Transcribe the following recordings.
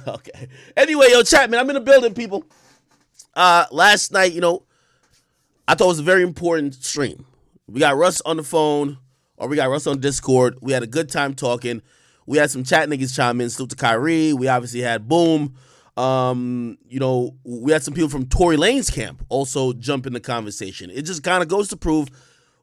Okay. Anyway, yo, chat, man, I'm in the building, people. Last night, I thought it was a very important stream. We got Russ on the phone, or we got Russ on Discord. We had a good time talking. We had some chat niggas chime in. Salute to Kyrie. We obviously had Boom. We had some people from Tory Lane's camp also jump in the conversation. It just kind of goes to prove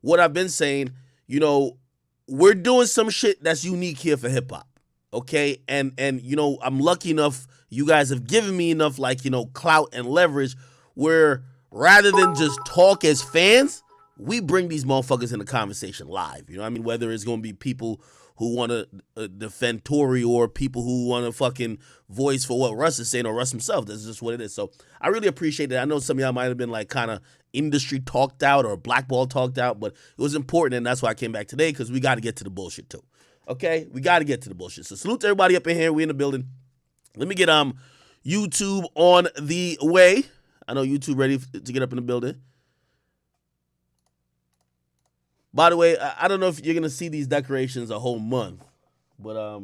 what I've been saying. We're doing some shit that's unique here for hip hop. Okay. And I'm lucky enough. You guys have given me enough, clout and leverage where rather than just talk as fans, we bring these motherfuckers in the conversation live. You know what I mean? Whether it's going to be people who want to defend Tory or people who want to fucking voice for what Russ is saying or Russ himself. That's just what it is. So I really appreciate it. I know some of y'all might have been kind of industry talked out or blackball talked out, but it was important, and that's why I came back today, because we got to get to the bullshit too. Okay? We got to get to the bullshit. So salute to everybody up in here. We in the building. Let me get YouTube on the way. I know YouTube ready to get up in the building. By the way, I don't know if you're going to see these decorations a whole month, but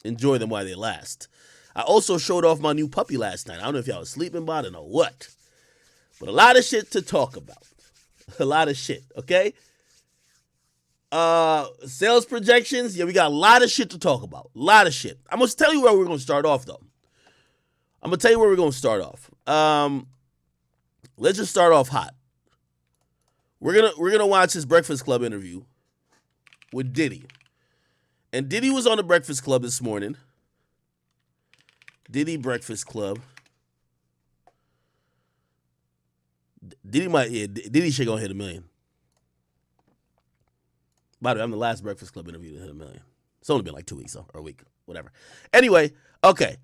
enjoy them while they last. I also showed off my new puppy last night. I don't know if y'all was sleeping by it or what, but a lot of shit to talk about. A lot of shit, okay? Sales projections, yeah, we got a lot of shit to talk about. A lot of shit. I'm going to tell you where we're going to start off, though. Let's just start off hot. We're gonna watch his Breakfast Club interview with Diddy. And Diddy was on the Breakfast Club this morning. Diddy Breakfast Club. Diddy shit gonna hit 1 million. By the way, I'm the last Breakfast Club interview to hit 1 million. It's only been like 2 weeks or a week, whatever. Anyway, okay.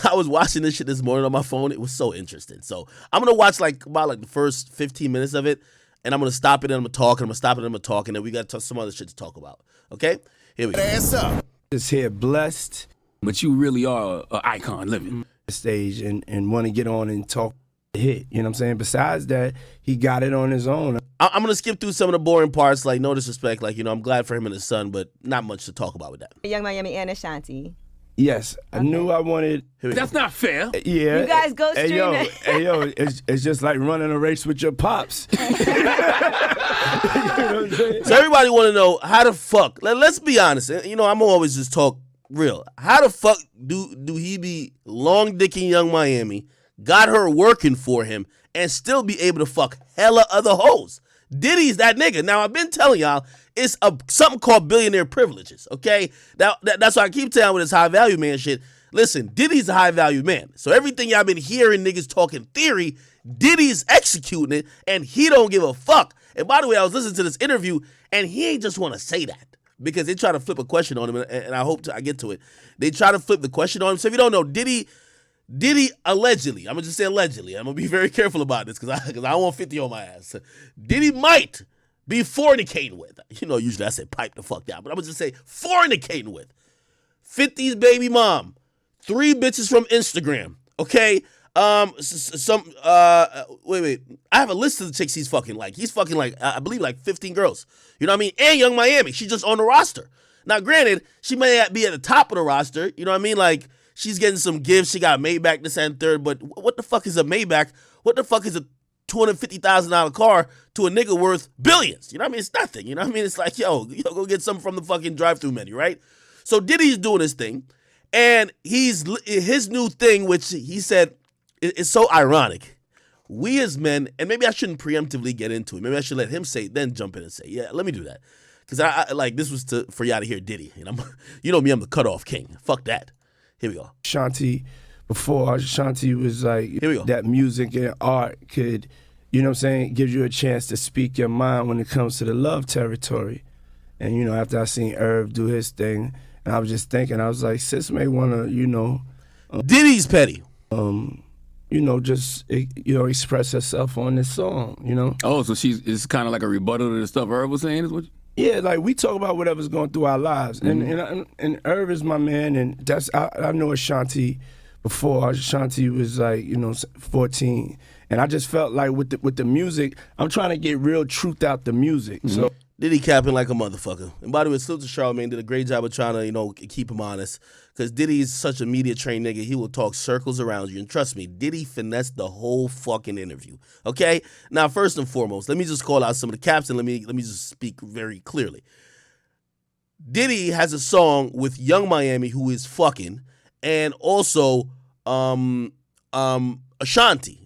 I was watching this shit this morning on my phone. It was so interesting. So I'm going to watch about the first 15 minutes of it, and I'm going to stop it and I'm going to talk, and I'm going to stop it and I'm going to talk, and then we got some other shit to talk about. Okay? Here we go. Ass up. Just here blessed. But you really are an icon living. Stage and want to get on and talk hit. You know what I'm saying? Besides that, he got it on his own. I'm going to skip through some of the boring parts, no disrespect. I'm glad for him and his son, but not much to talk about with that. Young Miami and Ashanti. Yes, I knew I wanted. That's not fair. Yeah, you guys go stream it's just like running a race with your pops. You know what I'm saying? So everybody want to know how the fuck. Let's be honest. I'm always just talk real. How the fuck do he be long dicking Young Miami, got her working for him, and still be able to fuck hella other hoes? Diddy's that nigga. Now I've been telling y'all. It's something called billionaire privileges, okay? That's why I keep telling with this high value man shit. Listen, Diddy's a high value man. So everything y'all been hearing niggas talking theory, Diddy's executing it, and he don't give a fuck. And by the way, I was listening to this interview, and he ain't just want to say that because they try to flip a question on him, and I hope I get to it. They try to flip the question on him. So if you don't know, Diddy allegedly, I'm going to just say allegedly. I'm going to be very careful about this because I don't want 50 on my ass. Diddy might be fornicating with. Usually I say pipe the fuck down, but I'm going to just say fornicating with 50's baby mom, 3 bitches from Instagram, okay? Wait. I have a list of the chicks he's fucking like. He's fucking I believe 15 girls. You know what I mean? And Young Miami. She's just on the roster. Now, granted, she may be at the top of the roster. You know what I mean? She's getting some gifts. She got a Maybach this and third, but what the fuck is a Maybach? What the fuck is a $250,000 car to a nigga worth billions? You know what I mean? It's nothing. You know what I mean? It's like, yo, go get something from the fucking drive-thru menu, right? So Diddy's doing his thing, and his new thing, which he said is so ironic. We as men, and maybe I shouldn't preemptively get into it. Maybe I should let him say it, then jump in and say, yeah, let me do that. Because I this was for y'all to hear Diddy. And you know me, I'm the cutoff king. Fuck that. Here we go. Before Ashanti was Here we go. that music and art could, give you a chance to speak your mind when it comes to the love territory. And, after I seen Irv do his thing, and I was just thinking, I was like, sis may want to, Diddy's petty. Express herself on this song, Oh, so it's kind of like a rebuttal to the stuff Irv was saying, is what? Yeah, we talk about whatever's going through our lives, and Irv is my man, and I know Ashanti before. Ashanti was 14, and I just felt like with the music, I'm trying to get real truth out the music. Mm-hmm. So Diddy capping like a motherfucker. And by the way, salute to Charlamagne, did a great job of trying to, keep him honest. Because Diddy is such a media trained nigga, he will talk circles around you. And trust me, Diddy finessed the whole fucking interview. Okay? Now, first and foremost, let me just call out some of the caps and let me just speak very clearly. Diddy has a song with Young Miami who is fucking, and also Ashanti.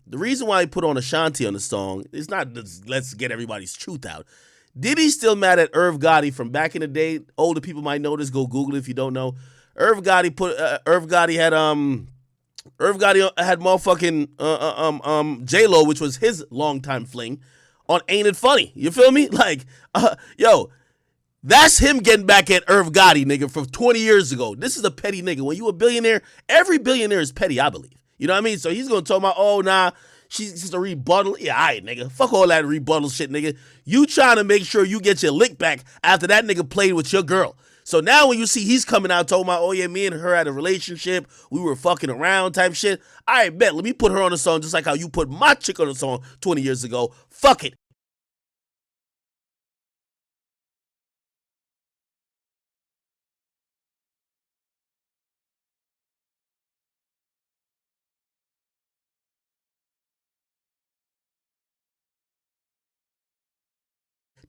The reason why he put on Ashanti on the song is not just, let's get everybody's truth out. Diddy's still mad at Irv Gotti from back in the day. Older people might know this. Go Google it if you don't know. Irv Gotti had motherfucking J-Lo, which was his longtime fling, on Ain't It Funny. You feel me? Like, that's him getting back at Irv Gotti, nigga, from 20 years ago. This is a petty nigga. When you a billionaire, every billionaire is petty, I believe. You know what I mean? So he's going to talk about, oh, nah, she's just a rebuttal. Yeah, all right, nigga. Fuck all that rebuttal shit, nigga. You trying to make sure you get your lick back after that nigga played with your girl. So now when you see he's coming out talking about, oh, yeah, me and her had a relationship, we were fucking around type shit, all right, bet. Let me put her on the song just like how you put my chick on the song 20 years ago. Fuck it.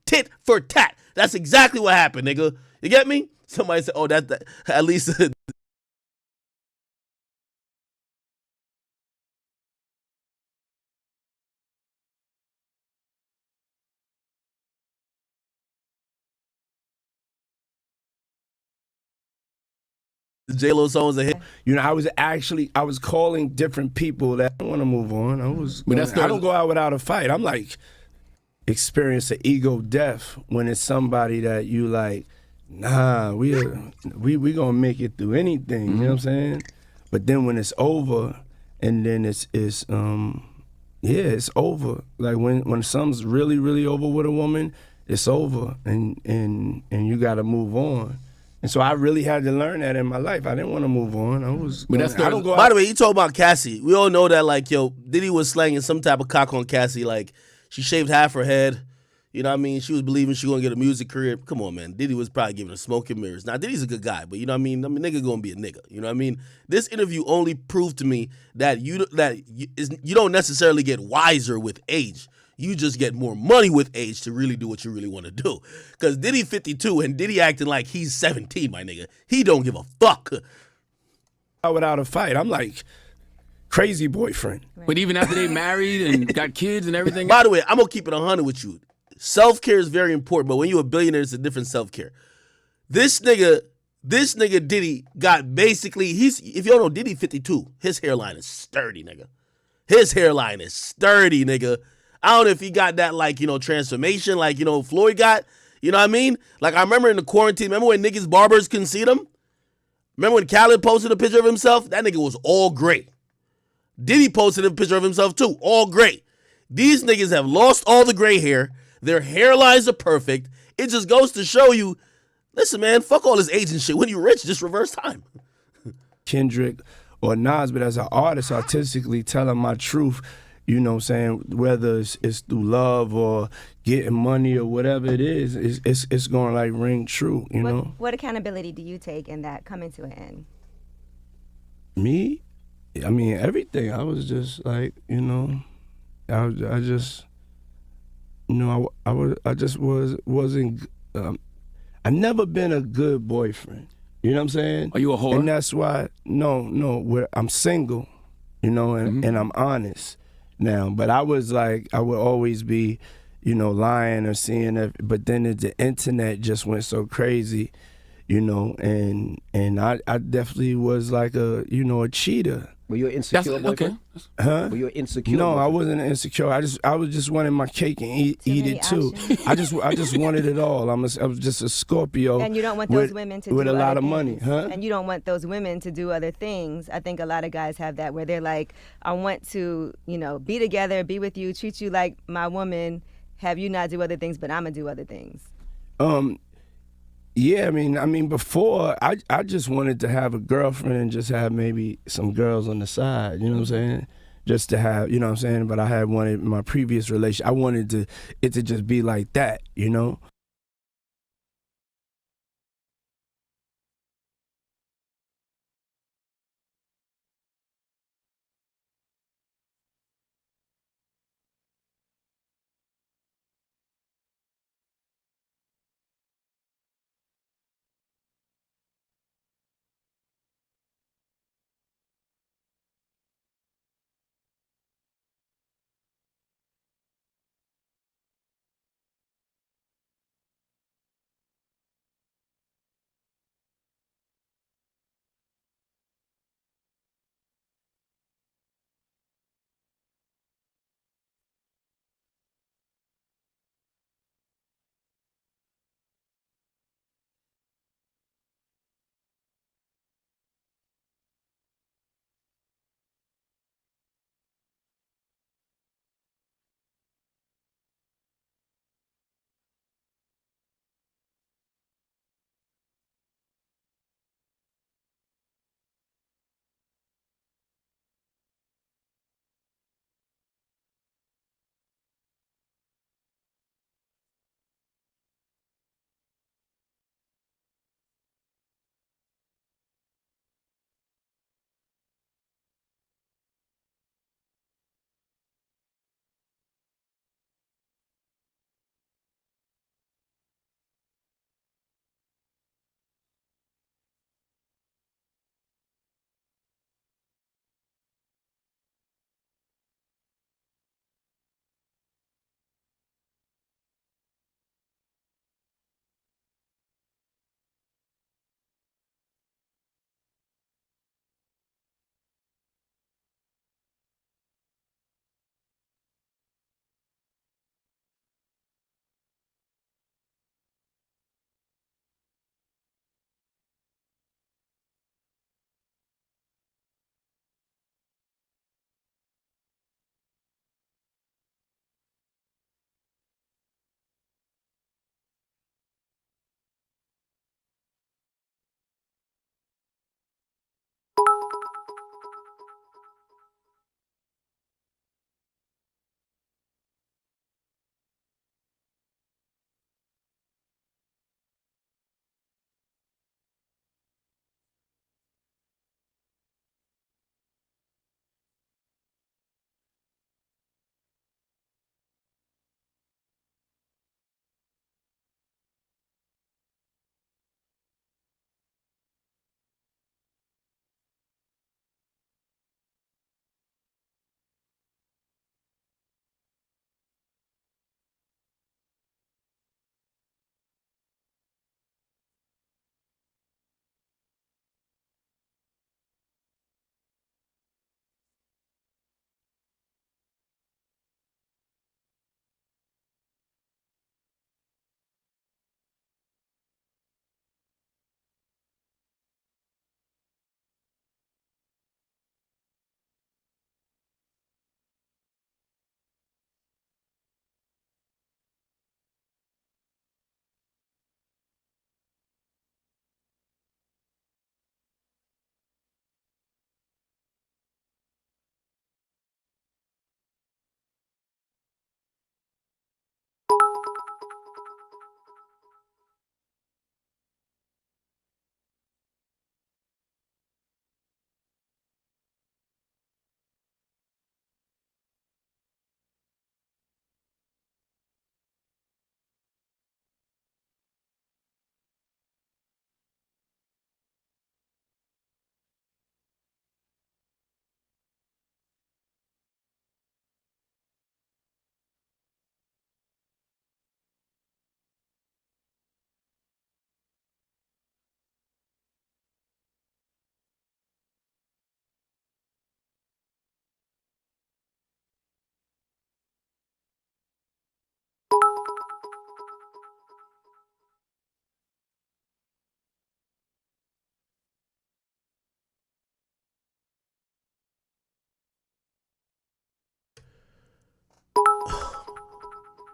Tit for tat. That's exactly what happened, nigga. You get me? Somebody said, oh, that at least the J-Lo song was a hit. I was calling different people that I want to move on. I don't go out without a fight. I'm like, experience an ego death when it's somebody that you like, nah, we gonna make it through anything, you know what I'm saying? But then when it's over, and then it's over. Like when something's really, really over with a woman, it's over, and you gotta move on. And so I really had to learn that in my life. I didn't want to move on. By the way, you talk about Cassie. We all know that, like, Diddy was slanging some type of cock on Cassie, like, she shaved half her head. You know what I mean? She was believing she was going to get a music career. Come on, man. Diddy was probably giving her smoke and mirrors. Now, Diddy's a good guy, but you know what I mean? Nigga going to be a nigga. You know what I mean? This interview only proved to me that you don't necessarily get wiser with age. You just get more money with age to really do what you really want to do. Because Diddy 52 and Diddy acting like he's 17, my nigga. He don't give a fuck. Without a fight. I'm like, crazy boyfriend. But even after they married and got kids and everything. By the way, I'm going to keep it 100 with you. Self-care is very important, but when you're a billionaire, it's a different self-care. This nigga Diddy got basically, if you don't know, Diddy 52, his hairline is sturdy, nigga. His hairline is sturdy, nigga. I don't know if he got that, like, transformation like, Floyd got. You know what I mean? Like, I remember in the quarantine, remember when niggas' barbers couldn't see them? Remember when Khaled posted a picture of himself? That nigga was all gray. Diddy posted a picture of himself too, all gray. These niggas have lost all the gray hair. Their hairlines are perfect. It just goes to show you, listen, man, fuck all this aging shit. When you're rich, just reverse time. Kendrick or Nas, but as an artist, artistically telling my truth, you know what I'm saying, whether it's through love or getting money or whatever it is, it's going to, like, ring true, you know? What accountability do you take in that coming to an end? Me? I mean, everything. I was just like, I just... I just wasn't. I never been a good boyfriend. You know what I'm saying? Are you a whore? And that's why. No. I'm single. And I'm honest now. But I was like, I would always be, lying or seeing it. But then the internet just went so crazy, and I definitely was like a cheater. Were you an insecure boyfriend? Okay. Huh? Were you insecure? No, boyfriend? I wasn't insecure. I was just wanting my cake and eat it too. I just wanted it all. I was just a Scorpio. And you don't want those women to with do a lot other of money, things. huh? And you don't want those women to do other things. I think a lot of guys have that where they're like, I want to, be together, be with you, treat you like my woman, have you not do other things, but I'm gonna do other things. Yeah, I mean, before I just wanted to have a girlfriend and just have maybe some girls on the side. You know what I'm saying? Just to have, you know what I'm saying. But I had wanted my previous relation. I wanted it to just be like that.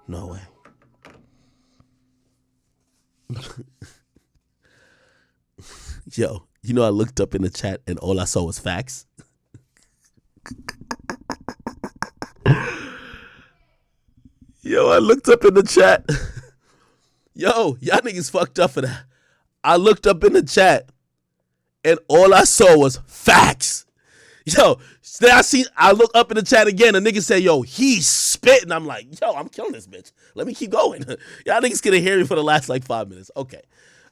No way. Yo, you know I looked up in the chat and all I saw was facts. Yo, I looked up in the chat. Yo, y'all niggas fucked up for that. I looked up in the chat and all I saw was facts. Yo, then I look up in the chat again. A nigga said, yo, he's spitting. I'm like, yo, I'm killing this bitch. Let me keep going. Y'all niggas gonna hear me for the last like 5 minutes. Okay.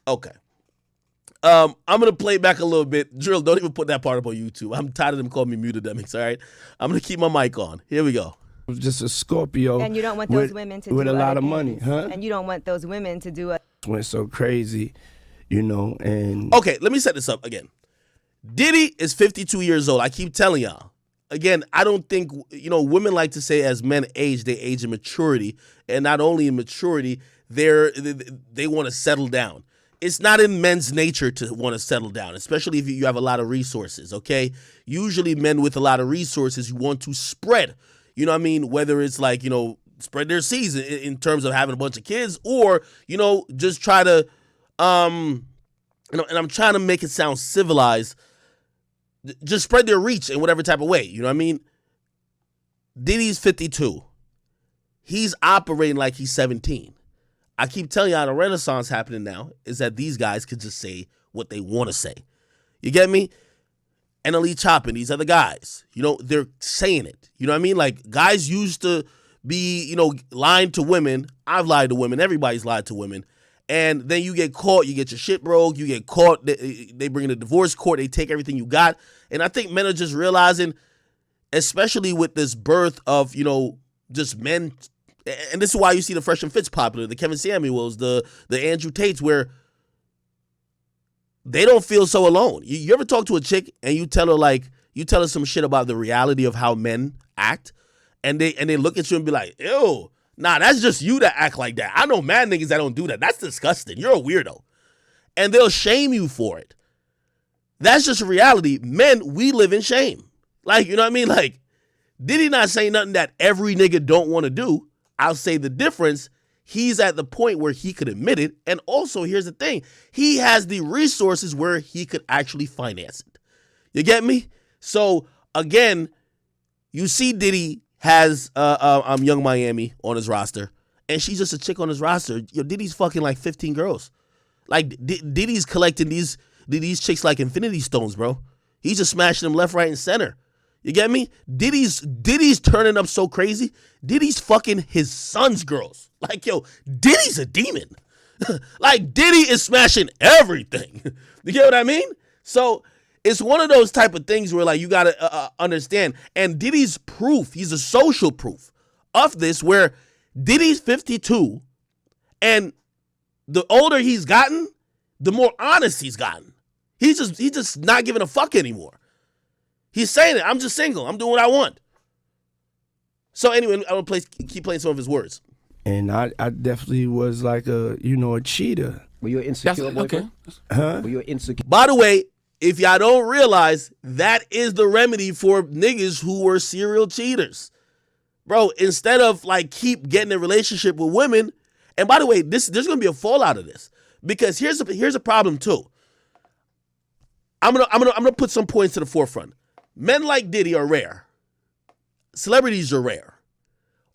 I'm gonna play back a little bit. Drill, don't even put that part up on YouTube. I'm tired of them calling me Mutademics, all right? I'm gonna keep my mic on. Here we go. Just a Scorpio. And you don't want those women to do with a lot other of money, things. huh? And you don't want those women to do Went so crazy, and Okay, let me set this up again. Diddy is 52 years old. I keep telling y'all. Again, I don't think, women like to say as men age, they age in maturity. And not only in maturity, they want to settle down. It's not in men's nature to want to settle down, especially if you have a lot of resources, okay? Usually men with a lot of resources, you want to spread. You know what I mean? Whether it's like, spread their seeds in terms of having a bunch of kids or, just try to, and I'm trying to make it sound civilized, just spread their reach in whatever type of way. You know what I mean? Diddy's 52. He's operating like he's 17. I keep telling y'all the renaissance happening now is that these guys can just say what they want to say. You get me? And Elite Chopping, these other guys, they're saying it. You know what I mean? Like, guys used to be, lying to women. I've lied to women. Everybody's lied to women. And then you get caught. You get your shit broke. You get caught. They bring in the divorce court. They take everything you got. And I think men are just realizing, especially with this birth of, just men. And this is why you see the Fresh and Fit's popular, the Kevin Samuels, the Andrew Tates, where they don't feel so alone. You ever talk to a chick and you tell her some shit about the reality of how men act, and they look at you and be like, ew, nah, that's just you that act like that. I know mad niggas that don't do that. That's disgusting. You're a weirdo. And they'll shame you for it. That's just a reality. Men, we live in shame. Like, you know what I mean? Like, did he not say nothing that every nigga don't want to do? I'll say the difference, he's at the point where he could admit it. And also, here's the thing. He has the resources where he could actually finance it. You get me? So, again, you see Diddy has Young Miami on his roster. And she's just a chick on his roster. Yo, Diddy's fucking like 15 girls. Like, Diddy's collecting these chicks like infinity stones, bro. He's just smashing them left, right, and center. You get me? Diddy's turning up so crazy. Diddy's fucking his son's girls. Like, yo, Diddy's a demon. Like, Diddy is smashing everything. You get what I mean? So it's one of those type of things where, like, you got to understand. And Diddy's proof, he's a social proof of this, where Diddy's 52, and the older he's gotten, the more honest he's gotten. He's just not giving a fuck anymore. He's saying it. I'm just single. I'm doing what I want. So anyway, I'm gonna keep playing some of his words. And I definitely was like a cheater. Were you an insecure boyfriend? Huh? Were you an insecure? By the way, if y'all don't realize, that is the remedy for niggas who were serial cheaters. Bro, instead of like keep getting a relationship with women, and by the way, there's gonna be a fallout of this. Because here's a problem too. I'm gonna put some points to the forefront. Men like Diddy are rare. Celebrities are rare.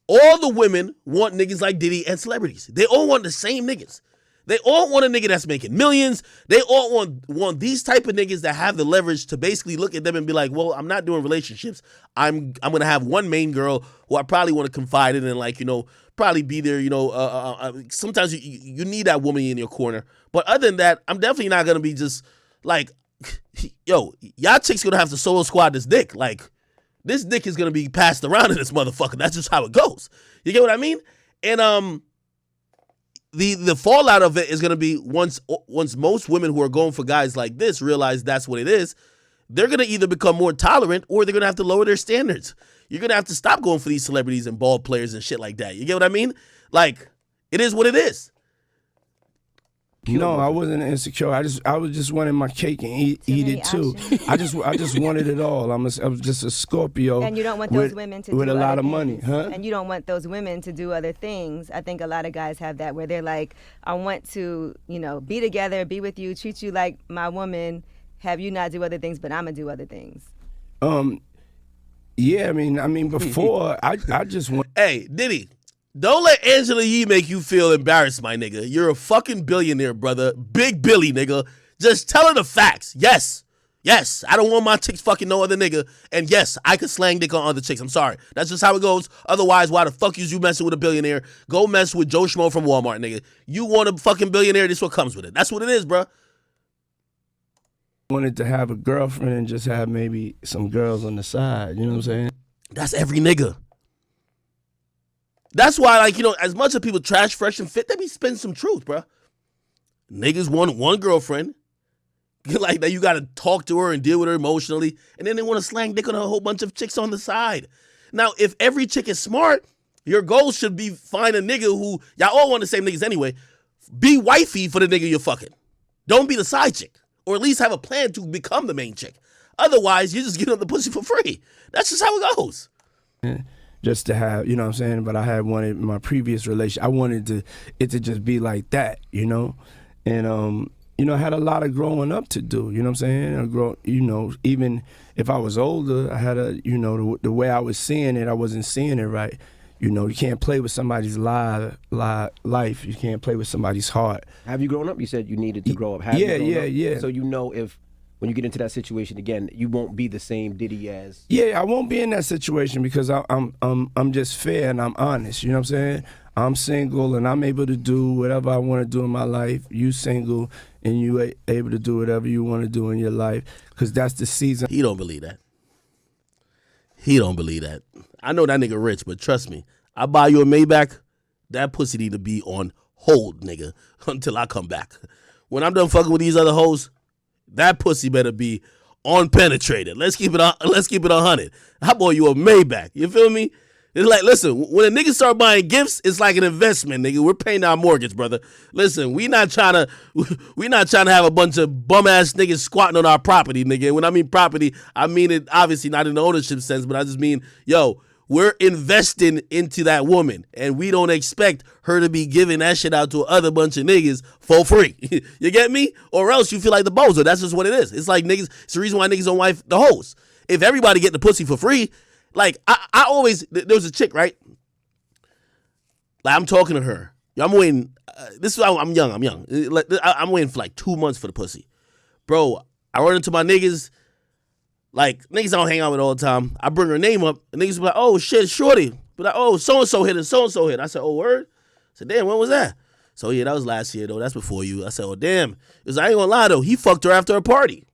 All the women want niggas like Diddy and celebrities. They all want the same niggas. They all want a nigga that's making millions. They all want these type of niggas that have the leverage to basically look at them and be like, well, I'm not doing relationships. I'm gonna have one main girl who I probably want to confide in and, like, probably be there. Sometimes you need that woman in your corner. But other than that, I'm definitely not gonna be just like, yo, y'all chicks gonna have to solo squad this dick. Like, this dick is gonna be passed around in this motherfucker. That's just how it goes. You get what I mean? And the fallout of it is gonna be once most women who are going for guys like this realize that's what it is, they're gonna either become more tolerant or they're gonna have to lower their standards. You're gonna have to stop going for these celebrities and ball players and shit like that. You get what I mean? Like, it is what it is. No, I wasn't insecure. I was just wanting my cake and eat many it too. options. I just wanted it all. I was just a Scorpio. And you don't want those women to with do a lot other of money, things. huh? And you don't want those women to do other things. I think a lot of guys have that where they're like, I want to, be together, be with you, treat you like my woman, have you not do other things, but I'm gonna do other things. Yeah, I mean, before I just want. Hey, Diddy, don't let Angela Yee make you feel embarrassed, my nigga. You're a fucking billionaire, brother. Big Billy, nigga. Just tell her the facts. Yes, I don't want my chicks fucking no other nigga. And yes, I could slang dick on other chicks. I'm sorry. That's just how it goes. Otherwise, why the fuck is you messing with a billionaire? Go mess with Joe Schmo from Walmart, nigga. You want a fucking billionaire, this what comes with it. That's what it is, bro. Wanted to have a girlfriend and just have maybe some girls on the side. You know what I'm saying? That's every nigga. That's why, as much as people trash Fresh and Fit, they be spitting some truth, bro. Niggas want one girlfriend. Like that, you got to talk to her and deal with her emotionally, and then they want to slang dick on a whole bunch of chicks on the side. Now, if every chick is smart, your goal should be find a nigga who, y'all all want the same niggas anyway, be wifey for the nigga you're fucking. Don't be the side chick, or at least have a plan to become the main chick. Otherwise, you're just giving up the pussy for free. That's just how it goes. Just to have, you know what I'm saying? But I had wanted in my previous relationship, I wanted it to just be like that, And, I had a lot of growing up to do, you know what I'm saying? Even if I was older, I had the way I was seeing it, I wasn't seeing it right. You can't play with somebody's life. You can't play with somebody's heart. Have you grown up? You said you needed to grow up. Have Yeah, you grown up? yeah. So if when you get into that situation again, you won't be the same Diddy as. Yeah, I won't be in that situation because I'm just fair and I'm honest. You know what I'm saying? I'm single and I'm able to do whatever I want to do in my life. You single and you able to do whatever you want to do in your life because that's the season. He don't believe that. I know that nigga rich, but trust me, I buy you a Maybach, that pussy need to be on hold, nigga, until I come back. When I'm done fucking with these other hoes, that pussy better be unpenetrated. Let's keep it 100. I bought you a Maybach. You feel me? It's like, listen, when a nigga start buying gifts, it's like an investment, nigga. We're paying our mortgage, brother. Listen, we not trying to have a bunch of bum ass niggas squatting on our property, nigga. And when I mean property, I mean it obviously not in the ownership sense, but I just mean, we're investing into that woman, and we don't expect her to be giving that shit out to other bunch of niggas for free. You get me? Or else you feel like the bozo. That's just what it is. It's like niggas. It's the reason why niggas don't wife the hoes. If everybody get the pussy for free, like I always, there was a chick, right? Like I'm talking to her. I'm waiting. I'm young. I'm waiting for like 2 months for the pussy, bro. I run into my niggas. Like, niggas I don't hang out with all the time. I bring her name up, and niggas be like, oh, shit, shorty. Be like, oh, so-and-so hit and so-and-so hit. I said, oh, word? I said, damn, when was that? So, yeah, that was last year, though. That's before you. I said, oh, damn. He was like, I ain't gonna lie, though. He fucked her after a party.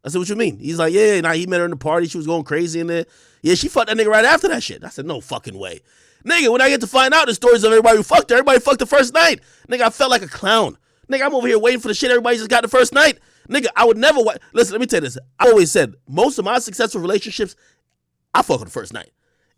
I said, what you mean? He's like, yeah, he met her in the party. She was going crazy in there. Yeah, she fucked that nigga right after that shit. I said, no fucking way. Nigga, when I get to find out the stories of everybody who fucked her, everybody fucked the first night. Nigga, I felt like a clown. Nigga, I'm over here waiting for the shit everybody just got the first night. Nigga, I would never listen, let me tell you this. I always said, most of my successful relationships, I fuck on the first night.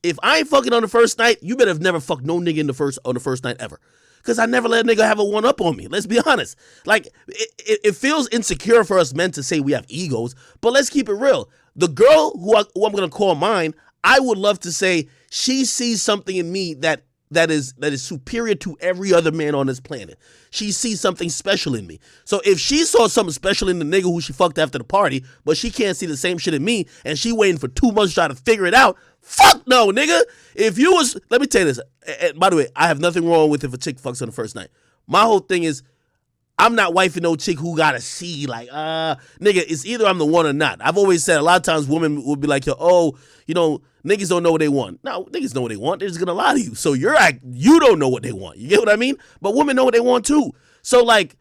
If I ain't fucking on the first night, you better have never fucked no nigga on the first night ever. Because I never let a nigga have a one-up on me. Let's be honest. Like, it feels insecure for us men to say we have egos, but let's keep it real. The girl who I'm going to call mine, I would love to say she sees something in me that is superior to every other man on this planet. She sees something special in me. So if she saw something special in the nigga who she fucked after the party, but she can't see the same shit in me, and she waiting for 2 months trying to figure it out, fuck no, nigga. If you was, let me tell you this, and by the way, I have nothing wrong with if a chick fucks on the first night. My whole thing is, I'm not wifing no chick who gotta see, like, nigga, it's either I'm the one or not. I've always said a lot of times women will be like, niggas don't know what they want. No, niggas know what they want. They're just gonna lie to you. So you don't know what they want. You get what I mean? But women know what they want too. So like,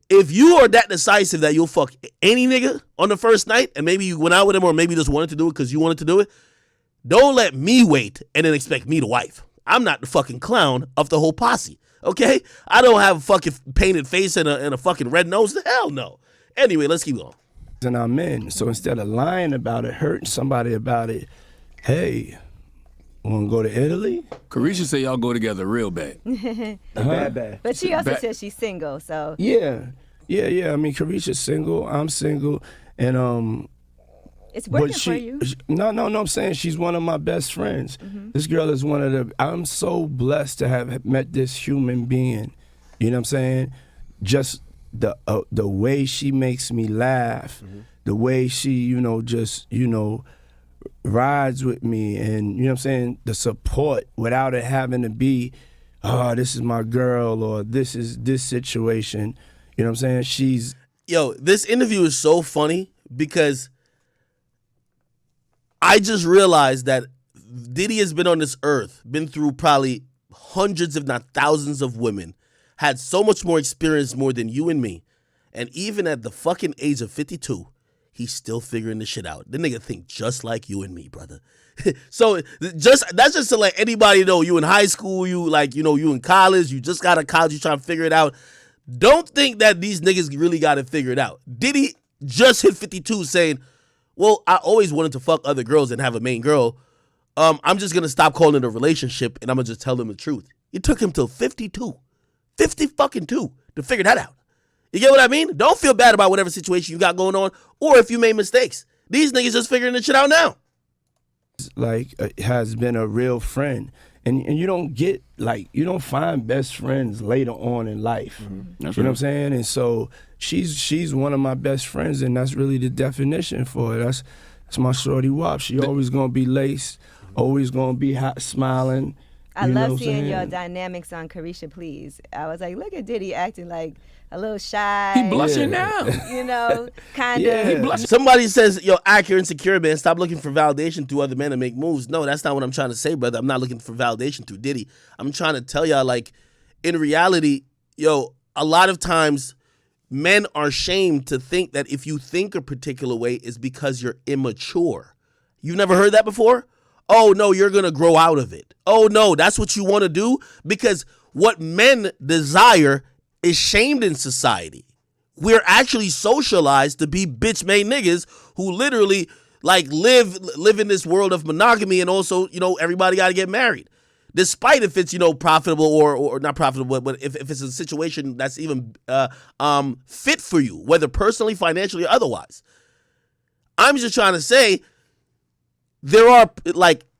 if you are that decisive that you'll fuck any nigga on the first night, and maybe you went out with him or maybe you just wanted to do it because you wanted to do it, don't let me wait and then expect me to wife. I'm not the fucking clown of the whole posse. Okay? I don't have a fucking painted face and a fucking red nose. Hell no. Anyway, let's keep going. And I'm in. So instead of lying about it, hurting somebody about it, hey, want to go to Italy? Carisha say y'all go together real bad. Bad. But she also says she's single, so. Yeah. Yeah. I mean, Carisha's single. I'm single, and It's working but for you. No. I'm saying she's one of my best friends. Mm-hmm. This girl is one of the. I'm so blessed to have met this human being. You know what I'm saying? Just the way she makes me laugh, the way she just rides with me, and you know what I'm saying, the support without it having to be, oh, this is my girl or this is this situation. You know what I'm saying? Yo, this interview is so funny because I just realized that Diddy has been on this earth, been through probably hundreds if not thousands of women, had so much more experience more than you and me, and even at the fucking age of 52, he's still figuring this shit out. The nigga think just like you and me, brother. So that's just to let anybody know, you in high school, you in college, you just got out of college, you trying to figure it out. Don't think that these niggas really got it figured out. Diddy just hit 52 saying, well, I always wanted to fuck other girls and have a main girl. I'm just going to stop calling it a relationship and I'm going to just tell them the truth. It took him till 52. 50 fucking 2 to figure that out. You get what I mean? Don't feel bad about whatever situation you got going on or if you made mistakes. These niggas just figuring this shit out now. Has been a real friend. And you don't get, you don't find best friends later on in life. Mm-hmm. You know what I'm saying? And so she's one of my best friends, and that's really the definition for it. That's my shorty WAP. She always gonna be laced, always gonna be hot, smiling. I You know love what I'm seeing saying? your dynamics on Carisha Please. I was like, look at Diddy acting like a little shy. He blushing now. You know, kind Yeah. of. He blushing. Somebody says, yo, Ak, you're insecure, man. Stop looking for validation through other men to make moves. No, that's not what I'm trying to say, brother. I'm not looking for validation through Diddy. I'm trying to tell y'all, in reality, yo, a lot of times men are shamed to think that if you think a particular way is because you're immature. You never heard that before? Oh, no, you're going to grow out of it. Oh, no, that's what you want to do? Because what men desire is shamed in society. We're actually socialized to be bitch-made niggas who literally live in this world of monogamy, and also, everybody got to get married. Despite if it's, profitable or not profitable, but if it's a situation that's even fit for you, whether personally, financially, or otherwise. I'm just trying to say there are,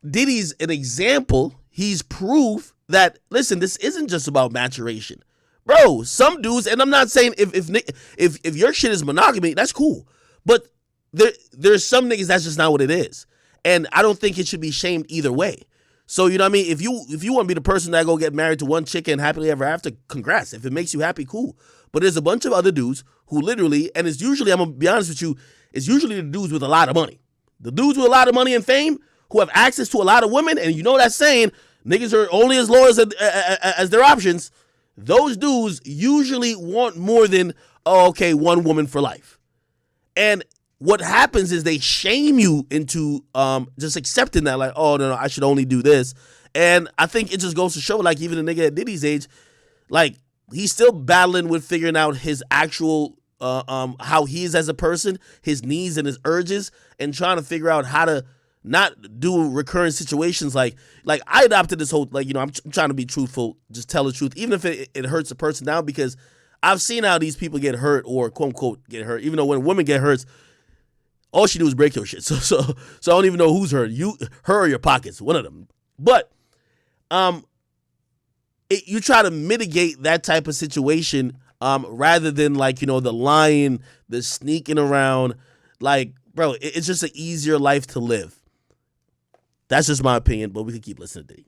Diddy's an example. He's proof that, listen, this isn't just about maturation. Bro, some dudes, and I'm not saying if your shit is monogamy, that's cool. But there's some niggas that's just not what it is. And I don't think it should be shamed either way. So, you know what I mean? If you want to be the person that go get married to one chick and happily ever after, congrats. If it makes you happy, cool. But there's a bunch of other dudes who literally, and it's usually, I'm going to be honest with you, it's usually the dudes with a lot of money. The dudes with a lot of money and fame who have access to a lot of women, and you know that saying, niggas are only as loyal as their options. Those dudes usually want more than, one woman for life. And what happens is they shame you into just accepting that, oh, no, I should only do this. And I think it just goes to show, even a nigga at Diddy's age, he's still battling with figuring out his actual, how he is as a person, his needs and his urges, and trying to figure out how to not do recurring situations like I adopted this whole, I'm trying to be truthful, just tell the truth, even if it hurts a person now, because I've seen how these people get hurt or quote unquote get hurt, even though when a woman get hurt, all she do is break your shit. So I don't even know who's hurt, her or your pockets, one of them. But you try to mitigate that type of situation rather than the lying, the sneaking around, bro, it's just an easier life to live. That's just my opinion, but we can keep listening to you.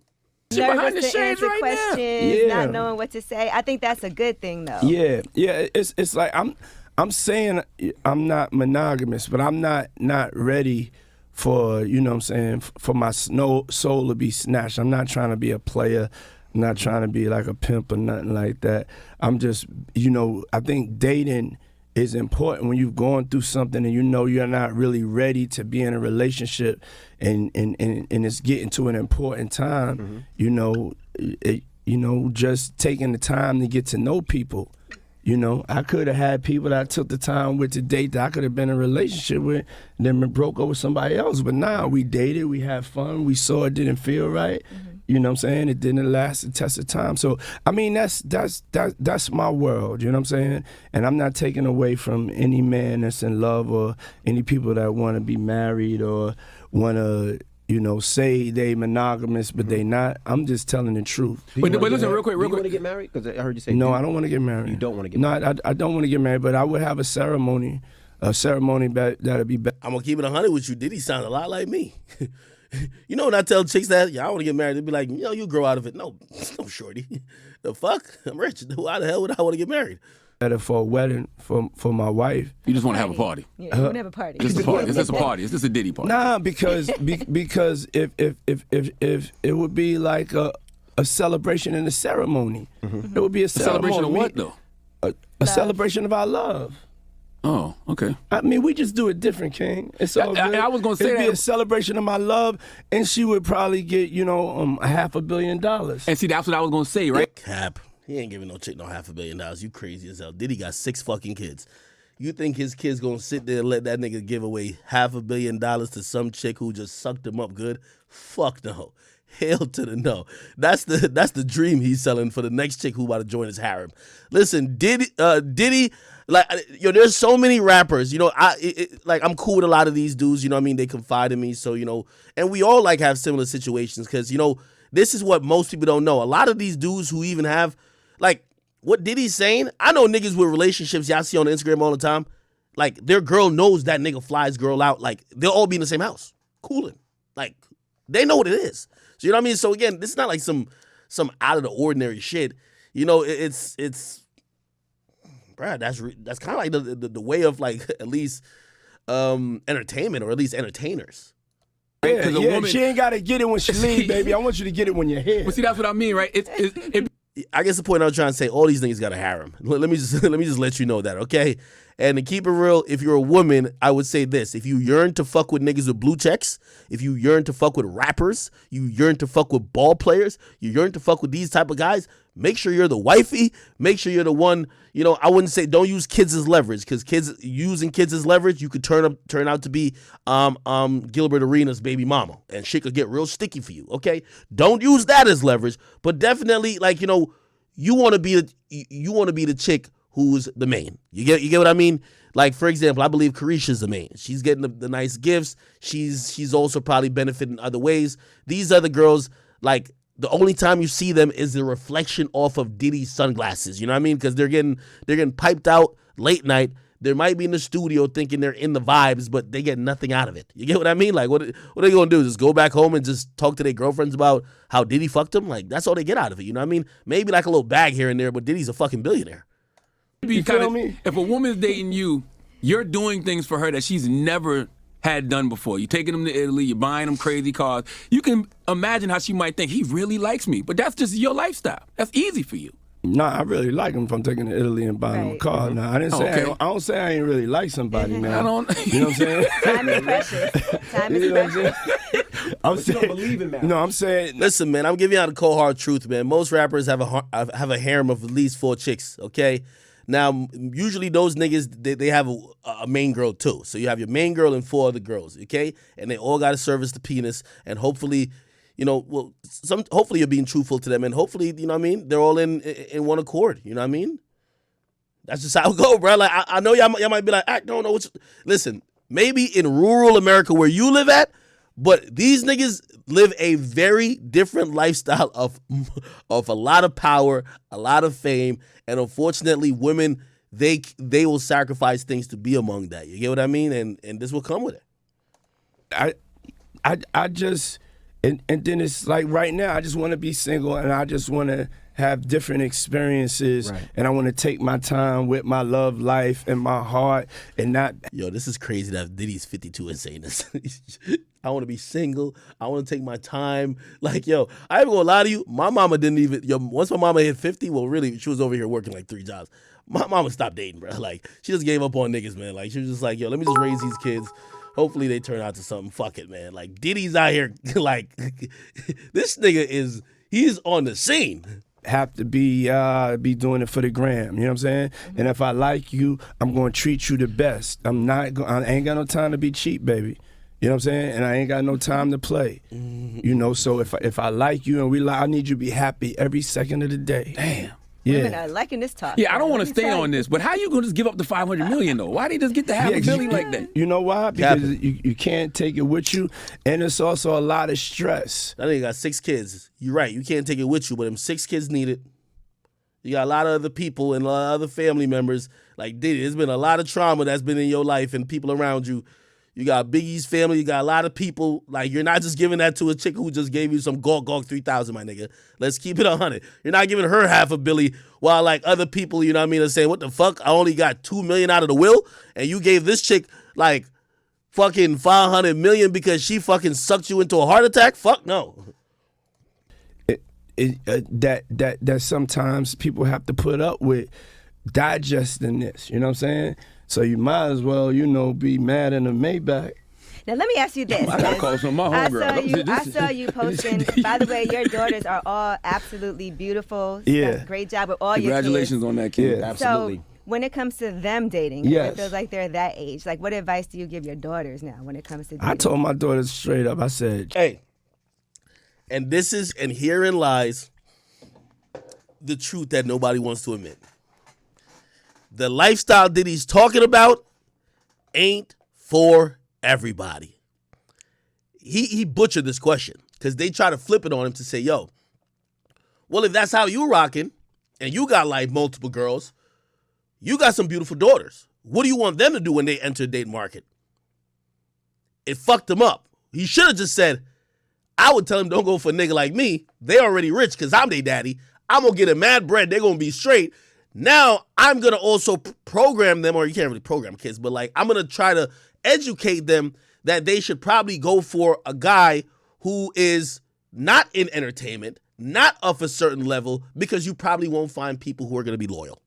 Nervous to answer questions, Yeah. not knowing what to say. I think that's a good thing, though. Yeah. It's like I'm saying I'm not monogamous, but I'm not ready for, you know what I'm saying, for my soul to be snatched. I'm not trying to be a player. I'm not trying to be like a pimp or nothing like that. I'm just, I think dating is important when you're going through something and you're not really ready to be in a relationship and it's getting to an important time, just taking the time to get to know people. I could have had people that I took the time with to date that I could have been in a relationship with and then broke up with somebody else. But now we dated, we had fun, we saw it didn't feel right. You know what I'm saying? It didn't last the test of time. So I mean, that's my world. You know what I'm saying? And I'm not taking away from any man that's in love or any people that want to be married or want to, you know, say they monogamous, but they not. I'm just telling the truth. But listen, real quick. Do you want to get married? Because I heard you say No, I don't want to get married. You don't want to get married? No, I don't want to get married, but I would have a ceremony that'll be better. I'm gonna keep it 100 with you. Diddy sound a lot like me. You know when I tell chicks that, yeah, I want to get married, they'd be like, you grow out of it. No, shorty. The fuck? I'm rich. Why the hell would I want to get married? Better for a wedding for my wife. You just want to have a party. Yeah, you want to have a party. Just a party. It's just a party. It's just a Diddy party. Nah, because if it would be like a celebration and a ceremony. It would be a ceremony. Celebration of what though? A celebration of our love. Oh, okay. I mean, we just do it different, King. It's all good. I was gonna say It'd be that. a celebration of my love, and she would probably get, $500 million. And see, that's what I was gonna say, right? Cap. He ain't giving no chick no $500 million. You crazy as hell. Diddy got 6 fucking kids. You think his kid's gonna sit there and let that nigga give away $500 million to some chick who just sucked him up good? Fuck no. Hell to the no. That's the dream he's selling for the next chick who about to join his harem. Listen, Diddy, like, there's so many rappers. I'm cool with a lot of these dudes. You know what I mean? They confide in me, so and we all like have similar situations because this is what most people don't know. A lot of these dudes who even have like what Diddy's saying. I know niggas with relationships y'all see on Instagram all the time. Like their girl knows that nigga flies girl out. Like they'll all be in the same house, cooling. Like they know what it is. So you know what I mean? So again, this is not like some out of the ordinary shit. It's bruh, that's kind of like the way of like at least entertainment or at least entertainers. Yeah, woman, she ain't got to get it when she leave, baby. I want you to get it when you're here. But see, that's what I mean, right? I guess the point I was trying to say, all these niggas got a harem. Let me just let you know that, okay? And to keep it real, if you're a woman, I would say this. If you yearn to fuck with niggas with blue checks, if you yearn to fuck with rappers, you yearn to fuck with ball players, you yearn to fuck with these type of guys, make sure you're the wifey. Make sure you're the one, I wouldn't say don't use kids as leverage because using kids as leverage, you could turn out to be Gilbert Arenas' baby mama and shit could get real sticky for you, okay? Don't use that as leverage, but definitely you want to be the chick who's the main. You get what I mean? Like, for example, I believe Carisha's the main. She's getting the nice gifts. She's also probably benefiting other ways. These other girls, like, the only time you see them is the reflection off of Diddy's sunglasses. You know what I mean? Because they're getting piped out late night. They might be in the studio thinking they're in the vibes, but they get nothing out of it. You get what I mean? Like, what are they going to do? Just go back home and just talk to their girlfriends about how Diddy fucked them? Like, that's all they get out of it. You know what I mean? Maybe like a little bag here and there, but Diddy's a fucking billionaire. You feel me? If a woman's dating you, you're doing things for her that she's never had done before. You're taking them to Italy, you're buying them crazy cars. You can imagine how she might think, he really likes me. But that's just your lifestyle. That's easy for you. Nah, I really like him if I'm taking to Italy and buying him a car. Nah, I didn't say Okay. I don't say I ain't really like somebody, man. I don't. You know what I'm saying? Time is precious. Time is You know what I'm precious. saying? I'm saying, don't believe in marriage. No, I'm saying, Listen, man, I'm giving you the cold hard truth, man. Most rappers have a harem of at least 4 chicks, okay? Now, usually those niggas, they have a main girl too. So you have your main girl and 4 other girls, okay? And they all got to service the penis. And hopefully, hopefully you're being truthful to them. And hopefully, you know what I mean? They're all in one accord, you know what I mean? That's just how it go, bro. Like, I know y'all might be like, I don't know listen, maybe in rural America where you live at, but these niggas live a very different lifestyle of a lot of power, a lot of fame, and unfortunately, women they will sacrifice things to be among that. You get what I mean? And this will come with it. I just, and then it's like right now, I just want to be single and I just want to have different experiences, Right. and I want to take my time with my love life and my heart and not. Yo, this is crazy that Diddy's 52 and saying this. I want to be single. I want to take my time. Like, yo, I ain't gonna lie to you. My mama didn't even, once my mama hit 50, well, really, she was over here working like 3 jobs. My mama stopped dating, bro. Like, she just gave up on niggas, man. Like, she was just like, yo, let me just raise these kids. Hopefully they turn out to something. Fuck it, man. Like, Diddy's out here, like, this nigga he's on the scene. Have to be doing it for the gram, you know what I'm saying? And if I like you, I'm going to treat you the best. I ain't got no time to be cheap, baby. You know what I'm saying? And I ain't got no time to play. You know, so if I like you and I need you to be happy every second of the day. Damn. Women are liking this talk. Yeah, I don't man. want Let to me stay tell on you. this, but how you gonna just give up the $500 million though? Why they just get the half a billion like that? You know why? Because Capping. you can't take it with you, and it's also a lot of stress. That nigga got 6 kids. You're right. You can't take it with you, but them 6 kids need it. You got a lot of other people and a lot of other family members. Like Diddy, there's been a lot of trauma that's been in your life and people around you. You got Biggie's family. You got a lot of people. Like, you're not just giving that to a chick who just gave you some Gawk 3000, my nigga. Let's keep it 100. You're not giving her half a billy while, like, other people, you know what I mean, are saying, what the fuck? I only got $2 million out of the will, and you gave this chick, like, fucking $500 million because she fucking sucked you into a heart attack? Fuck no. That sometimes people have to put up with digesting this. You know what I'm saying? So you might as well, you know, be mad in a Maybach. Now let me ask you this. I gotta call some of my homegirl. I saw you posting. By the way, your daughters are all absolutely beautiful. Yeah. Great job with all your kids. Congratulations on that kid. Yeah. Absolutely. So when it comes to them dating, Yes. it feels like they're that age. Like, what advice do you give your daughters now when it comes to dating? I told my daughters straight up, I said, Hey, and herein lies the truth that nobody wants to admit. The lifestyle that he's talking about ain't for everybody. He butchered this question because they try to flip it on him to say, yo, well, if that's how you rocking and you got like multiple girls, you got some beautiful daughters. What do you want them to do when they enter the date market? It fucked him up. He should have just said, I would tell him don't go for a nigga like me. They already rich because I'm their daddy. I'm going to get a mad bread. They're going to be straight. Now, I'm going to also program them, or you can't really program kids, but like I'm going to try to educate them that they should probably go for a guy who is not in entertainment, not of a certain level, because you probably won't find people who are going to be loyal.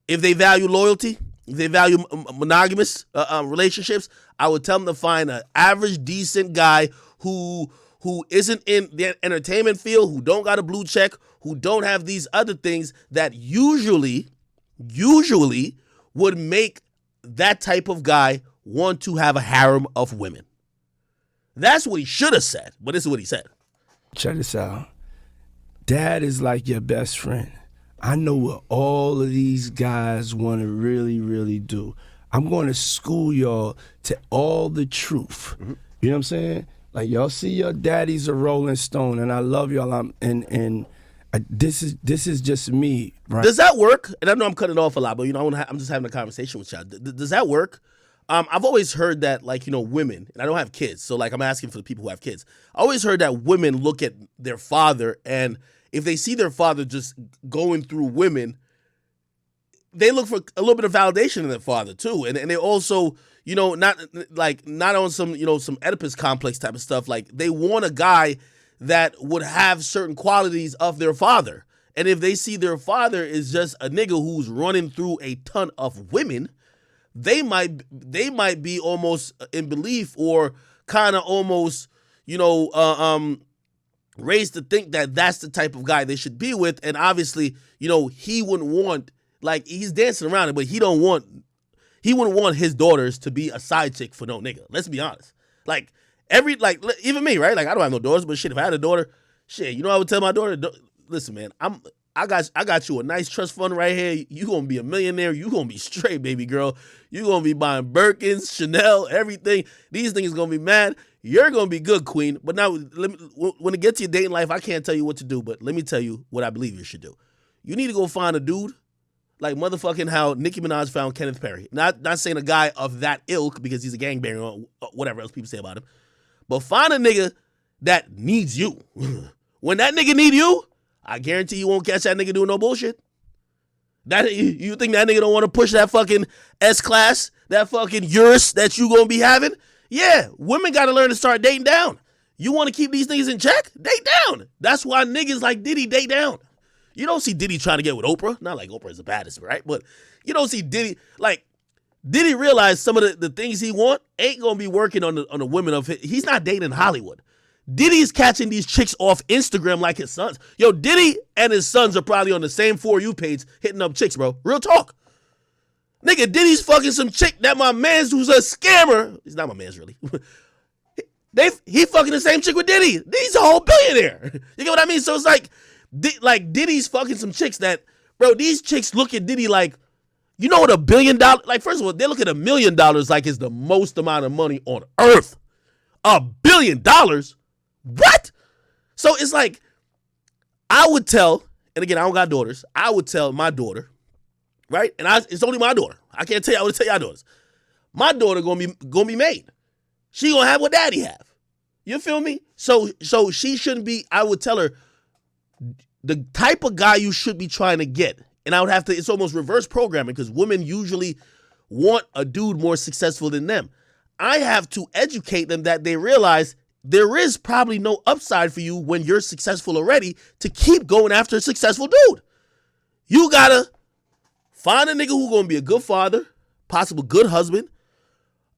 If they value loyalty, if they value monogamous relationships, I would tell them to find an average, decent guy who isn't in the entertainment field, who don't got a blue check, who don't have these other things that usually would make that type of guy want to have a harem of women. That's what he should have said, but this is what he said. check this out. Dad is like your best friend. I know what all of these guys want to really, really do. I'm going to school y'all to all the truth. You know what I'm saying? Like, y'all see your daddy's a Rolling Stone, and I love y'all. This is just me, right? Does that work? And I know I'm cutting off a lot, but you know, I'm just having a conversation with y'all. Does that work? I've always heard that, like, you know, women, and I don't have kids, so like I'm asking for the people who have kids. I always heard that women look at their father, and if they see their father just going through women, they look for a little bit of validation in their father too, and they also, you know, not on some, you know, some Oedipus complex type of stuff. Like, they want a guy that would have certain qualities of their father, and if they see their father is just a nigga who's running through a ton of women, they might be almost in belief or kind of almost, you know, raised to think that that's the type of guy they should be with. And obviously, you know, he wouldn't want, like, he's dancing around it, but he wouldn't want his daughters to be a side chick for no nigga. Let's be honest. Like, even me, right? Like, I don't have no daughters, but shit, if I had a daughter, shit, you know, I would tell my daughter, listen, man, I got you a nice trust fund right here. You gonna be a millionaire. You gonna be straight, baby girl. You gonna be buying Birkins, Chanel, everything. These things gonna be mad. You're gonna be good, queen. But now, when it gets to your dating life, I can't tell you what to do. But let me tell you what I believe you should do. You need to go find a dude like motherfucking how Nicki Minaj found Kenneth Perry. Not saying a guy of that ilk because he's a gangbanger or whatever else people say about him. But find a nigga that needs you. When that nigga need you, I guarantee you won't catch that nigga doing no bullshit. That you think that nigga don't want to push that fucking S-class, that fucking Urus that you gonna be having? Yeah, women gotta learn to start dating down. You want to keep these niggas in check? Date down. That's why niggas like Diddy date down. You don't see Diddy trying to get with Oprah. Not like Oprah is the baddest, right? But you don't see Diddy, like, Diddy realize some of the things he want ain't gonna be working on the women of his. He's not dating Hollywood. Diddy's catching these chicks off Instagram like his sons. Yo, Diddy and his sons are probably on the same For You page hitting up chicks, bro. Real talk. Nigga, Diddy's fucking some chick that my man's who's a scammer. He's not my man's really. He fucking the same chick with Diddy. Diddy's a whole billionaire. You get what I mean? So it's like Diddy's fucking some chicks that, bro, these chicks look at Diddy like, you know what $1 billion, like first of all, they look at $1 million like it's the most amount of money on earth. $1 billion? What? So it's like, I would tell, and again, I don't got daughters, I would tell my daughter, right? And it's only my daughter. I can't tell you, I would tell y'all daughters. My daughter gonna be made. She gonna have what daddy have. You feel me? So she shouldn't be, I would tell her, the type of guy you should be trying to get, and I would have to, it's almost reverse programming because women usually want a dude more successful than them. I have to educate them that they realize there is probably no upside for you when you're successful already to keep going after a successful dude. You gotta find a nigga who's gonna be a good father, possible good husband,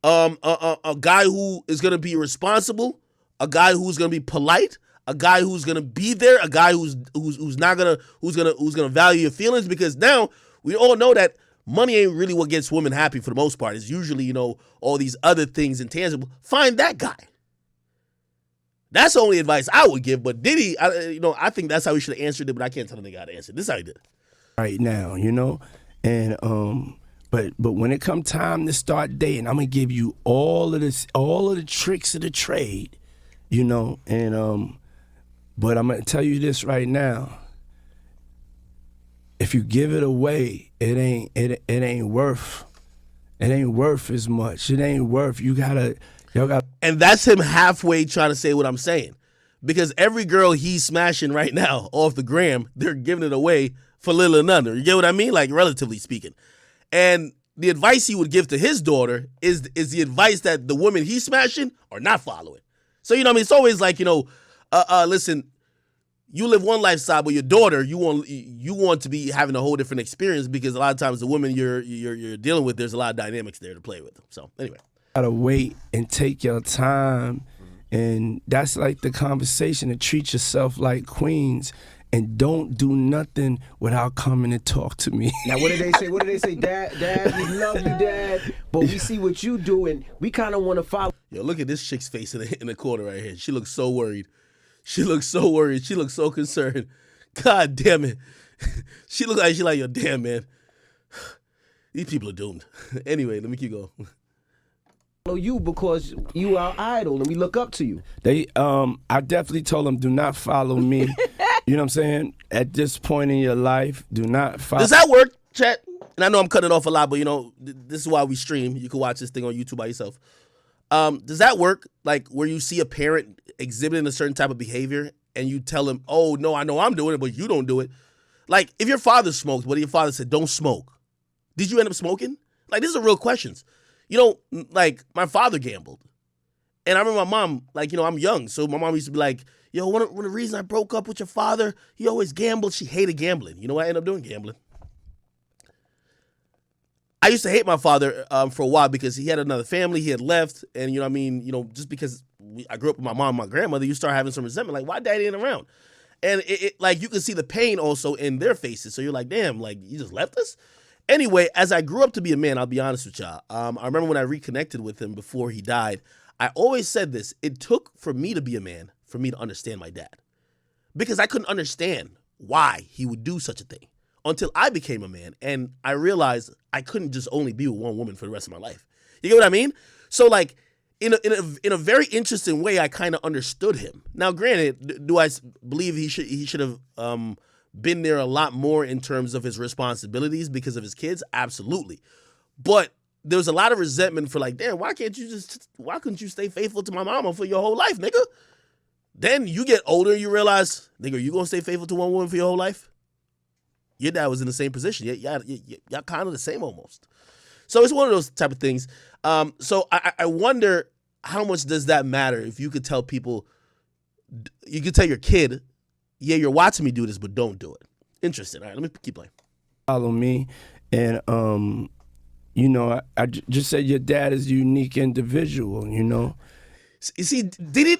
a guy who is gonna be responsible, a guy who's gonna be polite, a guy who's gonna be there, a guy who's gonna value your feelings, because now we all know that money ain't really what gets women happy for the most part. It's usually, you know, all these other things intangible. Find that guy. That's the only advice I would give. But Diddy, I think that's how he should have answered it, but I can't tell the nigga how to answer it. This is how he did it. Right now, you know? And but when it come time to start dating, I'm gonna give you all of the tricks of the trade, you know, and but I'm gonna tell you this right now. If you give it away, it ain't worth as much. It ain't worth. Y'all got. And that's him halfway trying to say what I'm saying. Because every girl he's smashing right now off the gram, they're giving it away for little or none. You get what I mean? Like, relatively speaking. And the advice he would give to his daughter is the advice that the women he's smashing are not following. So, you know what I mean? It's always like, you know, listen, you live one lifestyle, but your daughter, you want to be having a whole different experience, because a lot of times the women you're dealing with, there's a lot of dynamics there to play with. So, anyway. Gotta wait and take your time, and that's like the conversation, to treat yourself like queens and don't do nothing without coming and talk to me. Now, what did they say? What did they say? Dad, we love you, Dad, but we see what you do, and we kind of want to follow. Yo, look at this chick's face in the corner right here. She looks so worried. She looks so worried. She looks so concerned. God damn it. She like, yo, damn, man. These people are doomed. Anyway, let me keep going. You because you are our idol and we look up to you. I definitely told them, do not follow me. You know what I'm saying? At this point in your life, do not follow. Does that work, chat? And I know I'm cutting it off a lot, but you know, this is why we stream. You can watch this thing on YouTube by yourself. Does that work? Like, where you see a parent exhibiting a certain type of behavior and you tell him, oh, no, I know I'm doing it, but you don't do it. Like, if your father smoked, what if your father said, don't smoke? Did you end up smoking? Like, these are real questions. You know, like, my father gambled. And I remember my mom, like, you know, I'm young, so my mom used to be like, yo, one of the reasons I broke up with your father, he always gambled. She hated gambling. You know what I ended up doing? Gambling. I used to hate my father for a while because he had another family, he had left, and, you know what I mean, you know, just because I grew up with my mom and my grandmother, you start having some resentment, like, why daddy ain't around? And it like, you can see the pain also in their faces, so you're like, damn, like, you just left us? Anyway, as I grew up to be a man, I'll be honest with y'all, I remember when I reconnected with him before he died, I always said this, it took for me to be a man for me to understand my dad. Because I couldn't understand why he would do such a thing until I became a man and I realized I couldn't just only be with one woman for the rest of my life. You get what I mean? So like, in a very interesting way, I kind of understood him. Now, granted, do I believe he should have been there a lot more in terms of his responsibilities because of his kids? Absolutely. But there was a lot of resentment for like, damn, why couldn't you stay faithful to my mama for your whole life, nigga? Then you get older and you realize, nigga, you gonna stay faithful to one woman for your whole life? Your dad was in the same position. Y'all kind of the same almost. So it's one of those type of things. So I wonder how much does that matter if you could tell people, you could tell your kid, yeah, you're watching me do this, but don't do it. Interesting. All right, let me keep playing. Follow me, and you know, I just said your dad is a unique individual. You know, you see,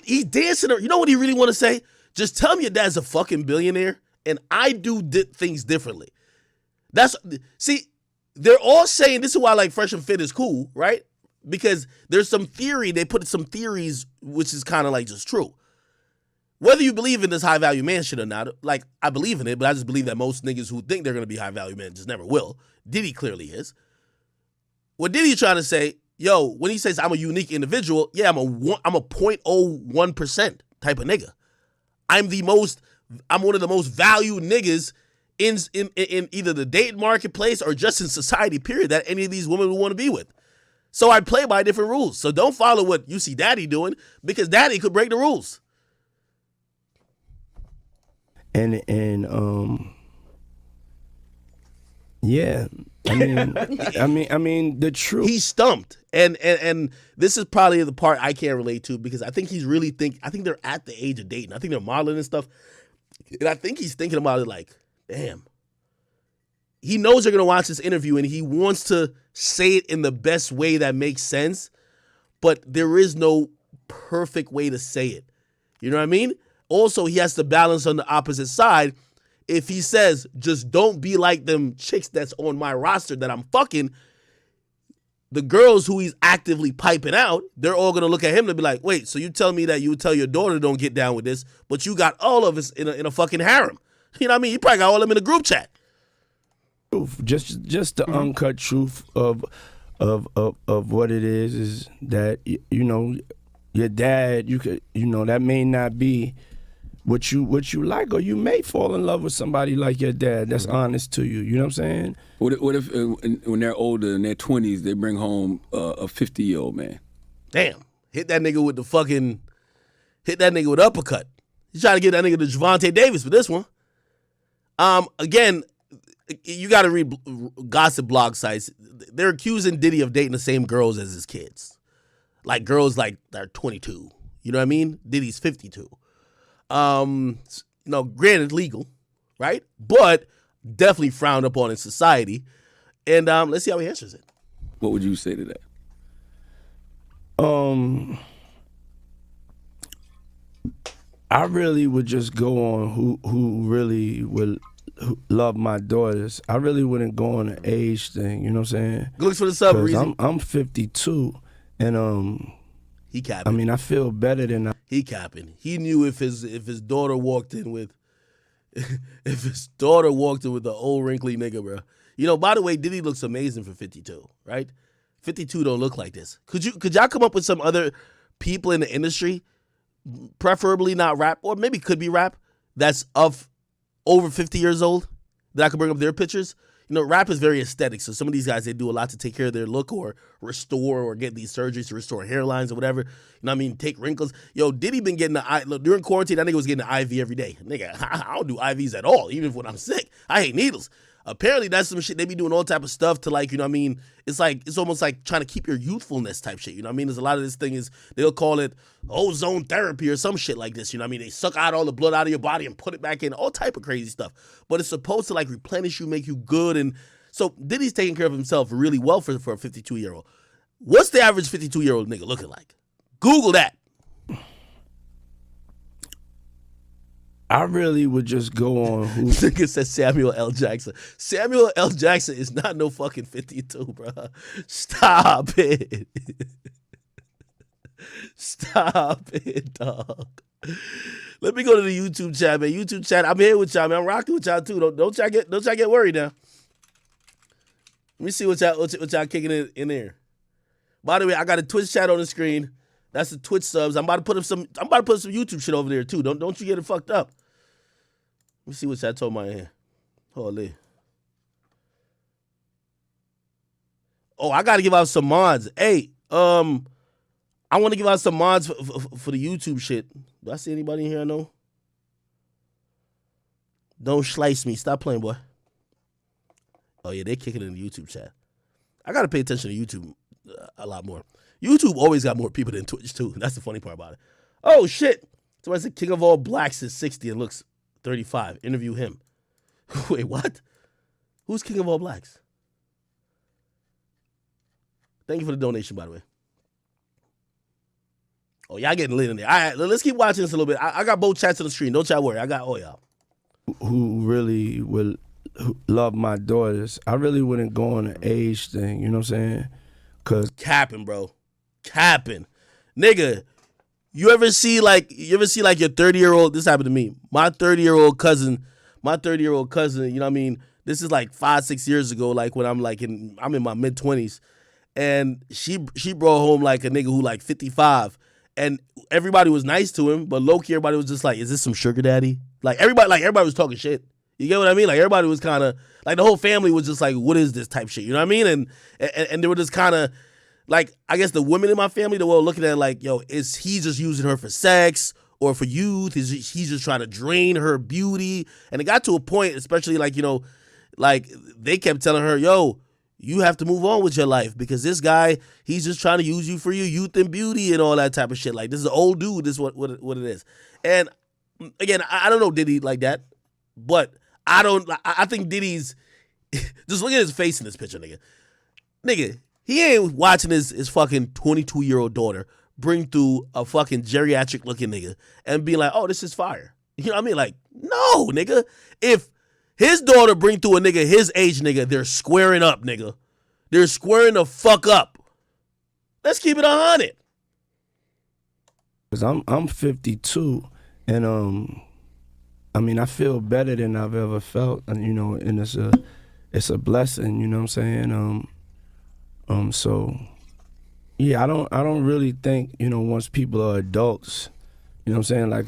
he dancing? You know what he really want to say? Just tell me your dad's a fucking billionaire, and I do things differently. See, they're all saying this is why like Fresh and Fit is cool, right? Because there's some theory, they put some theories which is kind of like just true. Whether you believe in this high value man shit or not, like I believe in it, but I just believe that most niggas who think they're gonna be high value men just never will. Diddy clearly is. What Diddy trying to say, yo, when he says I'm a unique individual, yeah, I'm a 0.01% type of nigga. I'm one of the most valued niggas in either the dating marketplace or just in society, period, that any of these women would want to be with. So I play by different rules. So don't follow what you see Daddy doing because Daddy could break the rules. And yeah, I mean the truth. He's stumped, and this is probably the part I can't relate to because I think he's really I think they're at the age of dating. I think they're modeling and stuff, and I think he's thinking about it like, damn. He knows they're gonna watch this interview, and he wants to say it in the best way that makes sense, but there is no perfect way to say it. You know what I mean? Also, he has to balance on the opposite side. If he says, just don't be like them chicks that's on my roster that I'm fucking, the girls who he's actively piping out, they're all going to look at him and be like, wait, so you tell me that you would tell your daughter don't get down with this, but you got all of us in a fucking harem. You know what I mean? You probably got all of them in a group chat. Just the uncut truth of what it is that, you know, your dad, you could, you know, that may not be what you like, or you may fall in love with somebody like your dad that's honest to you. You know what I'm saying? What if when they're older, in their 20s, they bring home a 50-year-old man? Damn. Hit that nigga with uppercut. You trying to get that nigga to Javante Davis for this one. Again, you got to read gossip blog sites. They're accusing Diddy of dating the same girls as his kids. Like girls like they're 22. You know what I mean? Diddy's 52. You know, granted legal, right? But definitely frowned upon in society. And let's see how he answers it. What would you say to that? I really would just go on who really would love my daughters. I really wouldn't go on an age thing. You know what I'm saying? Good looks for the sub, Reason. I'm 52, and he capping. I mean, I feel better than he capping. He knew if his daughter walked in with the old wrinkly nigga, bro. You know, by the way, Diddy looks amazing for 52, right? 52 don't look like this. Could y'all come up with some other people in the industry, preferably not rap, or maybe could be rap, that's of over 50 years old, that I could bring up their pictures? You know, rap is very aesthetic, so some of these guys, they do a lot to take care of their look or restore or get these surgeries to restore hairlines or whatever. You know what I mean? Take wrinkles. Yo, Diddy been getting during quarantine, that nigga was getting an IV every day. Nigga, I don't do IVs at all, even when I'm sick. I hate needles. Apparently, that's some shit. They be doing all type of stuff to, like, you know what I mean? It's almost like trying to keep your youthfulness type shit. You know what I mean? There's a lot of this thing is, they'll call it ozone therapy or some shit like this. You know what I mean? They suck out all the blood out of your body and put it back in, all type of crazy stuff. But it's supposed to, like, replenish you, make you good. And so Diddy's taking care of himself really well for a 52-year-old. What's the average 52-year-old nigga looking like? Google that. I really would just go on who. Nigga said Samuel L. Jackson. Samuel L. Jackson is not no fucking 52, bro. Stop it. Stop it, dog. Let me go to the YouTube chat, man. YouTube chat, I'm here with y'all, man. I'm rocking with y'all too. Don't y'all get worried now. Let me see what y'all kicking in there. By the way, I got a Twitch chat on the screen. That's the Twitch subs. I'm about to put up some YouTube shit over there too. Don't you get it fucked up. Let me see what y'all told my here. Holy. Oh, I gotta give out some mods. Hey, I want to give out some mods for the YouTube shit. Do I see anybody in here I know? Don't slice me. Stop playing, boy. Oh, yeah, they kicking in the YouTube chat. I got to pay attention to YouTube a lot more. YouTube always got more people than Twitch, too. That's the funny part about it. Oh, shit. Somebody said King of All Blacks is 60 and looks 35. Interview him. Wait, what? Who's King of All Blacks? Thank you for the donation, by the way. Oh, y'all getting lit in there. All right, let's keep watching this a little bit. I got both chats on the screen. Don't y'all worry. I got all y'all. Who really will love my daughters, I really wouldn't go on an age thing. You know what I'm saying? Cause Capping, bro. Capping. Nigga, you ever see like your 30-year-old, this happened to me. My 30-year-old cousin, you know what I mean? This is like 5-6 years ago, like when I'm in my mid-20s. And she brought home like a nigga who like 55. And everybody was nice to him, but low-key everybody was just like, is this some sugar daddy? Like everybody was talking shit. You get what I mean? Like everybody was kind of like the whole family was just like, what is this type shit? You know what I mean? And they were just kind of like, I guess the women in my family, they were looking at it like, yo, is he just using her for sex or for youth? Is he just trying to drain her beauty? And it got to a point, especially like, you know, like they kept telling her, yo, you have to move on with your life because this guy, he's just trying to use you for your youth and beauty and all that type of shit. Like, this is an old dude. This is what it is. And again, I don't know Diddy like that, but I think Diddy's, just look at his face in this picture, nigga. Nigga, he ain't watching his fucking 22-year-old daughter bring through a fucking geriatric looking nigga and be like, oh, this is fire. You know what I mean? Like, no, nigga. If his daughter bring through a nigga his age, nigga, they're squaring up, nigga. They're squaring the fuck up. Let's keep it 100. Cause I'm 52, and I mean I feel better than I've ever felt, and you know, and it's a blessing, you know what I'm saying? So yeah, I don't really think, you know, once people are adults, you know what I'm saying, like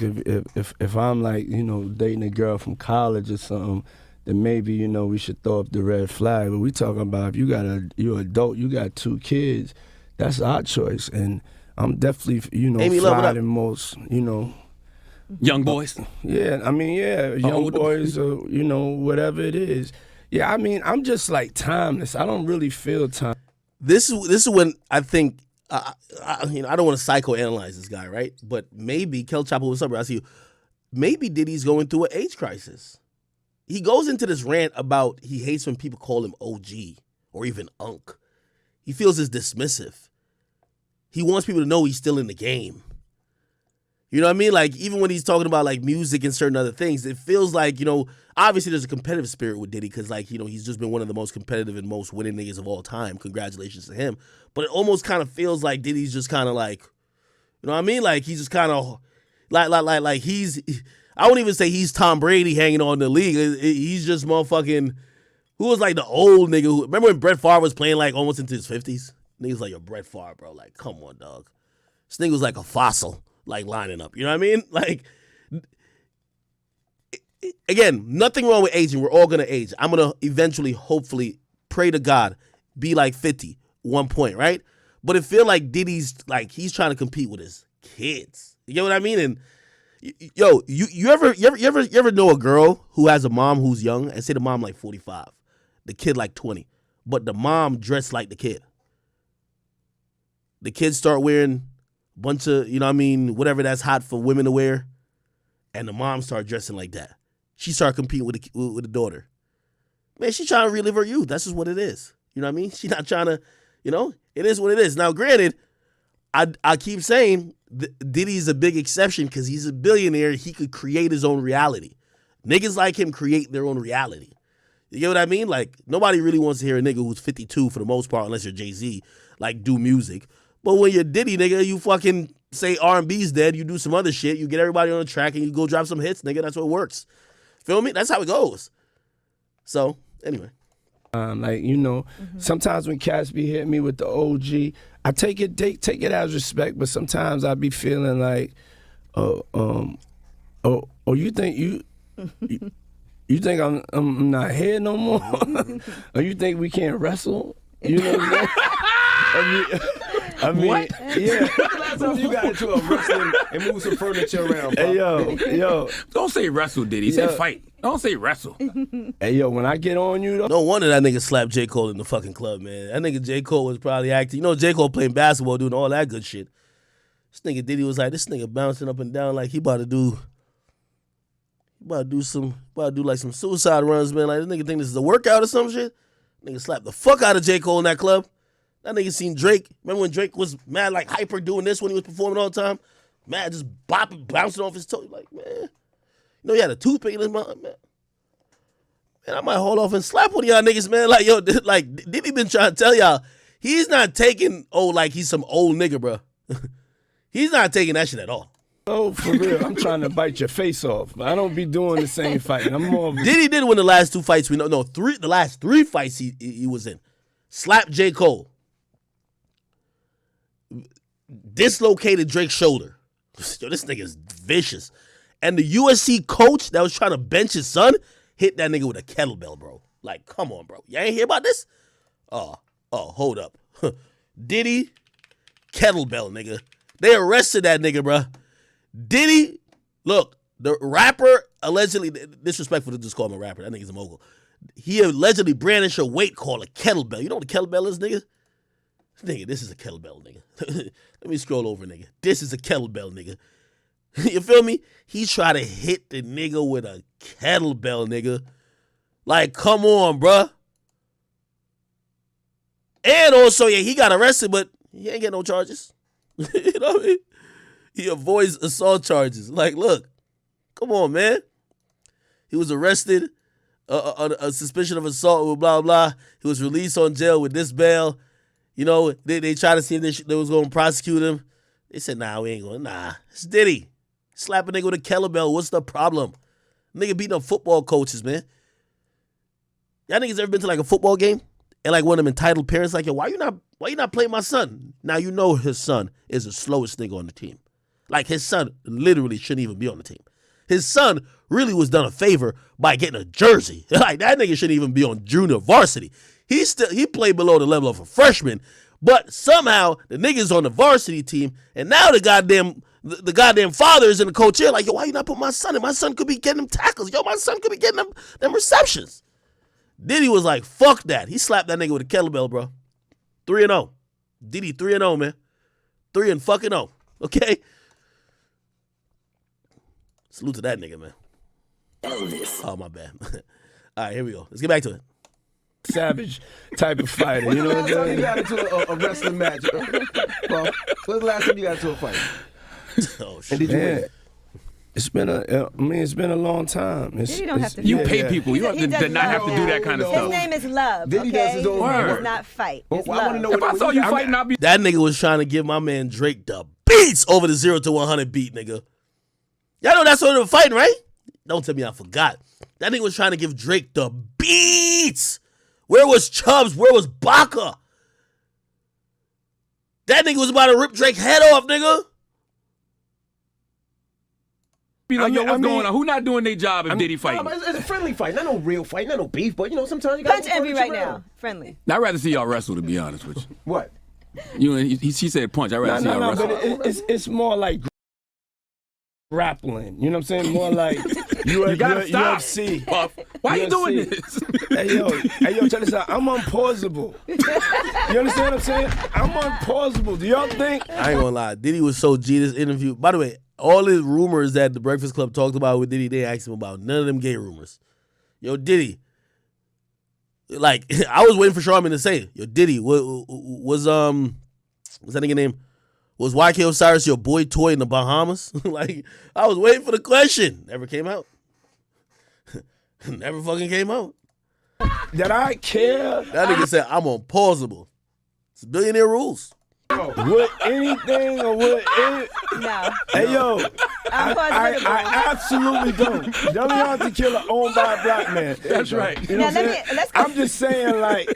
if I'm like, you know, dating a girl from college or something, then maybe, you know, we should throw up the red flag. But we talking about if you're adult, you got 2 kids, that's our choice. And I'm definitely, you know, Amy, fly than most, you know. Young boys. Yeah, I mean, yeah, young boys or, you know, whatever it is. Yeah, I mean, I'm just like timeless. I don't really feel time. This is when I think, you know, I don't want to psychoanalyze this guy, right? But maybe, Kel Chopper, what's up, bro? I see you. Maybe Diddy's going through an age crisis. He goes into this rant about he hates when people call him OG or even Unc. He feels it's dismissive. He wants people to know he's still in the game. You know what I mean? Like, even when he's talking about, like, music and certain other things, it feels like, you know, obviously there's a competitive spirit with Diddy because, like, you know, he's just been one of the most competitive and most winning niggas of all time. Congratulations to him. But it almost kind of feels like Diddy's just kind of like, you know what I mean? Like, he's just kind of, like he's, I won't even say he's Tom Brady hanging on the league. He's just motherfucking, who was like the old nigga who, remember when Brett Favre was playing like almost into his 50s? Niggas like, yo, Brett Favre, bro. Like, come on, dog. This nigga was like a fossil, like lining up. You know what I mean? Like, again, nothing wrong with aging. We're all going to age. I'm going to eventually, hopefully, pray to God, be like 50 one point, right? But it feel like Diddy's, like, he's trying to compete with his kids. You get what I mean? And, yo, you ever know a girl who has a mom who's young, and say the mom like 45, the kid like 20, but the mom dressed like the kid? The kids start wearing a bunch of, you know what I mean, whatever that's hot for women to wear, and the mom start dressing like that. She started competing with the daughter. Man, she trying to relive her youth. That's just what it is. You know what I mean? She not trying to, you know, it is what it is. Now, granted, I keep saying Diddy's a big exception because he's a billionaire. He could create his own reality. Niggas like him create their own reality. You get what I mean? Like, nobody really wants to hear a nigga who's 52 for the most part, unless you're Jay-Z, like, do music. But when you're Diddy, nigga, you fucking say R&B's dead, you do some other shit, you get everybody on the track, and you go drop some hits, nigga. That's what works. Feel me? That's how it goes. So, anyway. Like, you know, sometimes when cats be hitting me with the OG, I take it as respect, but sometimes I be feeling like, you think you think I'm not here no more? Or you think we can't wrestle? You know what I'm saying? I mean, What? Yeah. Last time you got into a wrestling and moved some furniture around, bro. Hey, yo. Don't say wrestle, Diddy. Say fight. Don't say wrestle. Hey, yo, when I get on you, though. No wonder that nigga slapped J. Cole in the fucking club, man. That nigga J. Cole was probably acting. You know, J. Cole playing basketball, doing all that good shit. This nigga Diddy was like, this nigga bouncing up and down like he about to do like some suicide runs, man. Like, this nigga think this is a workout or some shit. Nigga slapped the fuck out of J. Cole in that club. That nigga seen Drake. Remember when Drake was mad like hyper doing this when he was performing all the time? Mad just bopping, bouncing off his toe. Like, man. You know he had a toothpick in his mouth, man. man, I might hold off and slap one of y'all niggas, man. Like, yo, like, Diddy been trying to tell y'all, he's not taking, like he's some old nigga, bro. He's not taking that shit at all. Oh, for real. I'm trying to bite your face off. But I don't be doing the same fight. I'm more of a... Diddy did win the last 2 fights we know. No, the last 3 fights he was in. Slapped J. Cole. Dislocated Drake's shoulder. Yo, this nigga is vicious. And the USC coach that was trying to bench his son hit that nigga with a kettlebell, bro. Like, come on, bro. You ain't hear about this? Oh, hold up. Diddy, kettlebell, nigga. They arrested that nigga, bro. Diddy, look, the rapper allegedly, disrespectful to just call him a rapper. That nigga's a mogul. He allegedly brandished a weight called a kettlebell. You know what a kettlebell is, nigga? Nigga, this is a kettlebell, nigga. Let me scroll over, nigga. This is a kettlebell, nigga. You feel me? He tried to hit the nigga with a kettlebell, nigga. Like, come on, bruh. And also, yeah, he got arrested, but he ain't get no charges. You know what I mean? He avoids assault charges. Like, look, come on, man. He was arrested on a suspicion of assault, blah, blah. He was released on jail with this bail. You know, they tried to see if they was going to prosecute him. They said, nah, we ain't going. Nah, it's Diddy. Slap a nigga with a kettlebell. What's the problem? Nigga beating up football coaches, man. Y'all niggas ever been to like a football game? And like one of them entitled parents like, yo, why you not playing my son? Now you know his son is the slowest nigga on the team. Like his son literally shouldn't even be on the team. His son really was done a favor by getting a jersey. Like that nigga shouldn't even be on junior varsity. He played below the level of a freshman, but somehow the nigga's on the varsity team, and now the goddamn father is in the coach chair. Like, yo, why you not put my son in? My son could be getting them tackles. Yo, my son could be getting them receptions. Diddy was like, fuck that. He slapped that nigga with a kettlebell, bro. 3-0. Diddy 3-0, man. 3-0. Okay? Salute to that nigga, man. Oh, my bad. All right, here we go. Let's get back to it. Savage type of fighter, you know what I'm Last time saying? you got into a wrestling match? Well, when's the last time you got into a fight? Oh, And shit. did you Man, win? it's been a long time. Diddy don't have to You Yeah, pay yeah. people. You don't He have to does not have to do love. that kind of No, His stuff. name is Love, Diddy okay? does his own His name work. is not fight. Well, It's I wanna love. know If I saw you fighting, I'd be. That nigga was trying to give my man Drake the beats over the 0 to 100 beat, nigga. Y'all know that's what they were fighting, right? Don't tell me I forgot. That nigga was trying to give Drake the beats. Where was Chubbs? Where was Baca? That nigga was about to rip Drake's head off, nigga. Be like, I yo, mean- what's I mean- going on? Who not doing their job if Diddy Nah, fighting? but it's a friendly fight, not no real fight, not no beef, but you know, sometimes you got Punch Envy right now. Friendly. I'd rather see y'all wrestle, to be honest with you. What? She said punch. I'd rather see y'all No, wrestle. but it's more like grappling. You know what I'm saying? More like You gotta stop. UFC. Puff. Why you doing UFC. this? Hey yo, check this out. I'm unpausable. You understand what I'm saying? I'm unpausable. Do y'all think? I ain't gonna lie. Diddy was so G this interview. By the way, all his rumors that the Breakfast Club talked about with Diddy, they asked him about. None of them gay rumors. Yo, Diddy. Like, I was waiting for Charmin to say, yo, Diddy, what's that nigga name? Was YK Osiris your boy toy in the Bahamas? Like, I was waiting for the question. Never came out. Never fucking came out. That I care? That nigga said, I'm unpausable. It's billionaire rules. Would anything or would any... No. Hey yo, I'm positive. I absolutely don't. Don't be out to kill an owned by a black man. That's right. You know Now, what I'm let saying? me- let's- I'm just saying, like,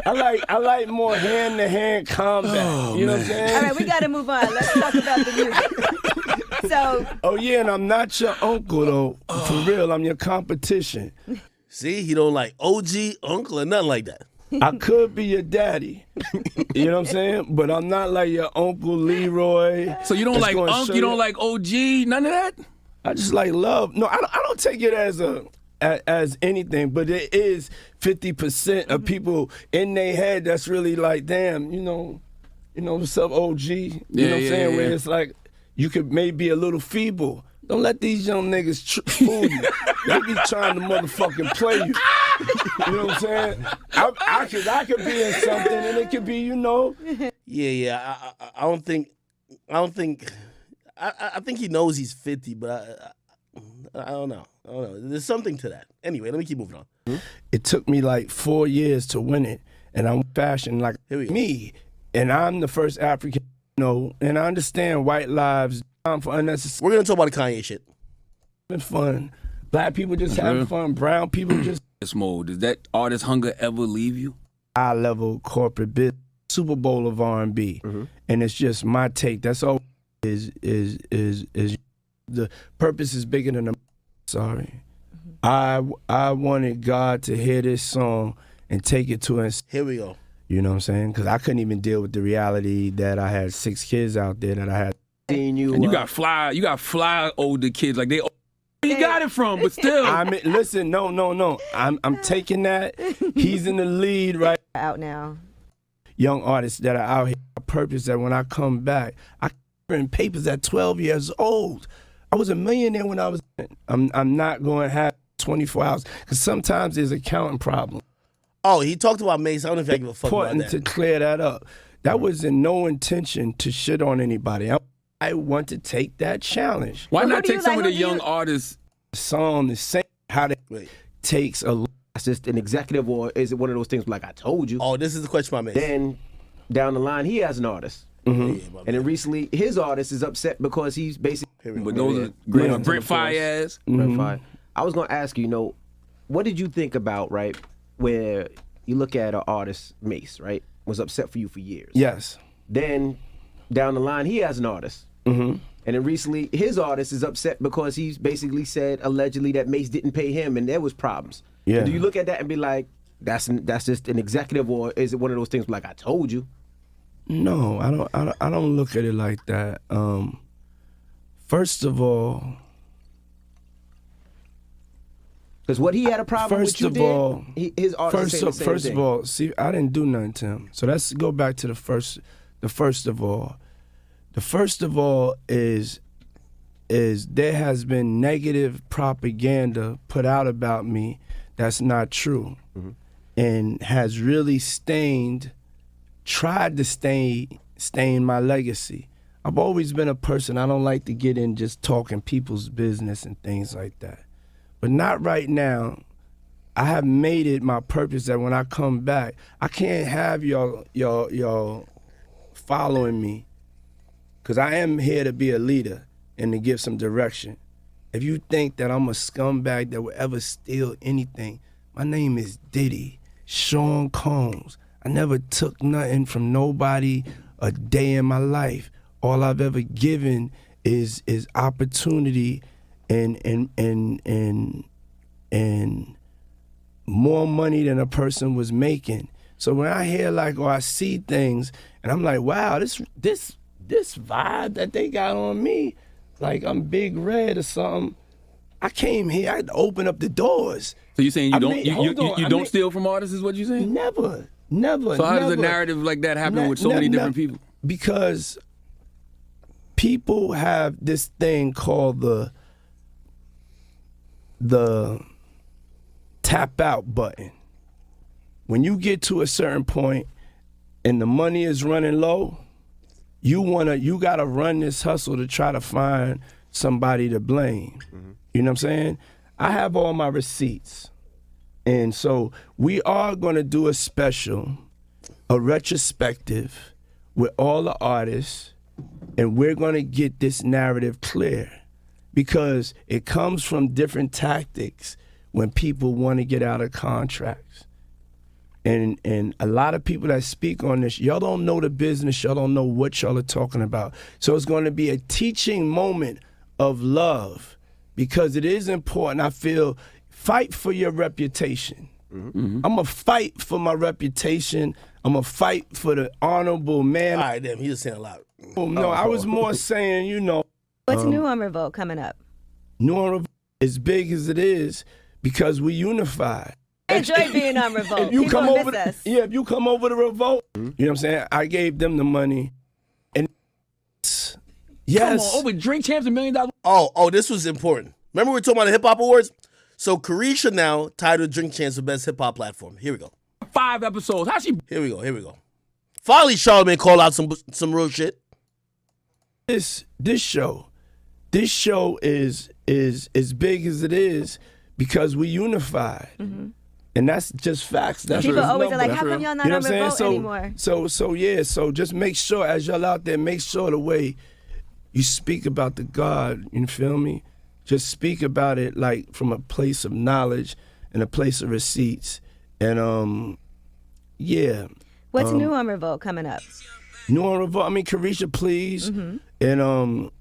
I like more hand to hand combat. You know what I'm saying? All right, we got to move on. Let's talk about the music. So, Oh yeah, and I'm not your uncle though. For real, I'm your competition. See, he don't like OG, uncle, or nothing like that. I could be your daddy. You know what I'm saying? But I'm not like your uncle Leroy. So you don't That's like gonna Unk, show you don't like OG, none of that? I just like love. No, I don't take it as anything, but it is 50% of people in their head that's really like, damn, you know what's up, OG? You know what I'm saying? Where it's like you could maybe be a little feeble. Don't let these young niggas fool you. They be trying to motherfucking play you. You know what I'm saying? I could be in something, and it could be, you know. Yeah. I think he knows he's 50, but I don't know. I don't know. There's something to that. Anyway, let me keep moving on. It took me like 4 years to win it, and I'm fashioned like Here we go. me, and I'm the first African, and I understand white lives down for unnecessary We're gonna talk about the Kanye shit. fun. Black people just having fun. Brown people just This mode, does that artist hunger ever leave you? high level corporate business, Super Bowl of R&B, and it's just my take. That's all. Is the purpose is bigger than the. Sorry, I wanted God to hear this song and take it to us. Here we go. You know what I'm saying? Because I couldn't even deal with the reality that I had 6 kids out there that I had. Seeing you, And you got fly older kids like they. Where you got it from? But still, I mean, listen, no. I'm taking that. He's in the lead, right? Out now. Young artists that are out here. Purpose that when I come back, I in papers at 12 years old. I was a millionaire when I was. I'm not going to have 24 hours because sometimes there's a counting problem. Oh, he talked about Mace. I don't know if I give a fuck about Important that. to clear that up. That was in no intention to shit on anybody. I want to take that challenge. why Well, not who do take you some like? of the Who do you- young artists? The song, the same, how that Wait. takes a. that's just an executive, or is it one of those things like I told you? Oh, this is the question about Mace. Then down the line, he has an artist. Yeah, my And bad. then recently, his artist is upset because he's basically. Here we go. But those are Yeah. Brent Fayez. Fine. I was gonna ask you, what did you think about, right, where you look at an artist, Mace, right, was upset for you for years. Yes. Then down the line, he has an artist. And then recently, his artist is upset because he's basically said allegedly that Mace didn't pay him, and there was problems. Yeah. Do you look at that and be like, that's just an executive, or is it one of those things like I told you? No, I don't look at it like that. First of all, Because what he had a problem First with you of all, his artist saying the same first thing. of all, see, I didn't do nothing to him. So let's go back to the first of all. The first of all is there has been negative propaganda put out about me that's not true, and has really tried to stain my legacy. I've always been a person, I don't like to get in just talking people's business and things like that. But not right now. I have made it my purpose that when I come back, I can't have y'all following me, because I am here to be a leader and to give some direction. If you think that I'm a scumbag that will ever steal anything, my name is Diddy, Sean Combs. I never took nothing from nobody a day in my life. All I've ever given is opportunity and more money than a person was making. So when I hear or I see things and I'm like, wow, this vibe that they got on me, like I'm Big Red or something. I came here, I had to open up the doors. So you saying you I don't mean- steal from artists? Is what you saying? Never. So how does a narrative like that happen with so many different people? Because people have this thing called the tap out button. When you get to a certain point and the money is running low, you gotta run this hustle to try to find somebody to blame. You know what I'm saying? I have all my receipts. And so we are gonna do a special, a retrospective with all the artists, and we're gonna get this narrative clear, because it comes from different tactics when people want to get out of contracts. And a lot of people that speak on this, y'all don't know the business, y'all don't know what y'all are talking about. So it's going to be a teaching moment of love, because it is important. I feel, fight for your reputation. I'm going to fight for my reputation. I'm going to fight for the honorable man. All right, damn, he just saying a lot. No, I was more saying, What's new on Revolt coming up? New Orleans, as big as it is, because we unified. I enjoy being on Revolt. If you People come miss over, us. if you come over to Revolt, you know what I'm saying? I gave them the money, and yes, Come on, over Drink Champs $1 million. Oh, this was important. Remember we were talking about the Hip Hop Awards? So Carisha now tied with Drink Chance for Best Hip Hop Platform. Here we go. 5 episodes. How she? Here we go. Finally, Charlamagne called out some real shit. this show this show is as big as it is because we unified. And that's just facts. That's People just always are like, numbers. how come y'all not You know on what I'm revolt saying? anymore? So just make sure as y'all out there, make sure the way you speak about the God, you feel me? Just speak about it like from a place of knowledge and a place of receipts. And yeah. What's new on Revolt coming up? New on Revolt, I mean Carisha Please. And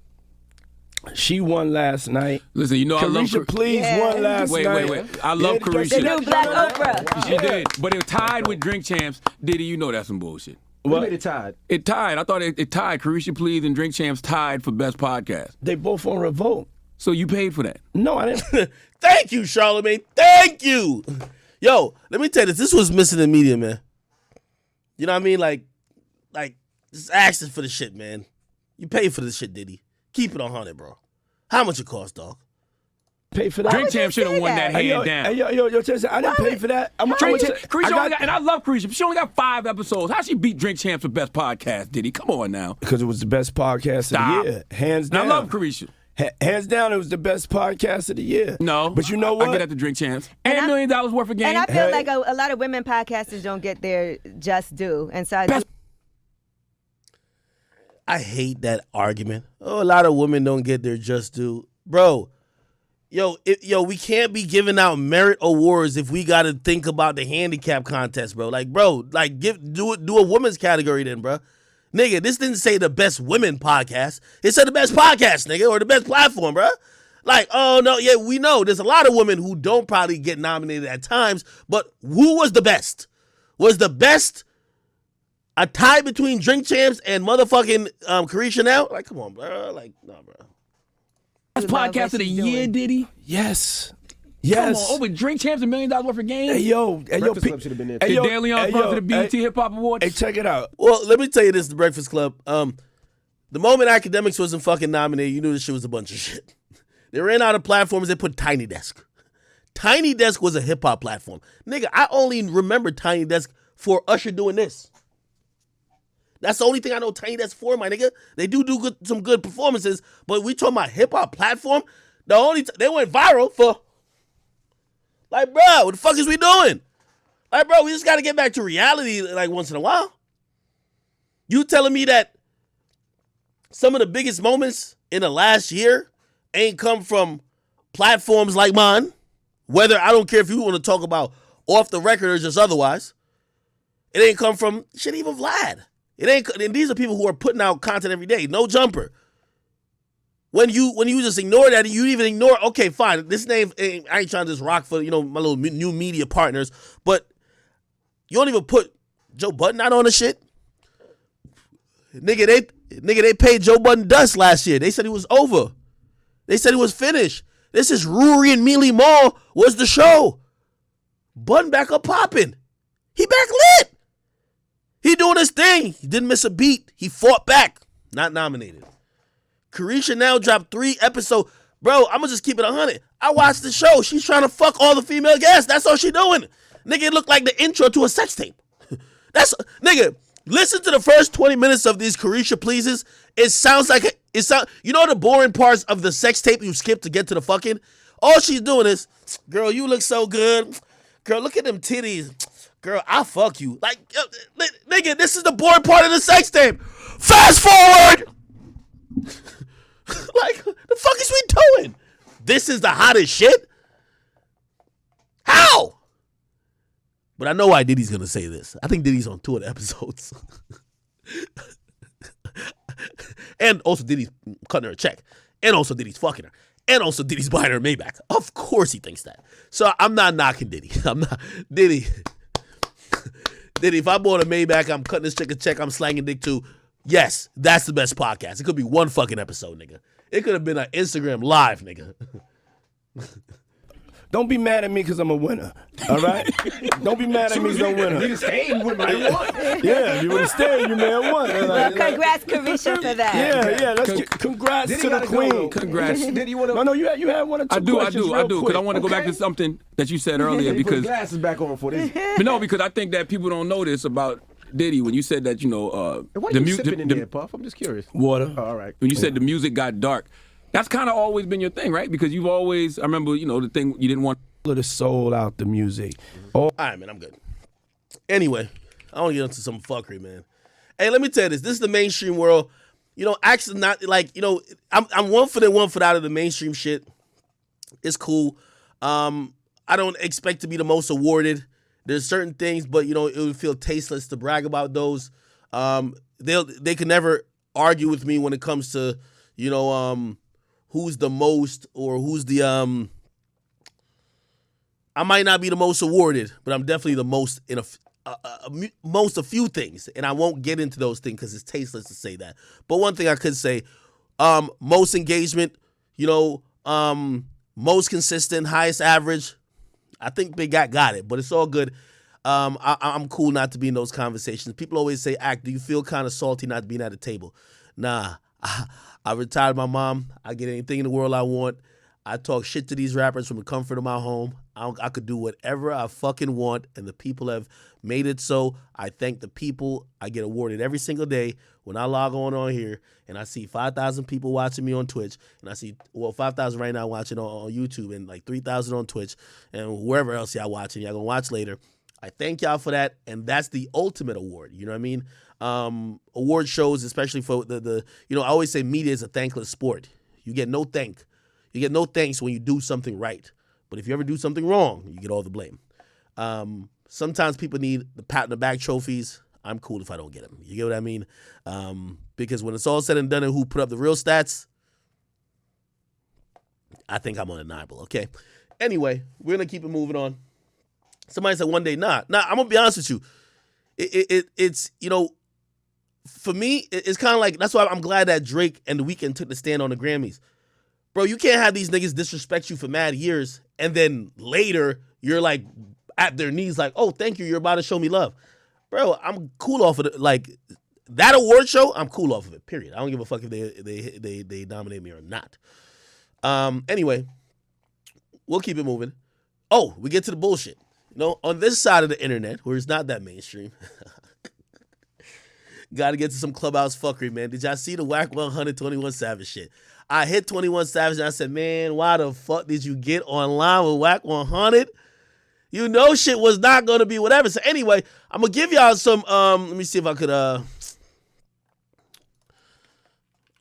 she won last night. Listen, you know I love Carisha Please won last Wait. night. I love The Carisha. new Black Oprah. She did, but it tied with Drink Champs. Diddy, you know that's some bullshit. What made it tied? It tied. I thought it tied. Carisha Please and Drink Champs tied for best podcast. They both on Revolt. So you paid for that? No, I didn't. Thank you, Charlamagne. Thank you. Yo, let me tell you this. This was missing in media, man. You know what I mean? Like, just asking for the shit, man. You pay for this shit, Diddy. Keep it on 100, bro. How much it cost, dog? Pay for that. Drink Champs should have won that Hey, hands down. yo, Chelsea, I didn't pay for that. Carisha only got, and I love Carisha, but she only got 5 episodes. How she beat Drink Champs for best podcast, Diddy? Come on now. Because it was the best podcast Stop. of the year. Hands And I down. love Carisha. Hands down, it was the best podcast of the year. No. But you know what? I get at the Drink Champs. And And $1 million worth of game. And I feel Hey. like a lot of women podcasters don't get their just due. And so I hate that argument. Oh, a lot of women don't get their just due. Bro, we can't be giving out merit awards if we got to think about the handicap contest, bro. Do a women's category then, bro. Nigga, this didn't say the best women podcast. It said the best podcast, nigga, or the best platform, bro. Like, oh, no, yeah, we know. There's a lot of women who don't probably get nominated at times, but who was the best? Was the best a tie between Drink Champs and motherfucking Carisha now? Like, come on, bro. Like, nah, bro. Best love podcast what of the she's year, doing. Diddy? Yes. Come Yes. on, over Drink Champs, $1 million worth of game? Hey, yo. Breakfast Club should have been there, too. Hey, Did yo, De Leon hey, run yo, to the BET hey, Hip Hop Awards? Hey, check it out. Well, let me tell you this, the Breakfast Club. The moment Akademiks wasn't fucking nominated, you knew this shit was a bunch of shit. They ran out of platforms, they put Tiny Desk. Tiny Desk was a hip-hop platform. Nigga, I only remember Tiny Desk for Usher doing this. That's the only thing I know Tiny Desk for, my nigga. They do some good performances, but we talking about hip-hop platform, they went viral for, like, bro, what the fuck is we doing? Like, bro, we just got to get back to reality, like, once in a while. You telling me that some of the biggest moments in the last year ain't come from platforms like mine? Whether, I don't care if you want to talk about off the record or just otherwise. It ain't come from shit, even Vlad. And these are people who are putting out content every day. No Jumper. When you just ignore that, you even ignore, okay, fine, this name, I ain't trying to just rock for, my little new media partners, but you don't even put Joe Budden out on the shit. Nigga, they paid Joe Budden dust last year. They said he was over. They said he was finished. This is Rory and Mealy Mall was the show. Budden back up popping. He back lit. He doing his thing. He didn't miss a beat. He fought back. Not nominated. Carisha now dropped 3 episodes. Bro, I'm going to just keep it 100. I watched the show. She's trying to fuck all the female guests. That's all she doing. Nigga, it looked like the intro to a sex tape. Nigga, listen to the first 20 minutes of these Carisha Pleases. It sounds like, you know the boring parts of the sex tape you skip to get to the fucking? All she's doing is, girl, you look so good. Girl, look at them titties. Girl, I'll fuck you. Like, nigga, this is the boring part of the sex tape. Fast forward. Like, the fuck is we doing? This is the hottest shit? How? But I know why Diddy's gonna say this. I think Diddy's on 2 of the episodes. And also Diddy's cutting her a check. And also Diddy's fucking her. And also Diddy's buying her a Maybach. Of course he thinks that. So I'm not knocking Diddy. I'm not. Diddy, if I bought a Maybach, I'm cutting this chick a check, I'm slanging dick too. Yes, that's the best podcast. It could be 1 fucking episode, nigga. It could have been an Instagram live, nigga. Don't be mad at me because I'm a winner. All right? Don't be mad at me because I'm a winner. You stayed with me. Yeah, you would have stayed. You may have won. Well, congrats, Carisha, for that. Yeah. Congrats to the queen. Congrats. Did you want to? No, you had 1 or 2 I do, questions real because quick. I want to go back to something that you said earlier. Put Because glasses back on for this. but no, because I think that people don't know this about Diddy when you said that Why you sipping in there, Puff? I'm just curious. Water. Oh, all right. when you said the music got dark. That's kind of always been your thing, right? Because you've always, I remember, the thing you didn't want. Let the soul out the music. All right, man, I'm good. Anyway, I want to get into some fuckery, man. Hey, let me tell you this. This is the mainstream world. Actually not like, I'm one foot in, one foot out of the mainstream shit. It's cool. I don't expect to be the most awarded. There's certain things, but, it would feel tasteless to brag about those. They can never argue with me when it comes to, who's the most or who's the, I might not be the most awarded, but I'm definitely the most in a few things, and I won't get into those things because it's tasteless to say that. But one thing I could say, most engagement, most consistent, highest average. I think Big Gat got it, but it's all good. I'm cool not to be in those conversations. People always say, "Act, do you feel kind of salty not being at a table?" Nah, I retired my mom. I get anything in the world I want. I talk shit to these rappers from the comfort of my home. I could do whatever I fucking want, and the people have made it so. I thank the people. I get awarded every single day when I log on here, and I see 5,000 people watching me on Twitch, and I see, 5,000 right now watching on YouTube, and like 3,000 on Twitch, and wherever else y'all watching, y'all gonna watch later. I thank y'all for that, and that's the ultimate award. You know what I mean? Award shows, especially for the I always say media is a thankless sport. You get no thanks when you do something right. But if you ever do something wrong, you get all the blame. Sometimes people need the pat on the back trophies. I'm cool if I don't get them. You get what I mean? Because when it's all said and done and who put up the real stats, I think I'm undeniable, okay? Anyway, we're going to keep it moving on. Somebody said one day, nah, I'm going to be honest with you. It's for me, it's kind of like, that's why I'm glad that Drake and The Weeknd took the stand on the Grammys. Bro, you can't have these niggas disrespect you for mad years, and then later you're like at their knees like, oh, thank you, you're about to show me love. Bro, I'm cool off of it. Like, that award show, I'm cool off of it, period. I don't give a fuck if they nominate me or not. Anyway, we'll keep it moving. Oh, we get to the bullshit. On this side of the internet, where it's not that mainstream, got to get to some clubhouse fuckery, man. Did y'all see the WACK100 21 Savage shit? I hit 21 Savage and I said, man, why the fuck did you get online with WACK100? Shit was not going to be whatever. So anyway, I'm going to give y'all some, let me see if I could, I'm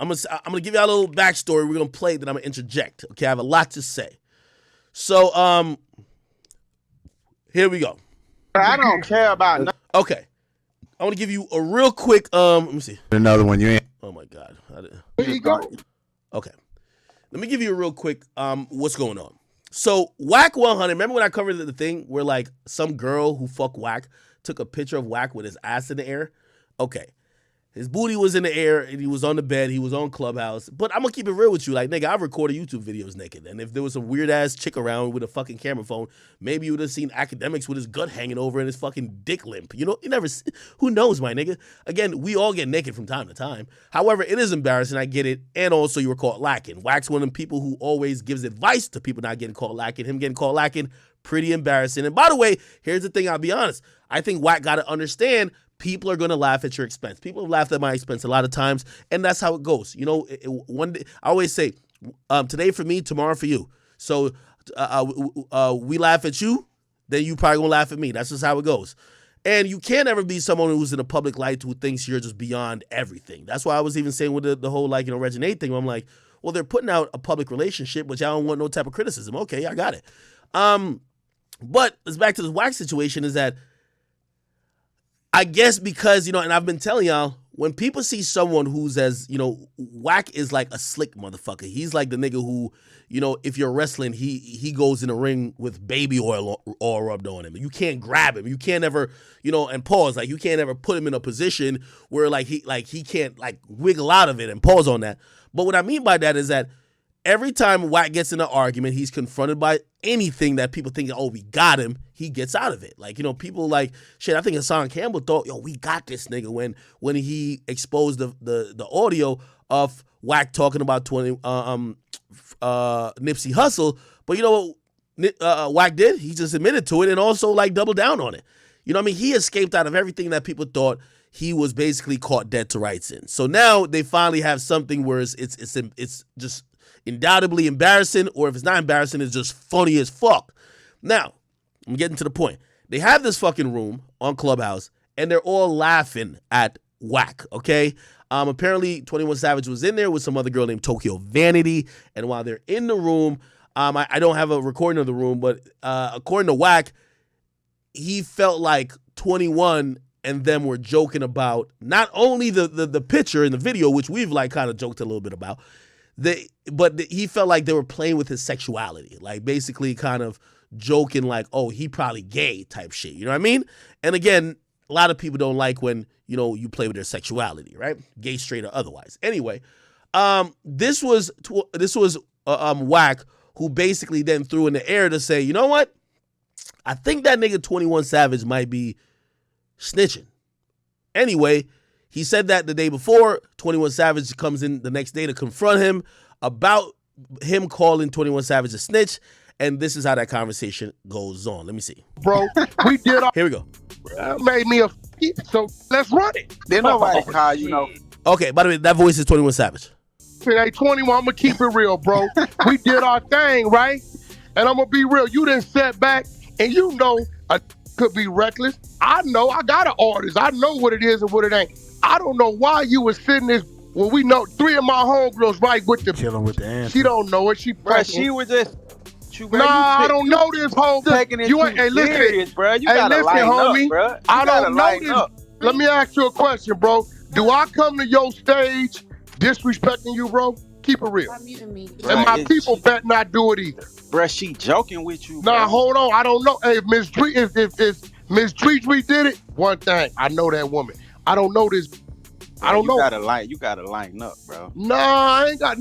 going to give y'all a little backstory. We're going to play, then I'm going to interject. Okay, I have a lot to say. So, here we go. I don't care about nothing. Okay. I want to give you a real quick, let me see. Another one, you ain't. Oh my God. Where you go? Okay. Let me give you a real quick, what's going on. So WACK100, remember when I covered the thing where like some girl who fucked Wack took a picture of Wack with his ass in the air? Okay. His booty was in the air and he was on the bed. He was on Clubhouse. But I'm going to keep it real with you. Like, nigga, I've recorded YouTube videos naked. And if there was some weird ass chick around with a fucking camera phone, maybe you would have seen Akademiks with his gut hanging over and his fucking dick limp. You never, who knows, my nigga? Again, we all get naked from time to time. However, it is embarrassing. I get it. And also you were caught lacking. Wack's one of them people who always gives advice to people not getting caught lacking. Him getting caught lacking, pretty embarrassing. And by the way, here's the thing. I'll be honest. I think Wack got to understand people are going to laugh at your expense. People have laughed at my expense a lot of times, and that's how it goes. One day, I always say, today for me, tomorrow for you. So we laugh at you, then you probably going to laugh at me. That's just how it goes. And you can't ever be someone who's in a public light who thinks you're just beyond everything. That's why I was even saying with the whole, Reggie Nate thing, I'm like, well, they're putting out a public relationship, which I don't want no type of criticism. Okay, I got it. But it's back to this Wack situation is that I guess because, and I've been telling y'all, when people see someone who's as, Wack is like a slick motherfucker. He's like the nigga who, if you're wrestling, he goes in the ring with baby oil rubbed on him. You can't grab him. You can't ever, and pause. Like, you can't ever put him in a position where, he can't, wiggle out of it and pause on that. But what I mean by that is that every time Wack gets in an argument, he's confronted by anything that people think, oh, we got him, he gets out of it. People shit, I think Hassan Campbell thought, yo, we got this nigga when he exposed the audio of Wack talking about Nipsey Hussle. But you know what Wack did? He just admitted to it and also doubled down on it. You know what I mean? He escaped out of everything that people thought he was basically caught dead to rights in. So now they finally have something where it's just undoubtedly embarrassing, or if it's not embarrassing, it's just funny as fuck. Now, I'm getting to the point. They have this fucking room on Clubhouse, and they're all laughing at WACK, okay? Apparently, 21 Savage was in there with some other girl named Tokyo Vanity, and while they're in the room, I don't have a recording of the room, but according to WACK, he felt like 21 and them were joking about not only the picture in the video, which we've like kind of joked a little bit about, but he felt like they were playing with his sexuality, like basically kind of joking like, oh, he probably gay type shit. You know what I mean? And again, a lot of people don't like when, you know, you play with their sexuality, right? Gay, straight, or otherwise. Anyway, this was WACK, who basically then threw in the air to say, you know what? I think that nigga 21 Savage might be snitching. Anyway, he said that the day before. 21 Savage comes in the next day to confront him about him calling 21 Savage a snitch. And this is how that conversation goes on. Let me see. Bro, we did all Here we go. made me a so let's run it. Then nobody call you know. Okay, by the way, that voice is 21 Savage. Hey, 21, I'm gonna keep it real, bro. We did our thing, right? And I'm gonna be real. You didn't set back, and you know a could be reckless. I know I got an artist. I know what it is and what it ain't. I don't know why you was sitting this. Well, we know 3 of my homegirls right with the Killing with the answer. She don't know it. She Bruh, pressing. she was just. Nah, I don't know this whole Taking it you too ain't, hey, listen, serious, bro. You hey, gotta listen, line homie. up, bro. I don't know this. Let me ask you a question, bro. Do I come to your stage disrespecting you, bro? Keep it real. And my people bet not do it either. Bruh, she joking with you. Nah, bruh. hold on. I don't know. Hey, Miss Dree, if Miss Dree did it, one thing, I know that woman. I don't know this. I don't know. You gotta line up, bro. Nah, I ain't got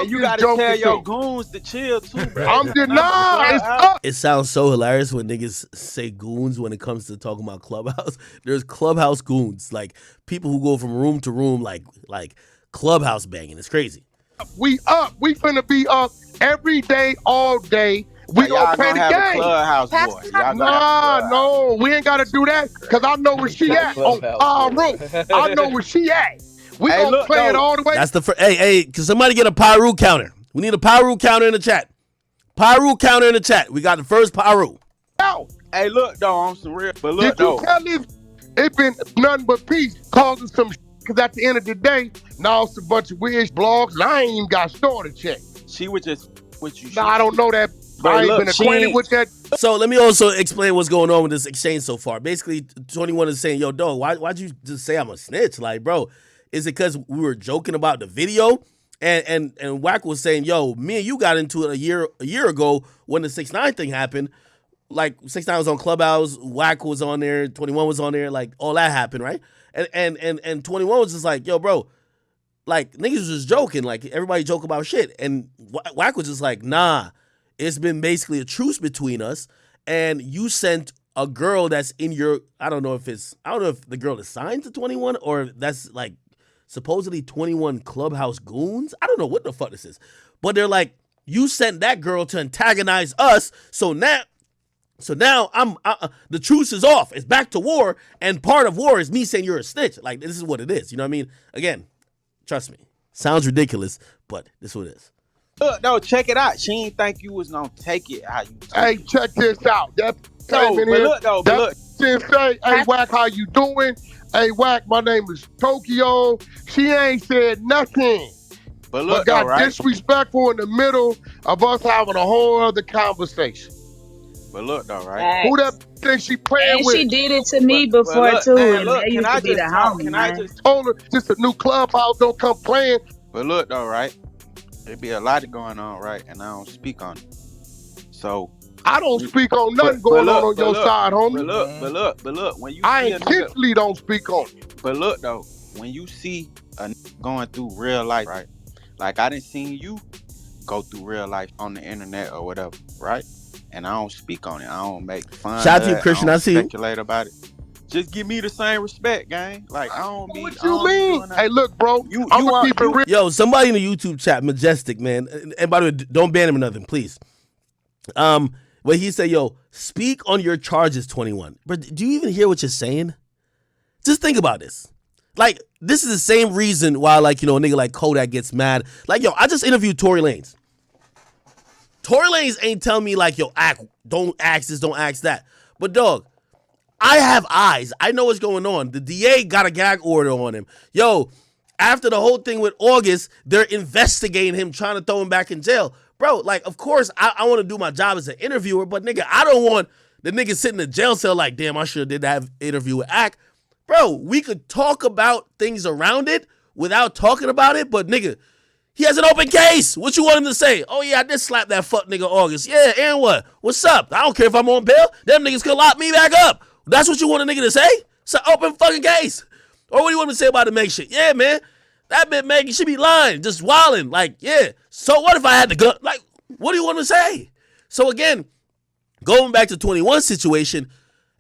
And you gotta tell your goons to chill too, bro. I'm denying. It's up. It sounds so hilarious when niggas say goons when it comes to talking about Clubhouse. There's Clubhouse goons, like people who go from room to room, like Clubhouse banging. It's crazy. We up. We finna be up every day, all day. We gonna play the game. Clubhouse boy. No, we ain't gotta do that because I know where she at. On our room. I know where she at. We gonna play it all the way. That's the hey, can somebody get a Pyru counter? We need a Pyru counter in the chat. Pyru counter in the chat. We got the first Pyru. Hey, look though, on some real. But look Did you tell me it been nothing but peace causing some because at the end of the day, now it's a bunch of weird blogs and I ain't even got started yet. She was just with you. Nah, I don't know that. But I ain't look, been acquainted with that. So let me also explain what's going on with this exchange so far. Basically, 21 is saying, yo, dog, why'd you just say I'm a snitch? Like, bro, is it because we were joking about the video? And WACK was saying, yo, me and you got into it a year ago when the 6ix9ine thing happened. Like 6ix9ine was on Clubhouse, WACK was on there, 21 was on there, like all that happened, right? And 21 was just like, yo, bro, like niggas was just joking, like everybody joke about shit. And WACK was just like, nah. It's been basically a truce between us, and you sent a girl that's in your, I don't know if the girl is signed to 21 or if that's like supposedly 21 Clubhouse goons. I don't know what the fuck this is. But they're like, you sent that girl to antagonize us, so now I'm the truce is off. It's back to war, and part of war is me saying you're a snitch. Like, this is what it is. You know what I mean? Again, trust me. Sounds ridiculous, but this is what it is. Look, no, check it out. She ain't think you was gonna take it how you took Hey, it. check this out. That No, came in but here. look, though, but look. That say, hey, WACK, how you doing? Hey, WACK, my name is Tokyo. She ain't said nothing. But look, But got though, right? disrespectful in the middle of us having a whole other conversation. But look, though, right? Who that think she playing And with? she did it to me But before look, too, man, and look, that can used I to be the just talk? homie, Can I man. just? Told her just a new clubhouse, don't come playing. But look, though, right? There be a lot going on, right? And I don't speak on it. So. I don't speak on nothing going on your side, homie. But look, when you I see a nigga, intentionally don't speak on it. but look though, when you see a nigga going through real life, right? Like I didn't see you go through real life on the internet or whatever, right? And I don't speak on it. I don't make fun. Shout out of to you, it. Christian. I I don't see you. speculate about it. Just give me the same respect, gang. Like I don't be. What I don't you be mean? doing that. Hey, look, bro. You I'm gonna are- keep it real. Yo, somebody in the YouTube chat, Majestic, man. And by the way, don't ban him or nothing, please. But he said, yo, speak on your charges, 21. But do you even hear what you're saying? Just think about this. Like, this is the same reason why, like, you know, a nigga like Kodak gets mad. Like, yo, I just interviewed Tory Lanez. Tory Lanez ain't telling me, like, yo, don't ask this, don't ask that. But, dog, I have eyes. I know what's going on. The DA got a gag order on him. Yo, after the whole thing with August, they're investigating him, trying to throw him back in jail. Bro, like, of course, I want to do my job as an interviewer, but, nigga, I don't want the nigga sitting in the jail cell like, damn, I should have did that interview with Ack. Bro, we could talk about things around it without talking about it, but, nigga, he has an open case. What you want him to say? Oh, yeah, I did slap that fuck nigga August. Yeah, and what? What's up? I don't care if I'm on bail. Them niggas could lock me back up. That's what you want a nigga to say? It's an open fucking case. Or what do you want me to say about the Meg shit? Yeah, man. That bitch Meg, she be lying, just wilding. Like, yeah. So what if I had the gun? Like, what do you want to say? So again, going back to 21 situation,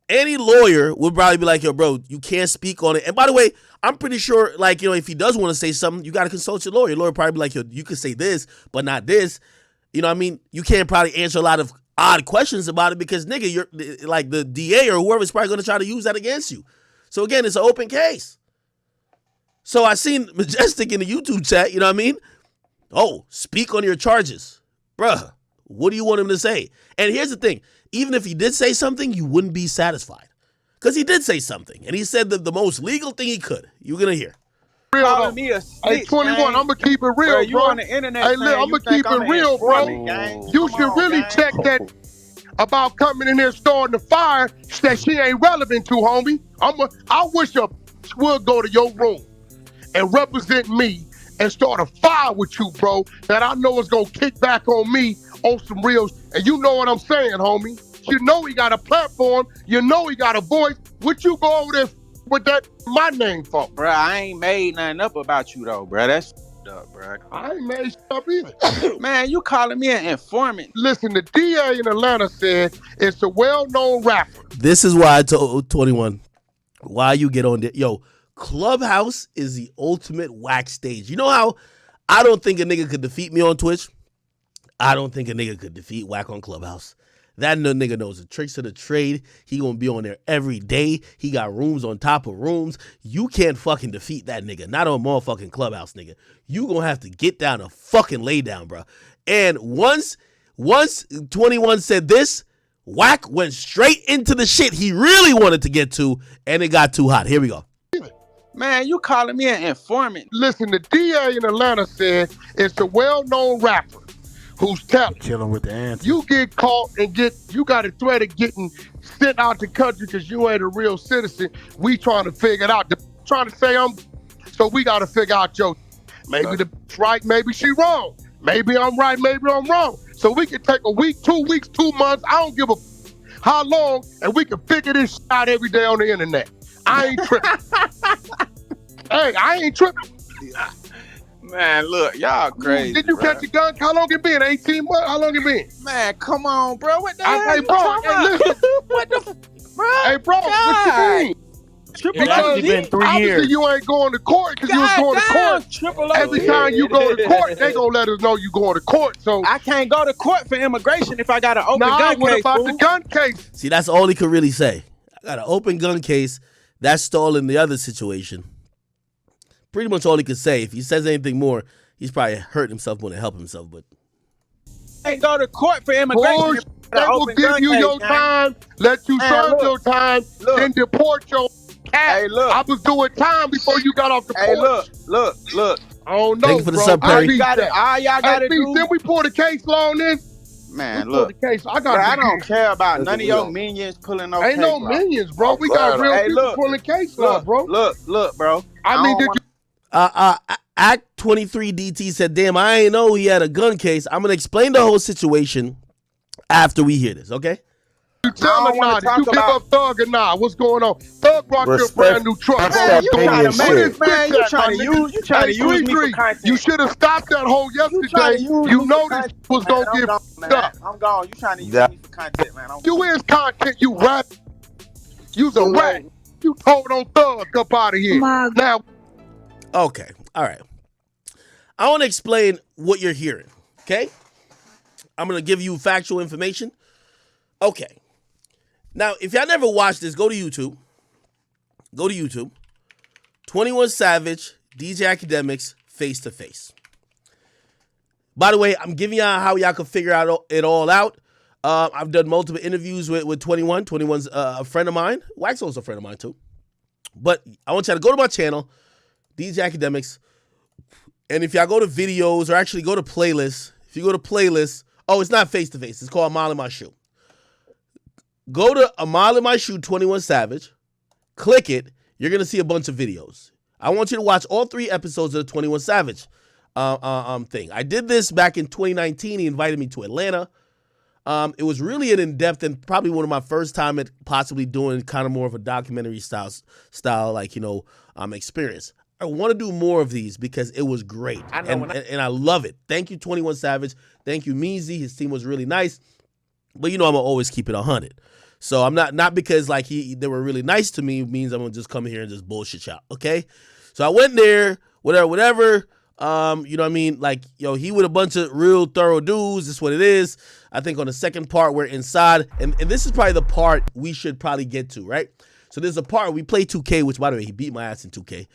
any lawyer would probably be like, yo, bro, you can't speak on it. And by the way, I'm pretty sure, like, you know, if he does want to say something, you got to consult your lawyer. Your lawyer probably be like, yo, you can say this, but not this. You know what I mean? You can't probably answer a lot of odd questions about it because, nigga, you're like the DA or whoever is probably going to try to use that against you. So again, it's an open case. So I seen Majestic in the YouTube chat, you know what I mean? Oh, speak on your charges. Bruh, what do you want him to say? And here's the thing. Even if he did say something, you wouldn't be satisfied. Because he did say something. And he said the most legal thing he could. You're going to hear. Real, Calling me a snitch, hey, 21, gang. I'm going to keep it real, bro. You on the internet Hey, look, saying I'm you going to think keep it I'm an real, bro. informant, gang. You Come should on, really gang. check that about coming in here starting the fire that she ain't relevant to, homie. I wish a would go to your room and represent me and start a fire with you, bro, that I know is going to kick back on me on some real and you know what I'm saying, homie. You know he got a platform. You know he got a voice. What you go over there with that my name for? Bruh, I ain't made nothing up about you, though, bruh. That's up, bruh. I ain't made shit up either. Man, you calling me an informant. Listen, the DA in Atlanta said it's a well-known rapper. This is why I told 21 why you get on there. Yo, Clubhouse is the ultimate whack stage. You know how I don't think a nigga could defeat me on Twitch? I don't think a nigga could defeat Whack on Clubhouse. That nigga knows the tricks of the trade. He gonna be on there every day. He got rooms on top of rooms. You can't fucking defeat that nigga. Not on motherfucking Clubhouse, nigga. You gonna have to get down and fucking lay down, bro. And once 21 said this, Whack went straight into the shit he really wanted to get to, and it got too hot. Here we go. Man, you calling me an informant. Listen, the DA in Atlanta said it's a well-known rapper who's telling Killing with the answer. you get caught and you got a threat of getting sent out the country because you ain't a real citizen. We trying to figure it out. Trying to say so we got to figure out maybe the right, maybe she wrong. Maybe I'm right, maybe I'm wrong. So we can take a week, 2 weeks, 2 months. I don't give a how long, and we can figure this shit out every day on the internet. I ain't tripping. Hey, I ain't tripping. Man, look, y'all crazy. Did you bruh. catch a gun? How long it been? 18 months? How long it been? Man, come on, bro. What the hell Hey, you bro, talking hey, about? listen. What the bro? Hey, bro, what you mean? Triple It's actually OG? been 3 Obviously, years. you ain't going to court because you was going to Goddamn, court. Triple Every OG. time you go to court, they gonna let us know you going to court. So, I can't go to court for immigration if I got an open nah, gun what case, about fool. the gun case? See, that's all he could really say. I got an open gun case. That's stalling the other situation. Pretty much all he could say. If he says anything more, he's probably hurt himself more than help himself. But Can't go to court for immigration Bush, if I they got an will open give gun you case, your gang. time, let you Man, serve look. your time, Look. then deport your cat. Hey, look. I was doing time before you got off the Hey, porch. look. I don't know, Thank you for the bro. sub, Perry. I beat All that. y'all gotta Hey, B, do. then we pull the case law on this. Man, We pull look. the case. I Bro, got. I don't care about Look none at of your Will. minions pulling no Ain't case no law. millions, bro. We got real Hey, people look. pulling case law, bro. Look, bro. I mean, don't did wanna- you? Act 23 DT said, damn, I ain't know he had a gun case. I'm going to explain the whole situation after we hear this, okay? You tell don't her wanna nah. Did talk you give about- up Thug or nah? What's going on? Thug brought you a Respect- brand new truck. That's bro. that You opinion trying to shit. Man, you trying to use me for content. You should have stopped that whole You trying yesterday. to use You me know for this content, was man. gonna I'm get gone, fucked man. up. I'm gone. You trying to use That- me for content, man. You is content. You rap. You's a rat. You told on Thug up out of here. Now, Okay, all right. I want to explain what you're hearing, okay? I'm going to give you factual information. Okay. Now, if y'all never watched this, go to YouTube. Go to YouTube. 21 Savage, DJ Akademiks, face to face. By the way, I'm giving y'all how y'all can figure it all out. I've done multiple interviews with 21. 21's a friend of mine. Wax also a friend of mine too. But I want y'all to go to my channel, DJ Akademiks. And if y'all go to videos or actually go to playlists, if you go to playlists, oh, it's not face to face. It's called A Mile in My Shoe. Go to A Mile in My Shoe, 21 Savage. Click it. You're going to see a bunch of videos. I want you to watch all 3 episodes of the 21 Savage thing. I did this back in 2019. He invited me to Atlanta. It was really an in-depth and probably one of my first time at possibly doing kind of more of a documentary style like, experience. I want to do more of these because it was great. And I love it. Thank you, 21 Savage. Thank you, Meezy. His team was really nice. But I'm going to always keep it 100. So I'm not because like they were really nice to me means I'm gonna just come here and just bullshit y'all. Okay. So I went there, whatever. You know what I mean? Like, he with a bunch of real thorough dudes. This is what it is. I think on the second part we're inside, and this is probably the part we should probably get to, right? So there's a part we play 2K, which by the way he beat my ass in 2K.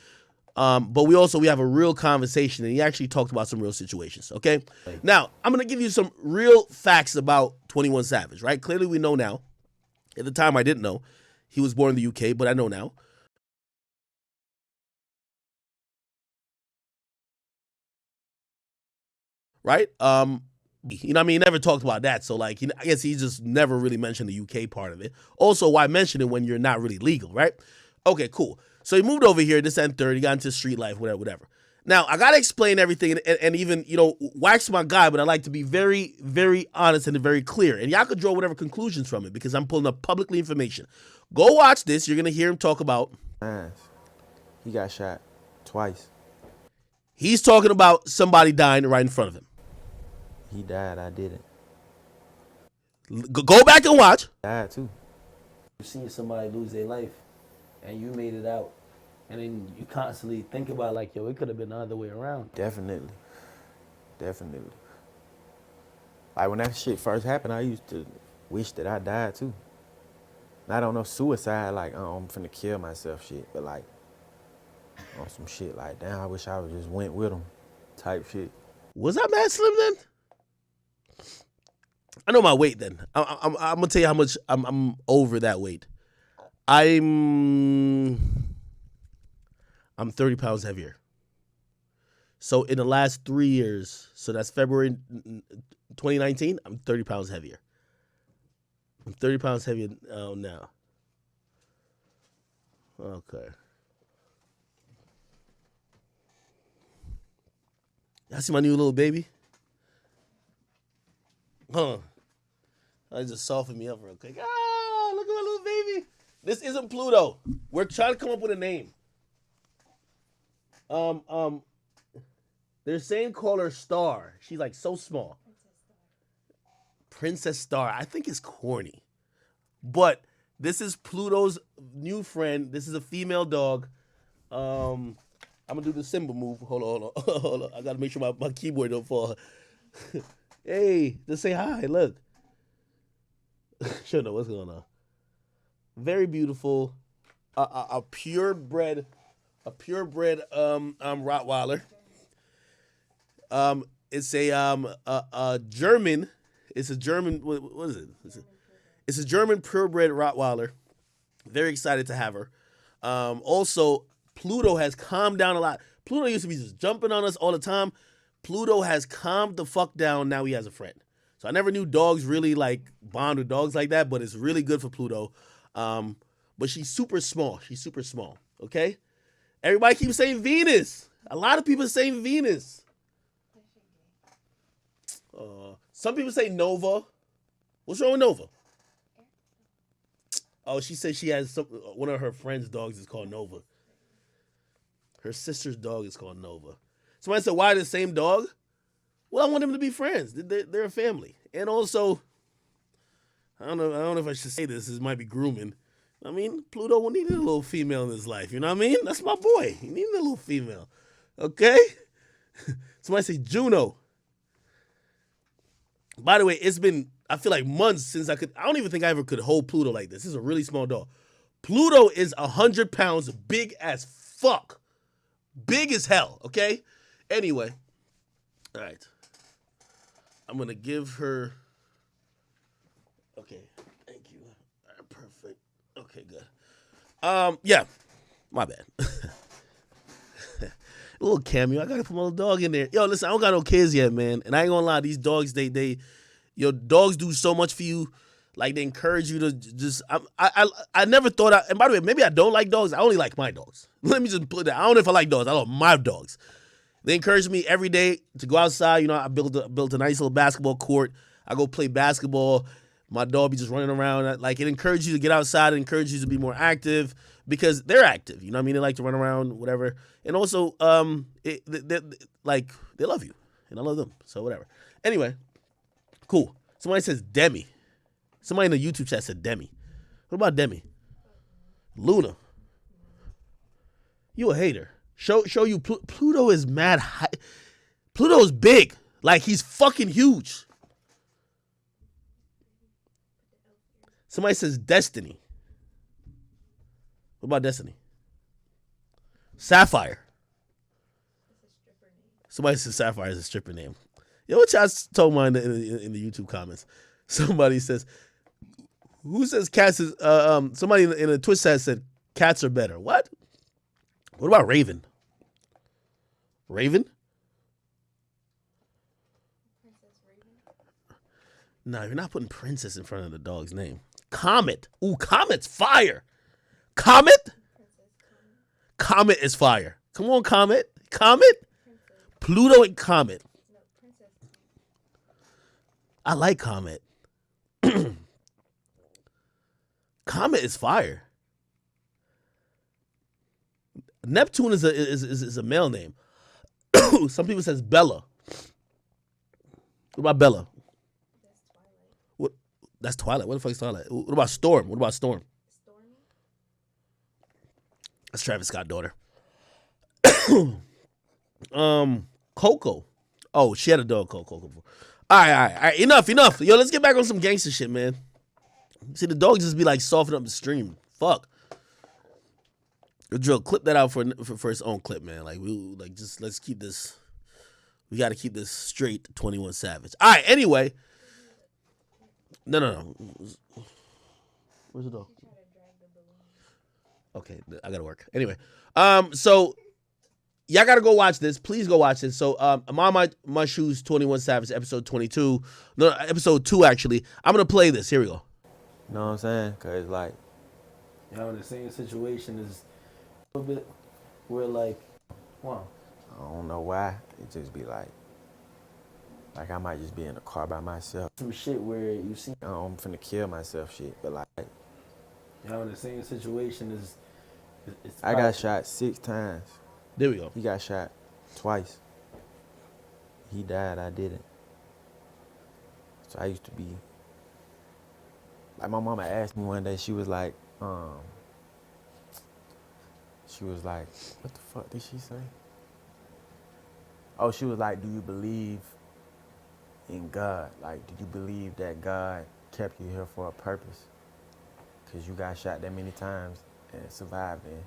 But we have a real conversation, and he actually talked about some real situations. Okay. Now I'm gonna give you some real facts about 21 Savage, right? Clearly we know now. At the time, I didn't know. He was born in the UK, but I know now. Right? He never talked about that. So, like, I guess he just never really mentioned the UK part of it. Also, why mention it when you're not really legal, right? Okay, cool. So he moved over here, this and third. He got into street life, whatever. Now, I got to explain everything, and even, Wax my guy, but I like to be very, very honest and very clear. And y'all could draw whatever conclusions from it because I'm pulling up publicly information. Go watch this. You're going to hear him talk about. He got shot twice. He's talking about somebody dying right in front of him. He died. I didn't. Go back and watch. Died too. You seen somebody lose their life, and you made it out. And then you constantly think about like, it could have been the other way around. Definitely. Like when that shit first happened, I used to wish that I died too. Not on no suicide, like, oh, I'm finna kill myself shit, but like on some shit like, damn, I wish I would just went with him type shit. Was I mad slim then? I know my weight then. I'm gonna tell you how much I'm over that weight. I'm 30 pounds heavier. So in the last 3 years, so that's February 2019, I'm 30 pounds heavier. I'm 30 pounds heavier now. Okay. Y'all see my new little baby? Huh. I just softened me up real quick. Ah, look at my little baby. This isn't Pluto. We're trying to come up with a name. They're saying call her Star. She's like so small. Princess Star. I think it's corny. But this is Pluto's new friend. This is a female dog. I'm gonna do the Simba move. Hold on. I gotta make sure my keyboard don't fall. Hey, just say hi. Look. Sure know what's going on. Very beautiful. A purebred Rottweiler. It's a German. It's a German. What is it? It's a German purebred Rottweiler. Very excited to have her. Also, Pluto has calmed down a lot. Pluto used to be just jumping on us all the time. Pluto has calmed the fuck down. Now he has a friend. So I never knew dogs really like bond with dogs like that, but it's really good for Pluto. But she's super small. Okay? Everybody keeps saying Venus. A lot of people saying Venus. Some people say Nova. What's wrong with Nova? Oh, she said she has one of her friend's dogs is called Nova. Her sister's dog is called Nova. Somebody said, why the same dog? Well, I want them to be friends. They're a family. And also, I don't know if I should say this. This might be grooming. I mean, Pluto needed a little female in his life. You know what I mean? That's my boy. He needed a little female. Okay? Somebody say Juno. By the way, it's been, I feel like months since I don't even think I ever could hold Pluto like this. This is a really small dog. Pluto is 100 pounds, big as fuck. Big as hell, okay? Anyway. All right. I'm going to give her... Okay. Thank you. All right, perfect. Okay, good. Yeah. My bad. A little cameo. I got to put my little dog in there. Yo, listen, I don't got no kids yet, man. And I ain't going to lie. These dogs, your dogs do so much for you. Like, they encourage you to just... I never thought... and by the way, maybe I don't like dogs. I only like my dogs. Let me just put that. I don't know if I like dogs. I love my dogs. They encourage me every day to go outside. You know, I built a nice little basketball court. I go play basketball. My dog be just running around. Like, it encourages you to get outside. It encourages you to be more active because they're active. You know what I mean? They like to run around, whatever. And also, they love you. And I love them. So, whatever. Anyway, cool. Somebody says Demi. Somebody in the YouTube chat said Demi. What about Demi? Luna. You a hater. Show you Pluto is mad high. Pluto is big. Like, he's fucking huge. Somebody says Destiny. What about Destiny? Sapphire. Somebody says Sapphire is a stripper name. Yo, what y'all told mine in the YouTube comments? Somebody says, who says cats is, somebody in the Twitch chat said cats are better. What? What about Raven? Raven? No, you're not putting Princess in front of the dog's name. Comet. Ooh, Comet's fire. Comet? Comet is fire. Come on, Comet. Comet? Pluto and Comet. I like Comet. Comet is fire. Neptune is a male name. Some people says Bella. What about Bella? What? That's Twilight. What the fuck is Twilight? What about Storm? What about Storm? That's Travis Scott's daughter. Coco. Oh, she had a dog called Coco. All right. Enough. Yo, let's get back on some gangster shit, man. See, the dog just be like softening up the stream. Fuck. Drill, clip that out for its own clip, man. Let's keep this. We got to keep this straight. 21 Savage. All right. Anyway. No. Where's the dog? Okay, I gotta work. Anyway, so y'all gotta go watch this. Please go watch this. So, I'm on my shoes. 21 Savage, episode 22. No, episode 2 actually. I'm gonna play this. Here we go. You know what I'm saying? Cause like, in the same situation is a little bit where like, wow. I don't know why. It just be like I might just be in the car by myself. Some shit where you see, I'm finna kill myself shit. But like, in the same situation is. I got shot 6 times. There we go. He got shot twice. He died, I didn't. So I used to be, like my mama asked me one day, she was like, what the fuck did she say? Oh, she was like, do you believe in God? Like, do you believe that God kept you here for a purpose? Because you got shot that many times and survived, and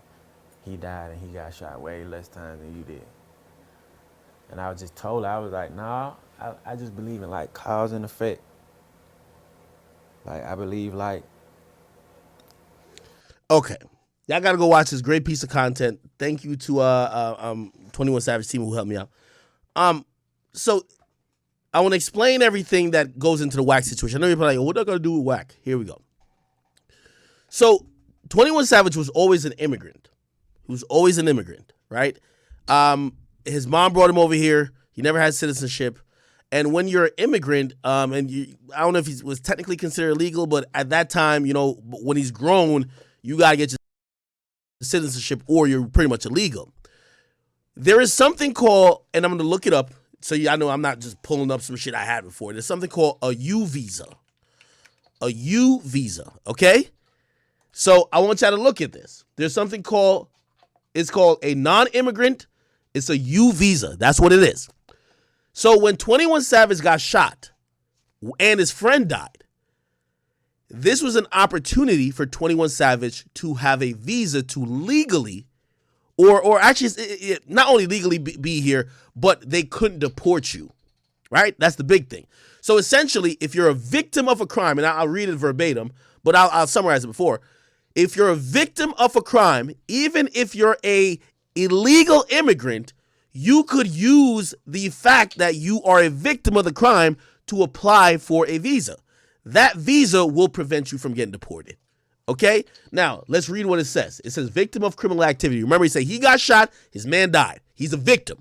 he died and he got shot way less times than you did. And I was just told her, I was like, nah, I just believe in like cause and effect. Like I believe like. Okay. Y'all gotta go watch this great piece of content. Thank you to 21 Savage team who helped me out. So I want to explain everything that goes into the WACK situation. I know you're probably like, what are they gonna do with WACK? Here we go. So 21 Savage was always an immigrant. He was always an immigrant, right? His mom brought him over here. He never had citizenship. And when you're an immigrant, I don't know if he was technically considered illegal, but at that time, you know, when he's grown, you got to get your citizenship or you're pretty much illegal. There is something called, and I'm going to look it up so I know I'm not just pulling up some shit I had before. There's something called a U visa. A U visa, okay? So I want y'all to look at this. There's something called, it's called a non-immigrant. It's a U visa. That's what it is. So when 21 Savage got shot and his friend died, this was an opportunity for 21 Savage to have a visa to legally or actually not only legally be here, but they couldn't deport you, right? That's the big thing. So essentially, if you're a victim of a crime, and I'll read it verbatim, but I'll summarize it before. If you're a victim of a crime, even if you're a illegal immigrant, you could use the fact that you are a victim of the crime to apply for a visa. That visa will prevent you from getting deported. Okay? Now, let's read what it says. It says victim of criminal activity. Remember, he said he got shot, his man died. He's a victim.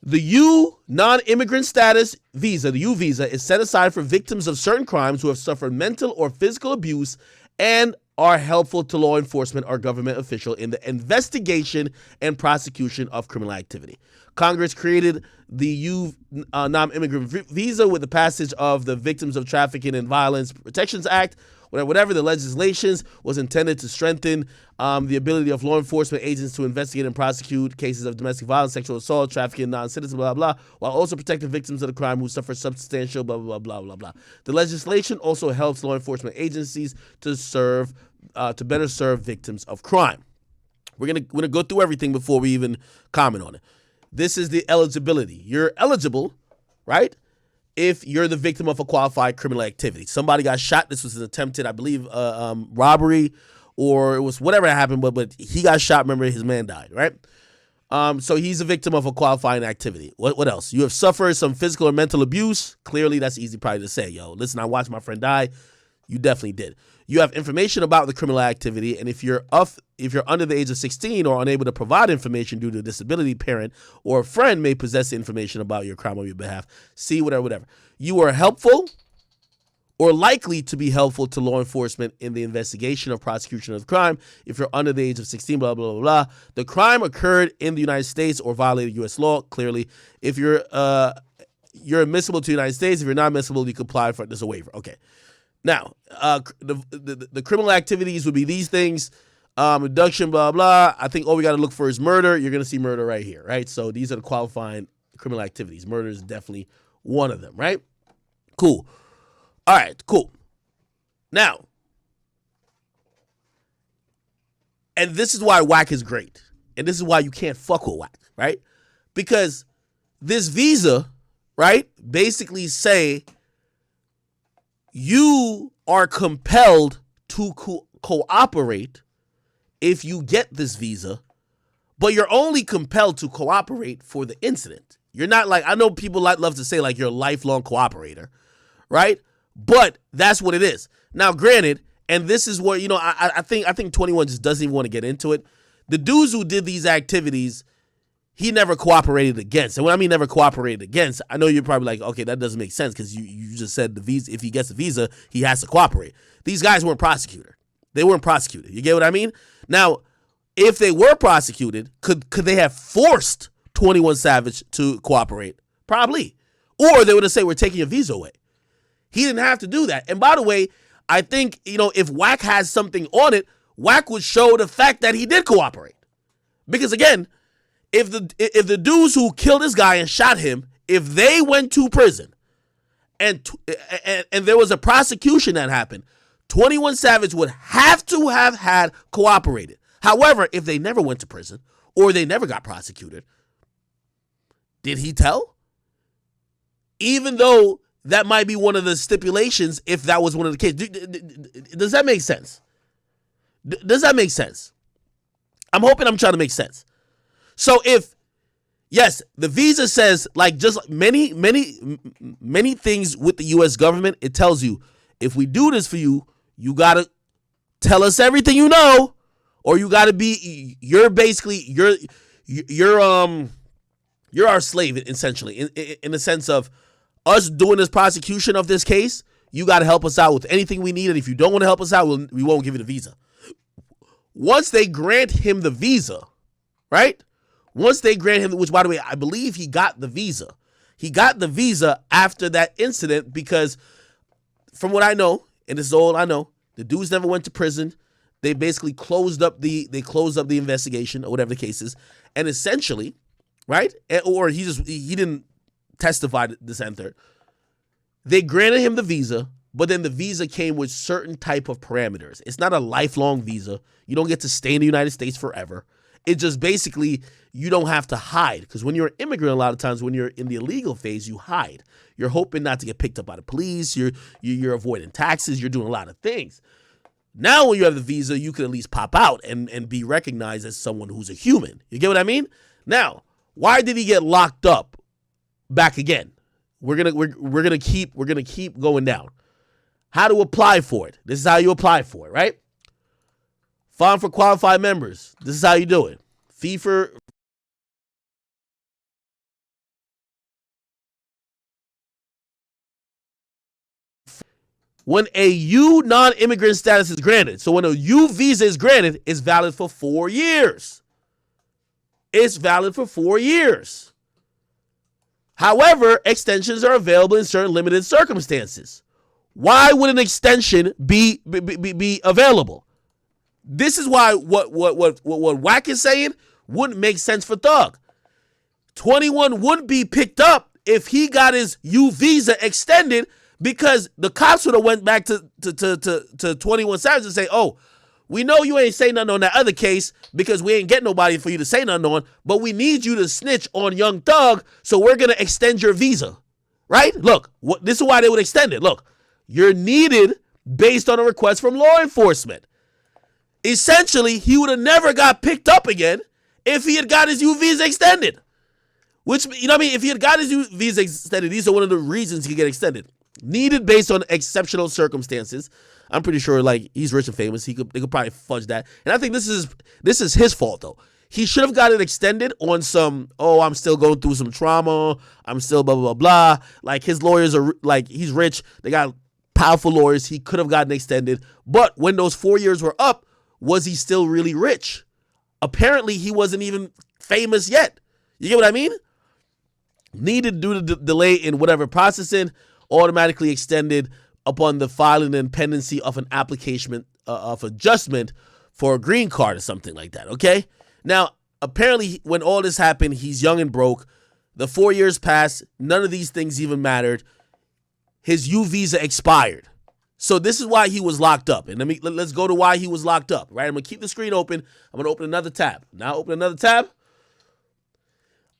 The U non-immigrant status visa, the U visa, is set aside for victims of certain crimes who have suffered mental or physical abuse and are helpful to law enforcement or government official in the investigation and prosecution of criminal activity. Congress created the U non-immigrant visa with the passage of the Victims of Trafficking and Violence Protections Act. Whatever the legislation was intended to strengthen the ability of law enforcement agents to investigate and prosecute cases of domestic violence, sexual assault, trafficking, non-citizens, blah, blah, blah, while also protecting victims of the crime who suffer substantial, blah, blah, blah, blah, blah. The legislation also helps law enforcement agencies to better serve victims of crime. We're gonna go through everything before we even comment on it. This is the eligibility. You're eligible, right? If you're the victim of a qualified criminal activity. Somebody got shot. This was an attempted, I believe, robbery, or it was whatever happened, but he got shot. Remember, his man died, right? So he's a victim of a qualifying activity. What else? You have suffered some physical or mental abuse. Clearly, that's easy probably to say. Yo, listen, I watched my friend die. You definitely did. You have information about the criminal activity, and if you're under the age of 16 or unable to provide information due to a disability, parent or a friend may possess information about your crime on your behalf. See, whatever. You are helpful or likely to be helpful to law enforcement in the investigation or prosecution of the crime. If you're under the age of 16, blah, blah, blah, blah. The crime occurred in the United States or violated U.S. law, clearly. If you're admissible to the United States, if you're not admissible, you can apply for it. There's a waiver. Okay. Now, the criminal activities would be these things, abduction, blah, blah. I think all we got to look for is murder. You're going to see murder right here, right? So these are the qualifying criminal activities. Murder is definitely one of them, right? Cool. All right, cool. Now, and this is why WACK is great. And this is why you can't fuck with WACK, right? Because this visa, right, basically say you are compelled to cooperate if you get this visa, but you're only compelled to cooperate for the incident. You're not like, I know people love to say like you're a lifelong cooperator, right? But that's what it is. Now, granted, and this is what, I think 21 just doesn't even want to get into it. The dudes who did these activities, he never cooperated against. And when I mean never cooperated against, I know you're probably like, okay, that doesn't make sense because you just said the visa, if he gets the visa, he has to cooperate. These guys weren't prosecuted. They weren't prosecuted. You get what I mean? Now, if they were prosecuted, could they have forced 21 Savage to cooperate? Probably. Or they would have said, we're taking your visa away. He didn't have to do that. And by the way, I think, if WACK has something on it, WACK would show the fact that he did cooperate. Because again, if the dudes who killed this guy and shot him, if they went to prison and there was a prosecution that happened, 21 Savage would have to have had cooperated. However, if they never went to prison or they never got prosecuted, did he tell? Even though that might be one of the stipulations if that was one of the cases. Does that make sense? Does that make sense? I'm hoping I'm trying to make sense. So yes, the visa says, like, just like many things with the U.S. government, it tells you, if we do this for you, you got to tell us everything you know, or you got to be, you're our slave, essentially, in the sense of us doing this prosecution of this case. You got to help us out with anything we need, and if you don't want to help us out, we won't give you the visa. Once they grant him the visa, right? Once they grant him, which, by the way, I believe he got the visa. He got the visa after that incident because, from what I know, and this is all I know, the dudes never went to prison. They basically closed up the investigation or whatever the case is, and essentially, right? Or he didn't testify this and third. They granted him the visa, but then the visa came with certain type of parameters. It's not a lifelong visa. You don't get to stay in the United States forever. It just basically, you don't have to hide. Because when you're an immigrant, a lot of times when you're in the illegal phase, you hide. You're hoping not to get picked up by the police. You're avoiding taxes. You're doing a lot of things. Now when you have the visa, you can at least pop out and be recognized as someone who's a human. You get what I mean? Now, why did he get locked up back again? We're gonna keep going down. How to apply for it. This is how you apply for it, right? Fine for qualified members. This is how you do it. Fee for when a U non-immigrant status is granted. So when a U visa is granted, it's valid for 4 years. It's valid for 4 years. However, extensions are available in certain limited circumstances. Why would an extension be available? This is why what WACK is saying wouldn't make sense for Thug. 21 wouldn't be picked up if he got his U visa extended, because the cops would have went back to 21 Savage and say, oh, we know you ain't say nothing on that other case because we ain't get nobody for you to say nothing on, but we need you to snitch on Young Thug, so we're going to extend your visa, right? Look, this is why they would extend it. Look, you're needed based on a request from law enforcement. Essentially, he would have never got picked up again if he had got his U visa extended. Which, you know what I mean? If he had got his U visa extended, these are one of the reasons he could get extended. Needed based on exceptional circumstances. I'm pretty sure, like, he's rich and famous. They could probably fudge that. And I think this is his fault, though. He should have got it extended on some, oh, I'm still going through some trauma. I'm still blah, blah, blah, blah. Like, his lawyers are, like, he's rich. They got powerful lawyers. He could have gotten extended. But when those 4 years were up, was he still really rich? Apparently, he wasn't even famous yet. You get what I mean? Needed due to the delay in whatever processing, automatically extended upon the filing and pendency of an application of adjustment for a green card or something like that, okay? Now, apparently, when all this happened, he's young and broke. The 4 years passed. None of these things even mattered. His U visa expired. So this is why he was locked up. And let's go to why he was locked up, right? I'm going to keep the screen open. I'm going to open another tab. Now open another tab.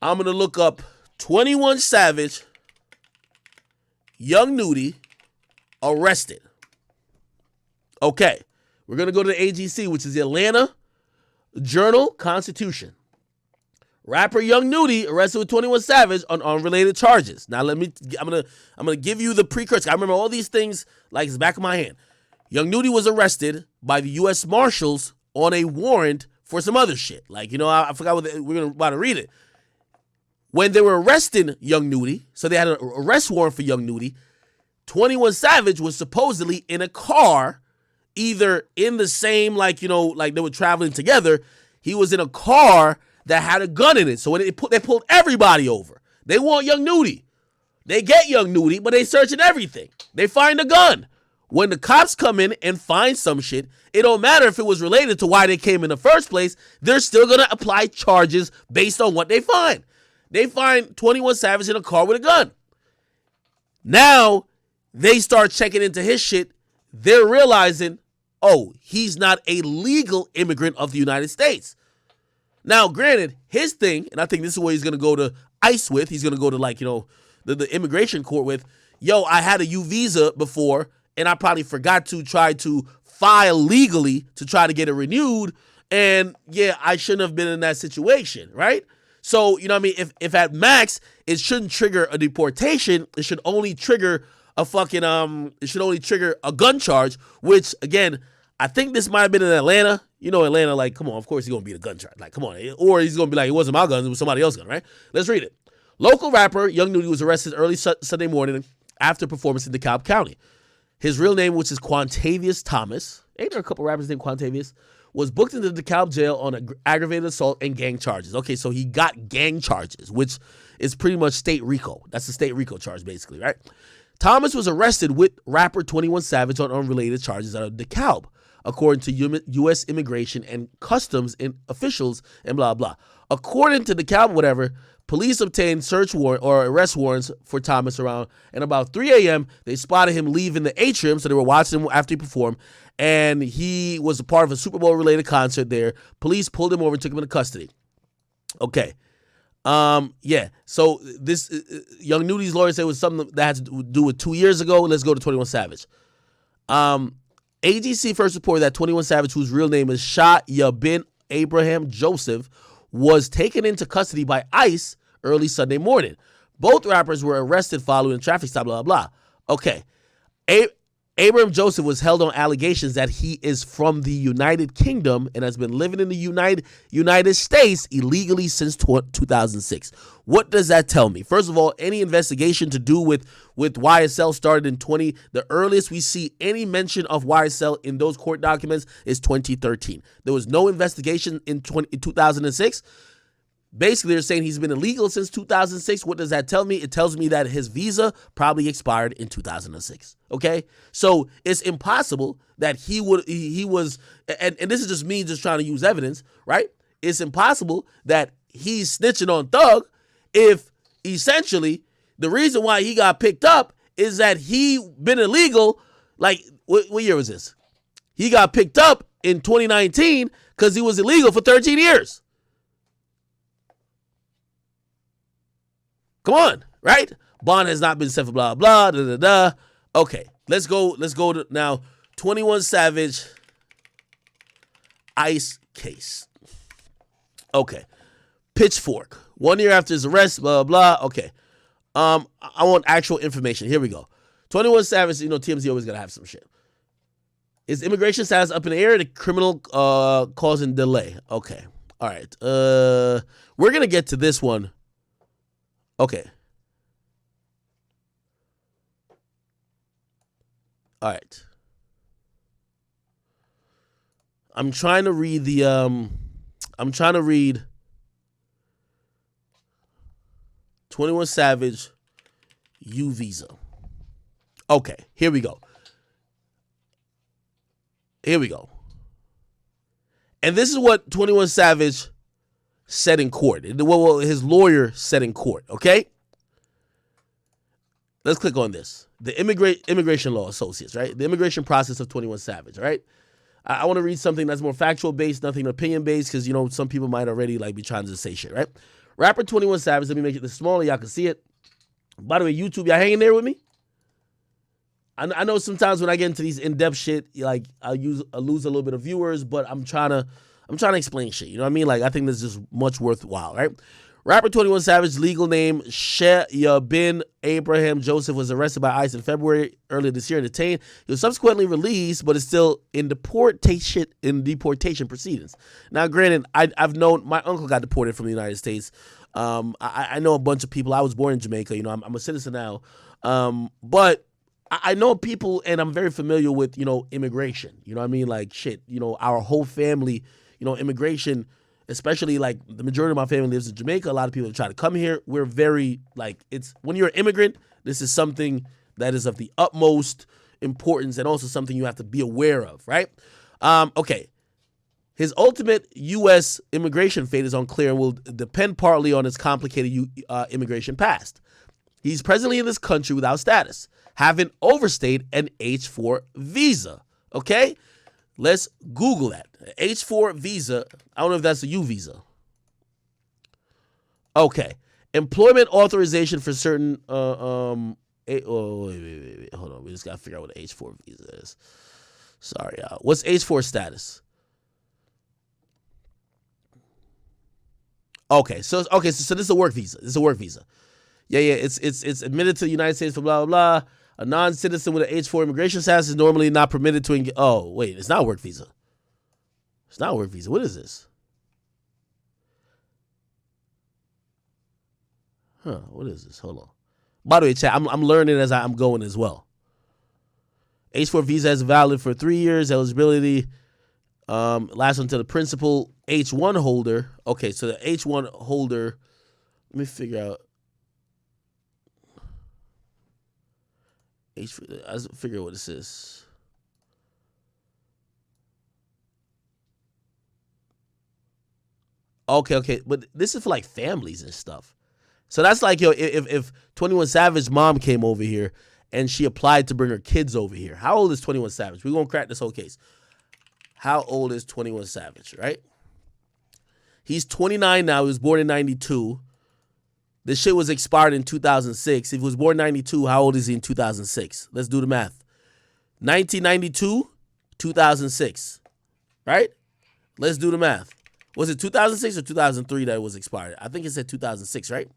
I'm going to look up 21 Savage, Young Nudie, arrested. Okay. We're going to go to the AGC, which is the Atlanta Journal-Constitution. Rapper Young Nudie arrested with 21 Savage on unrelated charges. Now I'm gonna give you the precursor. I remember all these things like it's back of my hand. Young Nudie was arrested by the U.S. Marshals on a warrant for some other shit. Like, you know, I forgot what we're about to read it. When they were arresting Young Nudie, so they had an arrest warrant for Young Nudie, 21 Savage was supposedly in a car, either in the same, like, you know, like they were traveling together. He was in a car that had a gun in it. So when they pulled everybody over. They want Young Nudie. They get Young Nudie, but they searching everything. They find a gun. When the cops come in and find some shit, it don't matter if it was related to why they came in the first place. They're still going to apply charges based on what they find. They find 21 Savage in a car with a gun. Now, they start checking into his shit. They're realizing, oh, he's not a legal immigrant of the United States. Now, granted, his thing, and I think this is where he's going to go to ICE with, he's going to go to, like, you know, the immigration court with, yo, I had a U visa before, and I probably forgot to try to file legally to try to get it renewed, and, yeah, I shouldn't have been in that situation, right? So, you know what I mean? If at max, it shouldn't trigger a deportation, it should only trigger a fucking, it should only trigger a gun charge, which, again, I think this might have been in Atlanta. You know, Atlanta, like, come on, of course he's going to be a gun charge. Like, come on. Or he's going to be like, it wasn't my gun, it was somebody else's gun, right? Let's read it. Local rapper Young Nudie was arrested early Sunday morning after performance in DeKalb County. His real name, which is Quantavious Thomas, ain't there a couple rappers named Quantavious, was booked into the DeKalb jail on aggravated assault and gang charges. Okay, so he got gang charges, which is pretty much state RICO. That's the state RICO charge, basically, right? Thomas was arrested with rapper 21 Savage on unrelated charges out of DeKalb, according to U.S. Immigration and Customs officials and blah, blah. According to DeKalb, whatever, Police obtained search warrant or arrest warrants for Thomas around, and about 3 a.m., they spotted him leaving the atrium, so they were watching him after he performed, and he was a part of a Super Bowl-related concert there. Police pulled him over and took him into custody. Okay. Yeah. So this Young Nudy's lawyer said it was something that had to do with 2 years ago. Let's go to 21 Savage. AGC first reported that 21 Savage, whose real name is Shah Bin Abraham Joseph, was taken into custody by ICE early Sunday morning. Both rappers were arrested following a traffic stop, blah, blah, blah. Okay. Abraham Joseph was held on allegations that he is from the United Kingdom and has been living in the United States illegally since 2006. What does that tell me? First of all, any investigation to do with YSL started in the earliest we see any mention of YSL in those court documents is 2013. There was no investigation in 2006. Basically, they're saying he's been illegal since 2006. What does that tell me? It tells me that his visa probably expired in 2006. Okay? So it's impossible that he was, and this is just me just trying to use evidence, right? It's impossible that he's snitching on Thug if essentially the reason why he got picked up is that he been illegal. Like, what year was this? He got picked up in 2019 because he was illegal for 13 years. Come on, right? Bond has not been set for blah, blah, da, da, da. Okay, let's go to now 21 Savage ICE case. Okay. Pitchfork. 1 year after his arrest, blah, blah. Okay. I want actual information. Here we go. 21 Savage, TMZ always got to have some shit. Is immigration status up in the air? The criminal causing delay. Okay. All right. We're going to get to this one. Okay. All right. I'm trying to read 21 Savage U visa. Okay, here we go. And this is what 21 Savage said in court. Well, his lawyer said in court, okay? Let's click on this. The Immigration Law Associates, right? The immigration process of 21 Savage, right? I want to read something that's more factual based, nothing opinion based, because some people might already be trying to say shit, right? Rapper 21 Savage, let me make it this smaller, y'all can see it. By the way, YouTube, y'all hanging there with me? I know sometimes when I get into these in-depth shit, I lose a little bit of viewers, but I'm trying to explain shit. You know what I mean? I think this is much worthwhile, right? Rapper 21 Savage, legal name Shah Bin Abraham Joseph, was arrested by ICE in February earlier this year and detained. He was subsequently released, but is still in deportation proceedings. Now, granted, I've known my uncle got deported from the United States. I know a bunch of people. I was born in Jamaica. I'm a citizen now. But I know people, and I'm very familiar with immigration. You know what I mean? Our whole family. Immigration, especially the majority of my family lives in Jamaica. A lot of people try to come here. We're very it's when you're an immigrant, this is something that is of the utmost importance and also something you have to be aware of, right? Okay. His ultimate U.S. immigration fate is unclear and will depend partly on his complicated immigration past. He's presently in this country without status, having overstayed an H-4 visa, okay? Let's Google that. H-4 visa. I don't know if that's a U visa. Okay. Employment authorization for certain. Wait. Hold on. We just got to figure out what an H-4 visa is. Sorry, y'all. What's H-4 status? Okay. So this is a work visa. This is a work visa. Yeah. It's admitted to the United States for blah, blah, blah. A non-citizen with an H-4 immigration status is normally not permitted to engage. Oh, wait, it's not a work visa. It's not a work visa. What is this? What is this? Hold on. By the way, chat, I'm learning as I'm going as well. H-4 visa is valid for 3 years. Eligibility lasts until the principal H-1 holder. Okay, so the H-1 holder, let me figure out. I figure what this is. Okay, but this is for families and stuff. So that's like, yo, if 21 Savage mom came over here and she applied to bring her kids over here. How old is 21 Savage? We're going to crack this whole case. How old is 21 Savage, right? He's 29 now. He was born in 92. This shit was expired in 2006. If he was born in 92, how old is he in 2006? Let's do the math. 1992, 2006, right? Let's do the math. Was it 2006 or 2003 that it was expired? I think it said 2006, right?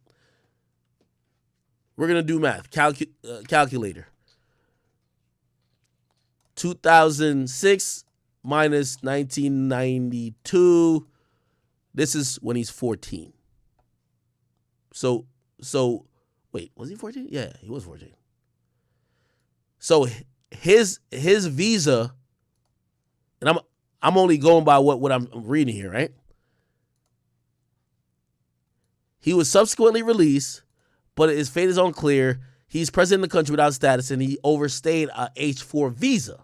We're going to do math. Calculator. 2006 minus 1992. This is when he's 14. So wait, was he 14? Yeah, he was 14. So his visa, and I'm only going by what I'm reading here, right? He was subsequently released, but his fate is unclear. He's present in the country without status, and he overstayed a H-4 visa.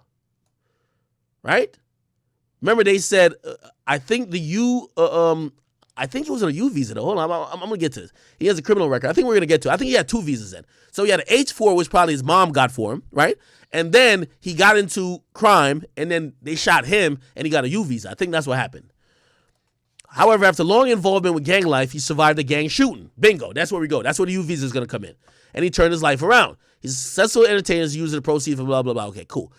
Right? Remember, they said, I think I think he was on a U visa, though. Hold on, I'm going to get to this. He has a criminal record. I think we're going to get to it. I think he had 2 visas then. So he had an H-4, which probably his mom got for him, right? And then he got into crime, and then they shot him, and he got a U visa. I think that's what happened. However, after long involvement with gang life, he survived a gang shooting. Bingo. That's where we go. That's where the U visa is going to come in. And he turned his life around. He's a successful entertainer, using the proceeds for blah, blah, blah. Okay, cool.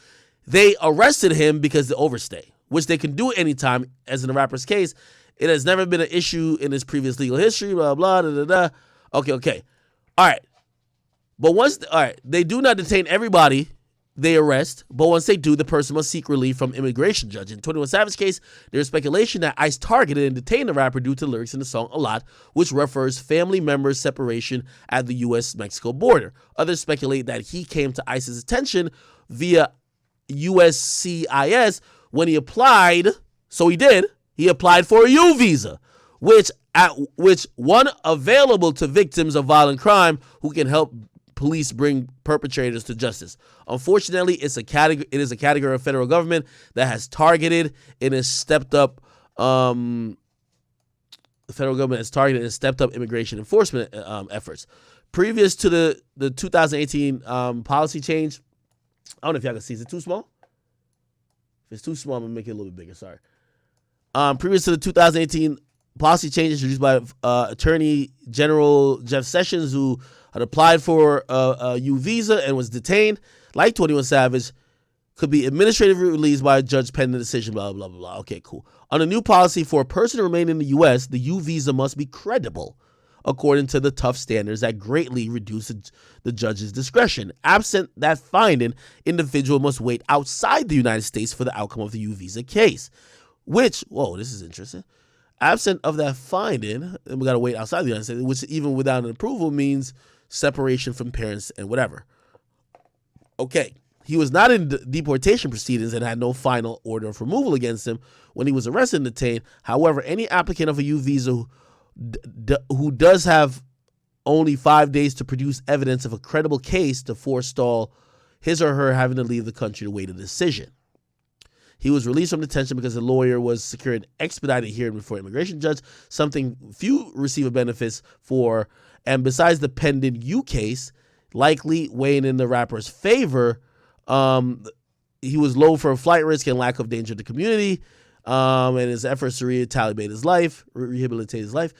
They arrested him because of the overstay, which they can do anytime, as in the rapper's case. It has never been an issue in his previous legal history, blah, blah, da, da, da. Okay. All right. But they do not detain everybody they arrest, but once they do, the person must seek relief from immigration judge. In 21 Savage case, there is speculation that ICE targeted and detained the rapper due to lyrics in the song A Lot, which refers family members' separation at the U.S.-Mexico border. Others speculate that he came to ICE's attention via USCIS when he applied, so he did, he applied for a U visa, which one available to victims of violent crime who can help police bring perpetrators to justice. Unfortunately, it is a category of federal government that has targeted and has stepped up. The federal government has targeted and stepped up immigration enforcement efforts. Previous to the 2018 policy change, I don't know if y'all can see. Is it too small? If it's too small, I'm gonna make it a little bit bigger. Sorry. Previous to the 2018 policy change introduced by Attorney General Jeff Sessions, who had applied for a U visa and was detained, like 21 Savage, could be administratively released by a judge pending the decision, blah, blah, blah, blah. Okay, cool. On a new policy, for a person to remain in the U.S., the U visa must be credible, according to the tough standards that greatly reduce the judge's discretion. Absent that finding, individual must wait outside the United States for the outcome of the U visa case, which, whoa, this is interesting. Absent of that finding, and we got to wait outside the United States, which even without an approval means separation from parents and whatever. Okay, he was not in deportation proceedings and had no final order of removal against him when he was arrested and detained. However, any applicant of a U visa who does have only 5 days to produce evidence of a credible case to forestall his or her having to leave the country to wait a decision. He was released from detention because the lawyer was secured expedited hearing before an immigration judge, something few receive benefits for. And besides the pending U case, likely weighing in the rapper's favor, he was low for flight risk and lack of danger to the community, and his efforts to rehabilitate his life.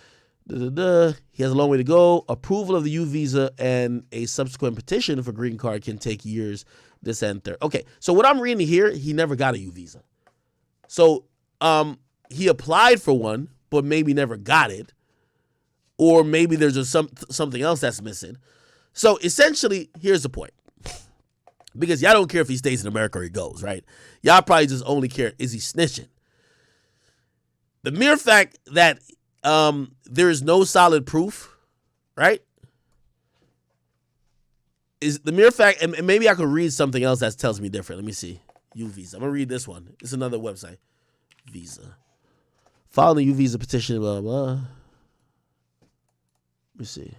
He has a long way to go. Approval of the U visa and a subsequent petition for green card can take years. This and third. Okay, so what I'm reading here, he never got a U visa. So he applied for one, but maybe never got it. Or maybe there's just something else that's missing. So essentially, here's the point. Because y'all don't care if he stays in America or he goes, right? Y'all probably just only care, is he snitching? The mere fact that there is no solid proof, right? Is the mere fact, and maybe I could read something else that tells me different. Let me see. U visa. I'm going to read this one. It's another website. Visa. File the U visa petition, blah, blah. Let me see.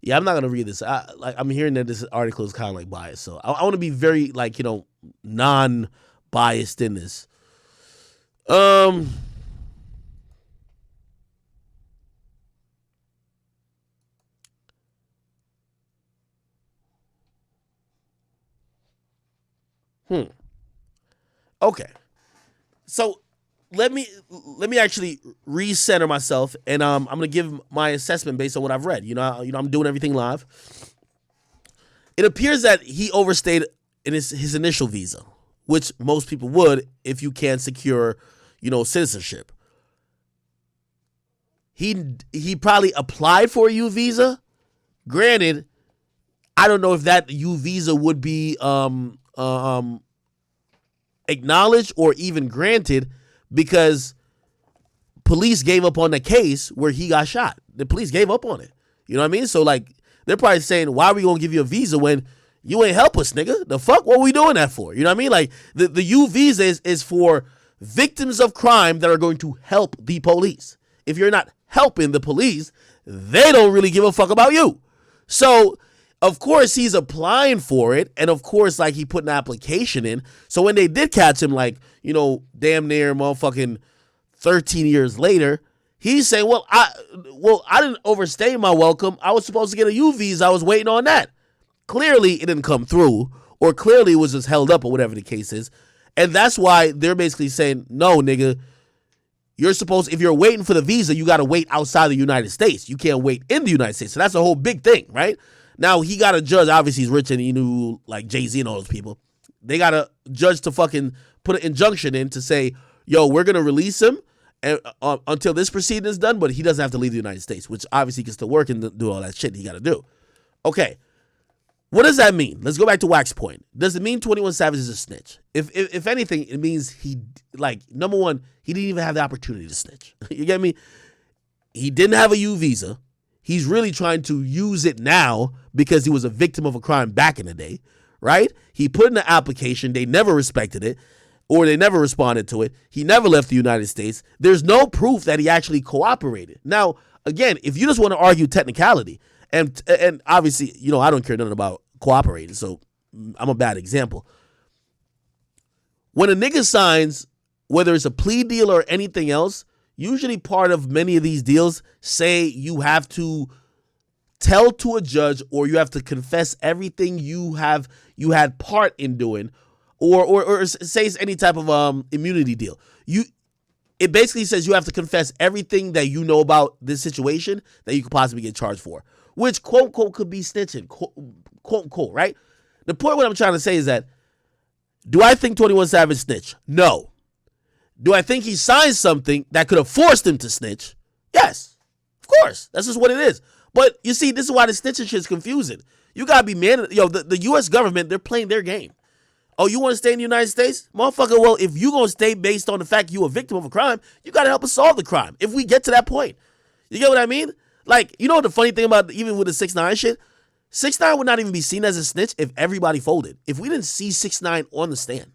Yeah, I'm not gonna read this. I'm hearing that this article is kind of like biased, so I want to be very like non-biased in this. Okay, so let me actually recenter myself, and I'm gonna give my assessment based on what I've read. I'm doing everything live. It appears that he overstayed in his initial visa, which most people would if you can't secure, citizenship. He probably applied for a U visa. Granted, I don't know if that U visa would be acknowledged or even granted, because police gave up on the case where he got shot. The police gave up on it. You know what I mean? So like, they're probably saying, why are we gonna give you a visa when you ain't help us, nigga? The fuck? What are we doing that for? You know what I mean? Like, the U visa is for victims of crime that are going to help the police. If you're not helping the police, they don't really give a fuck about you. So of course he's applying for it, and of course, like, he put an application in. So when they did catch him, like, damn near motherfucking 13 years later, he's saying, well, I didn't overstay my welcome. I was supposed to get a U visa. I was waiting on that. Clearly it didn't come through, or clearly it was just held up, or whatever the case is. And that's why they're basically saying, no, nigga, if you're waiting for the visa, you got to wait outside the United States. You can't wait in the United States. So that's a whole big thing, right? Now, he got a judge. Obviously, he's rich, and he knew, like, Jay-Z and all those people. They got a judge to fucking put an injunction in to say, yo, we're going to release him until this proceeding is done, but he doesn't have to leave the United States, which obviously he can still work and do all that shit he got to do. Okay. What does that mean? Let's go back to Wack's point. Does it mean 21 Savage is a snitch? If anything, it means he, like, number one, he didn't even have the opportunity to snitch. You get me? He didn't have a U visa. He's really trying to use it now because he was a victim of a crime back in the day, right? He put in the application. They never respected it, or they never responded to it. He never left the United States. There's no proof that he actually cooperated. Now, again, if you just want to argue technicality, and obviously, I don't care nothing about cooperating, so I'm a bad example. When a nigga signs, whether it's a plea deal or anything else, usually part of many of these deals say you have to tell to a judge, or you have to confess everything you had part in doing, or say it's any type of immunity deal. It basically says you have to confess everything that you know about this situation that you could possibly get charged for, which quote unquote could be snitching, quote unquote, right? The point what I'm trying to say is that, do I think 21 Savage snitch? No. Do I think he signed something that could have forced him to snitch? Yes. Of course. That's just what it is. But you see, this is why the snitching shit is confusing. You gotta be the US government, they're playing their game. Oh, you want to stay in the United States? Motherfucker, well, if you gonna stay based on the fact you're a victim of a crime, you gotta help us solve the crime. If we get to that point. You get what I mean? Like, the funny thing about, even with the 6ix9ine shit, 6ix9ine would not even be seen as a snitch if everybody folded. If we didn't see 6ix9ine on the stand.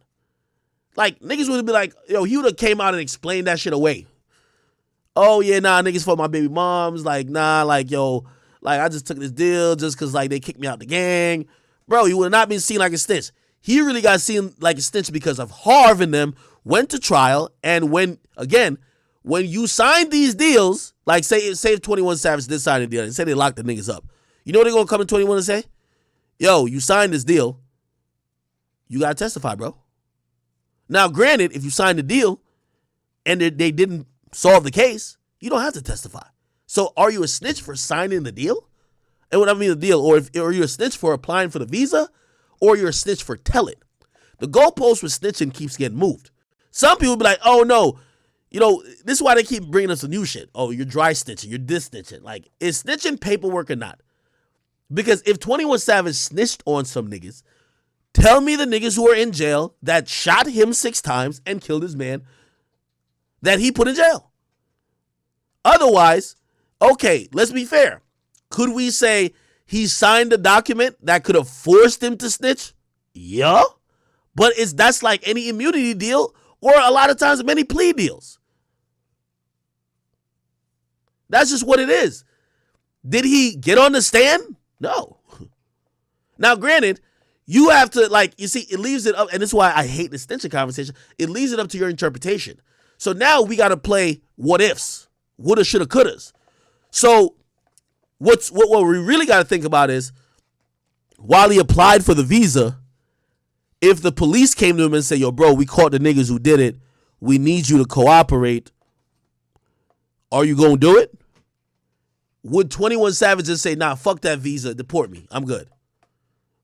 Like, niggas would be like, yo, he would have came out and explained that shit away. Oh, yeah, nah, niggas for my baby moms. Like, nah, like, yo, like, I just took this deal just because, like, they kicked me out the gang. Bro, you would have not been seen like a snitch. He really got seen like a snitch because of Harv and them went to trial. And when you sign these deals, like, say if 21 Savage did sign a deal and say they locked the niggas up, you know what they're going to come in 21 and say? Yo, you signed this deal. You got to testify, bro. Now, granted, if you signed the deal and they didn't solve the case, you don't have to testify. So are you a snitch for signing the deal? And what I mean the deal, or are you a snitch for applying for the visa, or you're a snitch for telling? The goalpost with snitching keeps getting moved. Some people be like, oh, no, this is why they keep bringing us the new shit. Oh, you're dry snitching, you're this snitching. Like, is snitching paperwork or not? Because if 21 Savage snitched on some niggas, tell me the niggas who are in jail that shot him 6 times and killed his man that he put in jail. Otherwise, okay, let's be fair. Could we say he signed a document that could have forced him to snitch? Yeah. But that's like any immunity deal, or a lot of times many plea deals. That's just what it is. Did he get on the stand No. Now, granted, you have to, like, you see, it leaves it up, and this is why I hate the snitching conversation. It leaves it up to your interpretation. So now we got to play what ifs, woulda, shoulda, couldas. So what we really got to think about is, while he applied for the visa, if the police came to him and said, yo, bro, we caught the niggas who did it, we need you to cooperate, are you going to do it? Would 21 Savage just say, nah, fuck that visa, deport me, I'm good?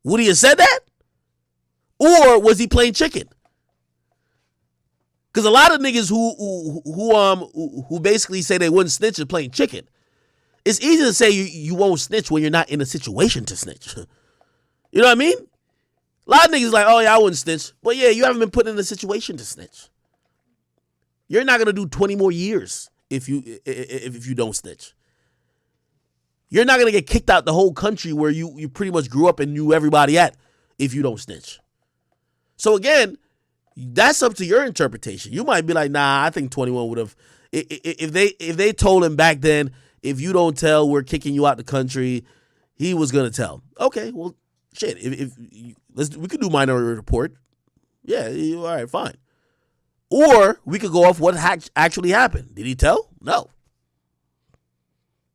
Would he have said that? Or was he playing chicken? Because a lot of niggas who basically say they wouldn't snitch is playing chicken. It's easy to say you won't snitch when you're not in a situation to snitch. You know what I mean? A lot of niggas like, oh yeah, I wouldn't snitch. But yeah, you haven't been put in a situation to snitch. You're not gonna do 20 more years if you don't snitch. You're not gonna get kicked out the whole country where you pretty much grew up and knew everybody at if you don't snitch. So again, that's up to your interpretation. You might be like, nah, I think 21 would have, if they told him back then, if you don't tell, we're kicking you out the country, he was gonna tell. Okay, well, shit. We could do minority report. Yeah, all right, fine. Or we could go off what actually happened. Did he tell? No.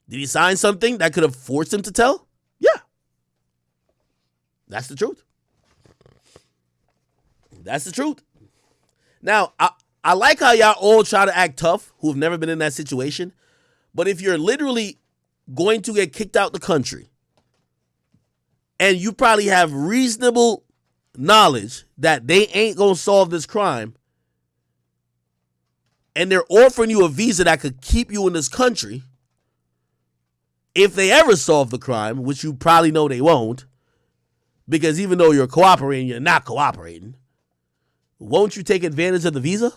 Did he sign something that could have forced him to tell? Yeah. That's the truth. That's the truth. Now, I like how y'all all try to act tough who have never been in that situation. But if you're literally going to get kicked out the country and you probably have reasonable knowledge that they ain't going to solve this crime and they're offering you a visa that could keep you in this country, if they ever solve the crime, which you probably know they won't, because even though you're cooperating, you're not cooperating, won't you take advantage of the visa?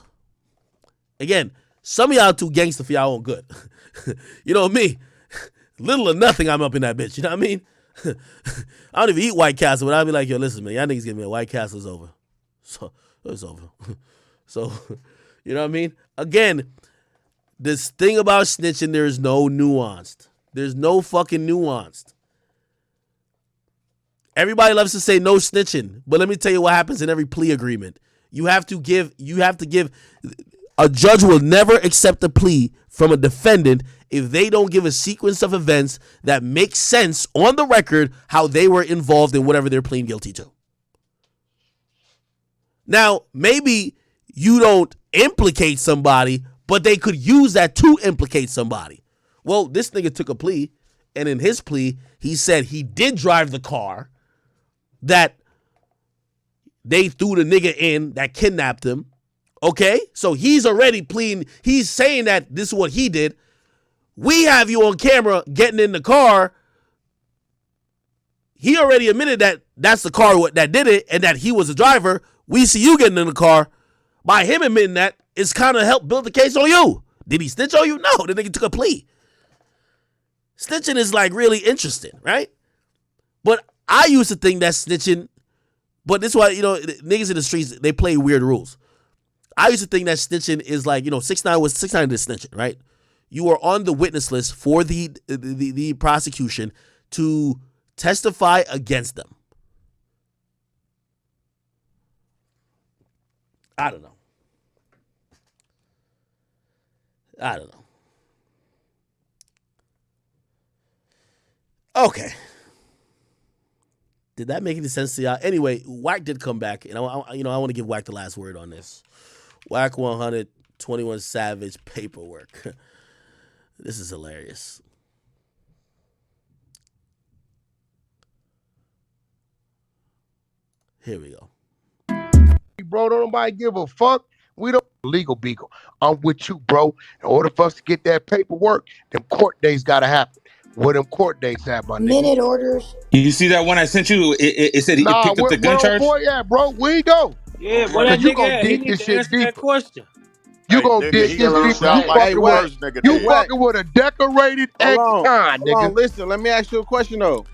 Again, some of y'all too gangster for y'all own good. You know me, little or nothing, I'm up in that bitch. You know what I mean? I don't even eat White Castle, but I'll be like, yo, listen, man, y'all niggas give me a White Castle, it's over. So, it's over. So, you know what I mean? Again, this thing about snitching, there's no nuanced. There's no fucking nuanced. Everybody loves to say no snitching, but let me tell you what happens in every plea agreement. You have to give, a judge will never accept a plea from a defendant if they don't give a sequence of events that make sense on the record how they were involved in whatever they're pleading guilty to. Now, maybe you don't implicate somebody, but they could use that to implicate somebody. Well, this nigga took a plea, and in his plea, he said he did drive the car that they threw the nigga in that kidnapped him. Okay? So he's already pleading. He's saying that this is what he did. We have you on camera getting in the car. He already admitted that that's the car that did it and that he was the driver. We see you getting in the car. By him admitting that, it's kind of helped build the case on you. Did he snitch on you? No, the nigga took a plea. Snitching is like really interesting, right? But I used to think that snitching, but this is why, niggas in the streets, they play weird rules. I used to think that snitching is like, 6ix9ine did snitching, right? You are on the witness list for the prosecution to testify against them. I don't know. Okay. Did that make any sense to y'all? Anyway, WACK did come back, and I want to give WACK the last word on this. WACK100, 21 Savage paperwork. This is hilarious. Here we go. Bro, don't nobody give a fuck. We don't legal beagle. I'm with you, bro. In order for us to get that paperwork, them court days gotta happen. Where them court dates at, my nigga? Minute orders. You see that one I sent you? It said he picked up the gun charge. Boy, yeah, bro. We go. Yeah, what that you nigga gonna at? He dig need this to shit answer deeper. that question. You gonna dig this deeper. You fucking with a decorated ex-con, nigga. Hold on, listen, let me ask you a question though.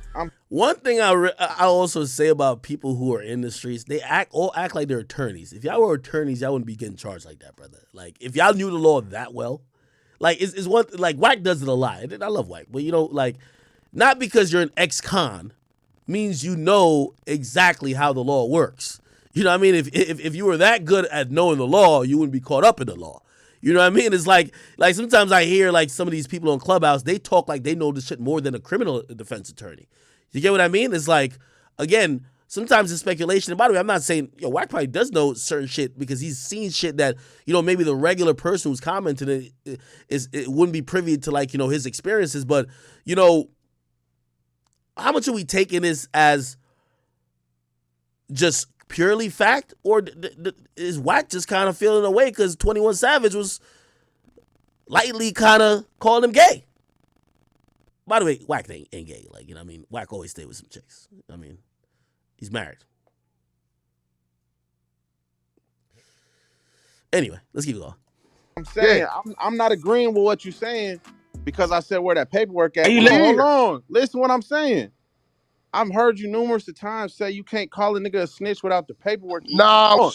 One thing I also say about people who are in the streets, they all act like they're attorneys. If y'all were attorneys, y'all wouldn't be getting charged like that, brother. Like, if y'all knew the law that well, like, it's one, like, WACK does it a lot. I love WACK, but not because you're an ex-con, means you know exactly how the law works. You know what I mean? If you were that good at knowing the law, you wouldn't be caught up in the law. You know what I mean? It's like sometimes I hear like some of these people on Clubhouse, they talk like they know this shit more than a criminal defense attorney. You get what I mean? It's like, again, sometimes it's speculation. And by the way, I'm not saying, WACK probably does know certain shit because he's seen shit that, maybe the regular person who's commenting it wouldn't be privy to, like, his experiences. But, how much are we taking this as just purely fact, or is WACK just kind of feeling away because 21 Savage was lightly kind of calling him gay? By the way, WACK ain't gay. Like, WACK always stay with some chicks. He's married. Anyway, let's keep it going. I'm saying, I'm not agreeing with what you're saying because I said where that paperwork at. Hold on. Listen to what I'm saying. I've heard you numerous of times say you can't call a nigga a snitch without the paperwork. Nah.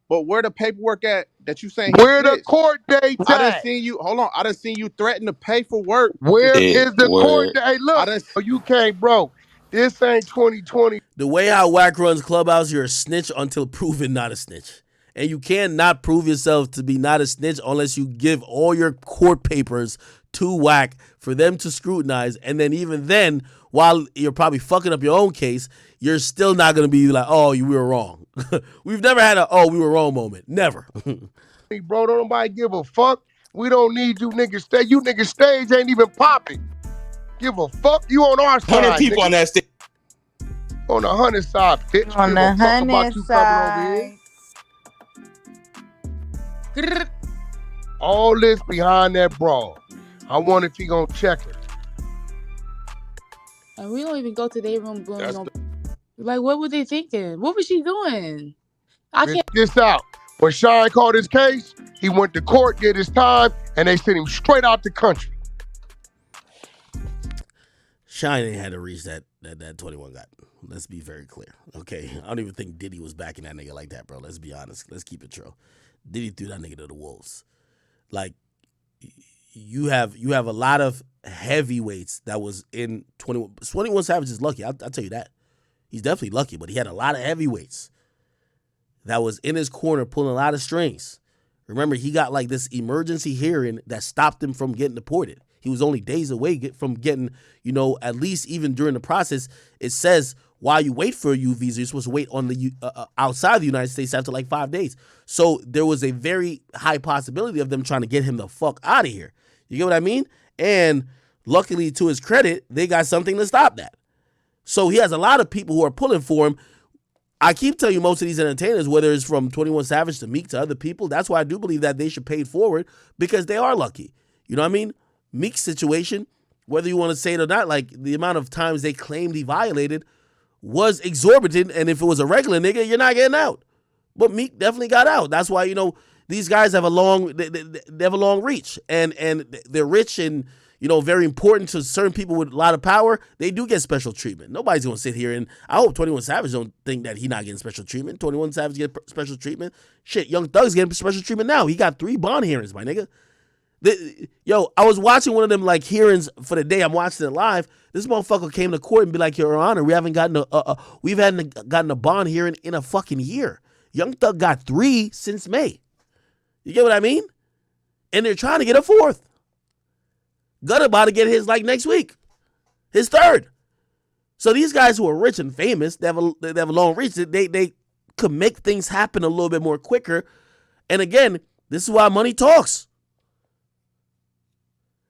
But where the paperwork at that you saying where the court date at? I done seen you, hold on, I done seen you threaten to pay for work. Where is the court date? Hey, look, you can't, bro. This ain't 2020. The way how WACK runs Clubhouse, you're a snitch until proven not a snitch. And you cannot prove yourself to be not a snitch unless you give all your court papers to WACK for them to scrutinize. And then even then, while you're probably fucking up your own case, you're still not going to be like, oh, we were wrong. We've never had a, we were wrong moment. Never. Bro, don't nobody give a fuck. We don't need you niggas stage. You niggas stage ain't even popping. Give a fuck. You on our side. 100 people on that stage. On the 100 side, bitch. On give the a fuck 100 about you side. Coming over here. All this behind that brawl. I wonder if he gonna check it. And we don't even go to their room. Like, what were they thinking? What was she doing? I can't. This out. When Shine called his case, he went to court, did his time, and they sent him straight out the country. Shine ain't had to reach that 21 got. Let's be very clear. Okay. I don't even think Diddy was backing that nigga like that, bro. Let's be honest. Let's keep it true. Diddy threw that nigga to the wolves. Like, you have a lot of heavyweights that was in 21 Savage is lucky. I'll tell you that. He's definitely lucky, but he had a lot of heavyweights that was in his corner pulling a lot of strings. Remember, he got like this emergency hearing that stopped him from getting deported. He was only days away from getting, at least even during the process, it says while you wait for a U visa, you're supposed to wait on the outside the United States after like 5 days. So there was a very high possibility of them trying to get him the fuck out of here. You get what I mean? And luckily, to his credit, they got something to stop that. So he has a lot of people who are pulling for him. I keep telling you, most of these entertainers, whether it's from 21 Savage to Meek to other people, that's why I do believe that they should pay it forward because they are lucky. You know what I mean? Meek's situation, whether you want to say it or not, like the amount of times they claimed he violated was exorbitant. And if it was a regular nigga, you're not getting out. But Meek definitely got out. That's why, these guys have a long, they have a long reach and they're rich and, very important to certain people with a lot of power. They do get special treatment. Nobody's going to sit here and I hope 21 Savage don't think that he not getting special treatment. 21 Savage get special treatment. Shit, Young Thug's getting special treatment now. He got 3 bond hearings, my nigga. I was watching one of them like hearings for the day. I'm watching it live. This motherfucker came to court and be like, Your Honor, we haven't gotten a bond hearing in a fucking year. Young Thug got 3 since May. You get what I mean? And they're trying to get a 4th. Gunna about to get his like next week. His 3rd. So these guys who are rich and famous, they have a long reach. They could make things happen a little bit more quicker. And again, this is why money talks.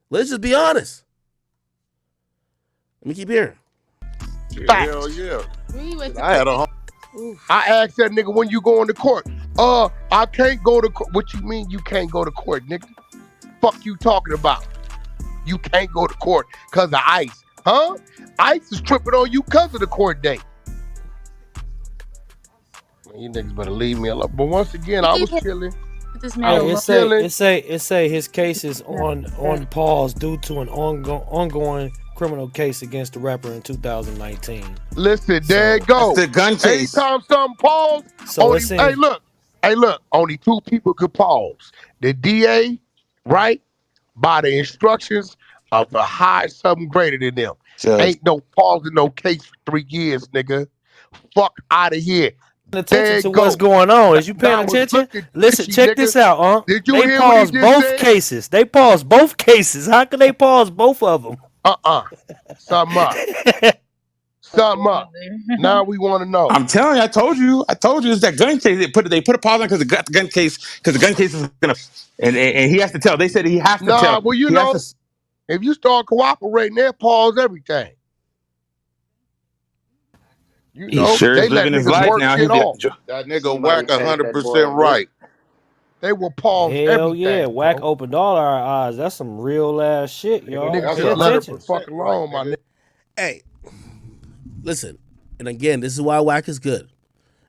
Let's just be honest. Let me keep hearing. Hell yeah. Oof. I asked that nigga when you going to court. I can't go to court. What you mean you can't go to court, nigga? Fuck you talking about? You can't go to court because of ICE. Huh? ICE is tripping on you because of the court date. Man, you niggas better leave me alone. But once again, I was chilling. It say his case is on pause due to an ongoing criminal case against the rapper in 2019. Listen, there it go. The gun case. Anytime something pause, So hey look, only 2 people could pause. The DA, right, by the instructions to hide something greater than them. Judge. Ain't no pause in no case for 3 years, nigga. Fuck out of here. Attention There to it what's go. going on. Is you paying Now I was attention? looking Listen, fishy, check nigga. this out, huh? Did you They hear what he paused just both said? cases. They paused both cases. How can they pause both of them? Something up. Something up. Now we want to know. I'm telling you, I told you, it's that gun case. They put a pause on because the gun case is gonna, and he has to tell. They said he has to tell. Well, you He has know, to. if you start cooperating, they'll pause everything. You He know, sure they is let living his niggas life work now. shit off. That nigga whack 100% right. They will pause Hell yeah, everything, WACK bro. opened all our eyes. That's some real ass shit, y'all. Niggas That's Pay just let it attention. 100% fuck right, alone, my nigga. nigga. Hey, listen, and again, this is why WACK is good.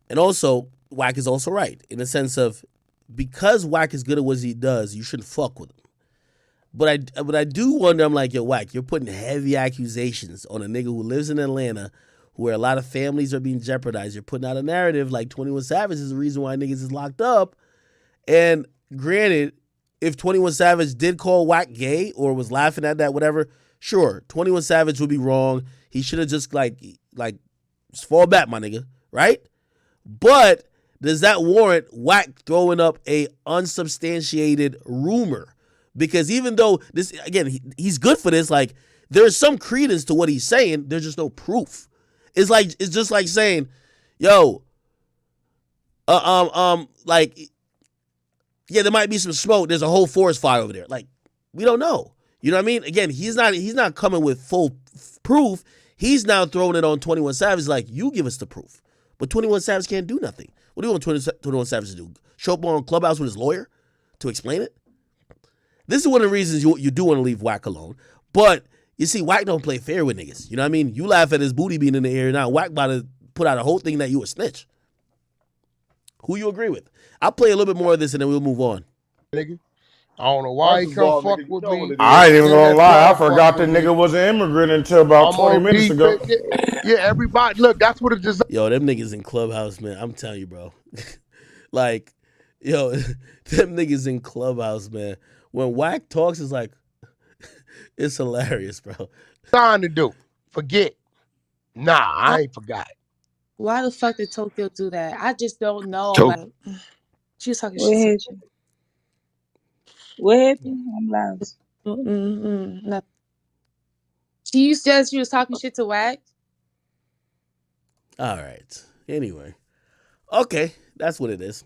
And also, WACK is also right in the sense of because WACK is good at what he does, you shouldn't fuck with him. But I do wonder, I'm like, yo, WACK, you're putting heavy accusations on a nigga who lives in Atlanta, where a lot of families are being jeopardized. You're putting out a narrative like 21 Savage is the reason why niggas is locked up. And granted, if 21 Savage did call WACK gay or was laughing at that, whatever, sure, 21 Savage would be wrong. He should have just like just fall back, my nigga, right? But does that warrant WACK throwing up a unsubstantiated rumor? Because even though this, again, he's good for this, like there's some credence to what he's saying, there's just no proof. It's just like saying, yo, like, yeah, there might be some smoke. There's a whole forest fire over there. Like, we don't know. You know what I mean? Again, he's not coming with full proof. He's now throwing it on 21 Savage, like, you give us the proof. But 21 Savage can't do nothing. What do you want 21 Savage to do? Show up on Clubhouse with his lawyer to explain it? This is one of the reasons you do want to leave WACK alone. But, you see, WACK don't play fair with niggas. You know what I mean? You laugh at his booty being in the air. Now WACK about to put out a whole thing that you a snitch. Who you agree with? I'll play a little bit more of this and then we'll move on. Nigga. I don't know why he come fuck with me. I ain't even gonna lie. I forgot the nigga was an immigrant until about 20 minutes ago. Yeah, everybody. Look, that's what it just. Yo, them niggas in Clubhouse, man. I'm telling you, bro. Like, yo, them niggas in Clubhouse, man. When WACK talks, it's like, it's hilarious, bro. Time to do. Forget. Nah, I ain't forgot. Why the fuck did Tokyo do that? I just don't know. Tokyo. Like, she was talking What shit. happened? What happened? I'm lost. Nothing. She was talking shit to WACK. All right. Anyway. Okay, that's what it is.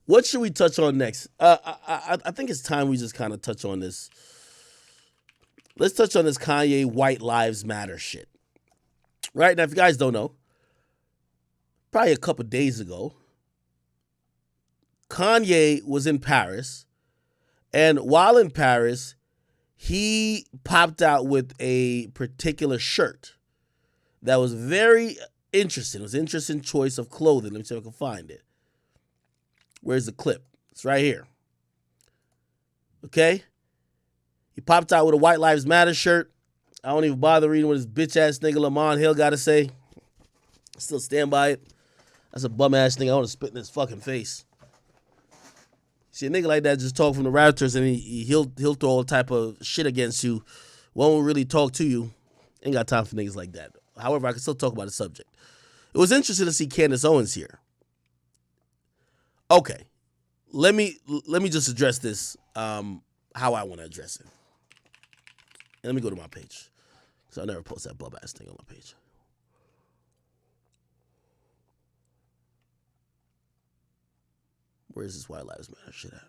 What should we touch on next? I think it's time we just kind of touch on this. Let's touch on this Kanye White Lives Matter shit. Right? Now, if you guys don't know, probably a couple days ago, Kanye was in Paris, and while in Paris, he popped out with a particular shirt that was very interesting. It was an interesting choice of clothing. Let me see if I can find it. Where's the clip? It's right here. Okay? He popped out with a White Lives Matter shirt. I don't even bother reading what his bitch-ass nigga Lamont Hill got to say. Still stand by it. That's a bum-ass nigga. I want to spit in his fucking face. See, a nigga like that just talk from the Raptors and he'll throw all type of shit against you. Won't really talk to you. Ain't got time for niggas like that. However, I can still talk about the subject. It was interesting to see Candace Owens here. Okay, let me just address this how I want to address it. And let me go to my page, because I never post that bum ass thing on my page. Where's this White Lives Matter shit at?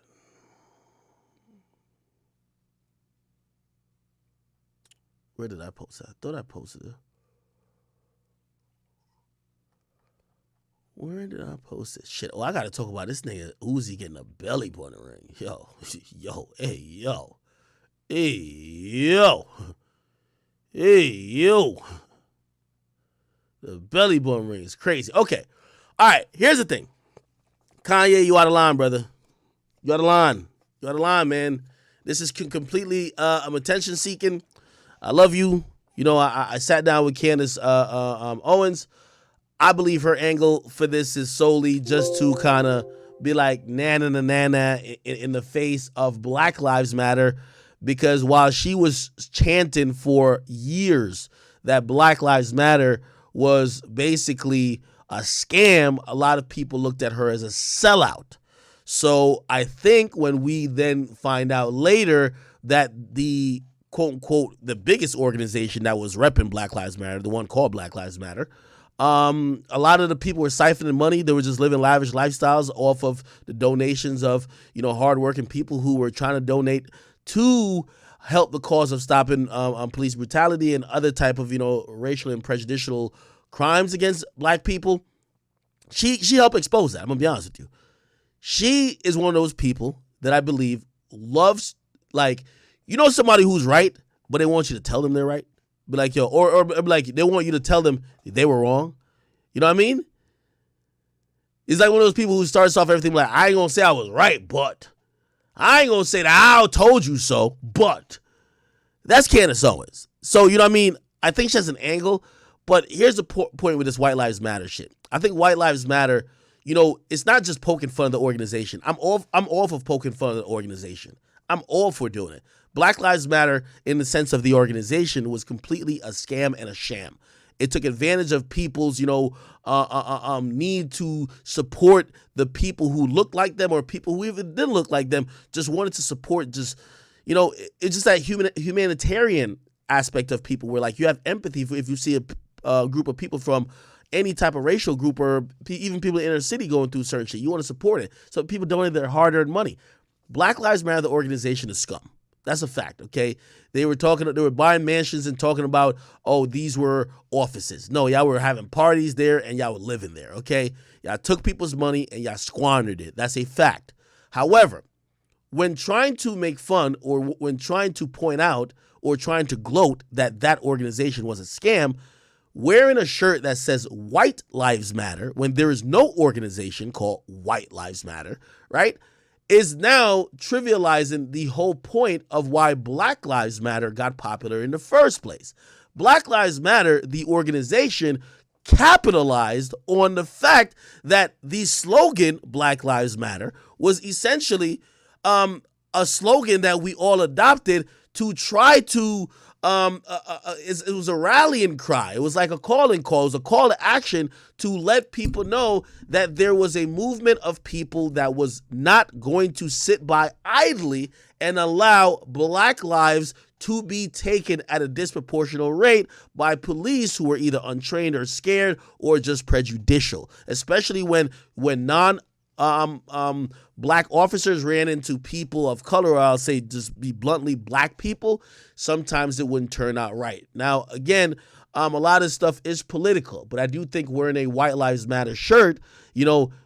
Where did I post that? I thought I posted it. Where did I post this shit? Oh, I gotta talk about this nigga Uzi getting a belly button ring. Yo, hey, yo. The belly button ring is crazy. Okay. All right, here's the thing. Kanye, you out of line, brother. You out of line. You out of line, man. This is completely I'm attention seeking. I love you. You know, I sat down with Candace Owens. I believe her angle for this is solely just to kind of be like nana in the face of Black Lives Matter, because while she was chanting for years that Black Lives Matter was basically a scam, a lot of people looked at her as a sellout. So I think when we then find out later that the quote unquote the biggest organization that was repping Black Lives Matter, the one called Black Lives Matter, a lot of the people were siphoning money. They were just living lavish lifestyles off of the donations of, hardworking people who were trying to donate to help the cause of stopping police brutality and other type of, racial and prejudicial crimes against black people. She helped expose that. I'm gonna be honest with you. She is one of those people that I believe loves, somebody who's right, but they want you to tell them they're right. Be like, yo, or like they want you to tell them they were wrong. You know what I mean? It's like one of those people who starts off everything like, I ain't gonna say I was right, but I ain't gonna say that I told you so, but that's Candace Owens. So, you know what I mean? I think she has an angle, but here's the point with this White Lives Matter shit. I think White Lives Matter, it's not just poking fun of the organization. I'm off of poking fun of the organization. I'm all for doing it. Black Lives Matter, in the sense of the organization, was completely a scam and a sham. It took advantage of people's, need to support the people who look like them or people who even didn't look like them, just wanted to support it's just that humanitarian aspect of people where, like, you have empathy for if you see a group of people from any type of racial group or even people in inner city going through certain shit. You want to support it. So people donate their hard-earned money. Black Lives Matter, the organization, is scum. That's a fact, okay? They were buying mansions and talking about, oh, these were offices. No, y'all were having parties there and y'all were living there, okay? Y'all took people's money and y'all squandered it. That's a fact. However, when trying to make fun or when trying to point out or trying to gloat that organization was a scam, wearing a shirt that says White Lives Matter when there is no organization called White Lives Matter, right, is now trivializing the whole point of why Black Lives Matter got popular in the first place. Black Lives Matter, the organization, capitalized on the fact that the slogan Black Lives Matter was essentially a slogan that we all adopted to try to it was a rallying cry. It was like a calling call. It was a call to action to let people know that there was a movement of people that was not going to sit by idly and allow black lives to be taken at a disproportional rate by police who were either untrained or scared or just prejudicial, especially when black officers ran into people of color, or I'll say just be bluntly black people. Sometimes it wouldn't turn out right. Now, again, a lot of stuff is political, but I do think wearing a White Lives Matter shirt,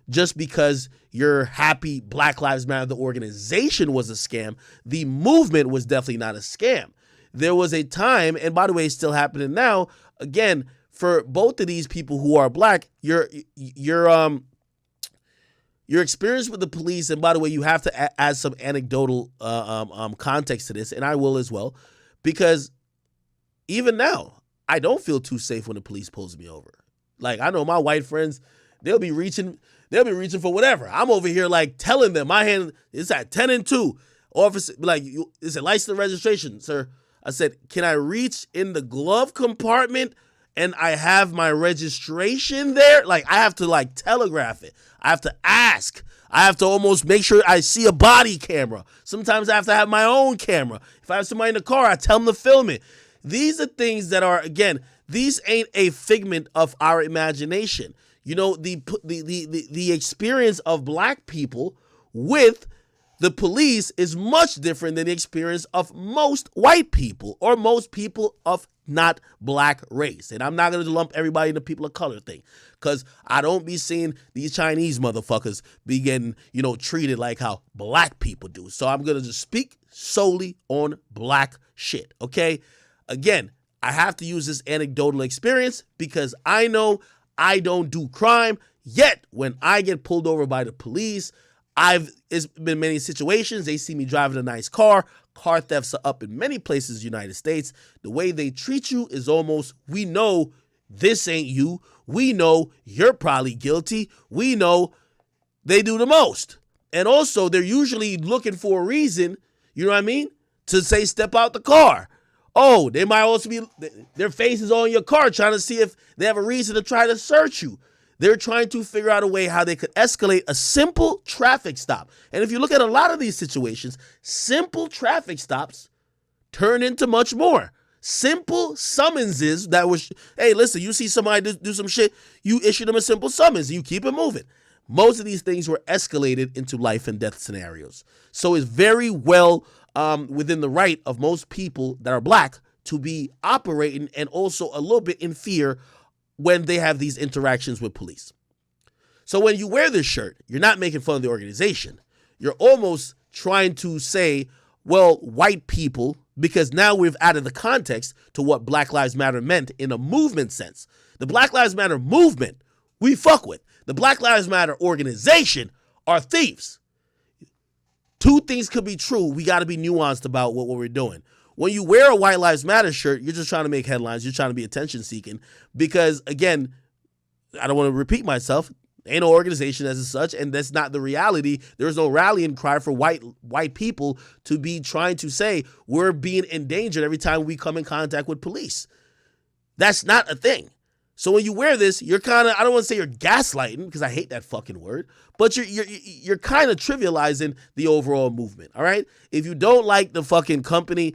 just because you're happy Black Lives Matter, the organization, was a scam, the movement was definitely not a scam. There was a time, and by the way, it's still happening now, again, for both of these people who are black, your experience with the police, and by the way, you have to add some anecdotal context to this, and I will as well, because even now, I don't feel too safe when the police pulls me over. Like, I know my white friends, they'll be reaching for whatever. I'm over here like telling them my hand is at 10 and 2. Officer, like, is it license and registration, sir? I said, can I reach in the glove compartment and I have my registration there? Like, I have to like telegraph it. I have to ask. I have to almost make sure I see a body camera. Sometimes I have to have my own camera. If I have somebody in the car, I tell them to film it. These are things that are, again, these ain't a figment of our imagination. The experience of black people with the police is much different than the experience of most white people or most people of not black race. And I'm not going to lump everybody in the people of color thing, because I don't be seeing these Chinese motherfuckers be getting, treated like how black people do. So I'm going to just speak solely on black shit, okay? Again, I have to use this anecdotal experience because I know I don't do crime, yet when I get pulled over by the police, it's been many situations. They see me driving a nice car. Car thefts are up in many places in the United States. The way they treat you is almost, we know this ain't you. We know you're probably guilty. We know they do the most. And also, they're usually looking for a reason, you know what I mean, to say step out the car. Oh, they might also be, their face is on your car trying to see if they have a reason to try to search you. They're trying to figure out a way how they could escalate a simple traffic stop. And if you look at a lot of these situations, simple traffic stops turn into much more. Simple summonses that was, hey, listen, you see somebody do some shit, you issue them a simple summons, you keep it moving. Most of these things were escalated into life and death scenarios. So it's very well within the right of most people that are black to be operating and also a little bit in fear when they have these interactions with police. So when you wear this shirt, you're not making fun of the organization. You're almost trying to say, well, white people, because now we've added the context to what Black Lives Matter meant in a movement sense. The Black Lives Matter movement, we fuck with. The Black Lives Matter organization are thieves. Two things could be true. We got to be nuanced about what we're doing. When you wear a White Lives Matter shirt, you're just trying to make headlines. You're trying to be attention seeking because, again, I don't want to repeat myself. Ain't no organization as such, and that's not the reality. There's no rallying cry for white people to be trying to say we're being endangered every time we come in contact with police. That's not a thing. So when you wear this, you're kind of, I don't want to say you're gaslighting because I hate that fucking word, but you're kind of trivializing the overall movement, all right? If you don't like the fucking company,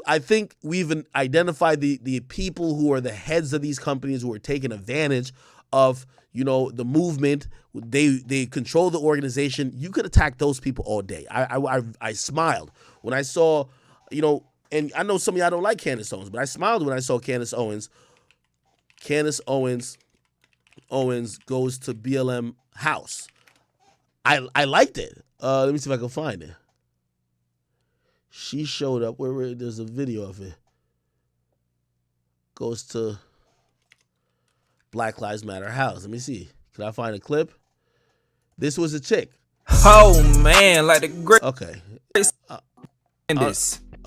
I think we've identified the people who are the heads of these companies who are taking advantage of, the movement. They control the organization. You could attack those people all day. I smiled when I saw, and I know some of y'all don't like Candace Owens, but I smiled when I saw Candace Owens. Candace Owens goes to BLM house. I liked it. Let me see if I can find it. She showed up where there's a video of it. Goes to Black Lives Matter house. Let me see. Can I find a clip? This was a chick. Oh man, like the great. Okay.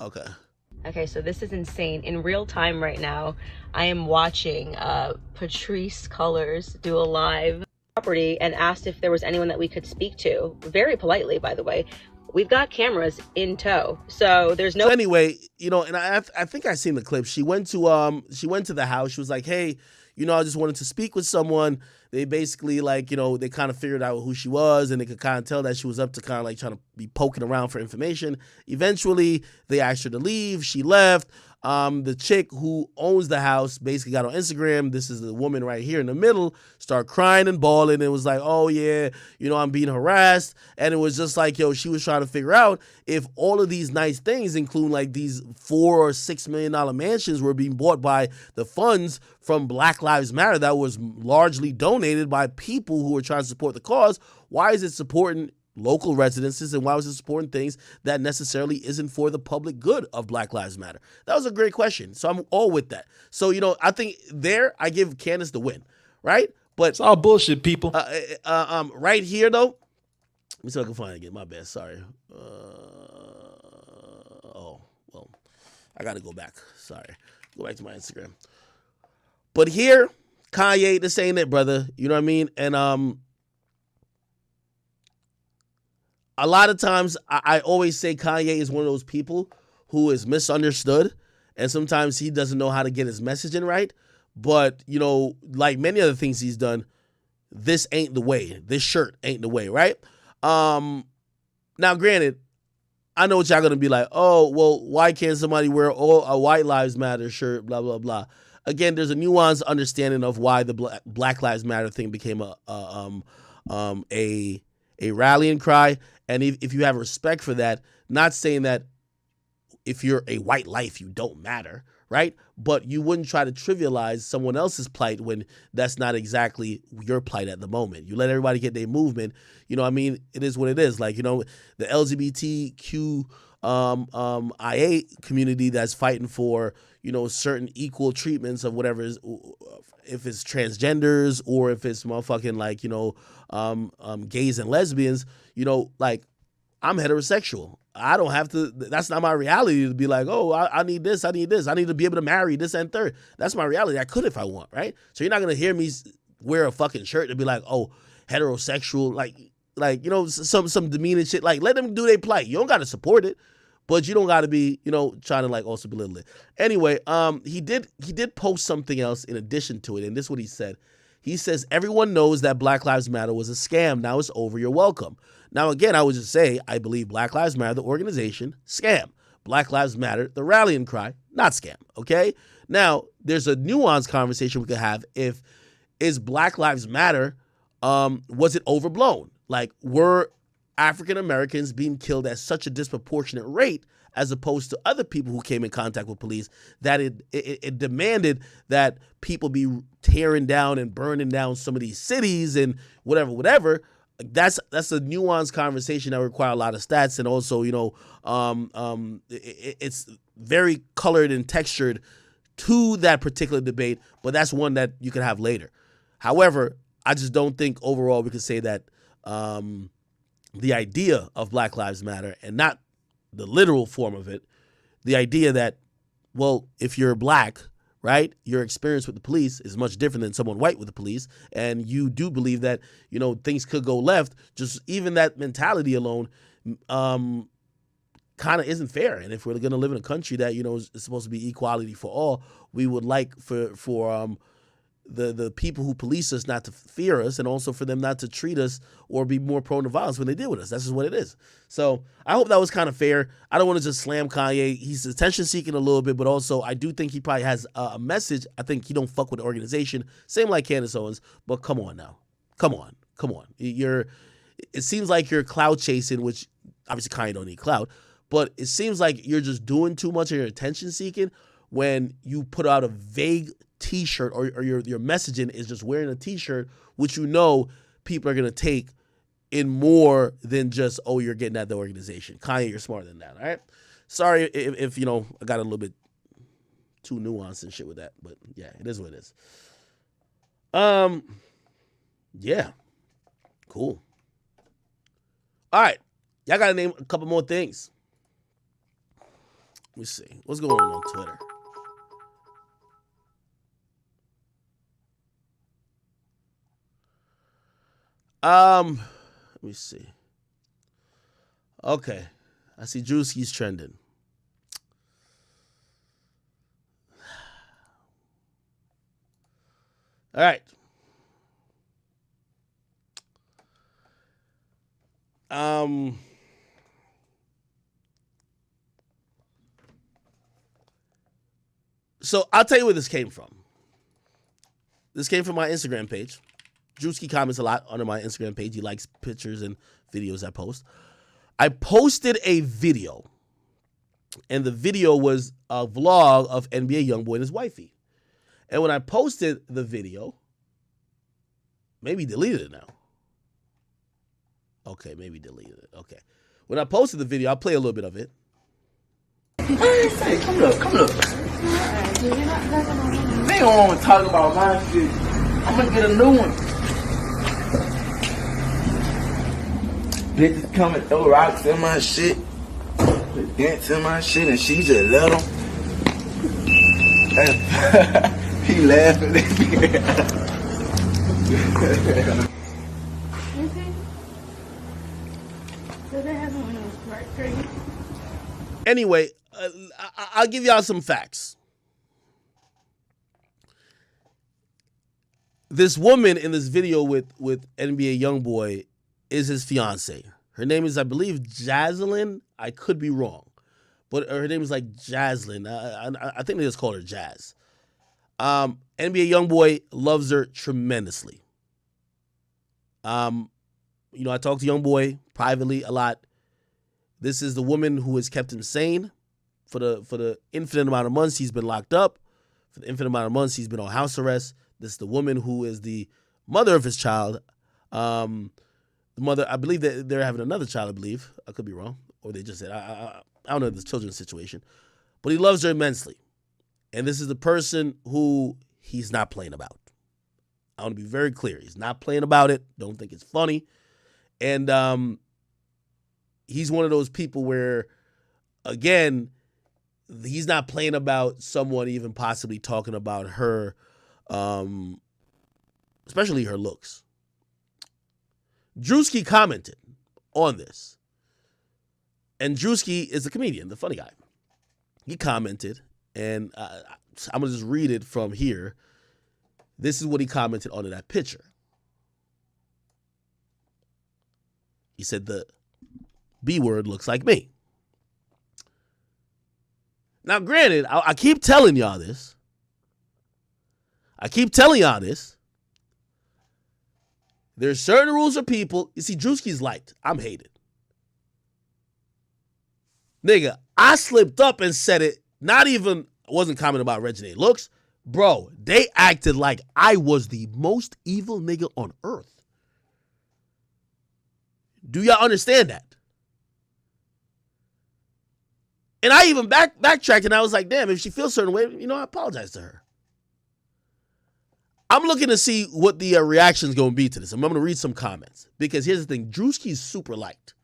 Okay. Okay, so this is insane. In real time right now, I am watching Patrice Cullors do a live property and asked if there was anyone that we could speak to. Very politely, by the way. We've got cameras in tow, so there's no. So anyway, and I think I seen the clip. She went to the house. She was like, hey, I just wanted to speak with someone. They basically they kind of figured out who she was, and they could kind of tell that she was up to kind of like trying to be poking around for information. Eventually, they asked her to leave. She left. The chick who owns the house basically got on Instagram. This is the woman right here in the middle, start crying and bawling. And was like, oh yeah, I'm being harassed. And it was just like, she was trying to figure out if all of these nice things, including like these $4 or $6 million mansions, were being bought by the funds from Black Lives Matter that was largely donated by people who were trying to support the cause. Why is it supporting local residences, and why was it supporting things that necessarily isn't for the public good of Black Lives Matter? That was a great question. So I'm all with that. So, I think there I give Candace the win, right? But it's all bullshit, people. Right here, though, let me see if I can find it again. My bad. Sorry. I got to go back. Sorry. Go back to my Instagram. But here, Kanye, this ain't it, brother. You know what I mean? And a lot of times, I always say Kanye is one of those people who is misunderstood, and sometimes he doesn't know how to get his messaging right. But, like many other things he's done, this ain't the way. This shirt ain't the way, right? Now, granted, I know what y'all going to be like, oh, well, why can't somebody wear a White Lives Matter shirt, blah, blah, blah. Again, there's a nuanced understanding of why the Black Lives Matter thing became a rallying cry. And if you have respect for that, not saying that if you're a white life, you don't matter, right? But you wouldn't try to trivialize someone else's plight when that's not exactly your plight at the moment. You let everybody get their movement. It is what it is. Like, the LGBTQ IA community that's fighting for, certain equal treatments of whatever is, if it's transgenders or if it's motherfucking gays and lesbians, I'm heterosexual. I don't have to, that's not my reality to be like, oh, I need this. I need to be able to marry this and third. That's my reality. I could if I want, right? So you're not going to hear me wear a fucking shirt to be like, oh, heterosexual, some demeaning shit. Like, let them do their plight. You don't got to support it. but you don't got to be, trying to like also belittle it. Anyway, he did post something else in addition to it, and this is what he said. He says, everyone knows that Black Lives Matter was a scam. Now it's over. You're welcome. Now, again, I would just say, I believe Black Lives Matter, the organization, scam. Black Lives Matter, the rallying cry, not scam. Okay? Now, there's a nuanced conversation we could have is Black Lives Matter, was it overblown? Like, were African Americans being killed at such a disproportionate rate as opposed to other people who came in contact with police that it demanded that people be tearing down and burning down some of these cities and whatever. That's a nuanced conversation that requires a lot of stats, and also, it's very colored and textured to that particular debate, but that's one that you can have later. However, I just don't think overall we could say that the idea of Black Lives Matter, and not the literal form of it, the idea that, well, if you're black, right, your experience with the police is much different than someone white with the police, and you do believe that, things could go left, just even that mentality alone kind of isn't fair. And if we're going to live in a country that, is supposed to be equality for all, we would like for the people who police us not to fear us, and also for them not to treat us or be more prone to violence when they deal with us. That's just what it is. So I hope that was kind of fair. I don't want to just slam Kanye. He's attention seeking a little bit, but also I do think he probably has a message. I think he don't fuck with the organization. Same like Candace Owens, but come on now. Come on. It seems like you're cloud chasing, which obviously Kanye don't need clout, but it seems like you're just doing too much of your attention seeking when you put out a vague T-shirt, or your messaging is just wearing a T-shirt, which people are going to take in more than just, oh, you're getting at the organization. Kanye, you're smarter than that, all right? Sorry if I got a little bit too nuanced and shit with that, but yeah, it is what it is. Yeah, cool. All right, y'all got to name a couple more things. Let me see. What's going on Twitter? Let me see. Okay. I see Drewski's trending. All right. So I'll tell you where this came from. This came from my Instagram page. Drewski comments a lot under my Instagram page. He likes pictures and videos I post. I posted a video, and the video was a vlog of NBA YoungBoy and his wifey. And when I posted the video, maybe deleted it now. Okay, maybe deleted it. Okay. When I posted the video, I'll play a little bit of it. Hey, come look. They don't want to talk about my shit. I'm gonna get a new one. Bitches come and throw rocks in my shit, put dents in my shit, and she just let them. He laughing at me. Anyway, I'll give y'all some facts. This woman in this video with NBA YoungBoy is his fiance. Her name is, I believe, Jaslyn. I could be wrong, but her name is like Jaslyn. I think they just call her Jazz. NBA YoungBoy loves her tremendously. I talk to YoungBoy privately a lot. This is the woman who has kept him sane for the infinite amount of months he's been locked up, for the infinite amount of months he's been on house arrest. This is the woman who is the mother of his child. The mother, I believe that they're having another child, I believe. I could be wrong. Or they just said, I don't know the children's situation. But he loves her immensely. And this is the person who he's not playing about. I want to be very clear. He's not playing about it. Don't think it's funny. And he's one of those people where, again, he's not playing about someone even possibly talking about her, especially her looks. Drewski commented on this. And Drewski is the comedian, the funny guy. He commented, and I'm going to just read it from here. This is what he commented on that picture. He said, the B word looks like me. Now, granted, I keep telling y'all this. There's certain rules for people. You see, Drewski's liked. I'm hated. Nigga, I slipped up and said it. I wasn't commenting about Reginae looks. Bro, they acted like I was the most evil nigga on earth. Do y'all understand that? And I even backtracked and I was like, damn, if she feels a certain way, I apologize to her. I'm looking to see what the reaction's going to be to this. I'm going to read some comments. Because here's the thing. Drewski's super liked.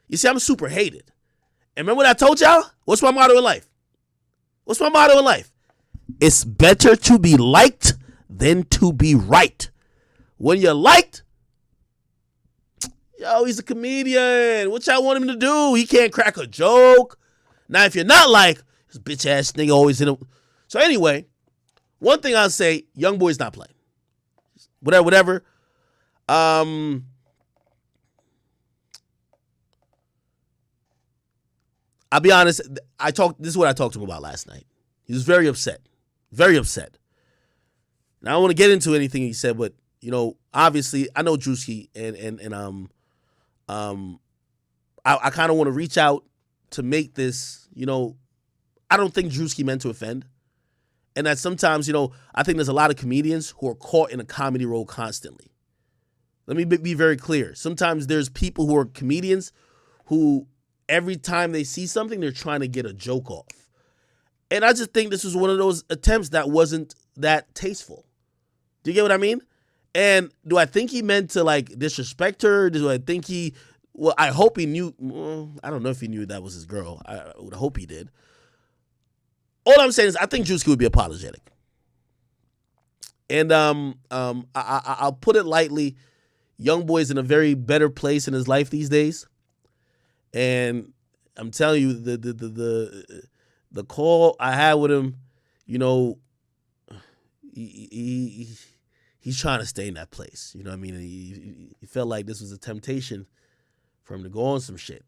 You see, I'm super hated. And remember what I told y'all? What's my motto in life? It's better to be liked than to be right. When you're liked, he's a comedian. What y'all want him to do? He can't crack a joke. Now, if you're not like, this bitch ass nigga always in it. So anyway, one thing I'll say, young boy's not playing. Whatever. I'll be honest. This is what I talked to him about last night. He was very upset. Very upset. And I don't want to get into anything he said, but obviously I know Drewski and I kind of want to reach out to make this, I don't think Drewski meant to offend. And that sometimes, I think there's a lot of comedians who are caught in a comedy role constantly. Let me be very clear. Sometimes there's people who are comedians who every time they see something, they're trying to get a joke off. And I just think this was one of those attempts that wasn't that tasteful. Do you get what I mean? And do I think he meant to disrespect her? Do I think I hope he knew. I don't know if he knew that was his girl. I would hope he did. All I'm saying is I think Drewski would be apologetic. And I'll put it lightly. Young boy's in a very better place in his life these days. And I'm telling you, the call I had with him, he's trying to stay in that place. You know what I mean? He felt like this was a temptation for him to go on some shit.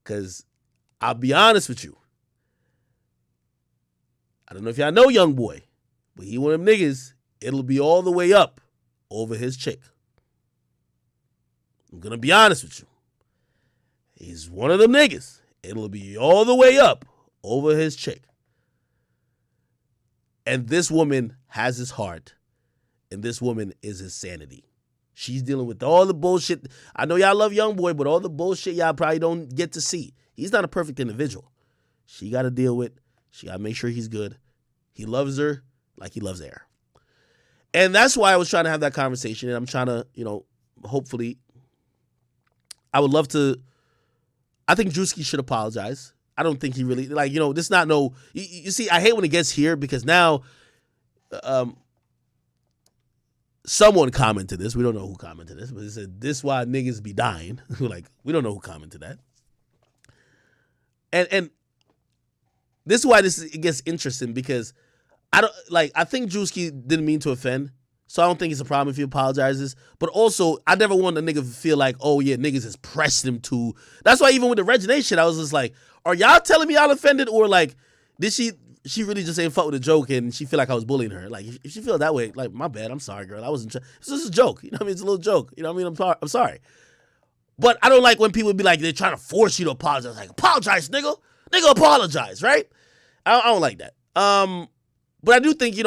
Because I'll be honest with you. I don't know if y'all know young boy, but he one of them niggas, it'll be all the way up over his chick. I'm going to be honest with you. He's one of them niggas. It'll be all the way up over his chick. And this woman has his heart. And this woman is his sanity. She's dealing with all the bullshit. I know y'all love young boy, but all the bullshit y'all probably don't get to see. He's not a perfect individual. She got to deal with. She got to make sure he's good. He loves her like he loves air. And that's why I was trying to have that conversation. And I'm trying to, hopefully, I would love to. I think Drewski should apologize. I don't think he really, this not no. You see, I hate when it gets here because now someone commented this. We don't know who commented this, but it said, this why niggas be dying. We don't know who commented that. And this is why it gets interesting because I think Drewski didn't mean to offend, so I don't think it's a problem if he apologizes. But also, I never want a nigga to feel like, oh yeah, niggas has pressed him to. That's why even with the Reginae shit, I was just like, are y'all telling me y'all offended, or did she really just ain't fuck with a joke and she feel like I was bullying her? If she feel that way, my bad, I'm sorry, girl, I wasn't. It's just a joke, you know what I mean? It's a little joke, you know what I mean? I'm sorry. But I don't like when people be like, they're trying to force you to apologize. Apologize, nigga, apologize, right? I don't like that. But I do think,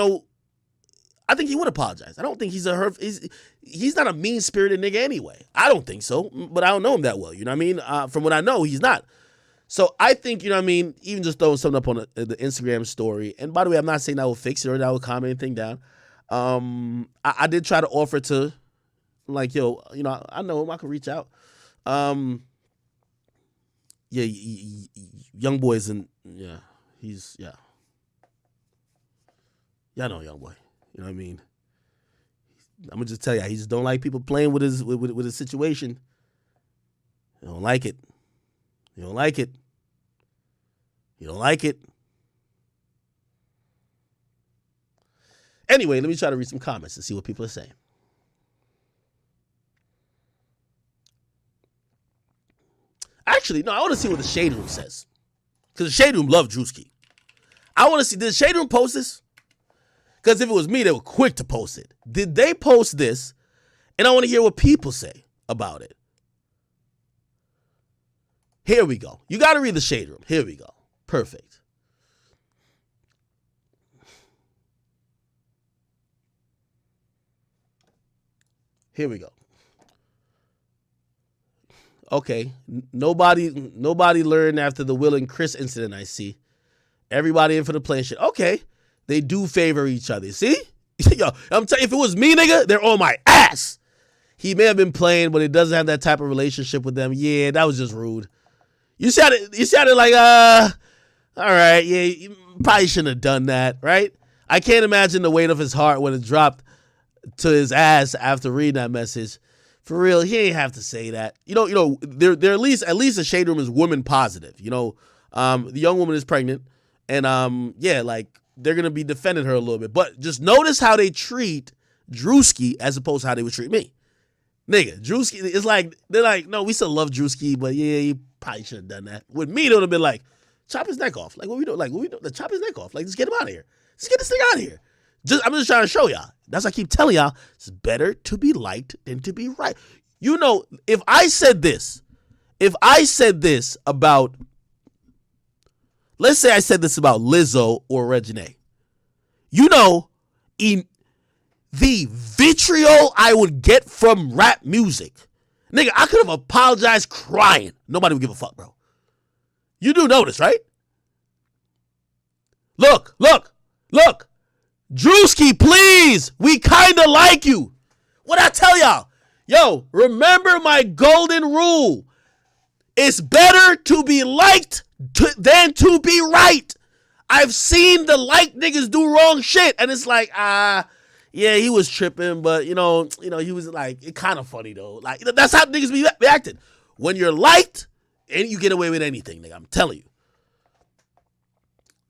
I think he would apologize. I don't think he's not a mean-spirited nigga anyway. I don't think so, but I don't know him that well, you know what I mean? From what I know, he's not. So I think, you know what I mean, even just throwing something up on the Instagram story, and by the way, I'm not saying that will fix it or that will calm anything down. I did try to offer to, I know him, I could reach out. Young boy's in, Y'all know young boy. You know what I mean? I'm gonna just tell you, he just don't like people playing with his situation. He don't like it. You don't like it. You don't like it. Anyway, let me try to read some comments and see what people are saying. Actually, no, I want to see what the Shade Room says. Because the Shade Room loved Drewski. I want to see, did the Shade Room post this? Because if it was me, they were quick to post it. Did they post this? And I want to hear what people say about it. Here we go. You got to read the Shade Room. Here we go. Perfect. Here we go. Okay. Nobody learned after the Will and Chris incident, I see. Everybody in for the play shit. Okay. They do favor each other. See? Yo, I'm telling you, if it was me, nigga, they're on my ass. He may have been playing, but it doesn't have that type of relationship with them. Yeah, that was just rude. You sounded like, all right, yeah, you probably shouldn't have done that, right? I can't imagine the weight of his heart when it dropped to his ass after reading that message. For real, he ain't have to say that. You know, they're at least the Shade Room is woman positive. You know, the young woman is pregnant, and yeah, like they're gonna be defending her a little bit. But just notice how they treat Drewski as opposed to how they would treat me. Nigga, Drewski is like, they're like, no, we still love Drewski, but yeah, he probably should have done that. With me, it would have been like, chop his neck off. Like, what we do? Like, what we do? Like, chop his neck off. Like, just get him out of here. Just get this thing out of here. I'm just trying to show y'all. That's why I keep telling y'all, it's better to be liked than to be right. You know, if I said this about, let's say I said this about Lizzo or Regine, you know, the vitriol I would get from rap music. Nigga, I could have apologized crying. Nobody would give a fuck, bro. You do notice, right? Look. Drewski, please. We kind of like you. What I tell y'all? Yo, remember my golden rule. It's better to be liked than to be right. I've seen the like niggas do wrong shit, and it's like, yeah, he was tripping, but you know, he was like, it kind of funny though. Like, that's how niggas be acting. When you're liked, and you get away with anything, nigga. I'm telling you.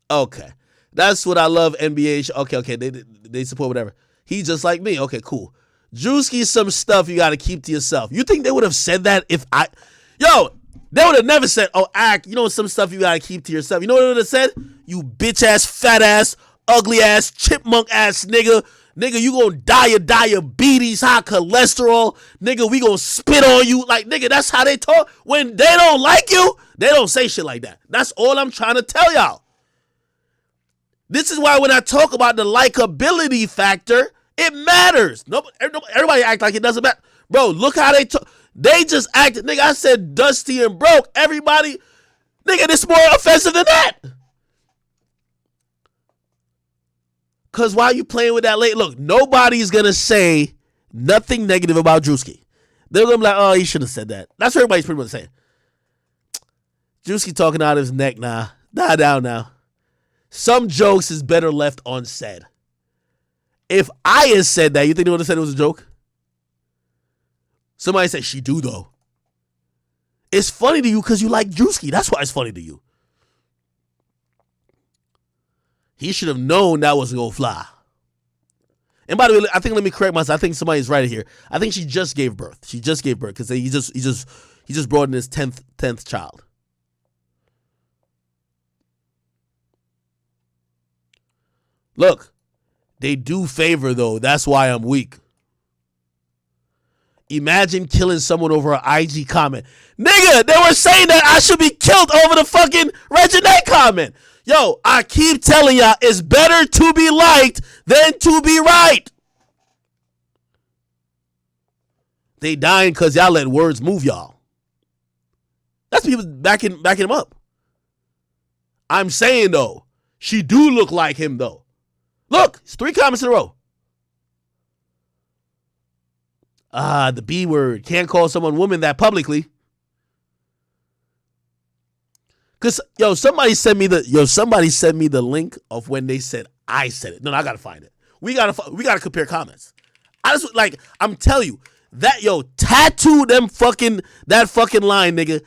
Okay, that's what I love. NBA. Okay, they support whatever. He just like me. Okay, cool. Drewski's some stuff you got to keep to yourself. You think they would have said that if they would have never said, oh, Ack, you know some stuff you got to keep to yourself. You know what they would have said? You bitch ass, fat ass, ugly ass, chipmunk ass nigga. Nigga, you gonna die of diabetes, high cholesterol. Nigga, we gonna spit on you. Like, nigga, that's how they talk. When they don't like you, they don't say shit like that. That's all I'm trying to tell y'all. This is why when I talk about the likability factor, it matters. Everybody act like it doesn't matter. Bro, look how they talk. They just acted. Nigga, I said dusty and broke. Everybody, nigga, this more offensive than that. Because while you playing with that late, look, nobody's going to say nothing negative about Drewski. They're going to be like, oh, he should have said that. That's what everybody's pretty much saying. Drewski talking out of his neck now. Nah, down now. Some jokes is better left unsaid. If I had said that, you think they would have said it was a joke? Somebody said, she do though. It's funny to you because you like Drewski. That's why it's funny to you. He should have known that wasn't going to fly. And by the way, I think, let me correct myself. I think somebody's right here. I think she just gave birth. She just gave birth because he just brought in his 10th child. Look, they do favor though. That's why I'm weak. Imagine killing someone over an IG comment. Nigga, they were saying that I should be killed over the fucking Regine comment. Yo, I keep telling y'all, it's better to be liked than to be right. They dying because y'all let words move y'all. That's people backing him up. I'm saying, though, she do look like him, though. Look, it's 3 comments in a row. The B word. Can't call someone woman that publicly. Cause somebody sent me the link of when they said I said it. No, I gotta find it. We gotta compare comments. I'm telling you that tattoo that fucking line, nigga.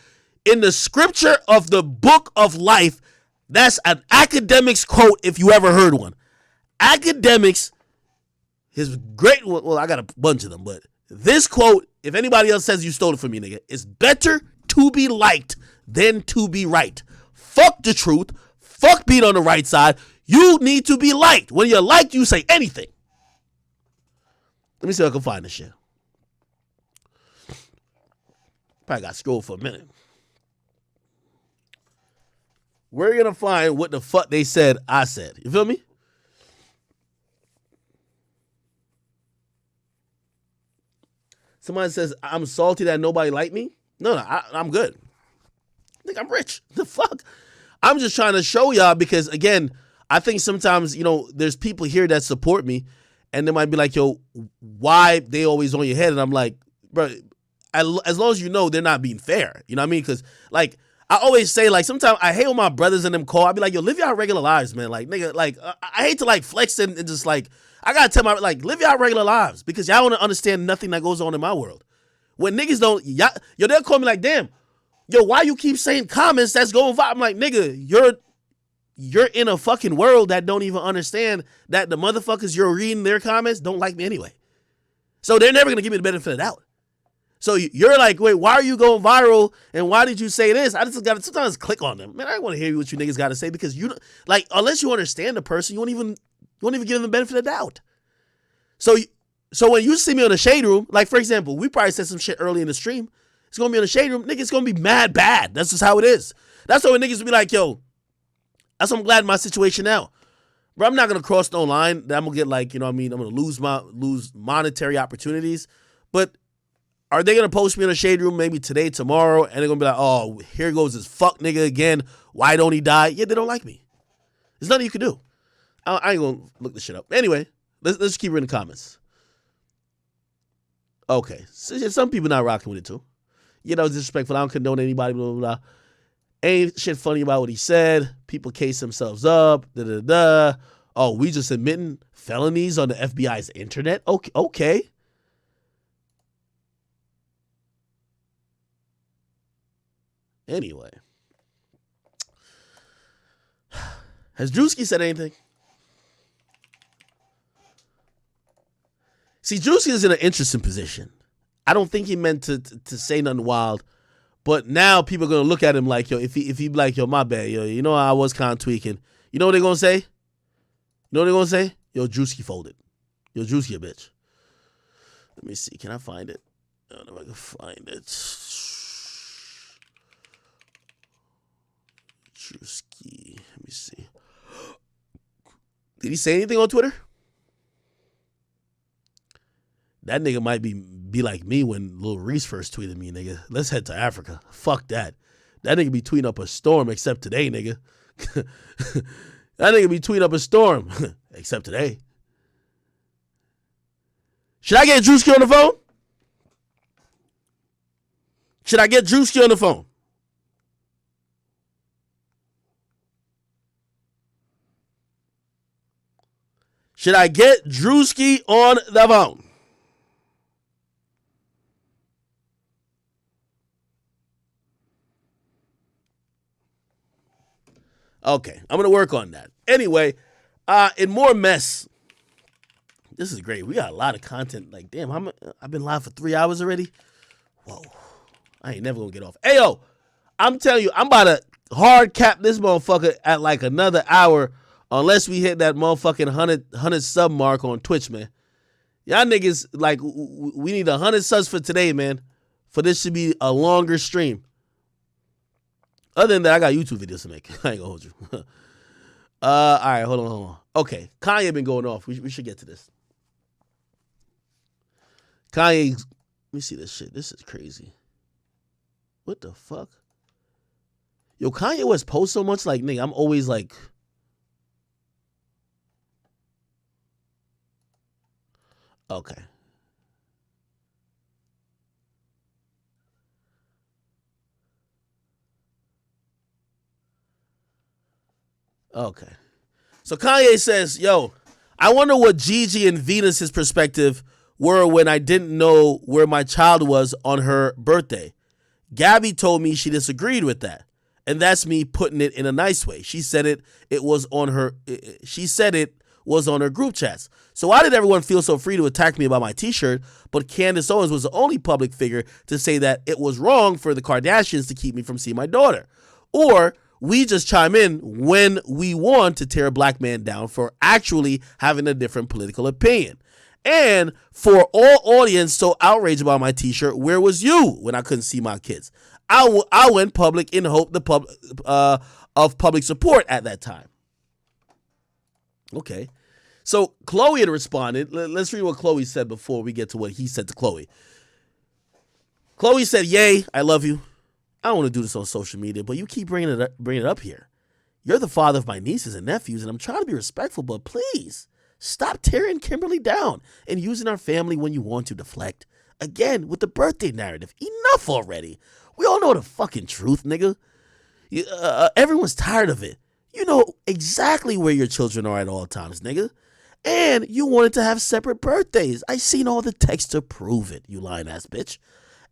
in the scripture of the book of life. That's an Akademiks quote if you ever heard one. Akademiks, his great, well, I got a bunch of them, but this quote, if anybody else says you stole it from me, nigga, it's better to be liked than to be right. Fuck the truth. Fuck being on the right side. You need to be liked. When you're liked, you say anything. Let me see if I can find this shit. Probably got scrolled for a minute. We're going to find what the fuck they said I said. You feel me? Somebody says, I'm salty that nobody liked me. No, I'm good. I think I'm rich. The fuck? I'm just trying to show y'all because, again, I think sometimes, there's people here that support me and they might be like, yo, why they always on your head? And I'm like, bro, as long as you know they're not being fair. You know what I mean? Because, like, I always say, like, sometimes I hate when my brothers and them call. I be like, yo, live your regular lives, man. Like, nigga, like, I hate to, like, flex and just, like, I got to tell live your regular lives because y'all want to understand nothing that goes on in my world. When niggas don't, they'll call me like, damn, yo, why you keep saying comments that's going viral? I'm like, nigga, you're in a fucking world that don't even understand that the motherfuckers you're reading their comments don't like me anyway. So they're never going to give me the benefit of the doubt. So you're like, wait, why are you going viral? And why did you say this? I just got to sometimes click on them. Man, I don't want to hear what you niggas got to say because unless you understand the person, you won't even give them the benefit of the doubt. So when you see me on the shade room, like for example, we probably said some shit early in the stream. It's going to be on the shade room. Nigga, it's going to be mad bad. That's just how it is. That's why when niggas will be like, yo, that's why I'm glad in my situation now. Bro, I'm not going to cross no line that I'm going to get like, I'm going to lose monetary opportunities. But are they going to post me in the shade room maybe today, tomorrow, and they're going to be like, oh, here goes this fuck nigga again. Why don't he die? Yeah, they don't like me. There's nothing you can do. I ain't going to look this shit up. Anyway, let's keep reading the comments. Okay. So some people not rocking with it too. Disrespectful. I don't condone anybody, blah, blah, blah. Ain't shit funny about what he said. People case themselves up. Da-da-da. Oh, we just admitting felonies on the FBI's internet? Okay. Anyway. Has Drewski said anything? See, Drewski is in an interesting position. I don't think he meant to say nothing wild, but now people are gonna look at him like, yo, if he be like, yo, my bad, yo, I was kind of tweaking. You know what they're gonna say? Yo, Drewski folded. Yo, Drewski a bitch. Let me see. Can I find it? I don't know if I can find it. Drewski. Let me see. Did he say anything on Twitter? That nigga might be like me when Lil Reese first tweeted me, nigga. Let's head to Africa. Fuck that. That nigga be tweeting up a storm except today, nigga. That nigga be tweeting up a storm except today. Should I get Drewski on the phone? Should I get Drewski on the phone? Should I get Drewski on the phone? Okay, I'm going to work on that. Anyway, in more mess. This is great. We got a lot of content. Like, damn, I've been live for 3 hours already. Whoa. I ain't never going to get off. Hey, yo, I'm telling you, I'm about to hard cap this motherfucker at like another hour unless we hit that motherfucking 100 sub mark on Twitch, man. Y'all niggas, like, we need 100 subs for today, man, for this to be a longer stream. Other than that, I got YouTube videos to make. I ain't gonna hold you. All right, hold on. Okay, Kanye been going off. We should get to this. Kanye, let me see this shit. This is crazy. What the fuck? Yo, Kanye West posts so much, like, nigga, I'm always like... Okay. Okay. So Kanye says, yo, I wonder what Gigi and Venus's perspective were when I didn't know where my child was on her birthday. Gabby told me she disagreed with that. And that's me putting it in a nice way. She said it was on her group chats. So why did everyone feel so free to attack me about my t-shirt, but Candace Owens was the only public figure to say that it was wrong for the Kardashians to keep me from seeing my daughter? Or we just chime in when we want to tear a black man down for actually having a different political opinion. And for all audience so outraged about my t-shirt, where was you when I couldn't see my kids? I went public in hope of public support at that time. Okay. So Chloe had responded. Let's read what Chloe said before we get to what he said to Chloe. Chloe said, "Yay, I love you. I don't want to do this on social media, but you keep bringing it up here. You're the father of my nieces and nephews, and I'm trying to be respectful, but please stop tearing Kimberly down and using our family when you want to deflect. Again, with the birthday narrative. Enough already. We all know the fucking truth, nigga. Everyone's tired of it. You know exactly where your children are at all times, nigga. And you wanted to have separate birthdays. I seen all the texts to prove it, you lying ass bitch.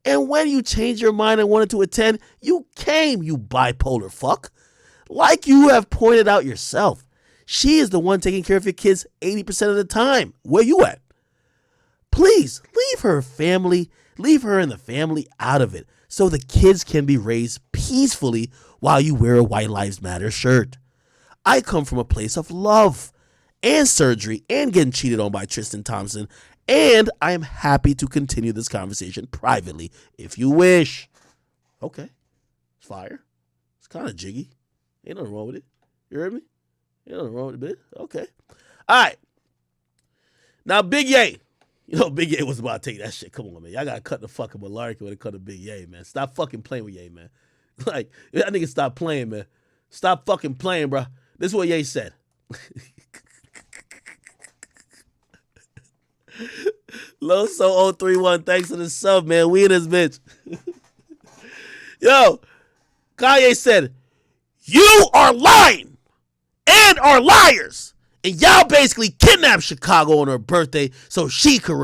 And when you changed your mind and wanted to attend, you came, you bipolar fuck. Like you have pointed out yourself, she is the one taking care of your kids 80% of the time. Where you at? Please leave her and the family out of it so the kids can be raised peacefully while you wear a White Lives Matter shirt. I come from a place of love and surgery and getting cheated on by Tristan Thompson, and I am happy to continue this conversation privately if you wish." Okay. It's fire. It's kind of jiggy. Ain't nothing wrong with it. You heard me? Ain't nothing wrong with it. Okay. All right. Now, Big Ye. You know, Big Ye was about to take that shit. Come on, man. Y'all got to cut the fucking malarkey when it comes to Big Ye, man. Stop fucking playing with Ye, man. Like, that nigga stop playing, man. Stop fucking playing, bro. This is what Ye said. Loso031, thanks for the sub, man. We in this bitch. Yo, Kanye said, "You are lying and are liars. And y'all basically kidnapped Chicago on her birthday so she could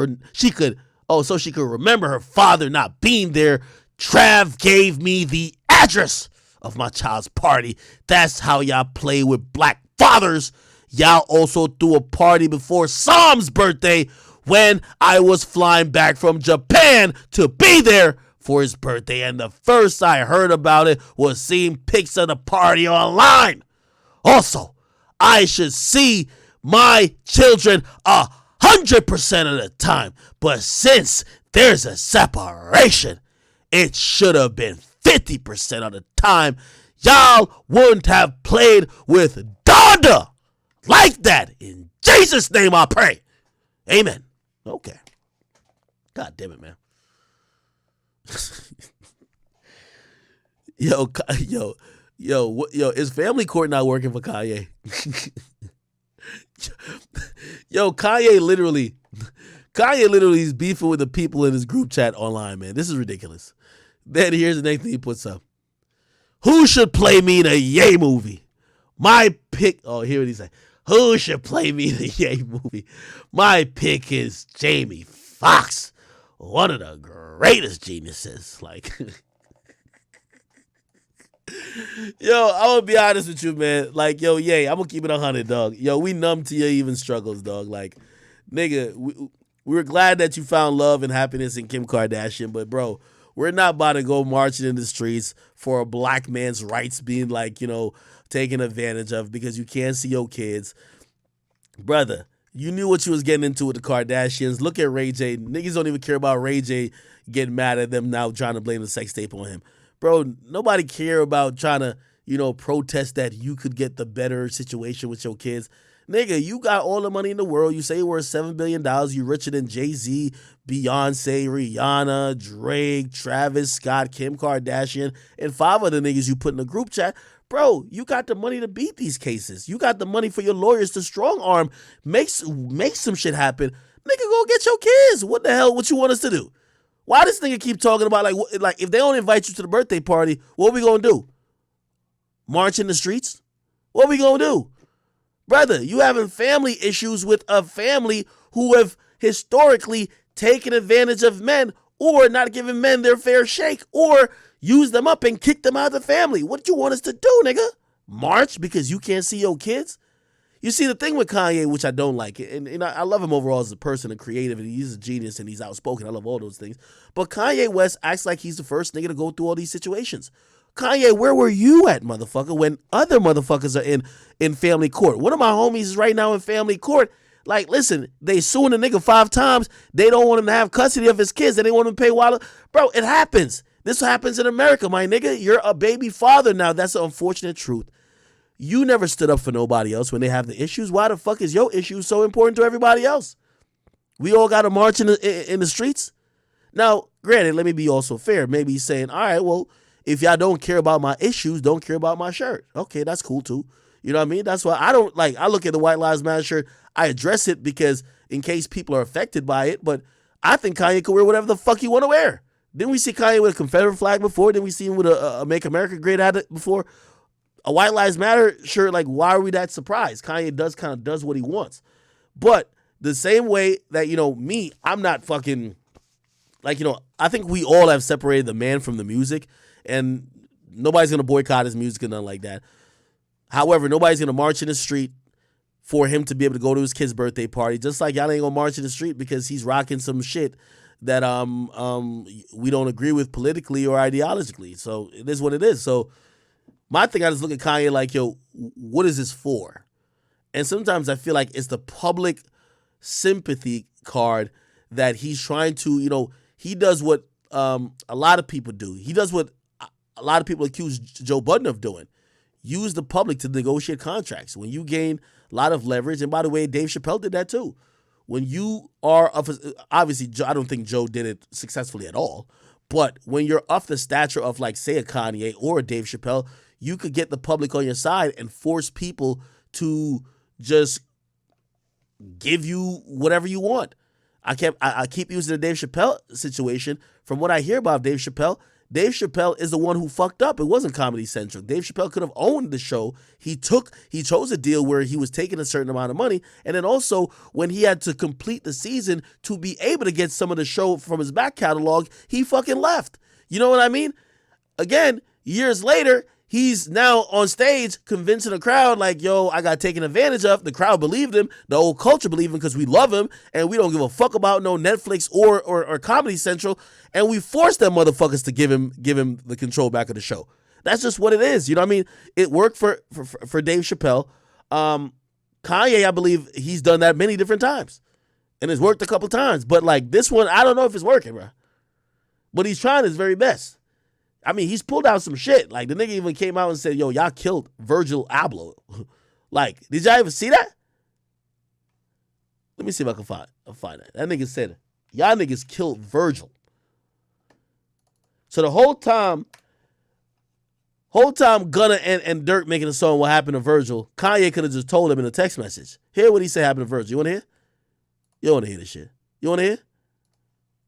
remember her father not being there. Trav gave me the address of my child's party. That's how y'all play with black fathers. Y'all also threw a party before Sam's birthday when I was flying back from Japan to be there for his birthday. And the first I heard about it was seeing pics of the party online. Also, I should see my children 100% of the time. But since there's a separation, it should have been 50% of the time. Y'all wouldn't have played with Donda like that. In Jesus' name I pray. Amen." Okay. God damn it, man. Yo, is family court not working for Kanye? Yo, Kanye literally is beefing with the people in his group chat online, man. This is ridiculous. Then here's the next thing he puts up. "Who should play me in a Ye movie? My pick." Oh, here it is. "Who should play me in a Ye movie? My pick is Jamie Foxx, one of the greatest geniuses." Like, yo, I'm gonna be honest with you, man. Like, yo, Ye, I'm gonna keep it 100, dog. Yo, we numb to your even struggles, dog. Like, nigga, we were glad that you found love and happiness in Kim Kardashian, but bro, we're not about to go marching in the streets for a black man's rights being, like, you know, taken advantage of because you can't see your kids. Brother, you knew what you was getting into with the Kardashians. Look at Ray J. Niggas don't even care about Ray J getting mad at them now trying to blame the sex tape on him. Bro, nobody care about trying to, you know, protest that you could get the better situation with your kids. Nigga, you got all the money in the world. You say you're worth $7 billion. You richer than Jay-Z, Beyonce, Rihanna, Drake, Travis Scott, Kim Kardashian, and 5 other niggas you put in the group chat. Bro, you got the money to beat these cases. You got the money for your lawyers to strong arm, make some shit happen. Nigga, go get your kids. What the hell? What you want us to do? Why this nigga keep talking about, like if they don't invite you to the birthday party, what we gonna do? March in the streets? What we gonna do? Brother, you having family issues with a family who have historically taken advantage of men or not giving men their fair shake, or use them up and kick them out of the family. What you want us to do, nigga? March because you can't see your kids? You see, the thing with Kanye, which I don't like, and I love him overall as a person and creative, and he's a genius and he's outspoken. I love all those things. But Kanye West acts like he's the first nigga to go through all these situations. Kanye, where were you at, motherfucker, when other motherfuckers are in family court? One of my homies is right now in family court. Like, listen, they suing the nigga 5 times. They don't want him to have custody of his kids. They didn't want him to pay Wilder. Bro, it happens. This happens in America, my nigga. You're a baby father now. That's the unfortunate truth. You never stood up for nobody else when they have the issues. Why the fuck is your issue so important to everybody else? We all got to march in the streets. Now, granted, let me be also fair. Maybe he's saying, all right, well, if y'all don't care about my issues, don't care about my shirt. Okay, that's cool too. You know what I mean? That's why I don't like, I look at the White Lives Matter shirt, I address it because in case people are affected by it, but I think Kanye could wear whatever the fuck he want to wear. Didn't we see Kanye with a Confederate flag before? Didn't we see him with a Make America Great at it before? A White Lives Matter shirt, like, why are we that surprised? Kanye does what he wants. But the same way that, me, I'm not fucking, like, I think we all have separated the man from the music, and nobody's going to boycott his music and nothing like that. However, nobody's going to march in the street for him to be able to go to his kid's birthday party, just like y'all ain't going to march in the street because he's rocking some shit that we don't agree with politically or ideologically. So it is what it is. So my thing, I just look at Kanye like, yo, what is this for? And sometimes I feel like it's the public sympathy card that he's trying to, he does what a lot of people do. He does what a lot of people accuse Joe Budden of doing. Use the public to negotiate contracts. When you gain a lot of leverage, and by the way, Dave Chappelle did that too. When you are, obviously, I don't think Joe did it successfully at all, but when you're of the stature of, like, say, a Kanye or a Dave Chappelle, you could get the public on your side and force people to just give you whatever you want. I keep using the Dave Chappelle situation. From what I hear about Dave Chappelle is the one who fucked up. It wasn't Comedy Central. Dave Chappelle could have owned the show. He chose a deal where he was taking a certain amount of money, and then also when he had to complete the season to be able to get some of the show from his back catalog, he fucking left. You know what I mean? Again, years later, he's now on stage convincing the crowd like, yo, I got taken advantage of. The crowd believed him. The whole culture believed him because we love him and we don't give a fuck about no Netflix or Comedy Central. And we forced them motherfuckers to give him the control back of the show. That's just what it is. You know what I mean? It worked for Dave Chappelle. Kanye, I believe he's done that many different times. And it's worked a couple times. But like this one, I don't know if it's working, bro. But he's trying his very best. I mean, he's pulled out some shit. Like, the nigga even came out and said, yo, y'all killed Virgil Abloh. Like, did y'all even see that? Let me see if I can find that. That nigga said, y'all niggas killed Virgil. So the whole time Gunna and Dirk making a song What Happened to Virgil, Kanye could have just told him in a text message. Hear what he said happened to Virgil. You want to hear? You don't want to hear this shit. You want to hear?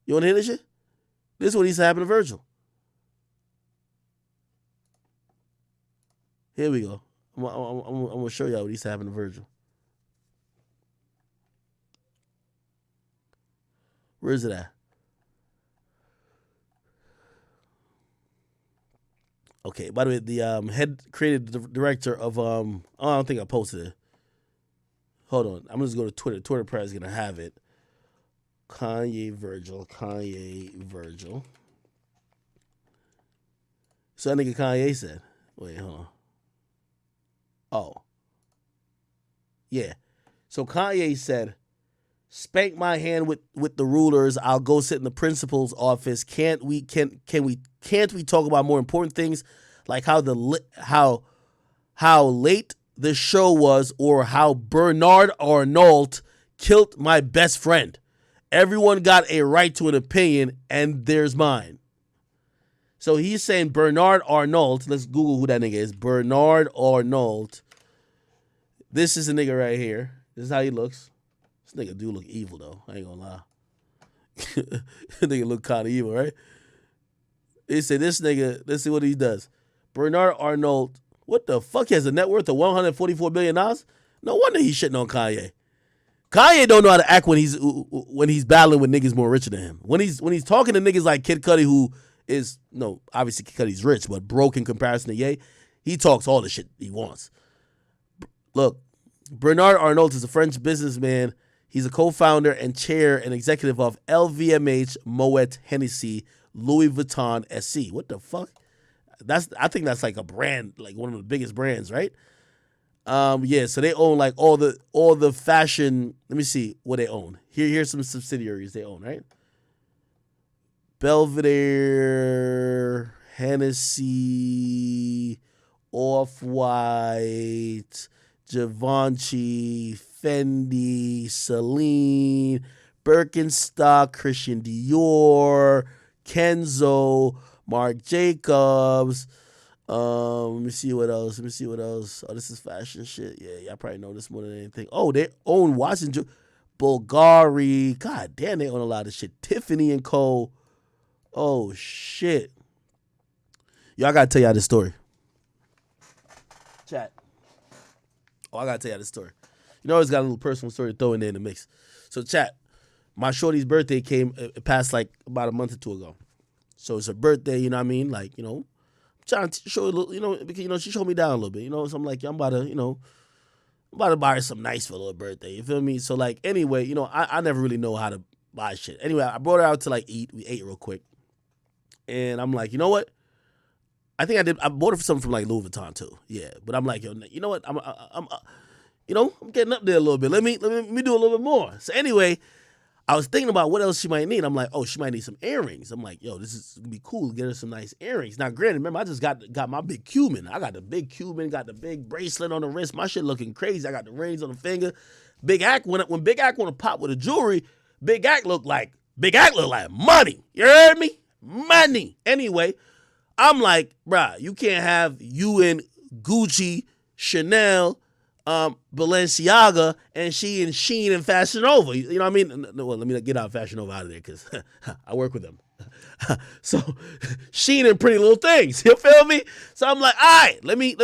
You want to hear this shit? This is what he said happened to Virgil. Here we go. I'm going to show y'all what he's having to Virgil. Where is it at? Okay, by the way, the head creative director of, I don't think I posted it. Hold on. I'm going to just go to Twitter. Twitter probably is going to have it. Kanye Virgil. So that nigga Kanye said. Wait, hold on. Oh. Yeah. So Kanye said, spank my hand with the rulers. I'll go sit in the principal's office. Can't we talk about more important things like how late the show was or how Bernard Arnault killed my best friend. Everyone got a right to an opinion and there's mine. So he's saying Bernard Arnault. Let's Google who that nigga is. Bernard Arnault. This is a nigga right here. This is how he looks. This nigga do look evil, though. I ain't gonna lie. This nigga look kind of evil, right? They say this nigga, let's see what he does. Bernard Arnault. What the fuck? He has a net worth of $144 billion? No wonder he's shitting on Kanye. Kanye don't know how to act when he's battling with niggas more richer than him. When he's talking to niggas like Kid Cudi, who is no, obviously because he's rich, but broke in comparison to Ye. He talks all the shit he wants. Look, Bernard Arnault is a French businessman. He's a co-founder and chair and executive of LVMH, Moet Hennessy, Louis Vuitton SC. What the fuck? I think that's like a brand, like one of the biggest brands, right? Yeah, so they own like all the fashion. Let me see what they own. Here's some subsidiaries they own, right? Belvedere, Hennessy, Off-White, Givenchy, Fendi, Celine, Birkenstock, Christian Dior, Kenzo, Marc Jacobs. Let me see what else. Oh, this is fashion shit. Yeah, y'all probably know this more than anything. Oh, they own Washington, Bulgari. God damn, they own a lot of shit. Tiffany and Co. Oh shit. Yo, I gotta tell y'all this story. Chat. Oh, I gotta tell y'all this story. You know, I always got a little personal story to throw in there in the mix. So, chat. My shorty's birthday it passed like about a month or two ago. So it's her birthday, you know what I mean? Like, you know, I'm trying to show her a little, you know, because, you know, she showed me down a little bit, you know? So I'm like, yeah, I'm about to buy her something nice for a little birthday, you feel me? So, like, anyway, you know, I never really know how to buy shit. Anyway, I brought her out to, like, eat. We ate real quick. And I'm like, you know what? I think I bought her something from, like, Louis Vuitton, too. Yeah. But I'm like, yo, you know what? I'm getting up there a little bit. Let me do a little bit more. So, anyway, I was thinking about what else she might need. I'm like, oh, she might need some earrings. I'm like, yo, this is gonna be cool. Get her some nice earrings. Now, granted, remember, I just got my big Cuban. I got the big Cuban, got the big bracelet on the wrist. My shit looking crazy. I got the rings on the finger. Big Act, when Big Act want to pop with the jewelry, Big Act look like money. You heard me? Money. Anyway, I'm like, bruh, you can't have you in Gucci, Chanel, Balenciaga, and she in Shein and Fashion Nova. You know what I mean? No, well, let me get out Fashion Nova out of there because I work with them. So Shein and Pretty Little Things. You feel me? So I'm like, all right, let me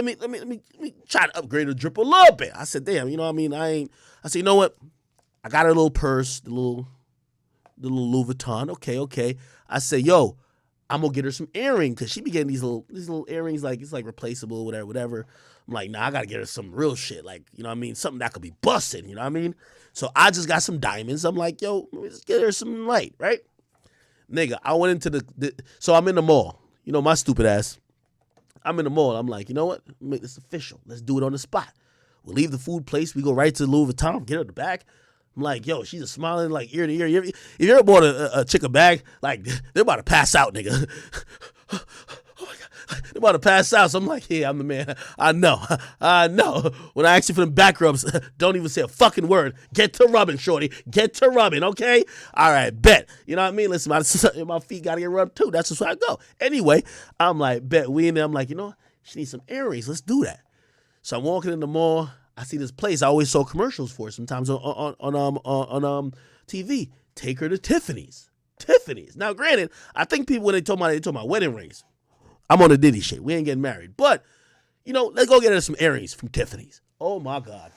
try to upgrade the drip a little bit. I said, damn, you know what I mean? I said, you know what? I got her little purse, the little Louis Vuitton. Okay. I said, yo, I'm gonna get her some earrings because she be getting these little earrings, like it's like replaceable, whatever. I'm like, nah, I gotta get her some real shit, like, you know what I mean, something that could be busted, you know what I mean? So I just got some diamonds. I'm like, yo, let me just get her some light, right? Nigga, I went into so I'm in the mall, you know, my stupid ass. I'm in the mall. I'm like, you know what? Make this official. Let's do it on the spot. We'll leave the food place. We go right to Louis Vuitton, get her the bag. I'm like, yo, she's just smiling like ear to ear. If you ever bought a chick a bag, like, they're about to pass out, nigga. Oh my God. They're about to pass out. So I'm like, yeah, I'm the man. I know. When I ask you for them back rubs, don't even say a fucking word. Get to rubbing, shorty. Get to rubbing, okay? All right, bet. You know what I mean? Listen, my feet got to get rubbed too. That's just where I go. Anyway, I'm like, bet. We in there. I'm like, you know, she needs some earrings. Let's do that. So I'm walking in the mall. I see this place I always saw commercials for sometimes on TV. Take her to Tiffany's. Now, granted, I think people when they talk about wedding rings. I'm on the Diddy shit. We ain't getting married, but you know, let's go get her some earrings from Tiffany's. Oh my God,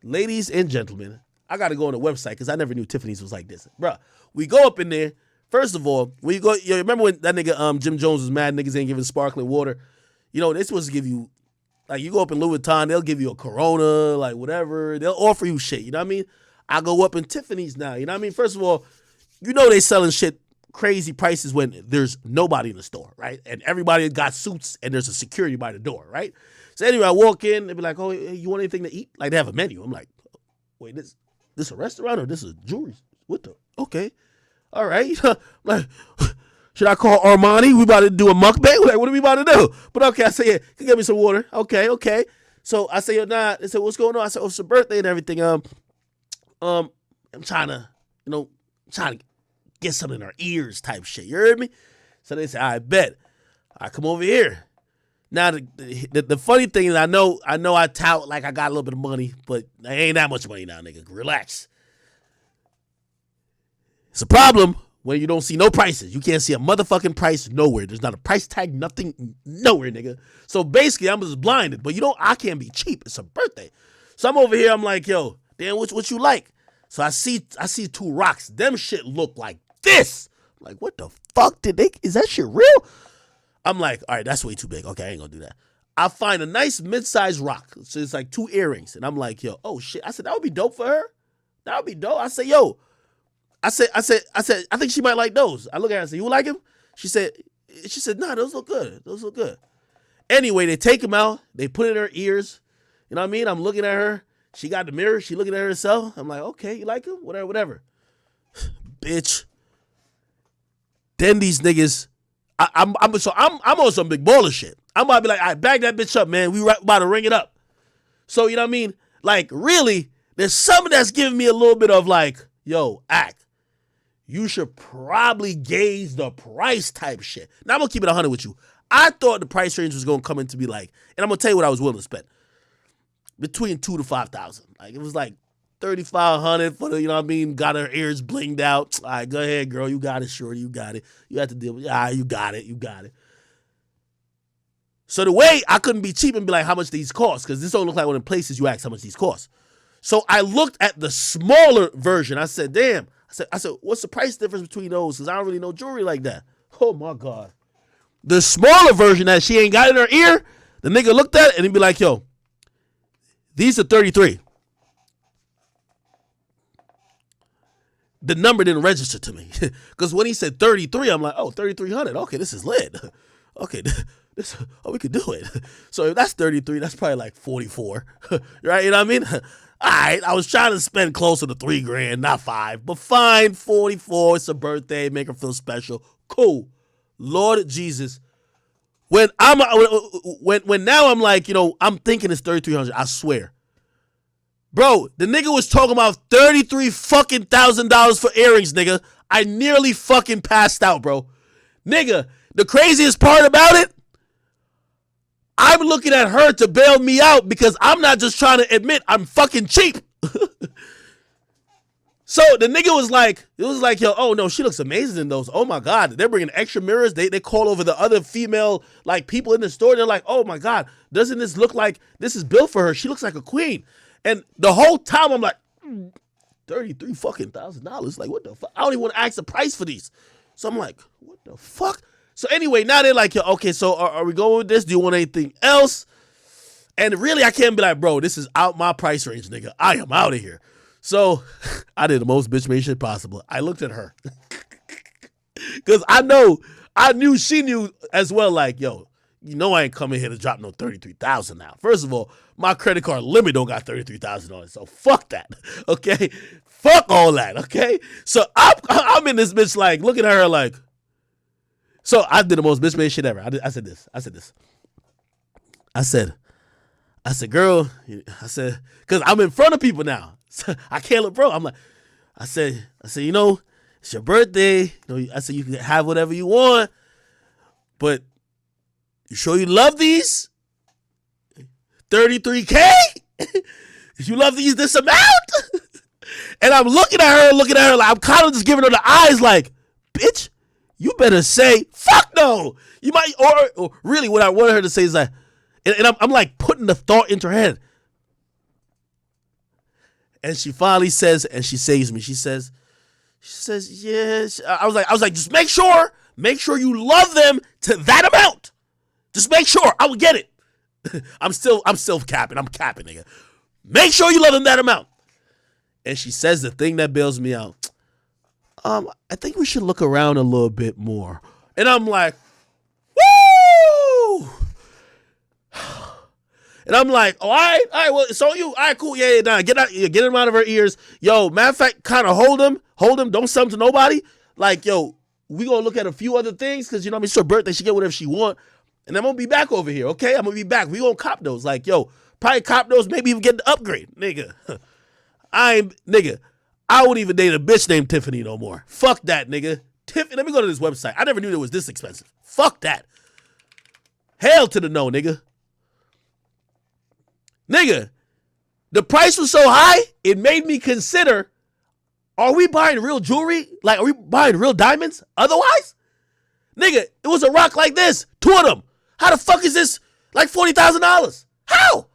ladies and gentlemen, I got to go on the website because I never knew Tiffany's was like this, bruh. We go up in there. First of all, when you go, you remember when that nigga Jim Jones was mad? Niggas ain't giving sparkling water. You know, they're supposed to give you. Like, you go up in Louis Vuitton, they'll give you a Corona, like, whatever. They'll offer you shit, you know what I mean? I go up in Tiffany's now, you know what I mean? First of all, you know they selling shit crazy prices when there's nobody in the store, right? And everybody got suits and there's a security by the door, right? So anyway, I walk in, they be like, oh, hey, you want anything to eat? Like, they have a menu. I'm like, wait, this a restaurant or this is jewelry? What the? Okay. All right. Like, should I call Armani? We about to do a mukbang? Like, what are we about to do? But okay, I say, yeah, can you get me some water? Okay. So I say, nah. They said, what's going on? I said, oh, it's a birthday and everything. I'm trying to get something in our ears type shit. You heard me? So they say, I bet. I come over here. Now, the funny thing is I know I tout like I got a little bit of money, but I ain't that much money now, nigga. Relax. It's a problem when you don't see no prices. You can't see a motherfucking price nowhere. There's not a price tag, nothing, nowhere, nigga. So basically, I'm just blinded. But I can't be cheap. It's a birthday. So I'm over here. I'm like, yo, damn, what you like? So I see two rocks. Them shit look like this. I'm like, what the fuck is that shit real? I'm like, all right, that's way too big. Okay, I ain't gonna do that. I find a nice mid-sized rock. So it's like 2 earrings. And I'm like, yo, oh shit. I said, that would be dope for her. That would be dope. I said, yo. I said, I think she might like those. I look at her and say, you like him? She said, nah, those look good. Those look good. Anyway, they take them out. They put it in her ears. You know what I mean? I'm looking at her. She got the mirror. She looking at herself. I'm like, okay, you like him? Whatever. Bitch. Then these niggas, I'm on some big baller shit. I'm about to be like, all right, bag that bitch up, man. We about to ring it up. So, you know what I mean? Like, really, there's something that's giving me a little bit of like, yo, act. You should probably gauge the price type shit. Now, I'm going to keep it 100 with you. I thought the price range was going to come in to be like, and I'm going to tell you what I was willing to spend. Between $2,000 to $5,000. Like, it was like $3,500 for the, you know what I mean? Got her ears blinged out. All right, go ahead, girl. You got it, shorty. You got it. You have to deal with it. All right, you got it. So the way I couldn't be cheap and be like how much these cost, because this don't look like one of the places you ask how much these cost. So I looked at the smaller version. I said, damn. I said, what's the price difference between those? Because I don't really know jewelry like that. Oh my God. The smaller version that she ain't got in her ear, the nigga looked at it and he'd be like, yo, these are 33. The number didn't register to me. Because when he said 33, I'm like, oh, 3,300. Okay, this is lit. Okay, we could do it. So if that's 33, that's probably like 44. Right? You know what I mean? All right, I was trying to spend closer to $3,000, not 5. But fine, 44. It's a birthday. Make her feel special. Cool. Lord Jesus. When now I'm like, you know, I'm thinking it's 3,300. I swear. Bro, the nigga was talking about $33,000 for earrings, nigga. I nearly fucking passed out, bro. Nigga, the craziest part about it, I'm looking at her to bail me out because I'm not just trying to admit I'm fucking cheap. So the nigga was like, yo, oh no, she looks amazing in those. Oh my God, they're bringing extra mirrors. They call over the other female like people in the store. They're like, oh my God, doesn't this look like this is built for her? She looks like a queen. And the whole time I'm like, $33,000. Like, what the fuck? I don't even want to ask the price for these. So I'm like, what the fuck? So anyway, now they're like, okay, so are we going with this? Do you want anything else? And really, I can't be like, bro, this is out my price range, nigga. I am out of here. So I did the most bitch made shit possible. I looked at her. Because I knew she knew as well, like, yo, you know I ain't coming here to drop no $33,000 now. First of all, my credit card limit don't got $33,000 on it, so fuck that, okay? Fuck all that, okay? So I'm in this bitch like, looking at her like, so I did the most bitch made shit ever. I said this. I said, girl, because I'm in front of people now. I can't look, bro. I'm like, I said, you know, it's your birthday. You know, I said, you can have whatever you want, but you sure you love these? $33K? You love these this amount? And I'm looking at her like, I'm kind of just giving her the eyes like, bitch, you better say, fuck no. You might, or really what I wanted her to say is like, and I'm like putting the thought into her head. And she finally says, and she saves me. She says, yes. I was like, just make sure you love them to that amount. Just make sure. I will get it. I'm still capping. I'm capping, nigga. Make sure you love them that amount. And she says the thing that bails me out. I think we should look around a little bit more. And I'm like, woo! And I'm like, oh, all right, well, so you, all right, cool, yeah, nah, get him out of her ears. Yo, matter of fact, kind of hold him, don't sell him to nobody. Like, yo, we gonna look at a few other things, because, you know what I mean, it's her birthday, she get whatever she want. And I'm gonna be back over here, okay? I'm gonna be back. We gonna cop those. Like, yo, probably cop those, maybe even get the upgrade. Nigga, I wouldn't even date a bitch named Tiffany no more. Fuck that, nigga. Tiffany, let me go to this website. I never knew it was this expensive. Fuck that. Hell to the no, nigga. Nigga, the price was so high, it made me consider, are we buying real jewelry? Like, are we buying real diamonds? Otherwise? Nigga, it was a rock like this. 2 of them. How the fuck is this like $40,000? How?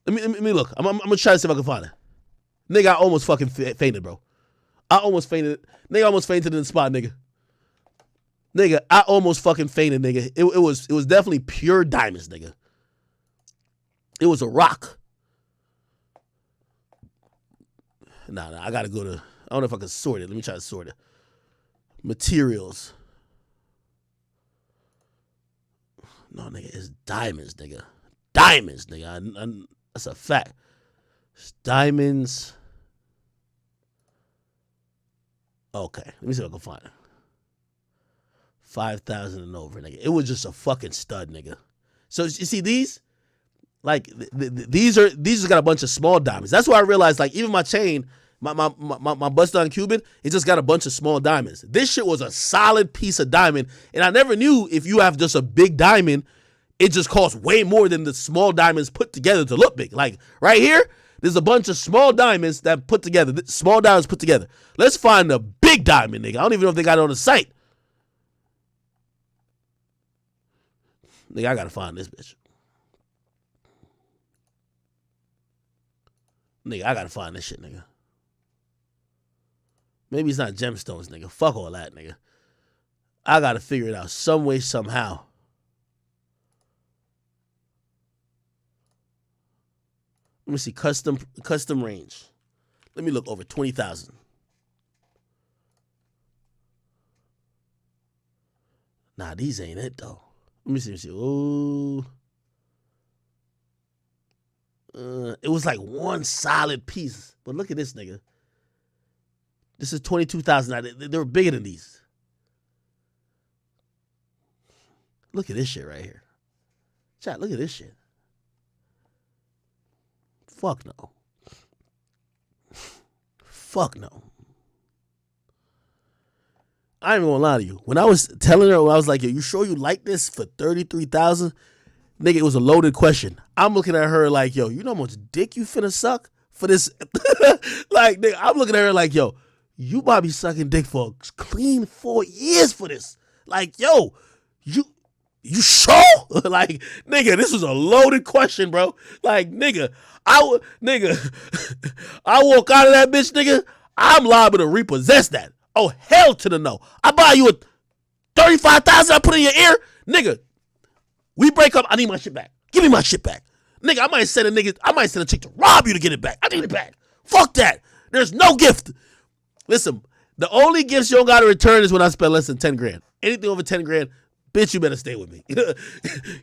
Let me look. I'm gonna try to see if I can find it. Nigga, I almost fucking fainted, bro. I almost fainted. Nigga almost fainted in the spot, nigga. Nigga, I almost fucking fainted, nigga. It was definitely pure diamonds, nigga. It was a rock. Nah, I gotta go to. I don't know if I can sort it. Let me try to sort it. Materials. No, nigga, it's diamonds, nigga. Diamonds, nigga. That's a fact. It's diamonds. Okay, let me see if I can find it. 5,000 and over, nigga. It was just a fucking stud, nigga. So you see these, like these got a bunch of small diamonds. That's why I realized, like, even my chain, my bust down Cuban, it just got a bunch of small diamonds. This shit was a solid piece of diamond, and I never knew if you have just a big diamond, it just costs way more than the small diamonds put together to look big. Like right here, there's a bunch of small diamonds that put together. Small diamonds put together. Let's find the big diamond, nigga. I don't even know if they got it on the site. Nigga, I gotta find this bitch. Nigga, I gotta find this shit, nigga. Maybe it's not gemstones, nigga. Fuck all that, nigga. I gotta figure it out some way, somehow. Let me see, custom range. Let me look over 20,000. Nah, these ain't it though. Let me see. Ooh. It was like one solid piece. But look at this, nigga. This is 22,000. They were bigger than these. Look at this shit right here. Chat, look at this shit. Fuck no. Fuck no. I ain't even gonna lie to you. When I was telling her, I was like, yo, you sure you like this for 33,000? Nigga, it was a loaded question. I'm looking at her like, yo, you know how much dick you finna suck for this? Like, nigga, I'm looking at her like, yo, you might be sucking dick for a clean 4 years for this. Like, yo, you sure? Like, nigga, this was a loaded question, bro. Like, nigga, I walk out of that bitch, nigga, I'm liable to repossess that. Oh, hell to the no. I buy you a 35,000 I put in your ear. Nigga, we break up, I need my shit back. Give me my shit back. Nigga, I might send a chick to rob you to get it back. I need it back. Fuck that. There's no gift. Listen, the only gifts you don't gotta return is when I spend less than 10 grand. Anything over 10 grand, bitch, you better stay with me.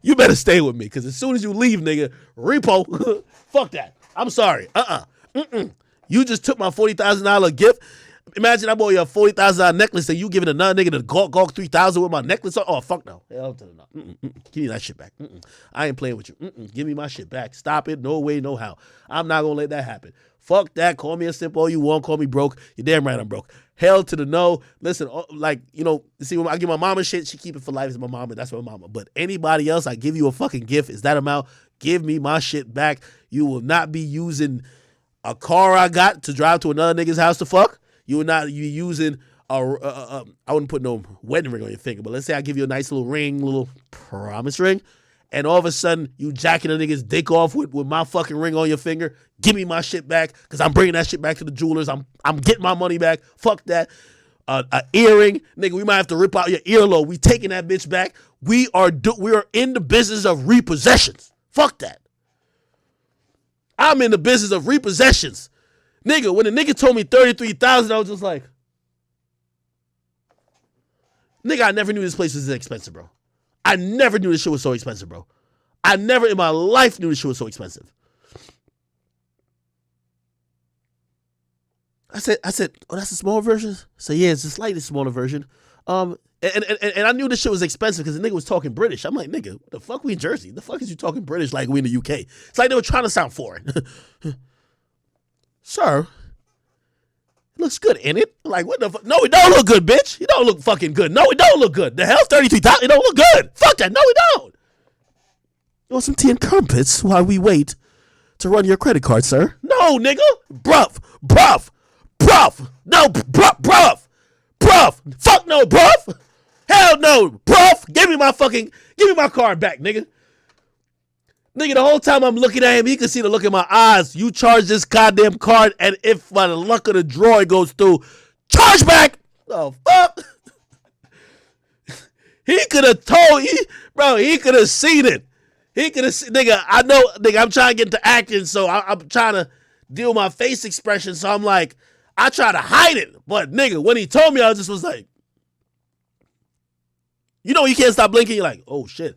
You better stay with me, because as soon as you leave, nigga, repo, fuck that. I'm sorry. You just took my $40,000 gift. Imagine I bought you a $40,000 necklace and you giving another nigga the Gawk 3,000 with my necklace on. Oh, fuck no. Hell to the no. Give me that shit back. I ain't playing with you. Give me my shit back. Stop it. No way, no how. I'm not going to let that happen. Fuck that. Call me a simp all you want. Call me broke. You're damn right I'm broke. Hell to the no. Listen, like, you know, see, when I give my mama shit, she keep it for life. It's my mama. That's my mama. But anybody else, I give you a fucking gift. Is that amount? Give me my shit back. You will not be using a car I got to drive to another nigga's house to fuck. You would not be using I wouldn't put no wedding ring on your finger, but let's say I give you a nice little ring, little promise ring, and all of a sudden you jacking a nigga's dick off with my fucking ring on your finger. Give me my shit back, because I'm bringing that shit back to the jewelers. I'm getting my money back. Fuck that. An earring, nigga, we might have to rip out your earlobe. We taking that bitch back. We are in the business of repossessions. Fuck that. I'm in the business of repossessions. Nigga, when the nigga told me 33,000, I was just like, nigga, I never knew this place was this expensive, bro. I never knew this shit was so expensive, bro. I never in my life knew this shit was so expensive. I said, oh, that's a small version? So yeah, it's a slightly smaller version. And I knew this shit was expensive because the nigga was talking British. I'm like, nigga, what the fuck, we in Jersey? The fuck is you talking British like we in the UK? It's like they were trying to sound foreign. Sir, it looks good, ain't it? Like, what the fuck? No, it don't look good, bitch. It don't look fucking good. No, it don't look good. The hell, 33,000, it don't look good. Fuck that. No, it don't. You want some tea and crumpets while we wait to run your credit card, sir? No, nigga. Bruv. No, bruv. Fuck no, bruv. Hell no, bruv. Give me my card back, nigga. Nigga, the whole time I'm looking at him, he can see the look in my eyes. You charge this goddamn card, and if by the luck of the draw it goes through, Chargeback. Oh fuck. He could have told he could have seen it. He could have nigga, I know, nigga, I'm trying to get into acting, so I'm trying to deal with my face expression. So I'm like, I try to hide it. But nigga, when he told me, I just was like, you know, you can't stop blinking. You're like, oh shit.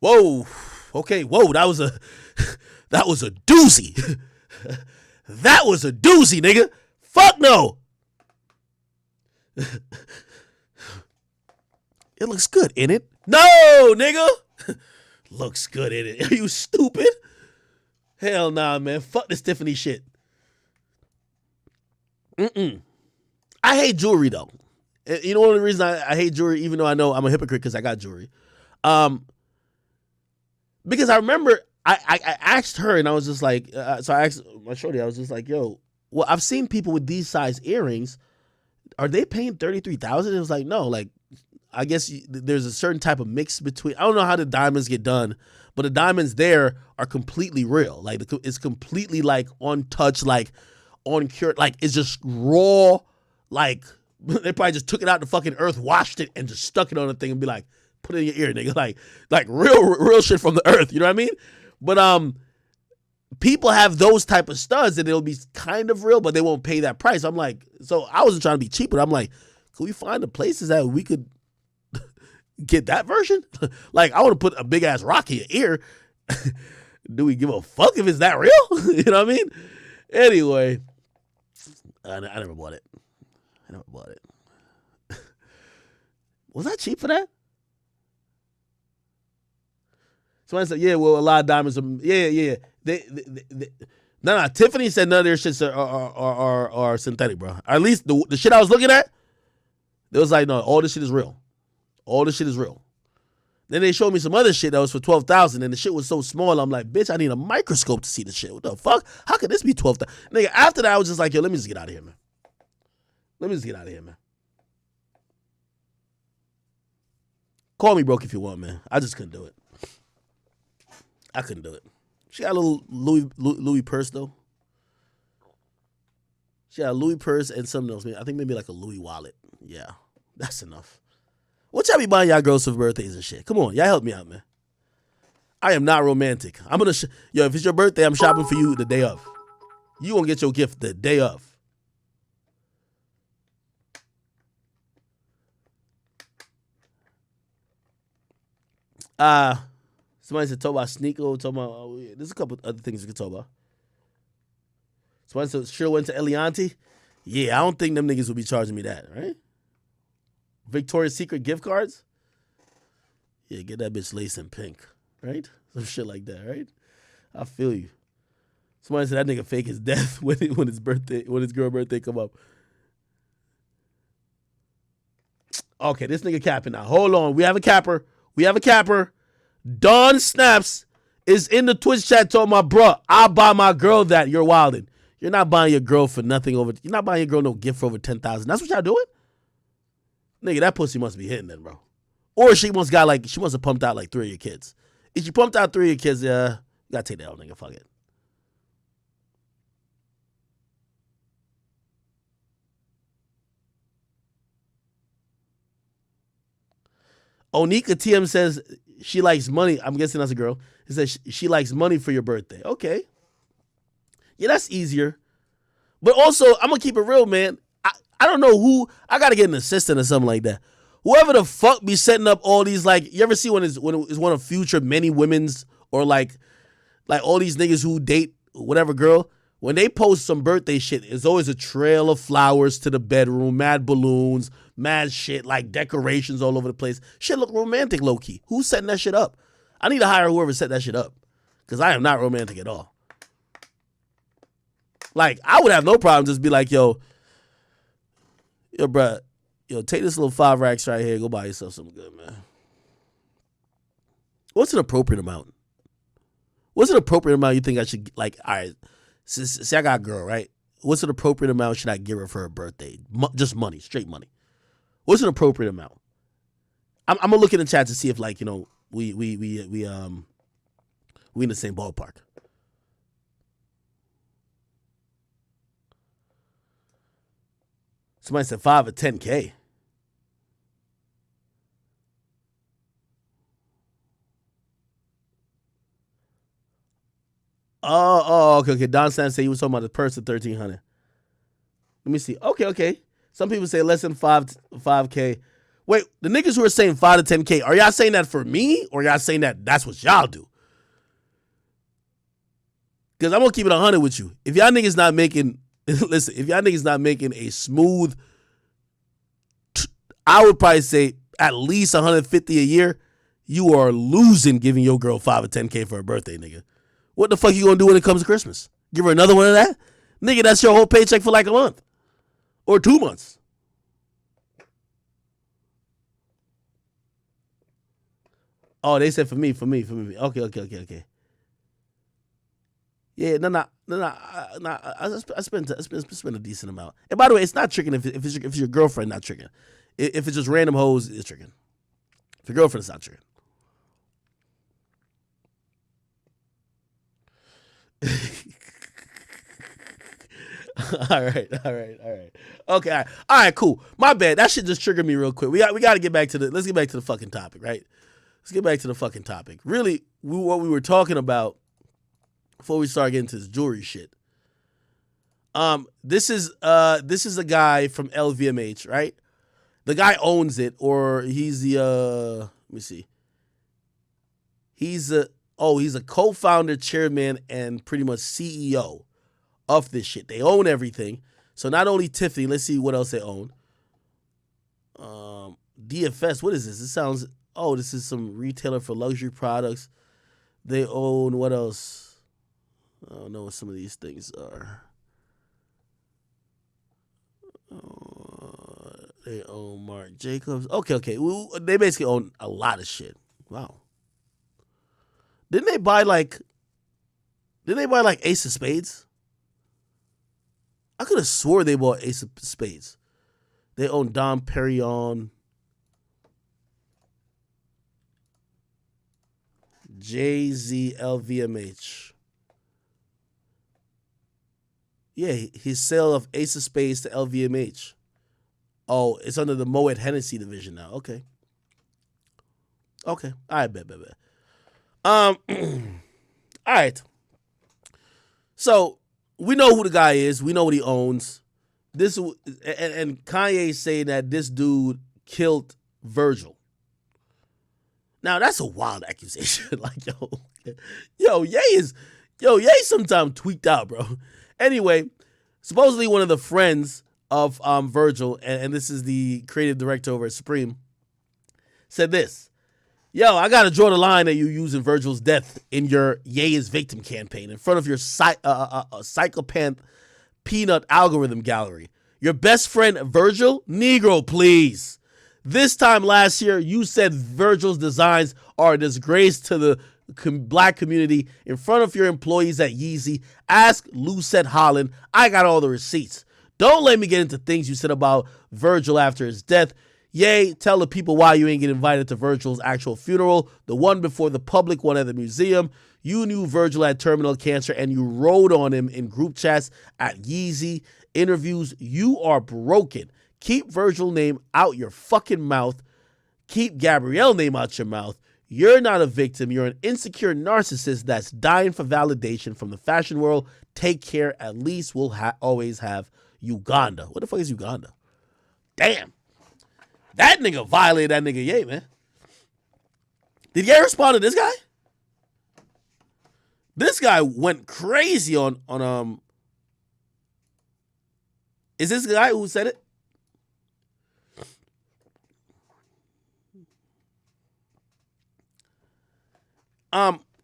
Whoa. Okay, whoa, that was a doozy. That was a doozy, nigga. Fuck no. It looks good, innit? No, nigga. Looks good in it. Are you stupid? Hell nah, man. Fuck this Tiffany shit. I hate jewelry though. You know one of the reasons I hate jewelry, even though I know I'm a hypocrite because I got jewelry. Because I remember I asked her and I was just like, so I asked my shorty, I was just like, yo, well, I've seen people with these size earrings. Are they paying $33,000? It was like, no, like, I guess there's a certain type of mix between. I don't know how the diamonds get done, but the diamonds there are completely real. Like it's completely like untouched, like uncured, like it's just raw. Like they probably just took it out the fucking earth, washed it, and just stuck it on the thing and be like, put it in your ear, nigga. Like real shit from the earth. You know what I mean? But people have those type of studs and it'll be kind of real, but they won't pay that price. I'm like, so I wasn't trying to be cheap, but I'm like, can we find the places that we could get that version? Like, I want to put a big ass rock in your ear. Do we give a fuck if it's that real? You know what I mean? Anyway, I never bought it. Was I cheap for that? Somebody said, yeah, well, a lot of diamonds are, yeah. No, Tiffany said none of their shits are synthetic, bro. At least the shit I was looking at, it was like, no, all this shit is real. All this shit is real. Then they showed me some other shit that was for $12,000, and the shit was so small. I'm like, bitch, I need a microscope to see the shit. What the fuck? How could this be $12,000? Nigga, after that, I was just like, yo, let me just get out of here, man. Call me broke if you want, man. I just couldn't do it. She got a little Louis purse, though. She got a Louis purse and something else. I think maybe like a Louis wallet. Yeah, that's enough. What y'all be buying y'all girls for birthdays and shit? Come on, y'all help me out, man. I am not romantic. I'm gonna yo, if it's your birthday, I'm shopping for you the day of. You gonna get your gift the day of. Somebody said talk about sneaker. Talk about there's a couple other things we can talk about. Somebody said sure went to Elianti. Yeah, I don't think them niggas will be charging me that, right? Victoria's Secret gift cards? Yeah, get that bitch lace in pink, right? Some shit like that, right? I feel you. Somebody said that nigga fake his death when his girl birthday come up. Okay, this nigga capping now. Hold on, we have a capper. Don Snaps is in the Twitch chat talking about, bruh, I'll buy my girl that. You're wildin'. You're not buying your girl for nothing over. You're not buying your girl no gift for over 10,000. That's what y'all doing? Nigga, that pussy must be hitting then, bro. Or she must have pumped out like 3 of your kids. If you pumped out 3 of your kids, you gotta take that out, nigga. Fuck it. Onika TM says she likes money. I'm guessing that's a girl. It says she likes money for your birthday. Okay. Yeah, that's easier. But also, I'm going to keep it real, man. I don't know who. I got to get an assistant or something like that. Whoever the fuck be setting up all these, like, you ever see when it's one of future many women's or like all these niggas who date whatever girl, when they post some birthday shit, it's always a trail of flowers to the bedroom, mad balloons, mad shit, like decorations all over the place. Shit look romantic, low-key. Who's setting that shit up? I need to hire whoever set that shit up because I am not romantic at all. Like, I would have no problem just be like, yo, bruh, take this little 5 racks right here. Go buy yourself something good, man. What's an appropriate amount? What's an appropriate amount you think I should, like, all right, say I got a girl, right? What's an appropriate amount should I give her for her birthday? Just money, straight money. What's an appropriate amount? I'm gonna look in the chat to see if, like, we in the same ballpark. Somebody said 5 or 10K. Okay. Don Stan said he was talking about the purse of 1,300. Let me see. Okay. Some people say less than 5K. Wait, the niggas who are saying 5 to 10K, are y'all saying that for me, or y'all saying that that's what y'all do? Because I'm gonna keep it 100 with you. If y'all niggas not making, listen, if y'all niggas not making a smooth, I would probably say at least 150 a year, you are losing giving your girl 5 or 10K for her birthday, nigga. What the fuck you gonna do when it comes to Christmas? Give her another one of that? Nigga, that's your whole paycheck for like a month. Or 2 months. Oh, they said for me. Okay. Yeah, no. I spent a decent amount. And by the way, it's not tricking if it's your girlfriend, not tricking. If it's just random hoes, it's tricking. If your girlfriend, it's not tricking. All right. Okay, all right, cool. My bad. That shit just triggered me real quick. We got to get back to let's get back to the fucking topic, right? Let's get back to the fucking topic. Really, what we were talking about before we start getting to this jewelry shit. This is a guy from LVMH, right? The guy owns it, or he's the let me see. He's a co-founder, chairman, and pretty much CEO of this shit. They own everything. So not only Tiffany, let's see what else they own. DFS, what is this? This is some retailer for luxury products. They own what else? I don't know what some of these things are. They own Marc Jacobs. Okay. They basically own a lot of shit. Wow. Didn't they buy like Ace of Spades? I could have swore they bought Ace of Spades. They own Dom Perignon, Jay-Z, LVMH. Yeah, his sale of Ace of Spades to LVMH. Oh, it's under the Moet Hennessy division now. Okay. I bet. All right. So we know who the guy is. We know what he owns. And Kanye saying that this dude killed Virgil. Now that's a wild accusation. Like Ye sometimes tweaked out, bro. Anyway, supposedly one of the friends of Virgil, and this is the creative director over at Supreme, said this. Yo, I gotta draw the line that you using Virgil's death in your Ye is Victim campaign in front of your psychopath peanut algorithm gallery. Your best friend Virgil? Negro, please. This time last year, you said Virgil's designs are a disgrace to the black community in front of your employees at Yeezy. Ask Lucette Holland. I got all the receipts. Don't let me get into things you said about Virgil after his death. Yay, tell the people why you ain't get invited to Virgil's actual funeral, the one before the public one at the museum. You knew Virgil had terminal cancer and you rode on him in group chats at Yeezy interviews. You are broken. Keep Virgil's name out your fucking mouth. Keep Gabrielle's name out your mouth. You're not a victim. You're an insecure narcissist that's dying for validation from the fashion world. Take care. At least we'll always have Uganda. What the fuck is Uganda? Damn. That nigga violated that nigga Ye, man. Did Ye respond to this guy? This guy went crazy on is this the guy who said it?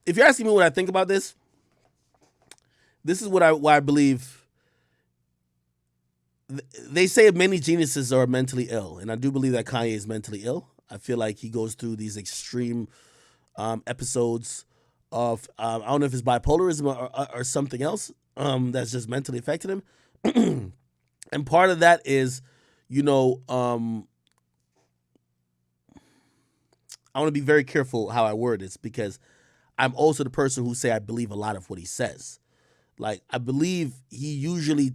If you're asking me what I think about this, this is why I believe. They say many geniuses are mentally ill, and I do believe that Kanye is mentally ill. I feel like he goes through these extreme episodes of I don't know if it's bipolarism or something else that's just mentally affected him. And part of that is, I want to be very careful how I word this because I'm also the person who say I believe a lot of what he says. Like, I believe he usually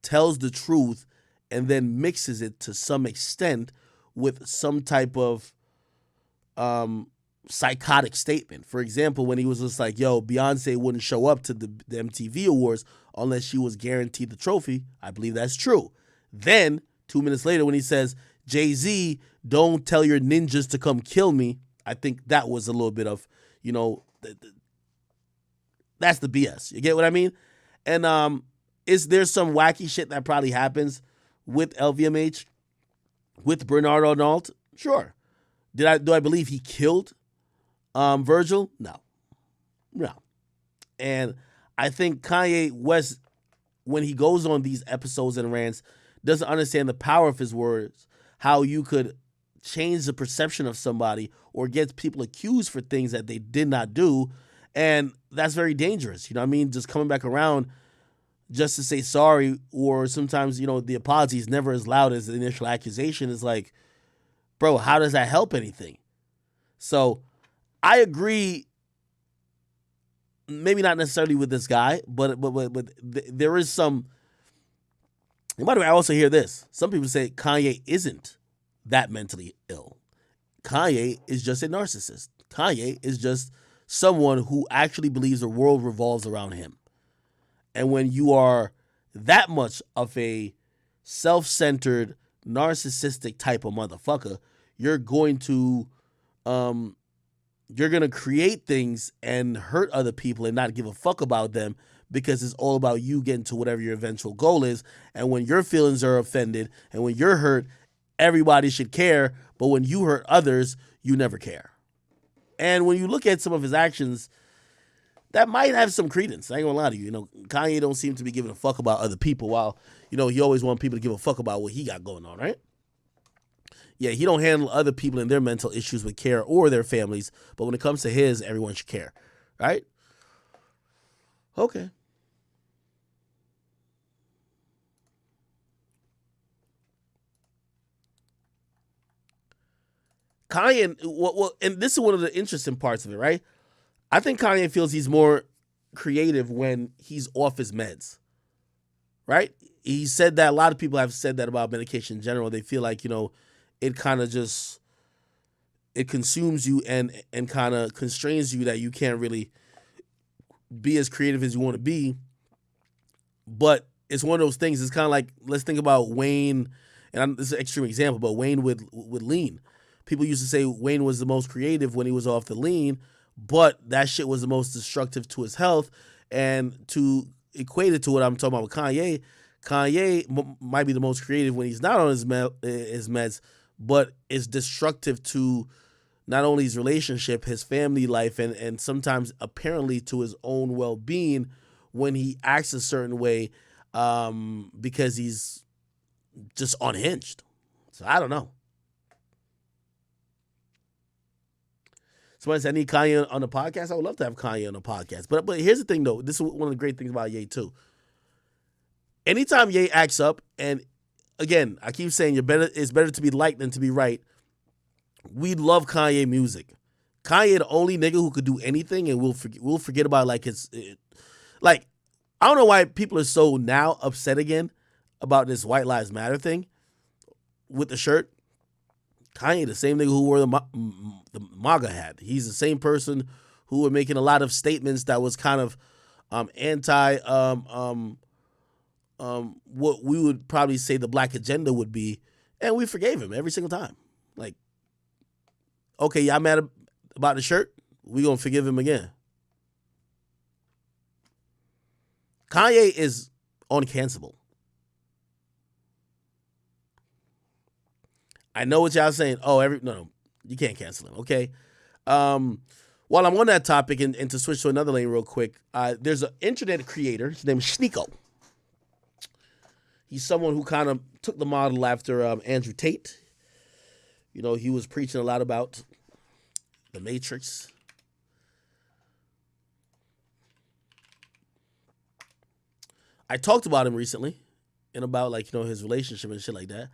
tells the truth and then mixes it to some extent with some type of psychotic statement. For example, when he was just like, yo, Beyonce wouldn't show up to the MTV Awards unless she was guaranteed the trophy. I believe that's true. Then 2 minutes later, when he says, Jay-Z, don't tell your ninjas to come kill me, I think that was a little bit of, that's the BS. You get what I mean? And is there some wacky shit that probably happens with LVMH, with Bernard Arnault? Sure. Do I believe he killed Virgil? No. And I think Kanye West, when he goes on these episodes and rants, doesn't understand the power of his words, how you could change the perception of somebody or get people accused for things that they did not do. And that's very dangerous. You know what I mean? Just coming back around just to say sorry, or sometimes, the apology is never as loud as the initial accusation. Is like, bro, how does that help anything? So I agree, maybe not necessarily with this guy, but there is some. And by the way, I also hear this. Some people say Kanye isn't that mentally ill. Kanye is just a narcissist. Kanye is just someone who actually believes the world revolves around him. And when you are that much of a self-centered, narcissistic type of motherfucker, you're going to create things and hurt other people and not give a fuck about them, because it's all about you getting to whatever your eventual goal is. And when your feelings are offended and when you're hurt, everybody should care. But when you hurt others, you never care. And when you look at some of his actions, that might have some credence. I ain't gonna lie to you. Kanye don't seem to be giving a fuck about other people, while, he always want people to give a fuck about what he got going on, right? Yeah, he don't handle other people and their mental issues with care, or their families. But when it comes to his, everyone should care, right? Okay. Kanye, well, and this is one of the interesting parts of it, right? I think Kanye feels he's more creative when he's off his meds, right? He said that a lot of people have said that about medication in general. They feel like, it kind of just, it consumes you and kind of constrains you, that you can't really be as creative as you want to be. But it's one of those things. It's kind of like, let's think about Wayne, and this is an extreme example, but Wayne with lean. People used to say Wayne was the most creative when he was off the lean, but that shit was the most destructive to his health. And to equate it to what I'm talking about with Kanye, might be the most creative when he's not on his meds, but it's destructive to not only his relationship, his family life, and sometimes apparently to his own well-being when he acts a certain way, because he's just unhinged. So I don't know. Somebody said, I need Kanye on the podcast. I would love to have Kanye on the podcast. But here's the thing, though. This is one of the great things about Ye, too. Anytime Ye acts up, and again, I keep saying it's better to be liked than to be right. We love Kanye music. Kanye the only nigga who could do anything, and we'll forget about I don't know why people are so now upset again about this White Lives Matter thing with the shirt. Kanye, the same nigga who wore the MAGA hat. He's the same person who were making a lot of statements that was kind of anti what we would probably say the black agenda would be, and we forgave him every single time. Like, okay, y'all mad about the shirt? We gonna forgive him again. Kanye is uncancelable. I know what y'all saying. Oh, no, you can't cancel him. Okay. While I'm on that topic, and to switch to another lane real quick, there's an internet creator. His name is Sneeko. He's someone who kind of took the model after Andrew Tate. He was preaching a lot about the Matrix. I talked about him recently, and about his relationship and shit like that.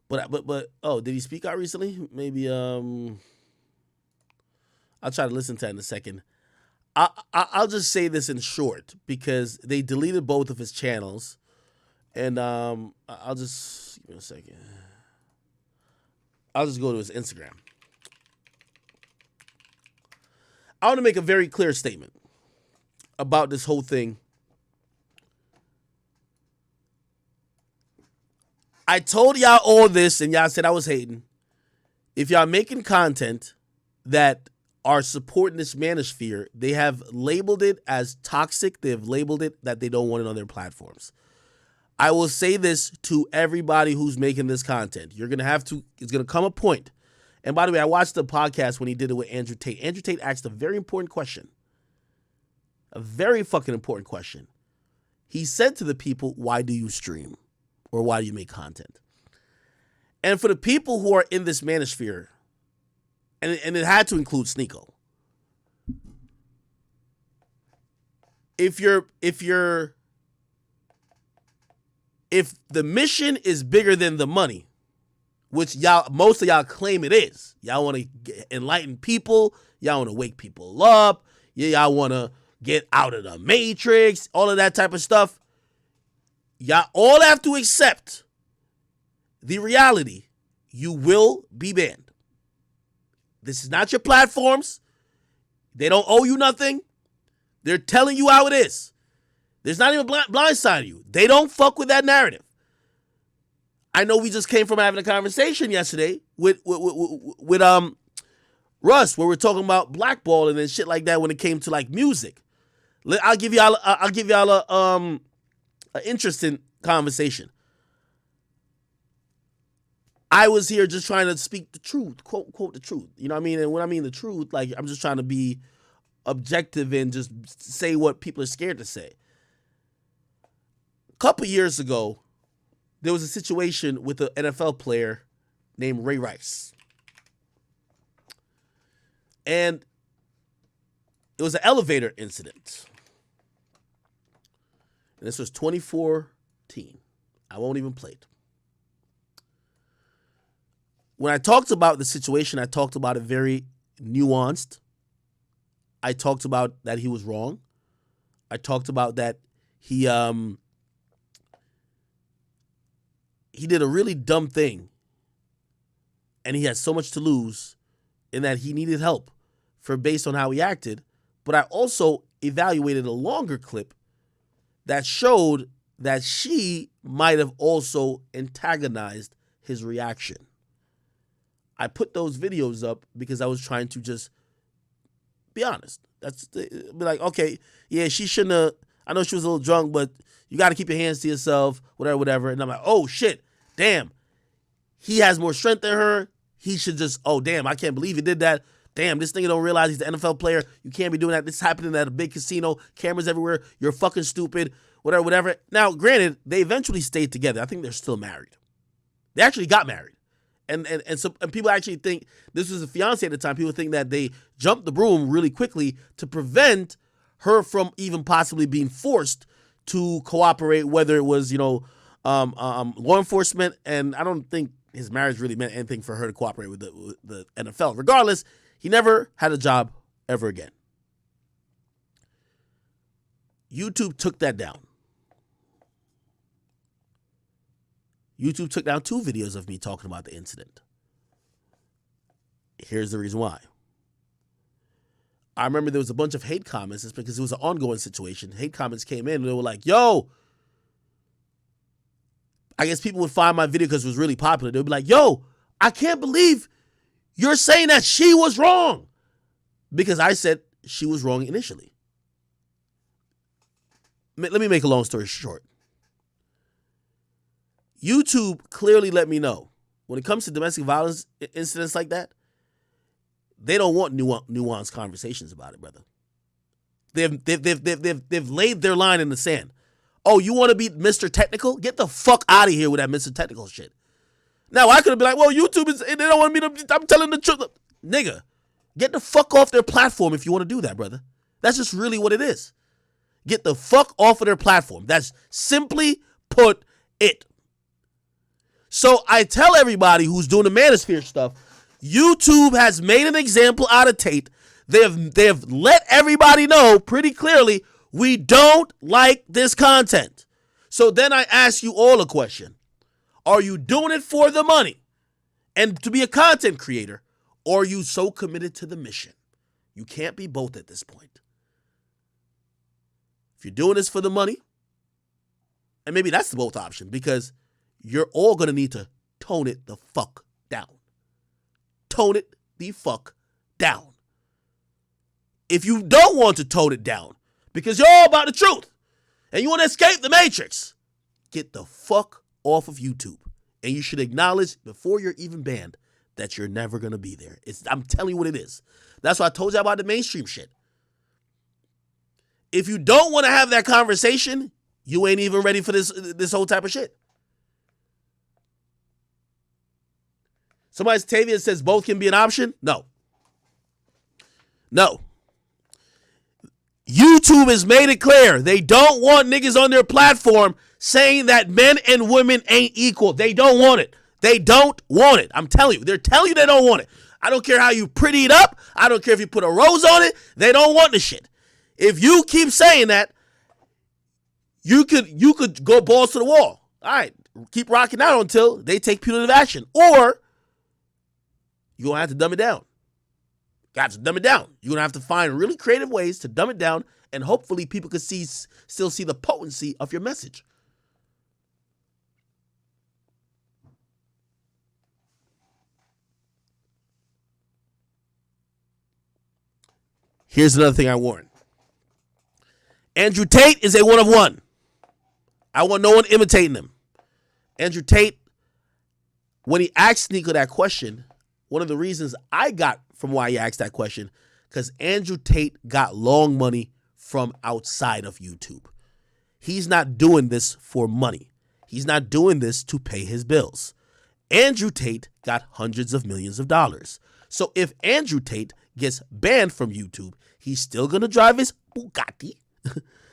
But oh, did he speak out recently? Maybe I'll try to listen to that in a second. I'll just say this in short, because they deleted both of his channels, And I'll just give me a second. I'll just go to his Instagram. I want to make a very clear statement about this whole thing. I told y'all all this, and y'all said I was hating. If y'all making content that are supporting this manosphere, they have labeled it as toxic. They have labeled it that they don't want it on their platforms. I will say this to everybody who's making this content. You're going to have to, it's going to come a point. And by the way, I watched the podcast when he did it with Andrew Tate. Andrew Tate asked a very important question. A very fucking important question. He said to the people, why do you stream? Or why do you make content? And for the people who are in this manosphere, and it had to include Sneeko. If the mission is bigger than the money, which most of y'all claim it is, y'all want to enlighten people, y'all want to wake people up, y'all want to get out of the matrix, all of that type of stuff, y'all all have to accept the reality. You will be banned. This is not your platforms. They don't owe you nothing. They're telling you how it is. There's not even blindsiding you. They don't fuck with that narrative. I know we just came from having a conversation yesterday with Russ, where we're talking about blackballing and shit like that when it came to like music. I'll give y'all an interesting conversation. I was here just trying to speak the truth, quote the truth. You know what I mean? And when I mean the truth, like I'm just trying to be objective and just say what people are scared to say. A couple years ago, there was a situation with an NFL player named Ray Rice. And it was an elevator incident. And this was 2014. I won't even play it. When I talked about the situation, I talked about it very nuanced. I talked about that he was wrong. I talked about that he did a really dumb thing. And he had so much to lose in that he needed help based on how he acted. But I also evaluated a longer clip that showed that she might have also antagonized his reaction. I put those videos up because I was trying to just be honest. Be like, okay, yeah, she shouldn't have. I know she was a little drunk, but you got to keep your hands to yourself, whatever. And I'm like, oh, shit, damn. He has more strength than her. He should just, oh, damn, I can't believe he did that. Damn, this nigga don't realize he's an NFL player. You can't be doing that. This is happening at a big casino. Cameras everywhere. You're fucking stupid, whatever. Now, granted, they eventually stayed together. I think they're still married. They actually got married. And people actually think this was a fiance at the time. People think that they jumped the broom really quickly to prevent her from even possibly being forced to cooperate, whether it was, law enforcement. And I don't think his marriage really meant anything for her to cooperate with the NFL. Regardless, he never had a job ever again. YouTube took that down. YouTube took down 2 videos of me talking about the incident. Here's the reason why. I remember there was a bunch of hate comments. It's because it was an ongoing situation. Hate comments came in and they were like, yo, I guess people would find my video because it was really popular. They'd be like, yo, I can't believe you're saying that she was wrong. Because I said she was wrong initially. Let me make a long story short. YouTube clearly let me know when it comes to domestic violence incidents like that, they don't want nuanced conversations about it, brother. They've laid their line in the sand. Oh, you want to be Mr. Technical? Get the fuck out of here with that Mr. Technical shit. Now I could have been like, well, YouTube they don't want me to. I'm telling the truth, nigga. Get the fuck off their platform if you want to do that, brother. That's just really what it is. Get the fuck off of their platform. That's simply put it. So I tell everybody who's doing the manosphere stuff, YouTube has made an example out of Tate. They have let everybody know pretty clearly we don't like this content. So then I ask you all a question. Are you doing it for the money and to be a content creator, or are you so committed to the mission? You can't be both at this point. If you're doing this for the money, and maybe that's the both option, because you're all going to need to tone it the fuck down. Tone it the fuck down. If you don't want to tone it down, because you're all about the truth, and you want to escape the matrix, get the fuck off of YouTube. And you should acknowledge before you're even banned that you're never going to be there. I'm telling you what it is. That's why I told you about the mainstream shit. If you don't want to have that conversation, you ain't even ready for this whole type of shit. Somebody's Tavia says both can be an option. No. YouTube has made it clear they don't want niggas on their platform saying that men and women ain't equal. They don't want it. They don't want it. I'm telling you. They're telling you they don't want it. I don't care how you pretty it up. I don't care if you put a rose on it. They don't want the shit. If you keep saying that, you could go balls to the wall. All right. Keep rocking out until they take punitive action. Or you're going to have to dumb it down. Got to dumb it down. You're going to have to find really creative ways to dumb it down, and hopefully people could still see the potency of your message. Here's another thing I warn. Andrew Tate is a one of one. I want no one imitating him. Andrew Tate, when he asked Nico that question, one of the reasons I got from why he asked that question, because Andrew Tate got long money from outside of YouTube. He's not doing this for money. He's not doing this to pay his bills. Andrew Tate got hundreds of millions of dollars. So if Andrew Tate gets banned from YouTube, he's still going to drive his Bugatti.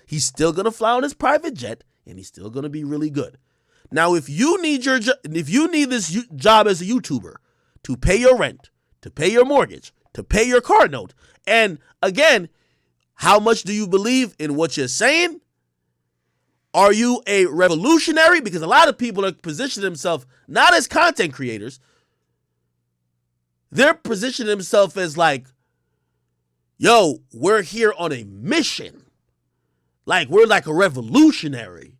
He's still going to fly on his private jet, and he's still going to be really good. Now, if you need this job as a YouTuber to pay your rent, to pay your mortgage, to pay your car note, and again, how much do you believe in what you're saying? Are you a revolutionary? Because a lot of people are positioning themselves not as content creators. They're positioning themselves as like, yo, we're here on a mission. Like, we're like a revolutionary.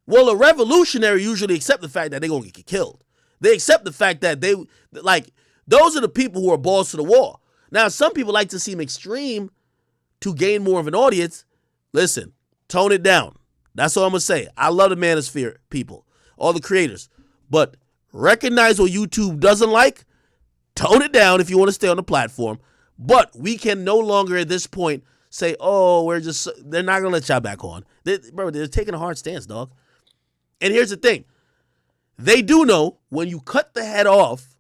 Well, a revolutionary usually accept the fact that they're going to get killed. They accept the fact that those are the people who are balls to the wall. Now, some people like to seem extreme to gain more of an audience. Listen, tone it down. That's all I'm going to say. I love the manosphere people, all the creators. But recognize what YouTube doesn't like. Tone it down if you want to stay on the platform. But we can no longer at this point say, oh, they're not going to let y'all back on. They're taking a hard stance, dog. And here's the thing. They do know when you cut the head off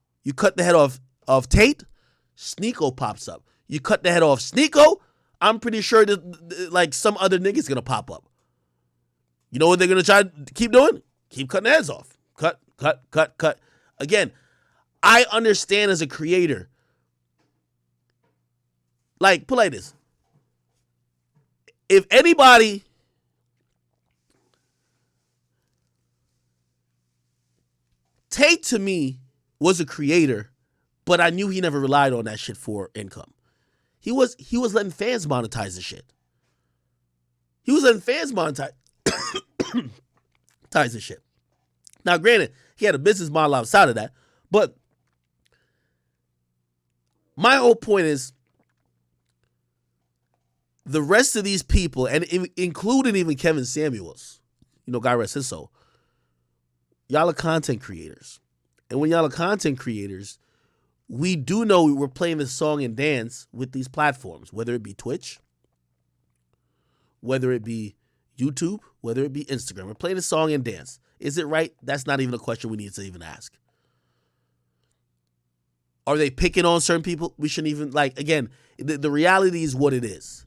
of Tate, Sneeko pops up. You cut the head off Sneeko, I'm pretty sure that like some other nigga's going to pop up. You know what they're going to try to keep doing? Keep cutting heads off. Cut. Again, I understand as a creator. Like, put it like this. If anybody Tate to me was a creator, but I knew he never relied on that shit for income. He was letting fans monetize the shit. He was letting fans monetize the shit. Now, granted, he had a business model outside of that, but my whole point is the rest of these people, and including even Kevin Samuels, God rest his soul, y'all are content creators. And when y'all are content creators, we do know we're playing this song and dance with these platforms, whether it be Twitch, whether it be YouTube, whether it be Instagram. We're playing a song and dance. Is it right? That's not even a question we need to even ask. Are they picking on certain people? We shouldn't even, again, the reality is what it is.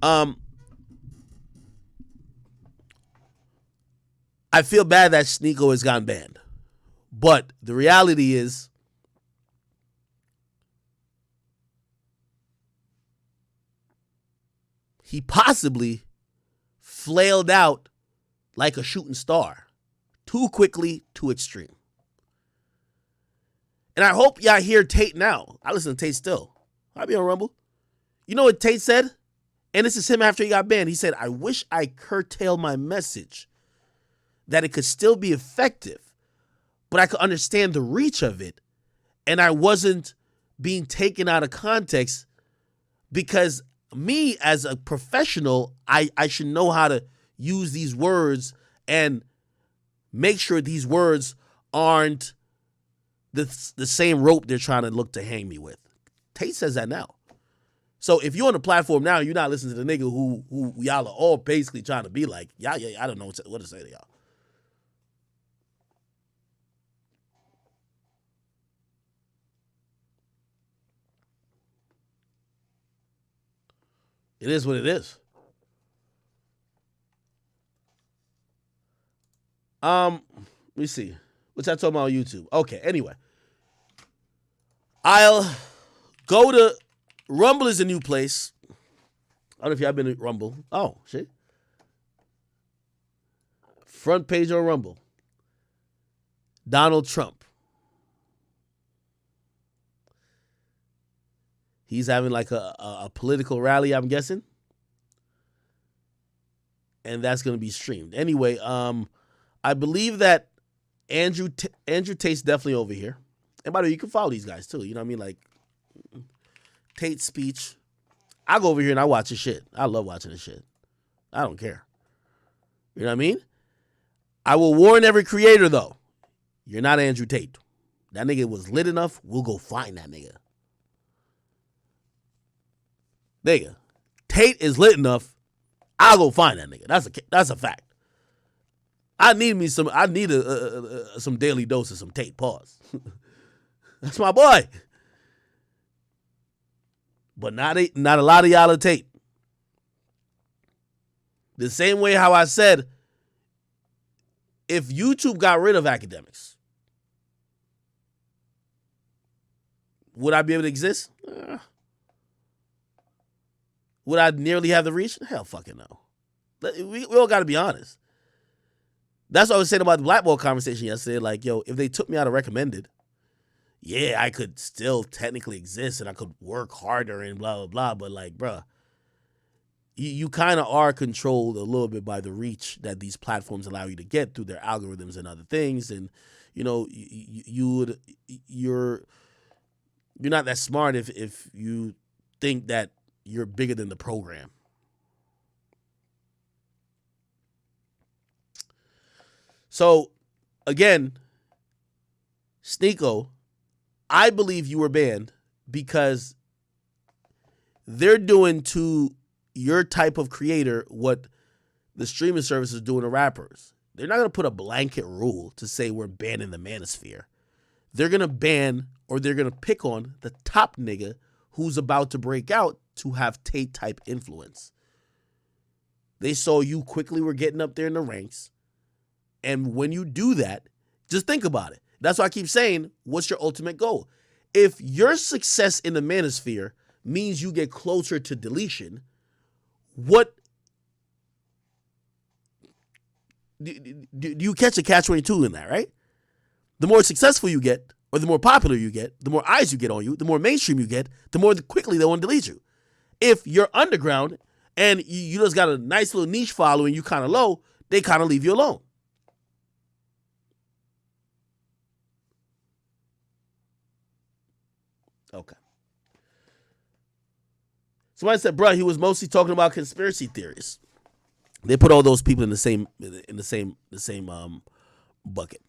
I feel bad that Sneeko has gotten banned. But the reality is he possibly flailed out like a shooting star. Too quickly, too extreme. And I hope y'all hear Tate now. I listen to Tate still. I be on Rumble. You know what Tate said? And this is him after he got banned. He said, I wish I curtailed my message, that it could still be effective, but I could understand the reach of it, and I wasn't being taken out of context, because me as a professional, I should know how to use these words and make sure these words aren't the same rope they're trying to look to hang me with. Tate says that now. So if you're on the platform now, you're not listening to the nigga who y'all are all basically trying to be like, yeah, I don't know what to say to y'all. It is what it is. Let me see. What's I talking about on YouTube? Okay, anyway. I'll go to Rumble is a new place. I don't know if y'all been to Rumble. Oh, shit. Front page on Rumble. Donald Trump. He's having like a political rally, I'm guessing. And that's going to be streamed. Anyway, I believe that Andrew Tate's definitely over here. And by the way, you can follow these guys too. You know what I mean? Like Tate's speech. I go over here and I watch his shit. I love watching his shit. I don't care. You know what I mean? I will warn every creator though. You're not Andrew Tate. That nigga was lit enough. We'll go find that nigga. Nigga, Tate is lit enough. I'll go find that nigga. That's a fact. I need some daily dose of some Tate. Pause. That's my boy. But not a lot of y'all are Tate. The same way how I said, if YouTube got rid of Akademiks, would I be able to exist? Would I nearly have the reach? Hell fucking no. We all got to be honest. That's what I was saying about the blackball conversation yesterday. Like, yo, if they took me out of recommended, yeah, I could still technically exist and I could work harder and blah, blah, blah. But like, bruh, you kind of are controlled a little bit by the reach that these platforms allow you to get through their algorithms and other things. And, you know, you're not that smart if you think that you're bigger than the program. So, again, Sneeko, I believe you were banned because they're doing to your type of creator what the streaming service is doing to rappers. They're not going to put a blanket rule to say we're banning the manosphere. They're going to ban or they're going to pick on the top nigga who's about to break out to have Tate-type influence. They saw you quickly were getting up there in the ranks. And when you do that, just think about it. That's why I keep saying, what's your ultimate goal? If your success in the manosphere means you get closer to deletion, what do you catch a catch-22 in that, right? The more successful you get, or the more popular you get, the more eyes you get on you, the more mainstream you get, the more quickly they want to delete you. If you're underground and you just got a nice little niche following, you kind of low, they kind of leave you alone. Okay. Somebody said, bro, he was mostly talking about conspiracy theories. They put all those people in the same bucket.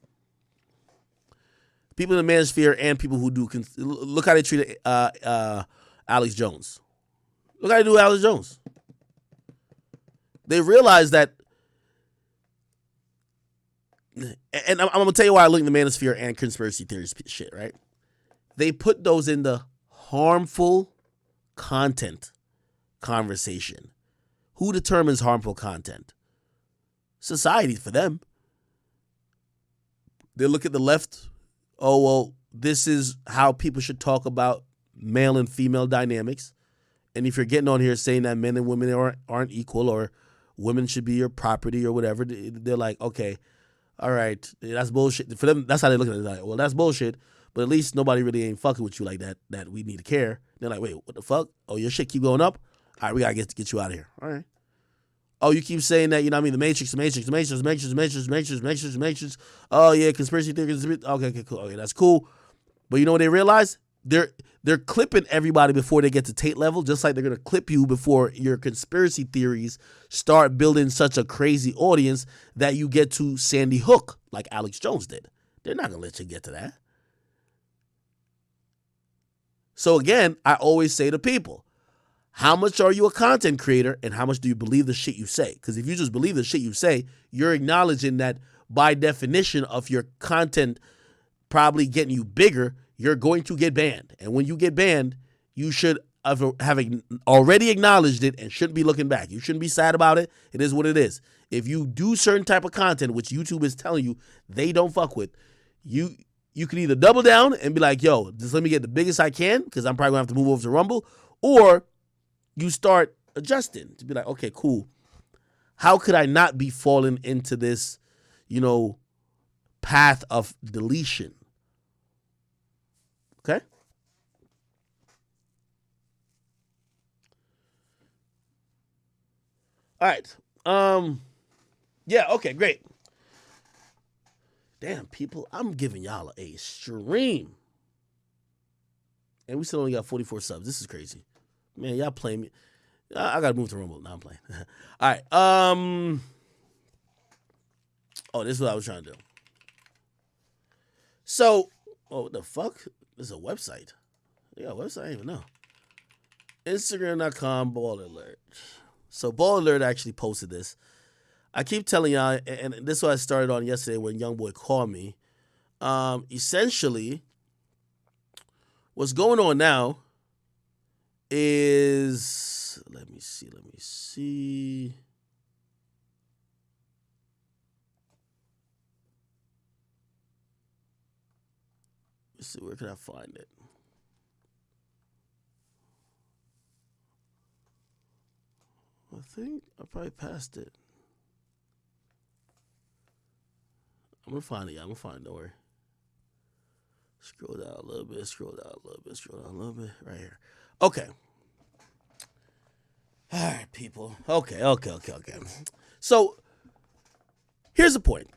People in the manosphere and people who do look how they treated Alex Jones. Look how they do Alex Jones. They realize that, and I'm gonna tell you why I look in the manosphere and conspiracy theories shit, right? They put those in the harmful content conversation. Who determines harmful content? Society for them. They look at the left. Oh, well, this is how people should talk about male and female dynamics. And if you're getting on here saying that men and women aren't equal or women should be your property or whatever. They're like, okay, all right, that's bullshit. For them, that's how they look at it. They're like, well, that's bullshit, but at least nobody really ain't fucking with you like that, that we need to care. They're like, wait, what the fuck? Oh, your shit keep going up? All right, we gotta get you out of here. All right. Oh, you keep saying that, you know what I mean? The Matrix. Oh, yeah, conspiracy theories. Okay, cool. Okay, that's cool. But you know what they realize? They're clipping everybody before they get to Tate level, just like they're going to clip you before your conspiracy theories start building such a crazy audience that you get to Sandy Hook, like Alex Jones did. They're not going to let you get to that. So again, I always say to people, how much are you a content creator and how much do you believe the shit you say? Because if you just believe the shit you say, you're acknowledging that by definition of your content probably getting you bigger, you're going to get banned. And when you get banned, you should have already acknowledged it and shouldn't be looking back. You shouldn't be sad about it. It is what it is. If you do certain type of content, which YouTube is telling you they don't fuck with, you can either double down and be like, yo, just let me get the biggest I can because I'm probably going to have to move over to Rumble, or you start adjusting to be like, okay, cool. How could I not be falling into this, path of deletion? Okay? All right. Yeah, okay, great. Damn, people, I'm giving y'all a stream. And we still only got 44 subs. This is crazy. Man, y'all playing me. I gotta move to Rumble. Now I'm playing. All right. Oh, this is what I was trying to do. So, what the fuck? This is a website. Yeah, website, I don't even know. Instagram.com Ball Alert. So Ball Alert actually posted this. I keep telling y'all, and this is what I started on yesterday when Youngboy called me. Essentially, what's going on now is, let me see. Let's see, where can I find it? I think I probably passed it. I'm gonna find it. I'm gonna find it. Don't worry. Scroll down a little bit. Right here. Okay. All right, people. Okay. So here's the point.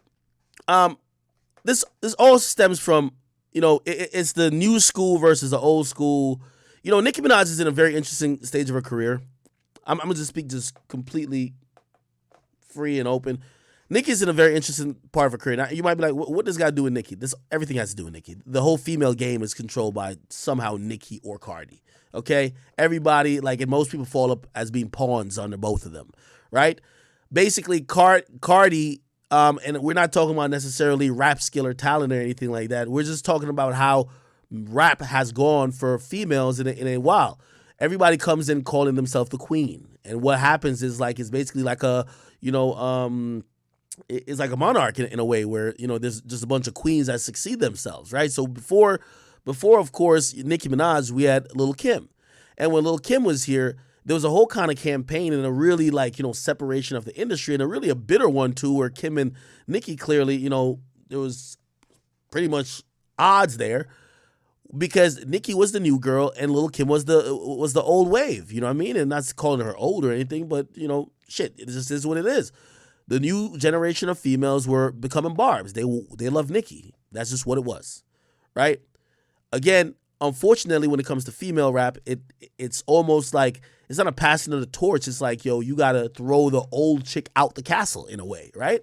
This all stems from, it's the new school versus the old school. Nicki Minaj is in a very interesting stage of her career. I'm gonna just speak just completely free and open. Nicki's in a very interesting part of her career. Now, you might be like, what does this got to do with Nicki? Everything has to do with Nicki. The whole female game is controlled by somehow Nicki or Cardi. Okay? Everybody, and most people fall up as being pawns under both of them, right? Basically, Cardi, and we're not talking about necessarily rap skill or talent or anything like that. We're just talking about how rap has gone for females in a while. Everybody comes in calling themselves the queen. And what happens is it's basically like a, it's like a monarch in a way where, there's just a bunch of queens that succeed themselves, right? So before of course, Nicki Minaj, we had Lil' Kim. And when Lil' Kim was here, there was a whole kind of campaign and a really separation of the industry, and a really a bitter one too, where Kim and Nicki clearly, there was pretty much odds there. Because Nicki was the new girl and Lil' Kim was the old wave, you know what I mean? And not calling her old or anything, but shit, it just is what it is. The new generation of females were becoming barbs. They love Nicki. That's just what it was, right? Again, unfortunately, when it comes to female rap, it's almost like it's not a passing of the torch. It's like, yo, you gotta throw the old chick out the castle in a way, right?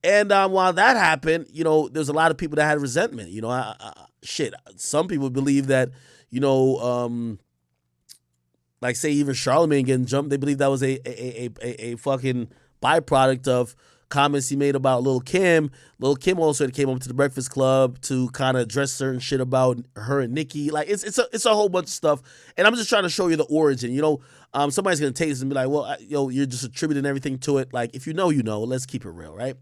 And while that happened, there's a lot of people that had resentment. Some people believe that, say even Charlamagne getting jumped, they believe that was a fucking byproduct of comments he made about Lil' Kim. Lil' Kim also came up to the Breakfast Club to kind of address certain shit about her and Nicki. It's a whole bunch of stuff. And I'm just trying to show you the origin. Somebody's going to take this and be like, well, you're just attributing everything to it. If you know, let's keep it real, right?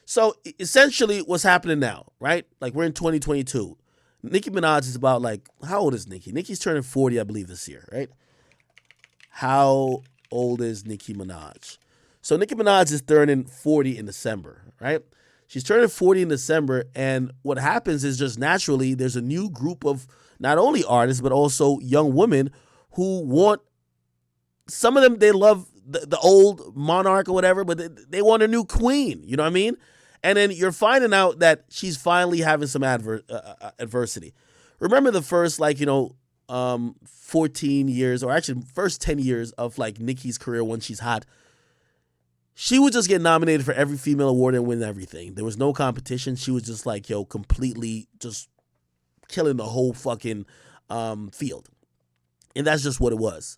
So essentially what's happening now, right? We're in 2022. Nicki Minaj is about how old is Nicki? Nicki's turning 40, I believe, this year, right? How old is Nicki Minaj? So Nicki Minaj is turning 40 in December, right? She's turning 40 in December, and what happens is just naturally there's a new group of not only artists but also young women who want. Some of them they love the old monarch or whatever, but they want a new queen. You know what I mean? And then you're finding out that she's finally having some adversity. Remember the first 14 years, or actually first 10 years of like Nicki's career when she's hot. She would just get nominated for every female award and win everything. There was no competition. She was just like, completely just killing the whole fucking field. And that's just what it was.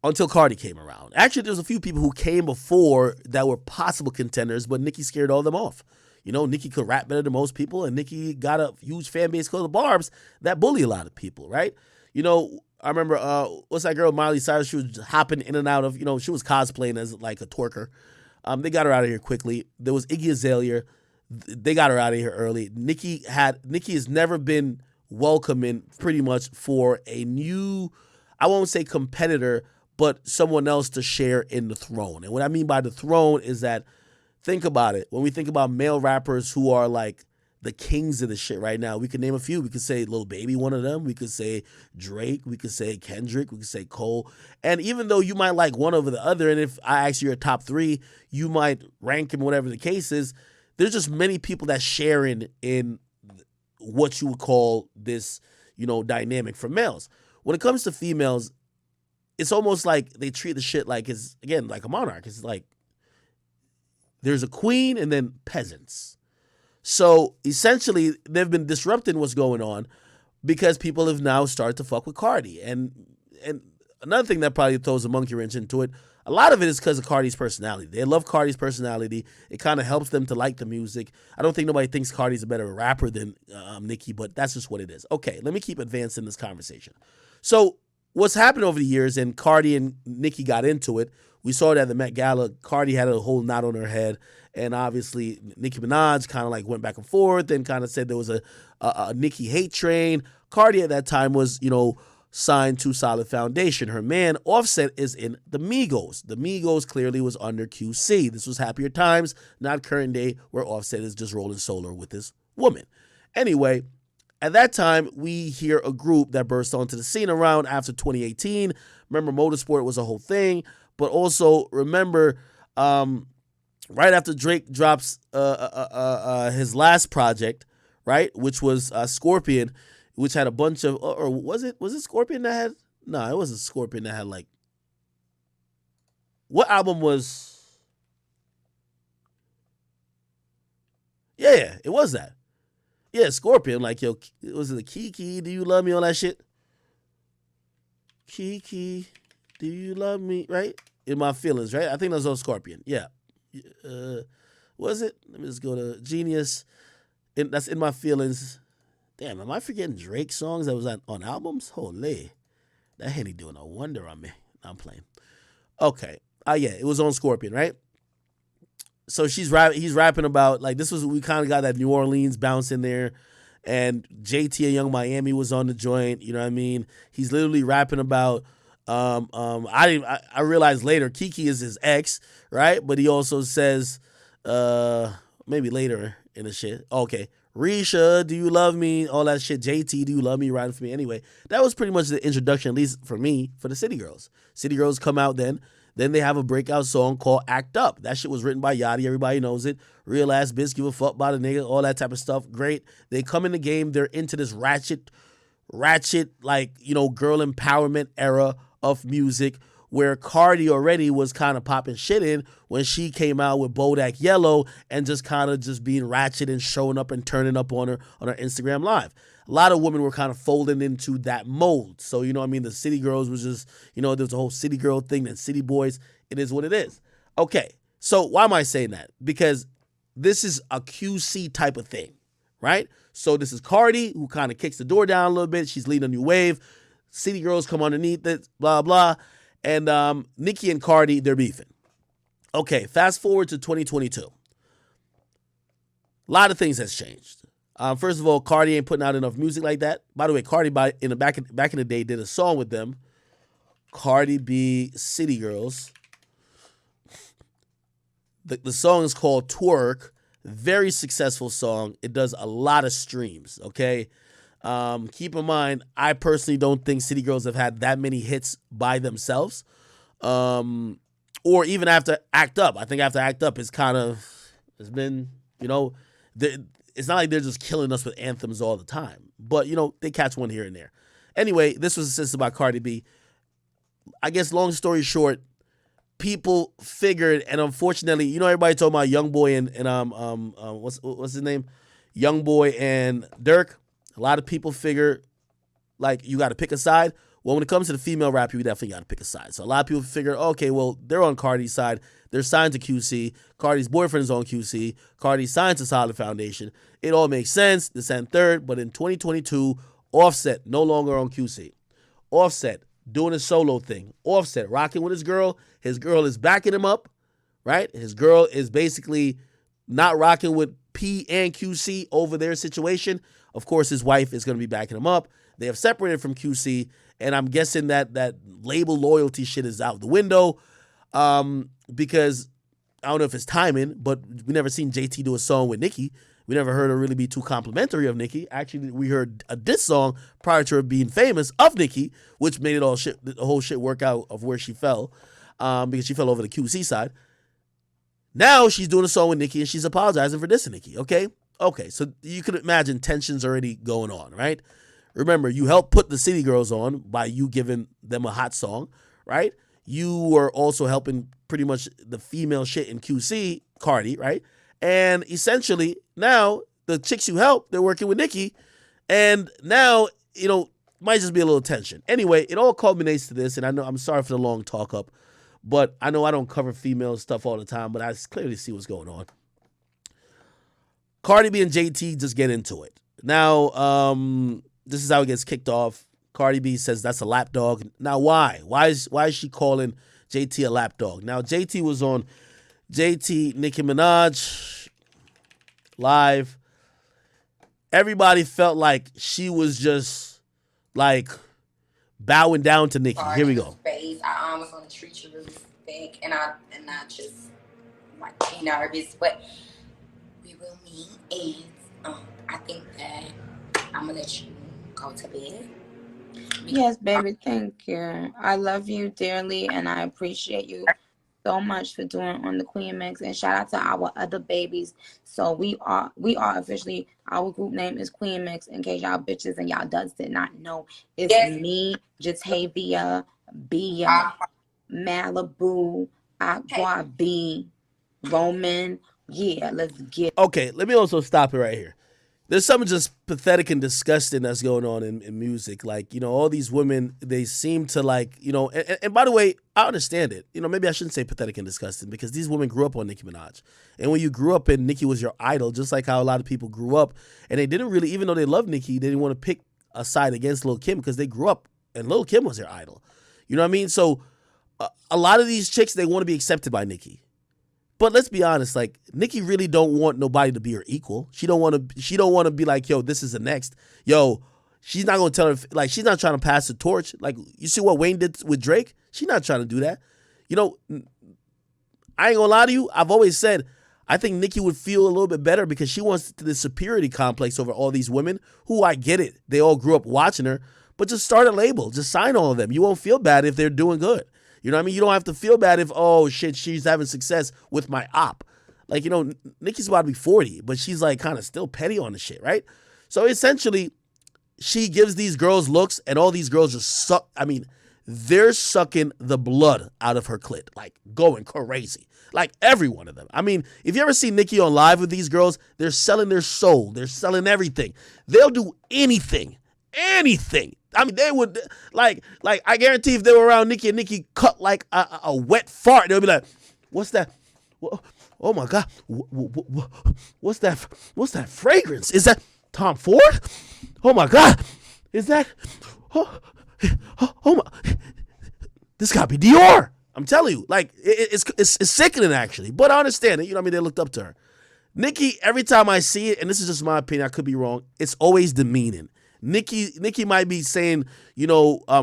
Until Cardi came around. Actually, there was a few people who came before that were possible contenders, but Nicki scared all of them off. Nicki could rap better than most people, and Nicki got a huge fan base called the Barbs that bully a lot of people, right? I remember, what's that girl, Miley Cyrus? She was hopping in and out of, she was cosplaying as like a twerker. They got her out of here quickly. There was Iggy Azalea. They got her out of here early. Nicki has never been welcoming pretty much for a new, I won't say competitor, but someone else to share in the throne. And what I mean by the throne is that, think about it. When we think about male rappers who are like the kings of the shit right now, we can name a few. We could say Lil Baby, one of them. We could say Drake. We could say Kendrick. We could say Cole. And even though you might like one over the other, and if I ask you your top three, you might rank him, whatever the case is, there's just many people that share in what you would call this, dynamic for males. When it comes to females, it's almost like they treat the shit like it's, again, like a monarch. It's like there's a queen and then peasants. So essentially, they've been disrupting what's going on because people have now started to fuck with Cardi. And another thing that probably throws a monkey wrench into it, a lot of it is because of Cardi's personality. They love Cardi's personality. It kind of helps them to like the music. I don't think nobody thinks Cardi's a better rapper than Nicki, but that's just what it is. Okay, let me keep advancing this conversation. So what's happened over the years, and Cardi and Nicki got into it. We saw that at the Met Gala. Cardi had a whole knot on her head, and obviously Nicki Minaj kind of like went back and forth and kind of said there was a Nicki hate train. Cardi at that time was, signed to Solid Foundation. Her man, Offset, is in the Migos. The Migos clearly was under QC. This was happier times, not current day, where Offset is just rolling solo with this woman. Anyway, at that time, we hear a group that burst onto the scene around after 2018. Remember, Motorsport was a whole thing. But also, remember, right after Drake drops his last project, right, which was Scorpion, which had a bunch of, or was it Scorpion that had, no, it wasn't Scorpion that had like, what album was, yeah, it was that. Yeah, Scorpion, like, was it the Kiki, do you love me, all that shit? Kiki, do you love me, right? In my feelings, right? I think that was on Scorpion. Yeah. Was it? Let me just go to Genius. That's In My Feelings. Damn, am I forgetting Drake songs that was on albums? Holy. That Henny doing a wonder on me. I'm playing. Okay. Yeah, it was on Scorpion, right? So he's rapping about, like, we kind of got that New Orleans bounce in there. And JT and Young Miami was on the joint, you know what I mean? He's literally rapping about, I realized later Kiki is his ex, right? But he also says, maybe later in the shit. Okay. Risha, do you love me? All that shit. JT, do you love me? Riding for me. Anyway, that was pretty much the introduction, at least for me, for the City Girls. City Girls come out then. Then they have a breakout song called Act Up. That shit was written by Yachty. Everybody knows it. Real ass bitch, give a fuck about a nigga, all that type of stuff. Great. They come in the game. They're into this ratchet, like, girl empowerment era of music where Cardi already was kind of popping shit in when she came out with Bodak Yellow and just kind of just being ratchet and showing up and turning up on her Instagram Live. A lot of women were kind of folding into that mold. So, the City Girls was just, there's a whole City Girl thing, then City Boys. It is what it is. Okay, so why am I saying that? Because this is a QC type of thing, right? So this is Cardi, who kind of kicks the door down a little bit. She's leading a new wave. City Girls come underneath it, blah, blah. And Nicki and Cardi, they're beefing. Okay, fast forward to 2022. A lot of things has changed. First of all, Cardi ain't putting out enough music like that. By the way, Cardi back in the day did a song with them. Cardi B, City Girls. The song is called Twerk. Very successful song. It does a lot of streams, okay? Keep in mind, I personally don't think City Girls have had that many hits by themselves. Or even after Act Up. I think after Act Up, it's been, it's not like they're just killing us with anthems all the time. But, they catch one here and there. Anyway, this was assisted by Cardi B. I guess long story short, people figured, and unfortunately, everybody talking about YoungBoy and what's his name? YoungBoy and Dirk. A lot of people figure like you got to pick a side. Well, when it comes to the female rap, you definitely got to pick a side. So a lot of people figure, okay, well, they're on Cardi's side. They're signed to QC. Cardi's boyfriend is on QC. Cardi signed to Solid Foundation. It all makes sense, this and third. But in 2022, Offset no longer on QC. Offset doing a solo thing. Offset rocking with his girl. His girl is backing him up, right? His girl is basically not rocking with P and QC over their situation. Of course, his wife is going to be backing him up. They have separated from QC, and I'm guessing that label loyalty shit is out the window because I don't know if it's timing, but we never seen JT do a song with Nicki. We never heard her really be too complimentary of Nicki. Actually, we heard a diss song prior to her being famous of Nicki, which made the whole shit work out of where she fell because she fell over the QC side. Now she's doing a song with Nicki and she's apologizing for dissing Nicki, okay? Okay, so you can imagine tensions already going on, right? Remember, you helped put the City Girls on by you giving them a hot song, right? You were also helping pretty much the female shit in QC, Cardi, right? And essentially, now the chicks you help, they're working with Nicki. And now, might just be a little tension. Anyway, it all culminates to this. And I know I'm sorry for the long talk up, but I know I don't cover female stuff all the time, but I clearly see what's going on. Cardi B and JT just get into it. Now, this is how it gets kicked off. Cardi B says that's a lapdog. Now, why? Why is she calling JT a lapdog? Now, JT was on Nicki Minaj live. Everybody felt like she was just like bowing down to Nicki. Here we go. I was going to treat you really big, and I just like be nervous, but we will meet, and I think that I'm gonna let you go to bed. Yes, baby, thank you. I love you dearly, and I appreciate you so much for doing on the Queen Mix. And shout out to our other babies. So we are officially, our group name is Queen Mix. In case y'all bitches and y'all duds did not know, it's me, Jatavia, Bia, Malibu, Aqua B, Roman. Yeah, let's get. Okay, let me also stop it right here. There's something just pathetic and disgusting that's going on in music. Like, all these women, they seem to like, and by the way, I understand it. Maybe I shouldn't say pathetic and disgusting because these women grew up on Nicki Minaj. And when you grew up and Nicki was your idol, just like how a lot of people grew up and they didn't really, even though they loved Nicki, they didn't want to pick a side against Lil' Kim because they grew up and Lil' Kim was their idol. You know what I mean? So a lot of these chicks, they want to be accepted by Nicki. But let's be honest, like Nicki really don't want nobody to be her equal. She don't want to be like, yo, this is the next. Yo, she's not gonna tell her, like, she's not trying to pass the torch. Like, you see what Wayne did with Drake? She's not trying to do that. I ain't gonna lie to you. I've always said I think Nicki would feel a little bit better because she wants the superiority complex over all these women who, I get it, they all grew up watching her, but just start a label, just sign all of them. You won't feel bad if they're doing good. You know what I mean? You don't have to feel bad if, oh, shit, she's having success with my op. Like, Nicki's about to be 40, but she's, like, kind of still petty on the shit, right? So, essentially, she gives these girls looks, and all these girls just suck. I mean, they're sucking the blood out of her clit, like, going crazy. Like, every one of them. I mean, if you ever see Nicki on live with these girls, they're selling their soul. They're selling everything. They'll do anything. Anything. I mean, they would, like I guarantee if they were around Nicki and Nicki cut like a wet fart, they'll be like, what's that? Oh my God. What's that? What's that fragrance? Is that Tom Ford? Oh my God. Is that? Oh my. This gotta be Dior. I'm telling you. Like, it's sickening actually. But I understand it. You know what I mean? They looked up to her. Nicki, every time I see it, and this is just my opinion, I could be wrong, it's always demeaning. Nicki might be saying,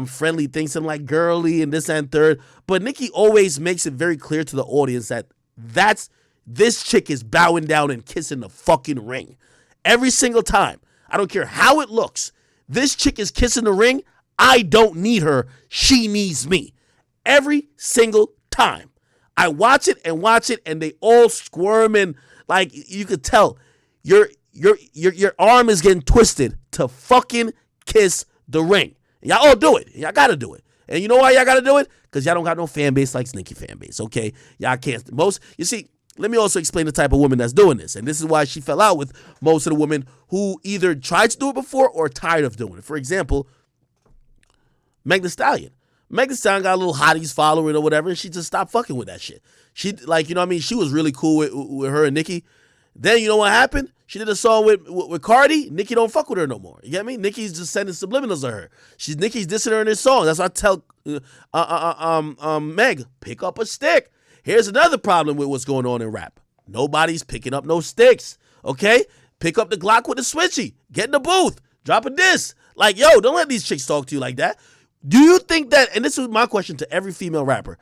friendly things and like girly and this and third, but Nicki always makes it very clear to the audience that that's this chick is bowing down and kissing the fucking ring. Every single time. I don't care how it looks. This chick is kissing the ring. I don't need her. She needs me. Every single time. I watch it, and they all squirming. Like, you could tell your arm is getting twisted to fucking kiss the ring. Y'all all do it. Y'all gotta do it. And you know why y'all gotta do it? Because y'all don't got no fan base like Nicki fan base, okay? Y'all can't. You see, let me also explain the type of woman that's doing this. And this is why she fell out with most of the women who either tried to do it before or tired of doing it. For example, Meg Thee Stallion. Meg Thee Stallion got a little hotties following or whatever, and she just stopped fucking with that shit. She, like, you know what I mean? She was really cool with her and Nicki. Then, you know what happened? She did a song with Cardi. Nicki don't fuck with her no more. You get me? Nicki's just sending subliminals to her. Nicki's dissing her in this song. That's why I tell Meg, pick up a stick. Here's another problem with what's going on in rap. Nobody's picking up no sticks, okay? Pick up the Glock with the switchy. Get in the booth. Drop a diss. Like, yo, don't let these chicks talk to you like that. Do you think that, and this is my question to every female rapper,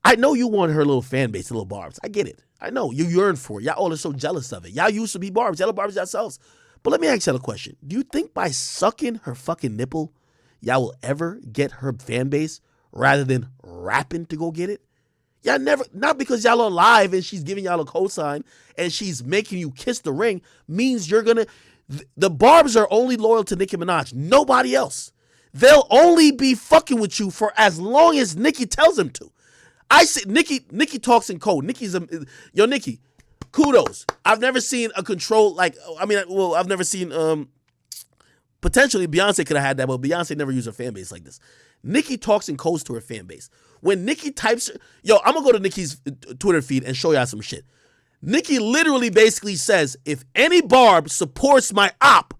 I know you want her little fan base, little barbs. I get it. I know. You yearn for it. Y'all all are so jealous of it. Y'all used to be barbs. Y'all are barbs yourselves. But let me ask y'all a question. Do you think by sucking her fucking nipple, y'all will ever get her fan base rather than rapping to go get it? Y'all never, not because y'all are live and she's giving y'all a cosign and she's making you kiss the ring, means you're going to, the barbs are only loyal to Nicki Minaj. Nobody else. They'll only be fucking with you for as long as Nicki tells them to. I say Nicki talks in code. Yo, Nicki, kudos. I've never seen a control I've never seen potentially Beyonce could have had that, but Beyonce never used her fan base like this. Nicki talks in codes to her fan base. When Nicki types, yo, I'm gonna go to Nicki's Twitter feed and show y'all some shit. Nicki literally basically says, if any barb supports my op,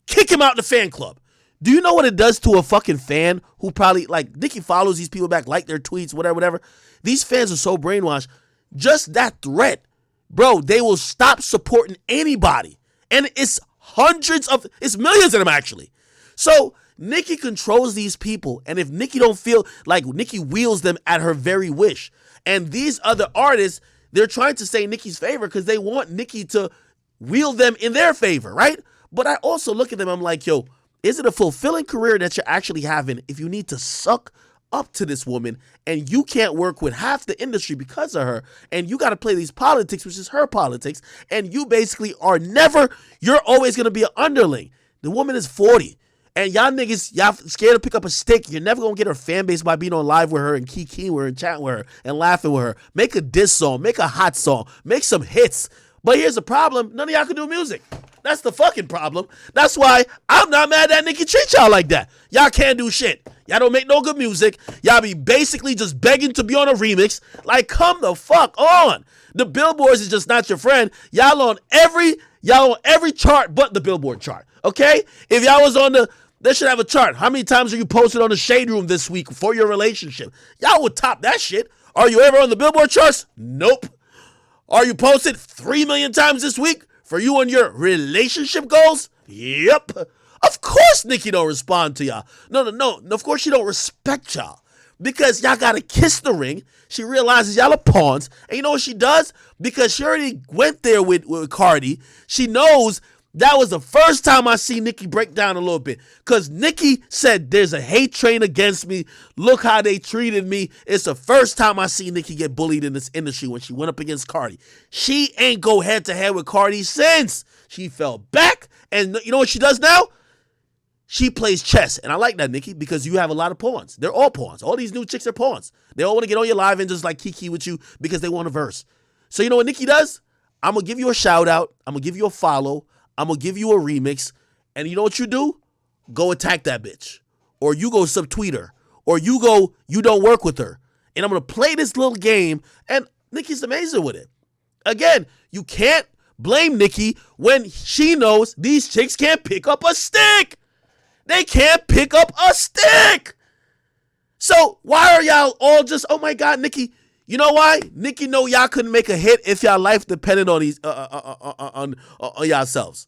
kick him out the fan club. Do you know what it does to a fucking fan who probably, like, Nicki follows these people back, like their tweets, whatever. These fans are so brainwashed. Just that threat, bro, they will stop supporting anybody. And it's it's millions of them, actually. So Nicki controls these people. And if Nicki don't feel like Nicki wields them at her very wish. And these other artists, they're trying to say Nicki's favor because they want Nicki to wield them in their favor, right? But I also look at them, I'm like, yo, is it a fulfilling career that you're actually having if you need to suck up to this woman and you can't work with half the industry because of her and you got to play these politics, which is her politics, and you basically you're always going to be an underling. The woman is 40 and y'all niggas, y'all scared to pick up a stick. You're never going to get her fan base by being on live with her and kiki with her and chatting with her and laughing with her. Make a diss song, make a hot song, make some hits. But here's the problem. None of y'all can do music. That's the fucking problem. That's why I'm not mad that Nicki treats y'all like that. Y'all can't do shit. Y'all don't make no good music. Y'all be basically just begging to be on a remix. Like, come the fuck on. The Billboards is just not your friend. Y'all on every chart but the Billboard chart. Okay? If y'all was they should have a chart. How many times are you posted on the Shade Room this week for your relationship? Y'all would top that shit. Are you ever on the Billboard charts? Nope. Are you posted 3 million times this week for you and your relationship goals? Yep. Of course Nicki don't respond to y'all. No. Of course she don't respect y'all. Because y'all got to kiss the ring. She realizes y'all are pawns. And you know what she does? Because she already went there with Cardi. She knows that was the first time I see Nicki break down a little bit. Because Nicki said, there's a hate train against me. Look how they treated me. It's the first time I see Nicki get bullied in this industry when she went up against Cardi. She ain't go head to head with Cardi since. She fell back. And you know what she does now? She plays chess. And I like that, Nicki, because you have a lot of pawns. They're all pawns. All these new chicks are pawns. They all want to get on your live and just like kiki with you because they want a verse. So you know what Nicki does? I'm going to give you a shout out. I'm going to give you a follow. I'm going to give you a remix. And you know what you do? Go attack that bitch. Or you go subtweet her. Or you don't work with her. And I'm going to play this little game. And Nicki's amazing with it. Again, you can't blame Nicki when she knows these chicks can't pick up a stick. They can't pick up a stick. So why are y'all all just, oh my God, Nicki. You know why? Nicki know y'all couldn't make a hit if y'all life depended on these on yourselves.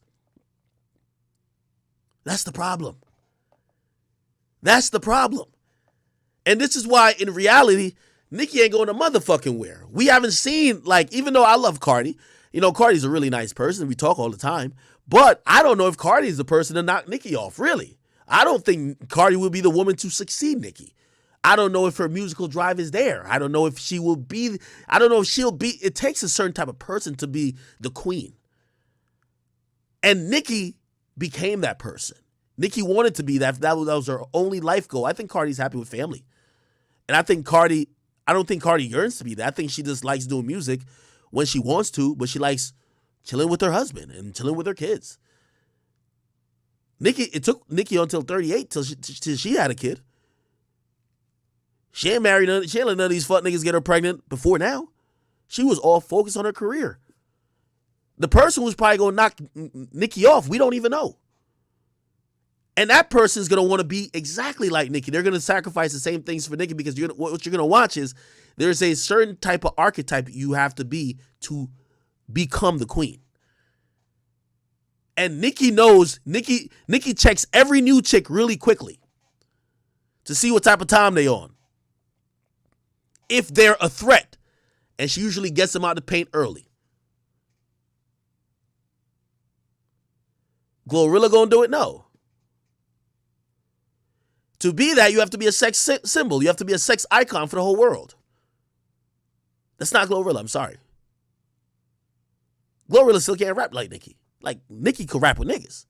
That's the problem. That's the problem. And this is why, in reality, Nicki ain't going to motherfucking where. We haven't seen, like, even though I love Cardi, you know, Cardi's a really nice person. We talk all the time. But I don't know if Cardi is the person to knock Nicki off, really. I don't think Cardi will be the woman to succeed Nicki. I don't know if her musical drive is there. I don't know if she will be, I don't know if she'll be, it takes a certain type of person to be the queen. And Nicki became that person. Nicki wanted to be that. That was her only life goal. I think Cardi's happy with family. And I think Cardi, I don't think Cardi yearns to be that. I think she just likes doing music when she wants to, but she likes chilling with her husband and chilling with her kids. Nicki, it took Nicki until 38 till she had a kid. She ain't married none. She ain't let none of these fuck niggas get her pregnant before now. She was all focused on her career. The person who's probably gonna knock Nicki off, we don't even know. And that person's gonna want to be exactly like Nicki. They're gonna sacrifice the same things for Nicki because what you're gonna watch is there's a certain type of archetype you have to be to become the queen. And Nicki knows, Nicki checks every new chick really quickly to see what type of time they on. If they're a threat. And she usually gets them out the paint early. Glorilla gonna do it? No. To be that, you have to be a sex symbol. You have to be a sex icon for the whole world. That's not Glorilla, I'm sorry. Glorilla still can't rap like Nicki. Like, Nicki could rap with niggas.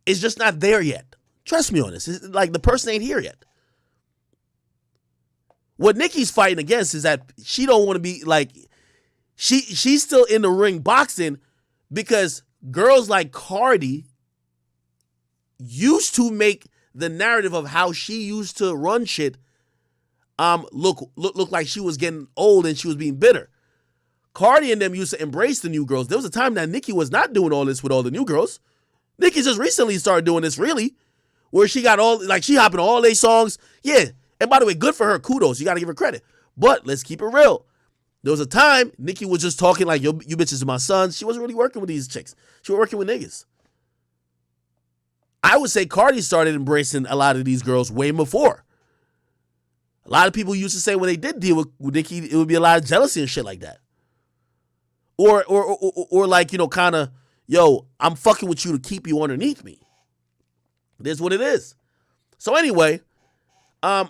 It's just not there yet. Trust me on this. It's like, the person ain't here yet. What Nicki's fighting against is that she don't want to be like, she's still in the ring boxing because girls like Cardi used to make the narrative of how she used to run shit look like she was getting old and she was being bitter. Cardi and them used to embrace the new girls. There was a time that Nicki was not doing all this with all the new girls. Nicki just recently started doing this, really, where she got all, like, she hopping all their songs. Yeah, and by the way, good for her. Kudos. You got to give her credit. But let's keep it real. There was a time Nicki was just talking like, yo, you bitches are my sons. She wasn't really working with these chicks. She was working with niggas. I would say Cardi started embracing a lot of these girls way before. A lot of people used to say when they did deal with Nicki, it would be a lot of jealousy and shit like that. Or like, you know, kind of, yo, I'm fucking with you to keep you underneath me. It is what it is. So anyway, I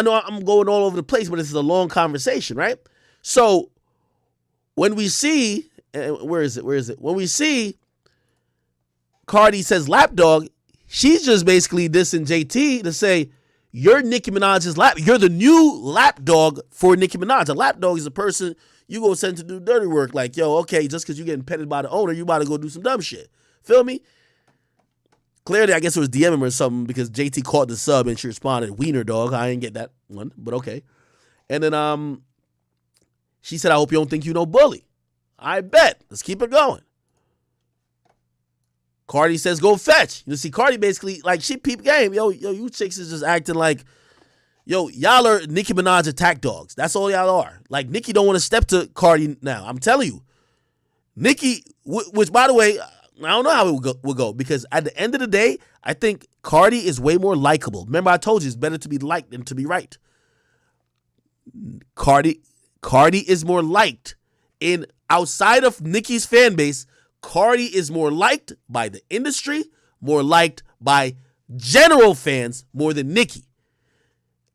know I'm going all over the place, but this is a long conversation, right? So when we see, where is it? When we see Cardi says lapdog, she's just basically dissing JT to say, you're Nicki Minaj's you're the new lapdog for Nicki Minaj. A lapdog is a person you go send to do dirty work. Like, yo, okay, just because you're getting petted by the owner, you about to go do some dumb shit. Feel me? Clearly, I guess it was DMing her or something because JT caught the sub and she responded, wiener dog. I didn't get that one, but okay. And then she said, I hope you don't think you no bully. I bet. Let's keep it going. Cardi says, go fetch. You see, Cardi basically, like, she peep game. Yo, you chicks is just acting like, yo, y'all are Nicki Minaj attack dogs. That's all y'all are. Like, Nicki don't want to step to Cardi now. I'm telling you. Nicki, which, by the way, I don't know how it will go because at the end of the day, I think Cardi is way more likable. Remember, I told you it's better to be liked than to be right. Cardi is more liked in outside of Nicki's fan base. Cardi is more liked by the industry, more liked by general fans more than Nicki.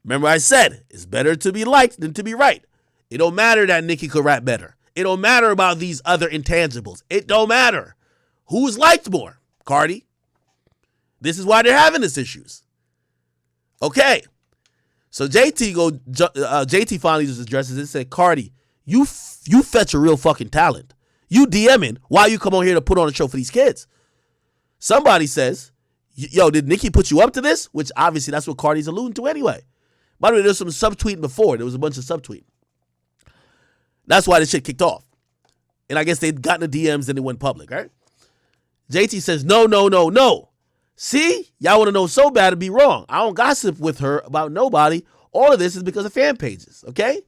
Remember I said, it's better to be liked than to be right. It don't matter that Nicki could rap better. It don't matter about these other intangibles. It don't matter. Who's liked more? Cardi. This is why they're having these issues. Okay. So JT finally just addresses it and said, Cardi, you fetch a real fucking talent. You DMing while you come on here to put on a show for these kids. Somebody says, yo, did Nicki put you up to this? Which obviously that's what Cardi's alluding to anyway. By the way, there's some subtweeting before. There was a bunch of subtweeting. That's why this shit kicked off. And I guess they'd gotten the DMs and it went public, right? JT says, no. See? Y'all want to know so bad to be wrong. I don't gossip with her about nobody. All of this is because of fan pages, okay?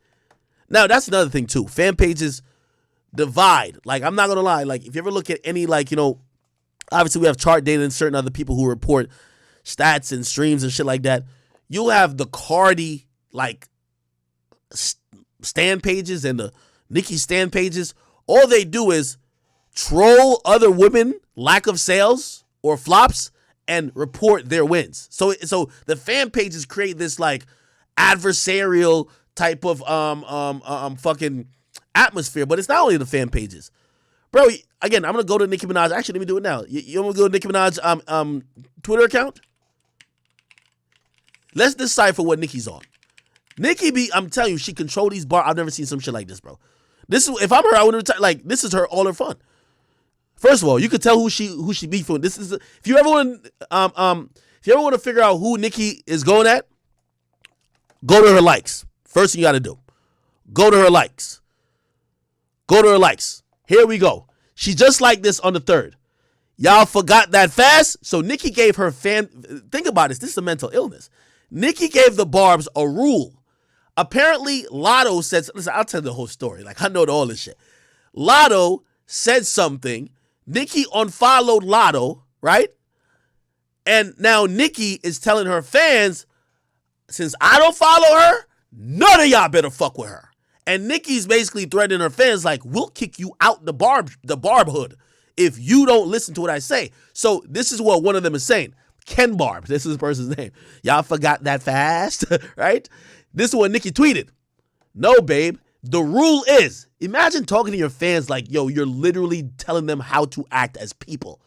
Now, that's another thing, too. Fan pages divide. Like, I'm not going to lie. Like, if you ever look at any, like, you know, obviously we have chart data and certain other people who report stats and streams and shit like that. you'll have the Cardi like stand pages and the Nicki stand pages. All they do is troll other women lack of sales or flops and report their wins. So the fan pages create this like adversarial type of fucking atmosphere. But it's not only the fan pages, bro. Again, I'm gonna go to Nicki Minaj. Actually, let me do it now. You want to go to Nicki Minaj Twitter account? Let's decipher what Nicki's on. Nicki B, I'm telling you, she controlled these bars. I've never seen some shit like this, bro. This is, if I'm her, I wouldn't like, this is all her fun. First of all, you could tell who she beefing with. This is if you ever want to figure out who Nicki is going at, go to her likes. First thing you got to do, go to her likes. Go to her likes. Here we go. She just like this on the 3rd. Y'all forgot that fast? So Nicki gave her fan. Think about this. This is a mental illness. Nicki gave the Barbs a rule. Apparently, Lotto said, listen, I'll tell you the whole story. Like, I know all this shit. Lotto said something. Nicki unfollowed Lotto, right? And now Nicki is telling her fans, since I don't follow her, none of y'all better fuck with her. And Nicki's basically threatening her fans like, we'll kick you out the barb hood if you don't listen to what I say. So this is what one of them is saying. Ken Barb, this is the person's name. Y'all forgot that fast, right? This is what Nicki tweeted. No, babe. The rule is, imagine talking to your fans like, yo, you're literally telling them how to act as people.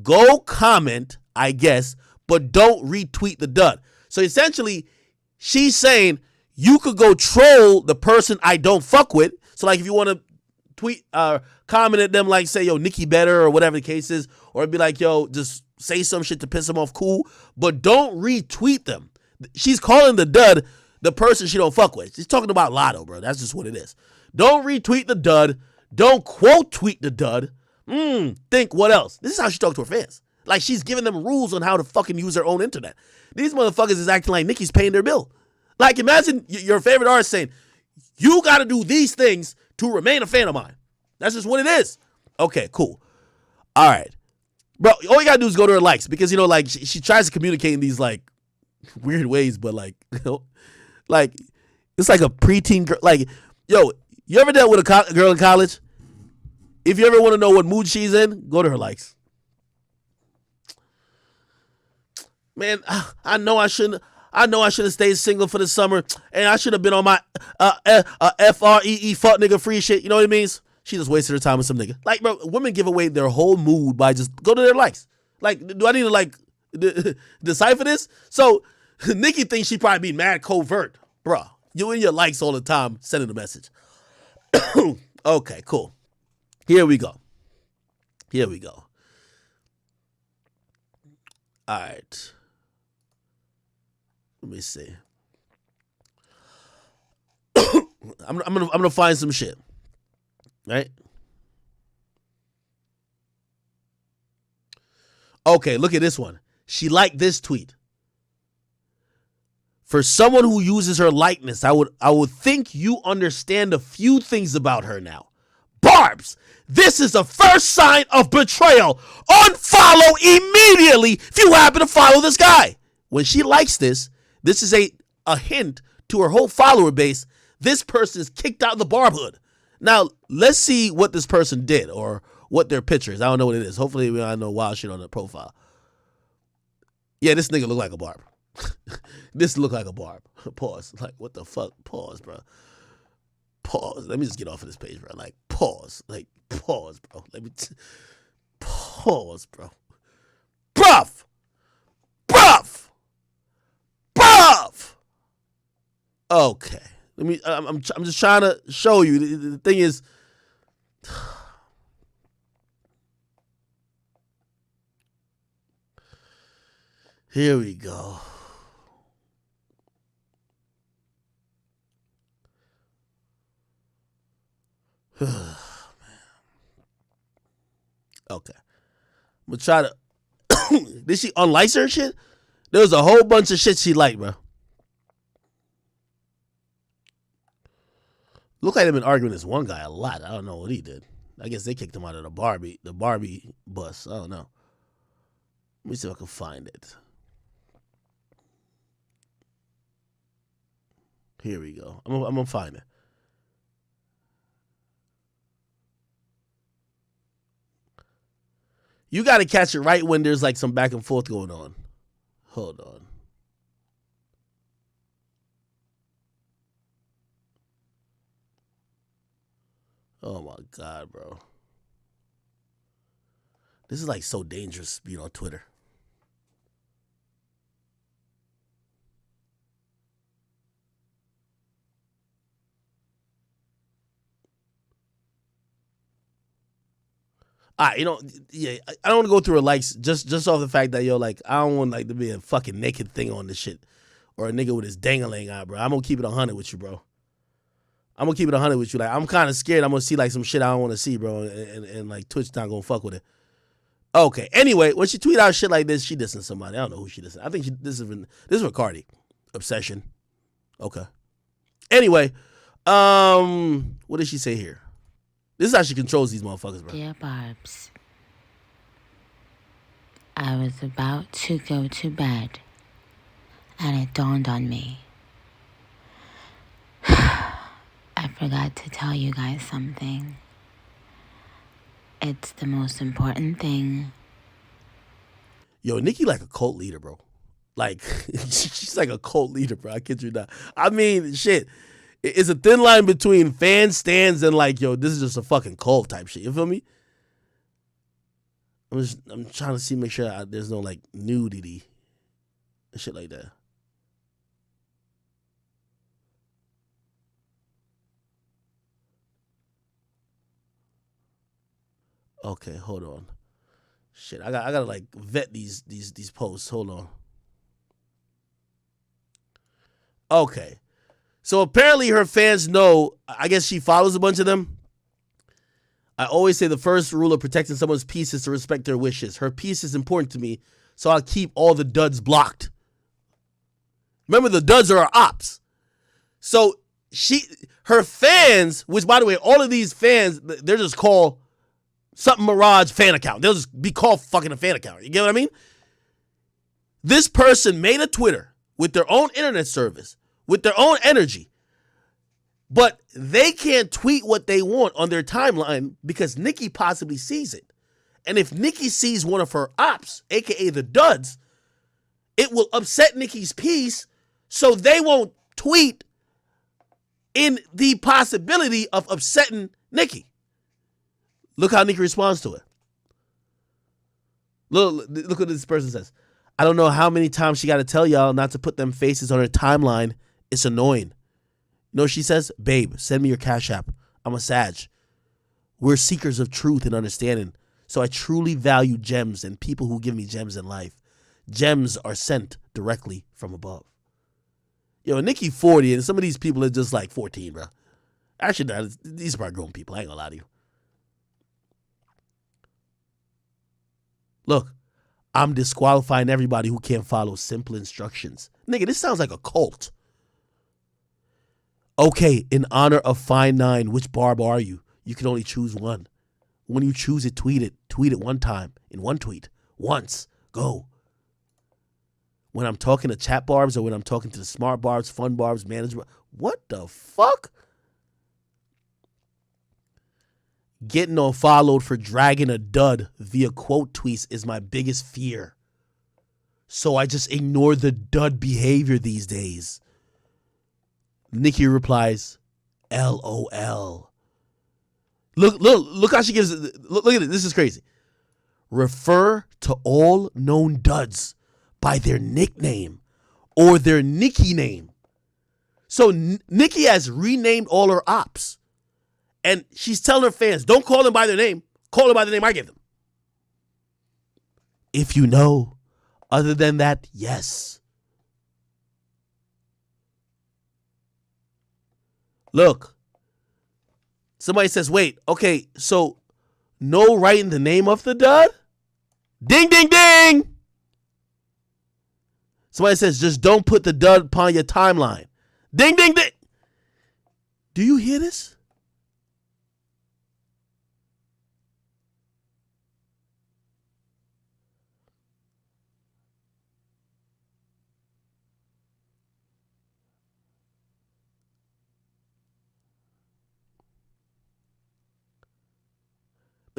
Go comment, I guess, but don't retweet the dud. So essentially, she's saying you could go troll the person I don't fuck with. So like if you want to tweet, comment at them like say, yo, Nicki better or whatever the case is, or be like, yo, just say some shit to piss them off, cool, but don't retweet them. She's calling the dud the person she don't fuck with. She's talking about Lotto, bro. That's just what it is. Don't retweet the dud. Don't quote tweet the dud. Think what else? This is how she talks to her fans. Like she's giving them rules on how to fucking use their own internet. These motherfuckers is acting like Nicki's paying their bill. Like imagine your favorite artist saying, you got to do these things to remain a fan of mine. That's just what it is. Okay, cool. All right. Bro, all you got to do is go to her likes because, you know, like she tries to communicate in these like weird ways, but like, you know, like, it's like a preteen girl. Like, yo, you ever dealt with a girl in college? If you ever want to know what mood she's in, go to her likes. Man, I know I shouldn't have stayed single for the summer, and I should have been on my FREE fuck nigga free shit. You know what it means? She just wasted her time with some nigga. Like, bro, women give away their whole mood by just go to their likes. Like, do I need to like decipher this? So Nicki thinks she probably be mad covert. Bro, you in your likes all the time sending a message. Okay, cool. Here we go. All right. Let me see. I'm gonna find some shit. Right? Okay, look at this one. She liked this tweet. For someone who uses her likeness, I would think you understand a few things about her now. Barbs, this is the first sign of betrayal. Unfollow immediately if you happen to follow this guy. When she likes this is a hint to her whole follower base. This person is kicked out of the Barb hood. Now, let's see what this person did or what their picture is. I don't know what it is. Hopefully, we don't know wild shit on the profile. Yeah, this nigga look like a Barb. This look like a Barb. Pause. Like, what the fuck? Pause, bro. Pause. Let me just get off of this page, bro. Like, pause. Like, pause, bro. Pause, bro. Bruv! Okay. I'm just trying to show you. The thing is, here we go. Okay. I'm gonna try to. Did she unlike her shit? There was a whole bunch of shit she liked, bro. Look like they've been arguing this one guy a lot. I don't know what he did. I guess they kicked him out of the Barbie bus. I don't know. Let me see if I can find it. Here we go. I'm gonna find it. You got to catch it right when there's like some back and forth going on. Hold on. Oh my God, bro. This is like so dangerous being on Twitter. Yeah, I don't want to go through her likes just off the fact that, yo, like, I don't want, like, to be a fucking naked thing on this shit. Or a nigga with his dangling out, bro. I'm going to keep it 100 with you, bro. I'm going to keep it 100 with you. Like, I'm kind of scared I'm going to see, like, some shit I don't want to see, bro. And like, Twitch not going to fuck with it. Okay. Anyway, when she tweet out shit like this, she dissing somebody. I don't know who she dissing. I think this is for Cardi. Obsession. Okay. Anyway, what did she say here? This is how she controls these motherfuckers, bro. Dear Barbs, I was about to go to bed, and it dawned on me. I forgot to tell you guys something. It's the most important thing. Yo, Nicki like a cult leader, bro. Like, she's like a cult leader, bro. I kid you not. I mean, shit. It's a thin line between fan stands and like, yo, this is just a fucking cult type shit. You feel me? I'm trying to make sure there's no like nudity and shit like that. Okay, hold on. Shit, I gotta like vet these posts. Hold on. Okay. So apparently her fans know, I guess she follows a bunch of them. I always say the first rule of protecting someone's peace is to respect their wishes. Her peace is important to me, so I'll keep all the duds blocked. Remember, the duds are our ops. So her fans, which by the way, all of these fans, they're just called something Mirage fan account. They'll just be called fucking a fan account. You get what I mean? This person made a Twitter with their own internet service, with their own energy, but they can't tweet what they want on their timeline because Nicki possibly sees it. And if Nicki sees one of her ops, aka the duds, it will upset Nicki's peace, so they won't tweet in the possibility of upsetting Nicki. Look how Nicki responds to it. Look what this person says. I don't know how many times she got to tell y'all not to put them faces on her timeline. It's annoying. You know what she says? Babe, send me your Cash App. I'm a Sag. We're seekers of truth and understanding. So I truly value gems and people who give me gems in life. Gems are sent directly from above. Yo, Nicki 40 and some of these people are just like 14, bro. Actually, no, these are probably grown people. I ain't gonna lie to you. Look, I'm disqualifying everybody who can't follow simple instructions. Nigga, this sounds like a cult. Okay, in honor of Fine 9, which barb are you? You can only choose one. When you choose it, tweet it. Tweet it one time, in one tweet. Once. Go. When I'm talking to chat barbs or when I'm talking to the smart barbs, fun barbs, management. What the fuck? Getting unfollowed for dragging a dud via quote tweets is my biggest fear. So I just ignore the dud behavior these days. Nicki replies, LOL. Look how she gives it. Look at it. This is crazy. Refer to all known duds by their nickname or their Nicki name. So Nicki has renamed all her ops. And she's telling her fans, don't call them by their name. Call them by the name I give them. If you know. Other than that, yes. Look. Somebody says, wait, okay, so no writing the name of the dud? Ding, ding, ding. Somebody says, just don't put the dud upon your timeline. Ding, ding, ding. Do you hear this?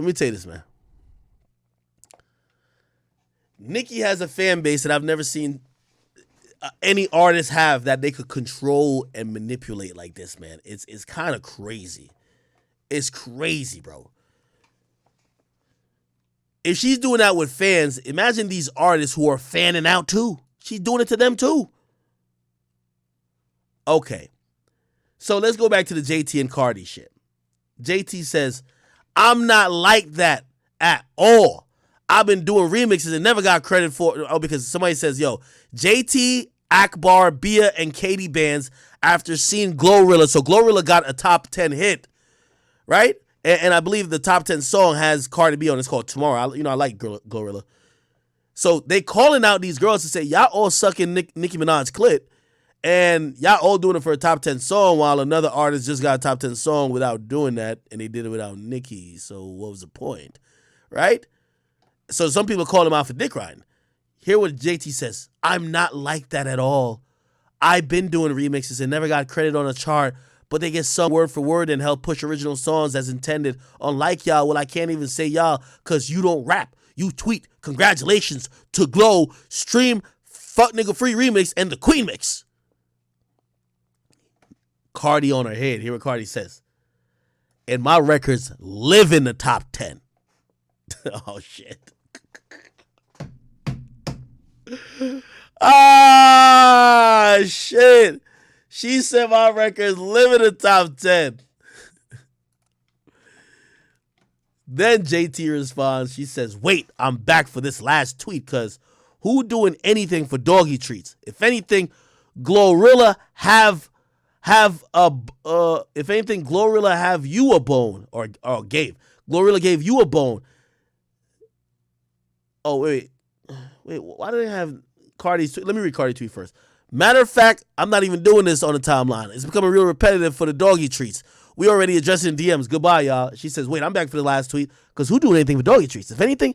Let me tell you this, man. Nicki has a fan base that I've never seen any artist have that they could control and manipulate like this, man. It's kind of crazy. It's crazy, bro. If she's doing that with fans, imagine these artists who are fanning out too. She's doing it to them too. Okay. So let's go back to the JT and Cardi shit. JT says, I'm not like that at all. I've been doing remixes and never got credit for because somebody says, yo, JT, Akbar, Bia, and Katie bands after seeing Glorilla. So Glorilla got a top 10 hit, right? And I believe the top 10 song has Cardi B on. It's called Tomorrow. I like Glorilla. So they calling out these girls to say, y'all all sucking Nicki Minaj's clit. And y'all all doing it for a top 10 song while another artist just got a top 10 song without doing that. And they did it without Nicki. So what was the point? Right? So some people call him out for dick riding. Hear what JT says. I'm not like that at all. I've been doing remixes and never got credit on a chart, but they get sung word for word and help push original songs as intended. Unlike y'all, well, I can't even say y'all because you don't rap. You tweet, congratulations to Glow, stream, fuck nigga free remix, and the Queen mix. Cardi on her head. Hear what Cardi says. And my records live in the top 10. Oh, shit. Ah, shit. She said my records live in the top 10. Then JT responds. She says, wait, I'm back for this last tweet because who doing anything for doggy treats? If anything, Glorilla have Glorilla have you a bone or gave. Glorilla gave you a bone. Oh, wait, why do they have Cardi's tweet? Let me read Cardi's tweet first. Matter of fact, I'm not even doing this on the timeline. It's becoming real repetitive for the doggy treats. We already addressing DMs. Goodbye, y'all. She says, wait, I'm back for the last tweet because who doing anything for doggy treats? If anything,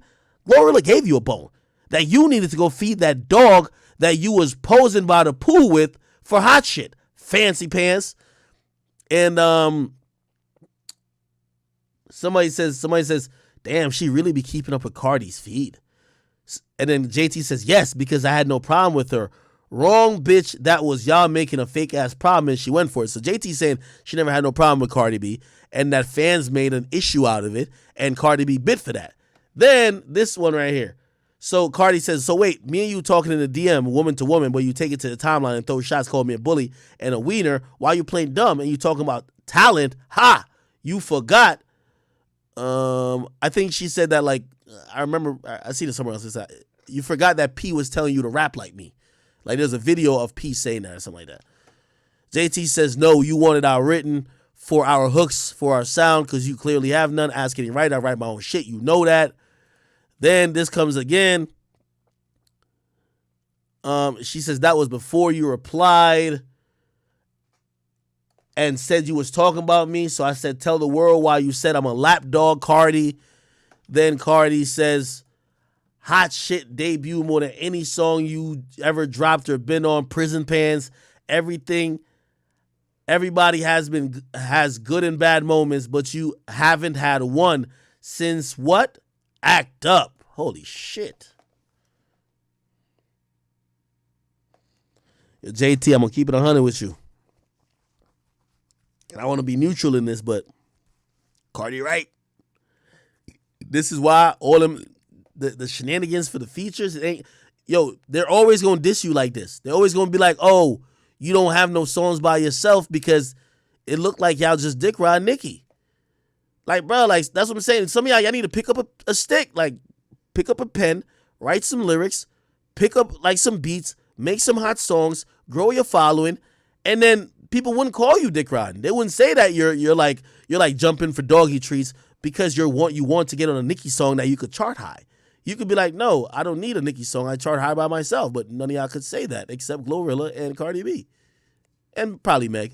Glorilla gave you a bone that you needed to go feed that dog that you was posing by the pool with for hot shit. Fancy pants. And somebody says, damn, she really be keeping up with Cardi's feed. And then JT says, yes, because I had no problem with her. Wrong, bitch. That was y'all making a fake ass problem and she went for it. So JT saying she never had no problem with Cardi B and that fans made an issue out of it and Cardi B bit for that. Then this one right here. So Cardi says, so wait, me and you talking in the DM, woman to woman, but you take it to the timeline and throw shots, call me a bully and a wiener while you playing dumb and you talking about talent. Ha! You forgot. I think she said that like, I remember, I seen it somewhere else. You forgot that P was telling you to rap like me. Like there's a video of P saying that or something like that. JT says, no, you wanted our written for our hooks, for our sound, because you clearly have none. Ask any right. I write my own shit. You know that. Then this comes again. She says that was before you replied and said you was talking about me. So I said, tell the world why you said I'm a lapdog, Cardi. Then Cardi says, hot shit debut more than any song you ever dropped or been on. Prison Pants, everything. Everybody has good and bad moments, but you haven't had one since what? Act Up. Holy shit. Yo, JT, I'm gonna keep it 100 with you. And I want to be neutral in this, but Cardi right. This is why all them the shenanigans for the features, they're always gonna diss you like this. They're always gonna be like, oh, you don't have no songs by yourself because it looked like y'all just dick ride Nicki. Like, bro, like that's what I'm saying. Some of y'all need to pick up a stick, like pick up a pen, write some lyrics, pick up like some beats, make some hot songs, grow your following, and then people wouldn't call you dick riding. They wouldn't say that you're like jumping for doggy treats because you want to get on a Nicki song that you could chart high. You could be like, no, I don't need a Nicki song. I chart high by myself. But none of y'all could say that except Glorilla and Cardi B. And probably Meg.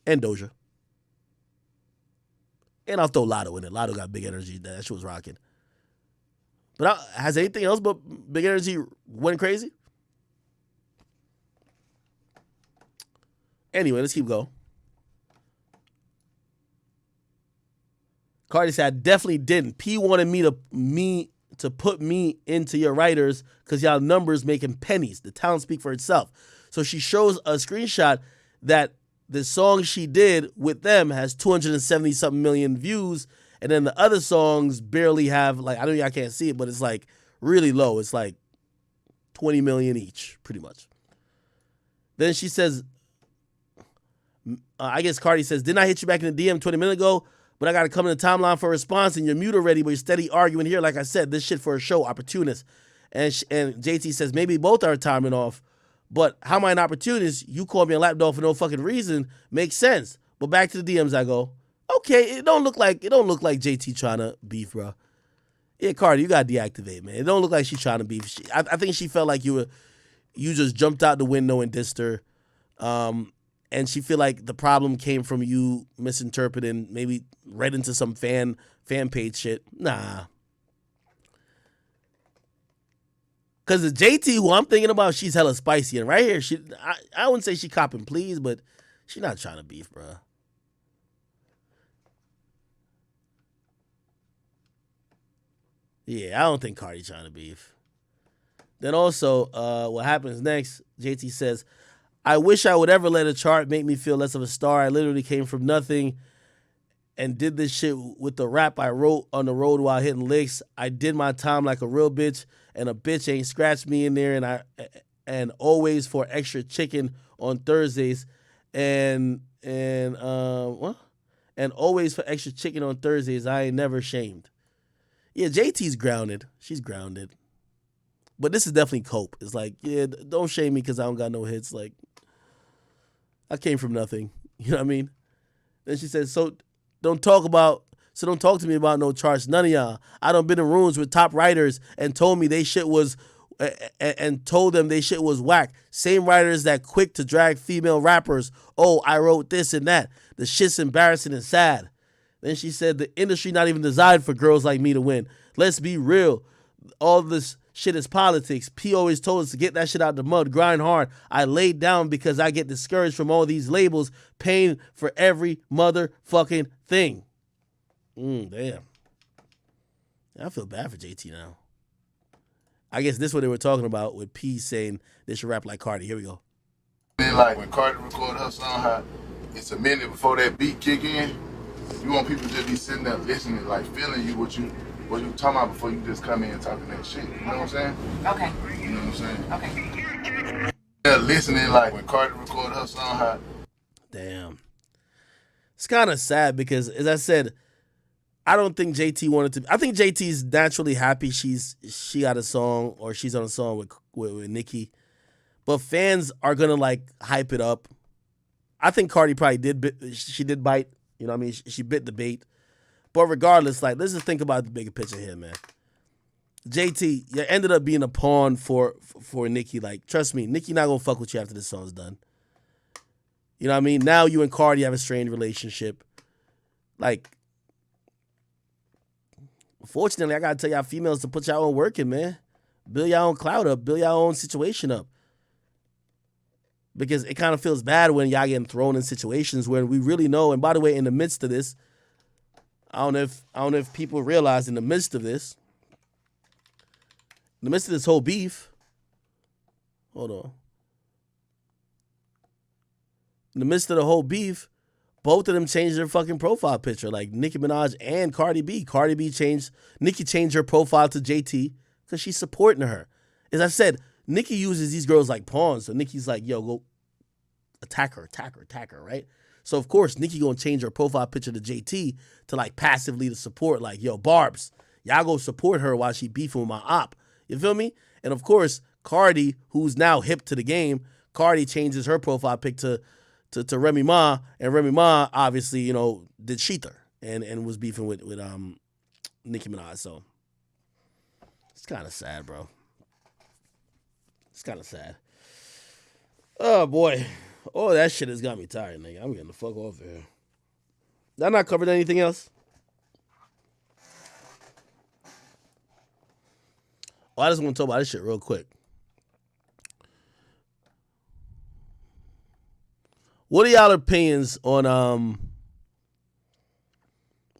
And Doja. And I'll throw Lotto in it. Lotto got big energy. That shit was rocking. But has anything else but big energy went crazy? Anyway, let's keep going. Cardi said, I definitely didn't. P wanted me to put me into your writers because y'all numbers making pennies. The talent speak for itself. So she shows a screenshot that the song she did with them has 270 something million views, and then the other songs barely have, like, I know y'all can't see it, but it's like really low. It's like 20 million each, pretty much. Then she says, I guess Cardi says, didn't I hit you back in the DM 20 minutes ago? But I got to come in the timeline for a response, and you're mute already, but you're steady arguing here. Like I said, this shit for a show, opportunist. And JT says, maybe both are timing off, but how am I an opportunist? You called me a lapdog for no fucking reason. Makes sense. But back to the DMs I go, okay, it don't look like JT trying to beef, bro. Yeah, Cardi, you got to deactivate, man. It don't look like she's trying to beef. I think she felt like you just jumped out the window and dissed her. And she feel like the problem came from you misinterpreting, maybe read into some fan page shit. Nah. Because the JT who I'm thinking about, she's hella spicy. And right here, I wouldn't say she copping please, but she not trying to beef, bro. Yeah, I don't think Cardi trying to beef. Then also, what happens next, JT says, I wish I would ever let a chart make me feel less of a star. I literally came from nothing and did this shit with the rap I wrote on the road while hitting licks. I did my time like a real bitch, and a bitch ain't scratched me in there, and always for extra chicken on Thursdays, and always for extra chicken on Thursdays. I ain't never shamed. Yeah, JT's grounded. She's grounded. But this is definitely cope. It's like, yeah, don't shame me because I don't got no hits. Like, I came from nothing. You know what I mean? Then she said, so don't talk to me about no charts. None of y'all. I done been in rooms with top writers and told me they shit was and told them they shit was whack. Same writers that quick to drag female rappers. Oh, I wrote this and that. The shit's embarrassing and sad. Then she said the industry not even designed for girls like me to win. Let's be real. All this shit is politics. P always told us to get that shit out the mud, grind hard. I laid down because I get discouraged from all these labels paying for every motherfucking thing. Damn. I feel bad for JT now. I guess this is what they were talking about with P saying they should rap like Cardi. Here we go. Then like when Cardi recorded her song, how it's a minute before that beat kick in. You want people to just be sitting there listening, like feeling you what you talking about before you just come in and talking that shit. You know what I'm saying? Okay. You know what I'm saying? Okay. Yeah, listening like when Cardi recorded her song, how. Damn. It's kind of sad because, as I said, I don't think JT wanted to. I think JT's naturally happy she got a song or she's on a song with Nicki, but fans are gonna like hype it up. I think Cardi probably did bite. You know what I mean? She bit the bait. But regardless, like, let's just think about the bigger picture here, man. JT, you ended up being a pawn for Nicki. Like, trust me, Nicki not gonna fuck with you after this song's done. You know what I mean? Now you and Cardi have a strained relationship. Like, unfortunately, I gotta tell y'all females to put y'all own work in, man. Build y'all own clout up. Build y'all own situation up. Because it kind of feels bad when y'all getting thrown in situations where we really know. And by the way, in the midst of this, I don't know if people realize in the midst of this whole beef, hold on. In the midst of the whole beef, both of them changed their fucking profile picture. Like Nicki Minaj and Cardi B. Nicki changed her profile to JT because she's supporting her. As I said, Nicki uses these girls like pawns. So Nicki's like, yo, go attack her, right? So, of course, Nicki gonna change her profile picture to JT to, like, passively to support, like, yo, Barbs, y'all go support her while she beefing with my op. You feel me? And, of course, Cardi, who's now hip to the game, Cardi changes her profile pic to Remy Ma, and Remy Ma, obviously, you know, did Sheether and was beefing with Nicki Minaj. So, it's kind of sad, bro. It's kind of sad. Oh, boy. Oh, that shit has got me tired, nigga. I'm getting the fuck off here. Did I not covered anything else? Oh, I just want to talk about this shit real quick. What are y'all opinions on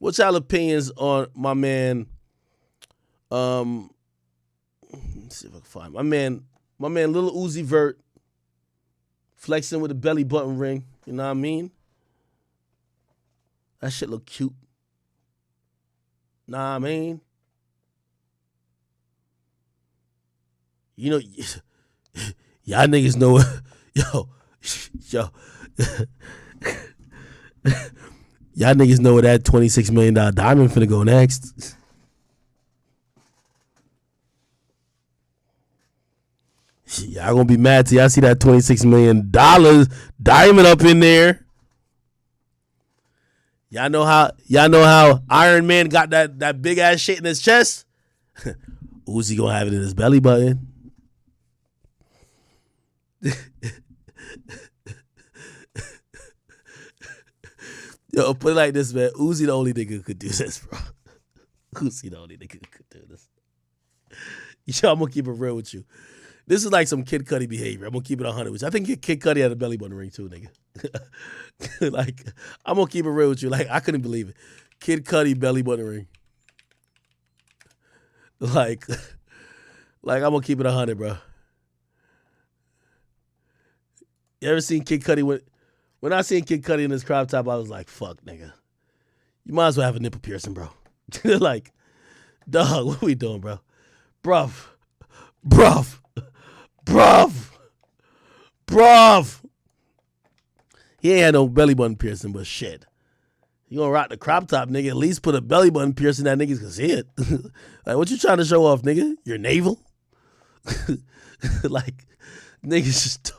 What's y'all opinions on my man? Let's see if I can find my man Lil Uzi Vert flexing with a belly button ring. You know what I mean? That shit look cute. Nah, I mean, you know, y'all niggas know, yo, y'all niggas know where that $26 million diamond finna go next. Y'all gonna be mad till y'all see that $26 million diamond up in there. Y'all know how Iron Man got that big ass shit in his chest? Uzi gonna have it in his belly button. Yo, put it like this, man. Uzi the only nigga who could do this, bro. Uzi the only nigga who could do this. Yo, I'm gonna keep it real with you. This is like some Kid Cudi behavior. I'm gonna keep it 100 with you. I think Kid Cudi had a belly button ring too, nigga. Like, I'm gonna keep it real with you. Like, I couldn't believe it. Kid Cudi belly button ring. Like I'm gonna keep it 100, bro. You ever seen Kid Cudi? When I seen Kid Cudi in his crop top, I was like, fuck, nigga. You might as well have a nipple piercing, bro. Like, dog, what we doing, bro? Bruv. He ain't had no belly button piercing, but shit. You gonna rock the crop top, nigga, at least put a belly button piercing that niggas can see it. Like, what you trying to show off, nigga? Your navel? Like, niggas just...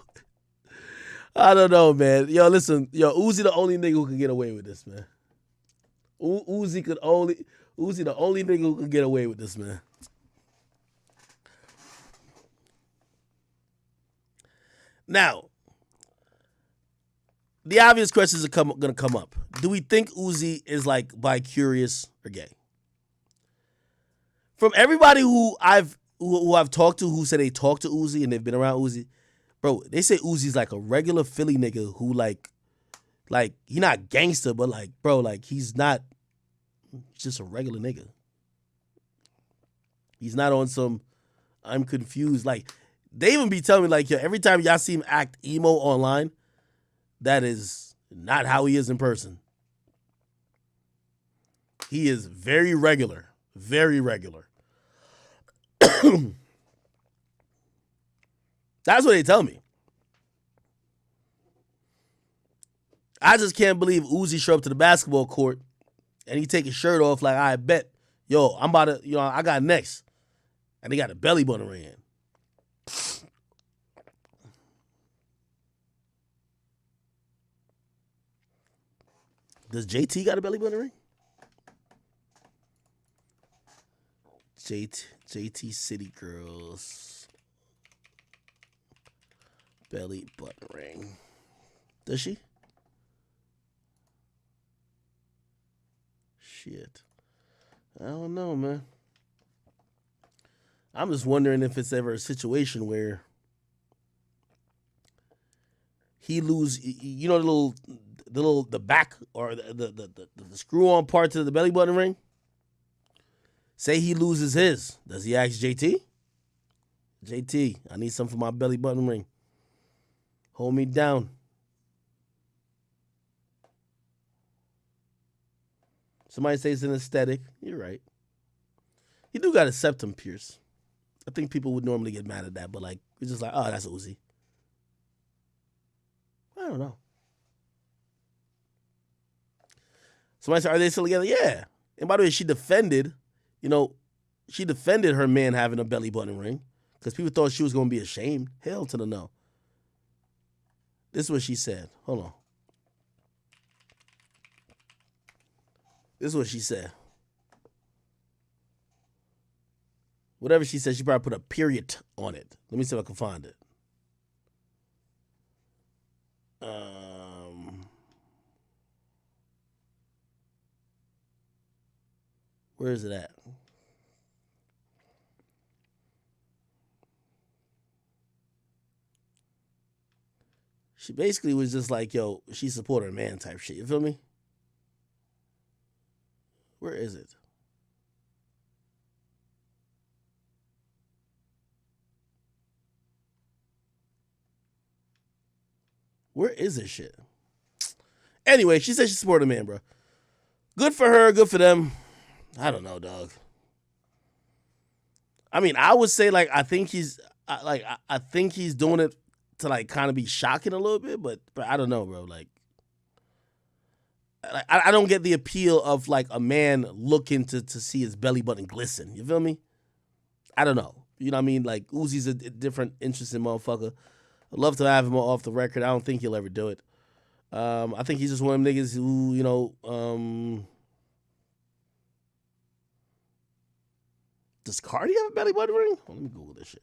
I don't know, man. Yo, listen. Yo, Uzi the only nigga who can get away with this, man. Uzi the only nigga who can get away with this, man. Now, the obvious questions are gonna come up. Do we think Uzi is like bi-curious or gay? From everybody who I've talked to who said they talked to Uzi and they've been around Uzi, bro, they say Uzi's like a regular Philly nigga who like he not gangster, but like, bro, like he's just a regular nigga. He's not on some I'm confused. Like, they even be telling me like, yo, every time y'all see him act emo online, that is not how he is in person. He is very regular. Very regular. That's what they tell me. I just can't believe Uzi show up to the basketball court and he take his shirt off like, I bet, yo, I'm about to, I got next. And he got a belly button ring in. Does JT got a belly button ring? JT City Girls. Belly button ring. Does she? Shit. I don't know, man. I'm just wondering if it's ever a situation where he lose, the back or the screw-on part to the belly button ring. Say he loses his. Does he ask JT? JT, I need something for my belly button ring. Hold me down. Somebody say it's an aesthetic. You're right. He do got a septum pierce. I think people would normally get mad at that, but like, it's just like, oh, that's Uzi. I don't know. Somebody said, are they still together? Yeah. And by the way, she defended her man having a belly button ring because people thought she was going to be ashamed. Hell to the no. This is what she said. Hold on. This is what she said. Whatever she said, she probably put a period on it. Let me see if I can find it. Where is it at? She basically was just like, yo, she supported her man type shit. You feel me? Where is it? Where is this shit? Anyway, she said she supported a man, bro. Good for her. Good for them. I don't know, dog. I mean, I would say like I think he's doing it to like kind of be shocking a little bit, but I don't know, bro. Like I don't get the appeal of like a man looking to see his belly button glisten. You feel me? I don't know. You know what I mean? Like Uzi's a different, interesting motherfucker. I'd love to have him off the record. I don't think he'll ever do it. I think he's just one of them niggas who, you know, does Cardi have a belly button ring? Let me Google this shit.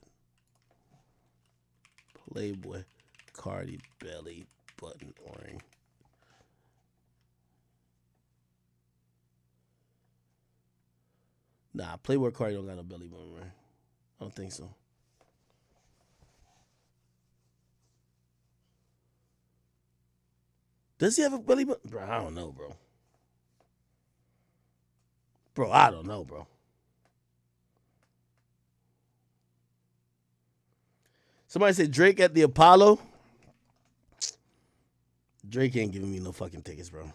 Playboy Cardi belly button ring. Nah, Playboy Cardi don't got no belly button ring. I don't think so. Does he have a belly button? Bro, I don't know, bro. Bro, I don't know, bro. Somebody said Drake at the Apollo. Drake ain't giving me no fucking tickets, bro.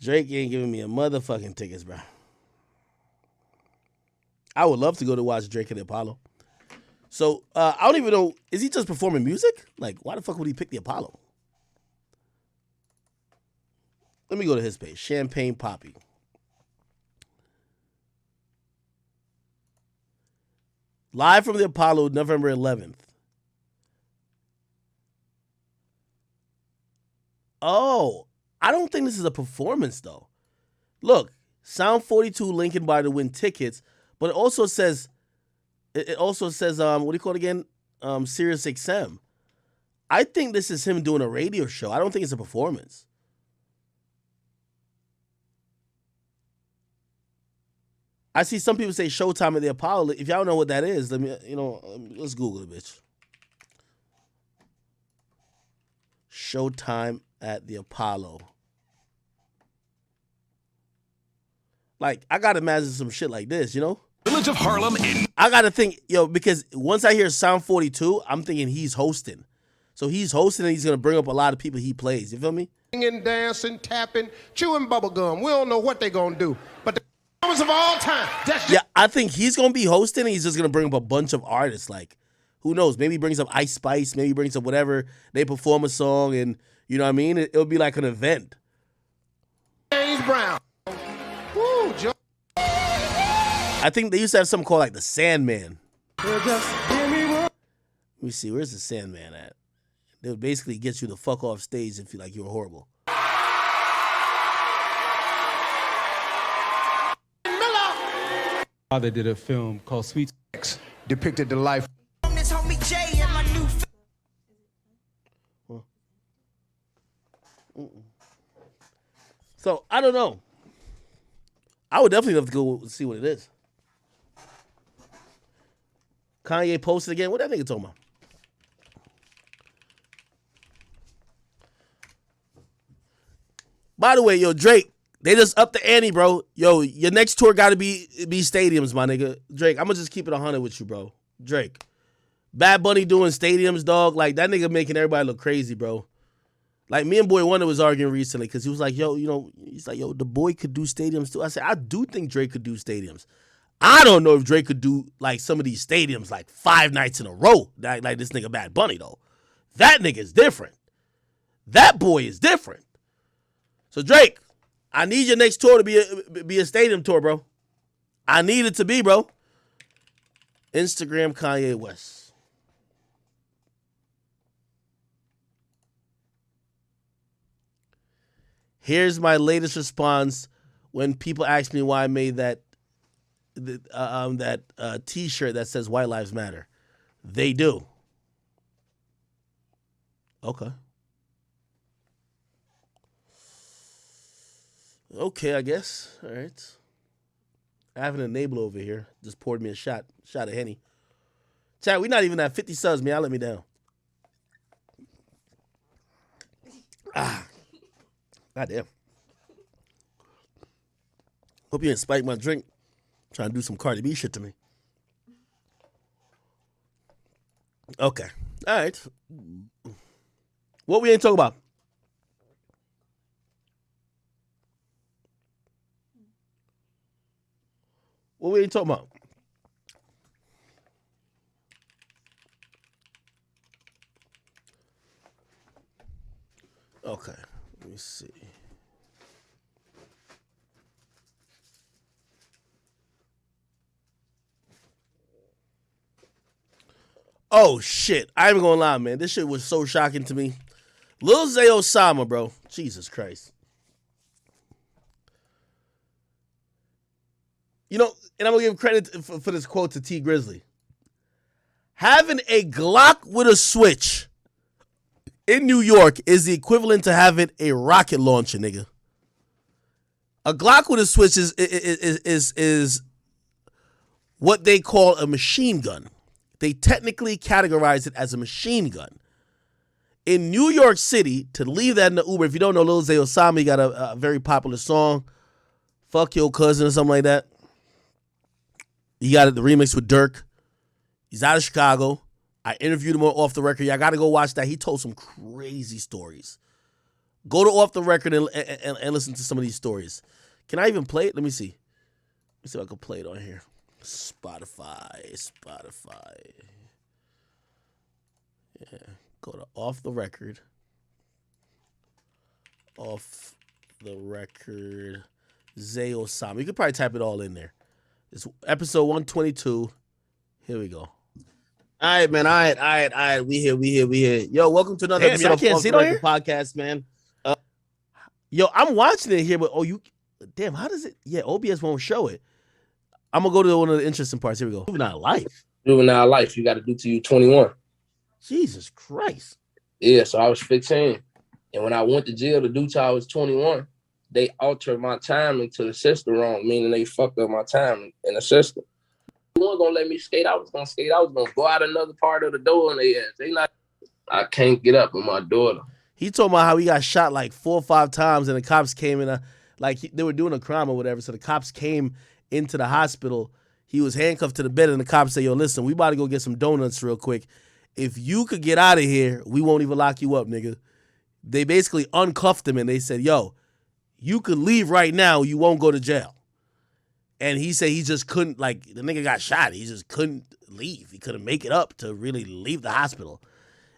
Drake ain't giving me a motherfucking tickets, bro. I would love to go to watch Drake at the Apollo. So, I don't even know, is he just performing music? Like, why the fuck would he pick the Apollo? Let me go to his page, Champagne Poppy. Live from the Apollo, November 11th. Oh, I don't think this is a performance, though. Look, Sound 42 Lincoln Bar to win tickets, but it also says, what do you call it again? Sirius XM. I think this is him doing a radio show. I don't think it's a performance. I see some people say Showtime at the Apollo. If y'all don't know what that is, let's Google it, bitch. Showtime at the Apollo. Like, I gotta imagine some shit like this, you know? Village of Harlem I gotta think, because once I hear Sound 42, I'm thinking he's hosting. So he's hosting and he's gonna bring up a lot of people he plays. You feel me? Singing, dancing, tapping, chewing bubble gum. We don't know what they're gonna do. But the performance of all time. Yeah, I think he's gonna be hosting and he's just gonna bring up a bunch of artists. Like, who knows? Maybe he brings up Ice Spice, maybe he brings up whatever. They perform a song and you know what I mean? It'll be like an event. James Brown. Woo, Joe. I think they used to have something called like the Sandman. Let me see, where's the Sandman at? They would basically get you the fuck off stage if you like you were horrible. Father did a film called Sweet Sex, depicted the life. So I don't know. I would definitely love to go see what it is. Kanye posted again. What that nigga talking about? By the way, yo, Drake, they just upped the ante, bro. Yo, your next tour got to be stadiums, my nigga. Drake, I'm going to just keep it 100 with you, bro. Drake. Bad Bunny doing stadiums, dog. Like, that nigga making everybody look crazy, bro. Like, me and Boy Wonder was arguing recently because he was like, yo, he's like, yo, the boy could do stadiums too. I said, I do think Drake could do stadiums. I don't know if Drake could do, like, some of these stadiums, like, 5 nights in a row. Like this nigga Bad Bunny, though. That nigga's different. That boy is different. So, Drake, I need your next tour to be a stadium tour, bro. I need it to be, bro. Instagram Kanye West. Here's my latest response when people ask me why I made that T-shirt that says White Lives Matter. They do. Okay. Okay, I guess. All right. I have an enabler over here. Just poured me a shot of Henny. Chad, we not even at 50 subs, man. Y'all let me down. Goddamn. Hope you didn't spike my drink. Trying to do some Cardi B shit to me. Okay. All right. What we ain't talking about? What we ain't talking about? Okay. Let me see. Oh shit! I ain't gonna lie, man. This shit was so shocking to me. Lil Zay Osama, bro. Jesus Christ. You know, and I'm gonna give credit for this quote to T Grizzly. Having a Glock with a switch in New York is the equivalent to having a rocket launcher, nigga. A Glock with a switch is what they call a machine gun. They technically categorize it as a machine gun. In New York City, to leave that in the Uber, if you don't know Lil Zay Osama, he got a very popular song, Fuck Your Cousin or something like that. He got the remix with Dirk. He's out of Chicago. I interviewed him Off the Record. Y'all got to go watch that. He told some crazy stories. Go to Off the Record and listen to some of these stories. Can I even play it? Let me see. Let me see if I can play it on here. Spotify. Yeah. Go to Off the Record. Off the Record. Zay Osama. You could probably type it all in there. It's episode 122. Here we go. All right, man. All right. We here. Yo, welcome to another episode of Off the Record podcast, man. Yo, I'm watching it here, but damn, how does it? Yeah, OBS won't show it. I'm gonna go to one of the interesting parts. Here we go. Juvenile life. Juvenile life. You got to do till you 21. Jesus Christ. Yeah, so I was 15. And when I went to jail to do till I was 21, they altered my timing to the system wrong, meaning they fucked up my timing in the system. They weren't going to let me skate. I was going to skate. I was going to go out another part of the door and I can't get up with my daughter. He told me how he got shot like 4 or 5 times and the cops came in, they were doing a crime or whatever. So the cops came into the hospital. He was handcuffed to the bed and the cops said, yo, listen, we about to go get some donuts real quick. If you could get out of here, we won't even lock you up, nigga. They basically uncuffed him and they said, yo, you could leave right now. You won't go to jail. And he said he just couldn't, the nigga got shot. He just couldn't leave. He couldn't make it up to really leave the hospital.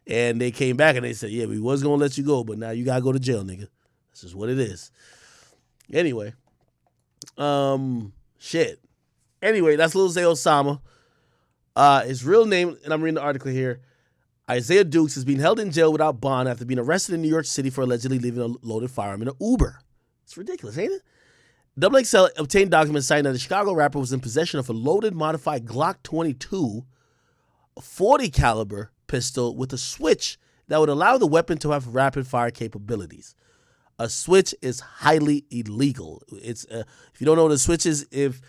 And they came back and they said, yeah, we was going to let you go, but now you got to go to jail, nigga. This is what it is. Anyway. Shit. Anyway, that's Lil Zay Osama. His real name, and I'm reading the article here, Isaiah Dukes is being held in jail without bond after being arrested in New York City for allegedly leaving a loaded firearm in an Uber. It's ridiculous, ain't it? XXL obtained documents citing that the Chicago rapper was in possession of a loaded modified Glock 22, a 40 caliber pistol with a switch that would allow the weapon to have rapid fire capabilities. A switch is highly illegal. It's if you don't know what a switch is, if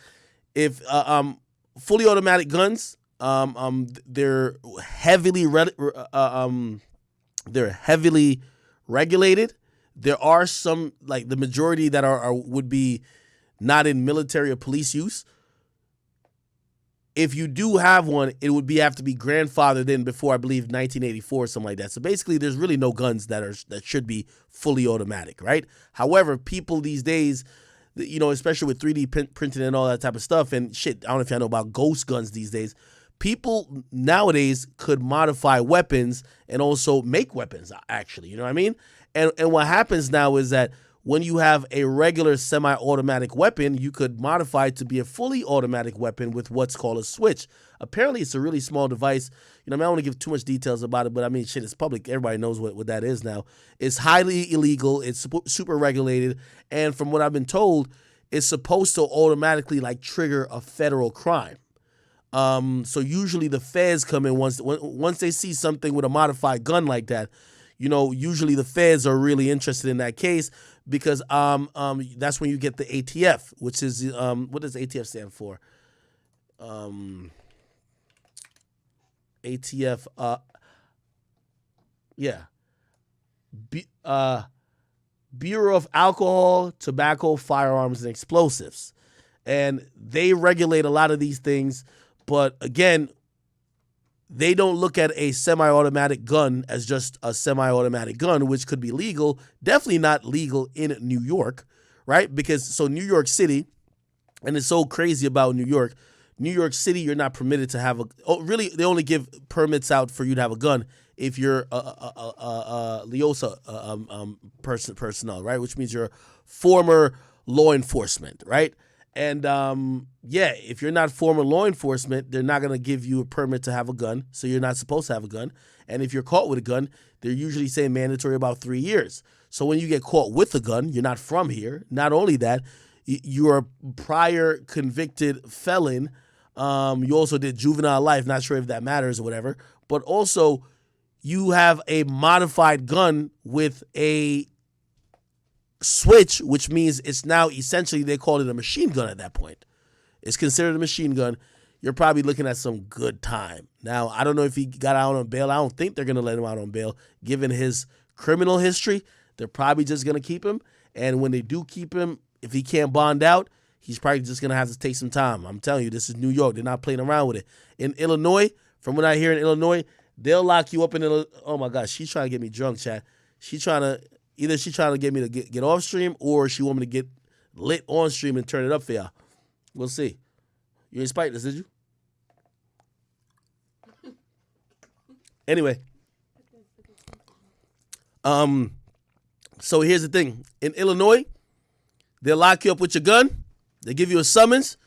fully automatic guns, they're heavily regulated. There are some, the majority that are would be not in military or police use. If you do have one, it would have to be grandfathered in before, I believe, 1984 or something like that. So basically, there's really no guns that should be fully automatic, right? However, people these days, especially with 3D printing and all that type of stuff, and shit, I don't know if y'all know about ghost guns these days. People nowadays could modify weapons and also make weapons, actually. You know what I mean? And what happens now is that when you have a regular semi-automatic weapon, you could modify it to be a fully automatic weapon with what's called a switch. Apparently, it's a really small device. I don't want to give too much details about it, but I mean, shit, it's public. Everybody knows what that is now. It's highly illegal. It's super regulated. And from what I've been told, it's supposed to automatically trigger a federal crime. So usually the feds come in once they see something with a modified gun like that. Usually the feds are really interested in that case because that's when you get the ATF, which is what does ATF stand for? ATF, Bureau of Alcohol, Tobacco, Firearms, and Explosives. and they regulate a lot of these things. But again, they don't look at a semi-automatic gun as just a semi-automatic gun, which could be legal. Definitely not legal in New York, right? Because so New York City, and it's so crazy about New York. New York City, you're not permitted to have a. Oh, really? They only give permits out for you to have a gun if you're a LEOSA personnel, right? Which means you're former law enforcement, right? And yeah, if you're not former law enforcement, they're not gonna give you a permit to have a gun, so you're not supposed to have a gun. And if you're caught with a gun, they're usually saying mandatory about 3 years. So when you get caught with a gun, you're not from here. Not only that, you're a prior convicted felon. You also did juvenile life. Not sure if that matters or whatever. But also, you have a modified gun with a switch, which means it's now essentially, they call it a machine gun at that point. It's considered a machine gun. You're probably looking at some good time. Now, I don't know if he got out on bail. I don't think they're going to let him out on bail. Given his criminal history, they're probably just going to keep him. And when they do keep him, if he can't bond out, he's probably just going to have to take some time. I'm telling you, this is New York. They're not playing around with it. In Illinois, from what I hear in Illinois, they'll lock you up in Illinois. Oh, my gosh. She's trying to get me drunk, chat. Either she's trying to get me to get off stream, or she want me to get lit on stream and turn it up for y'all. We'll see. You ain't spiked this, did you? Anyway. So here's the thing. In Illinois, they'll lock you up with your gun. They give you a summons.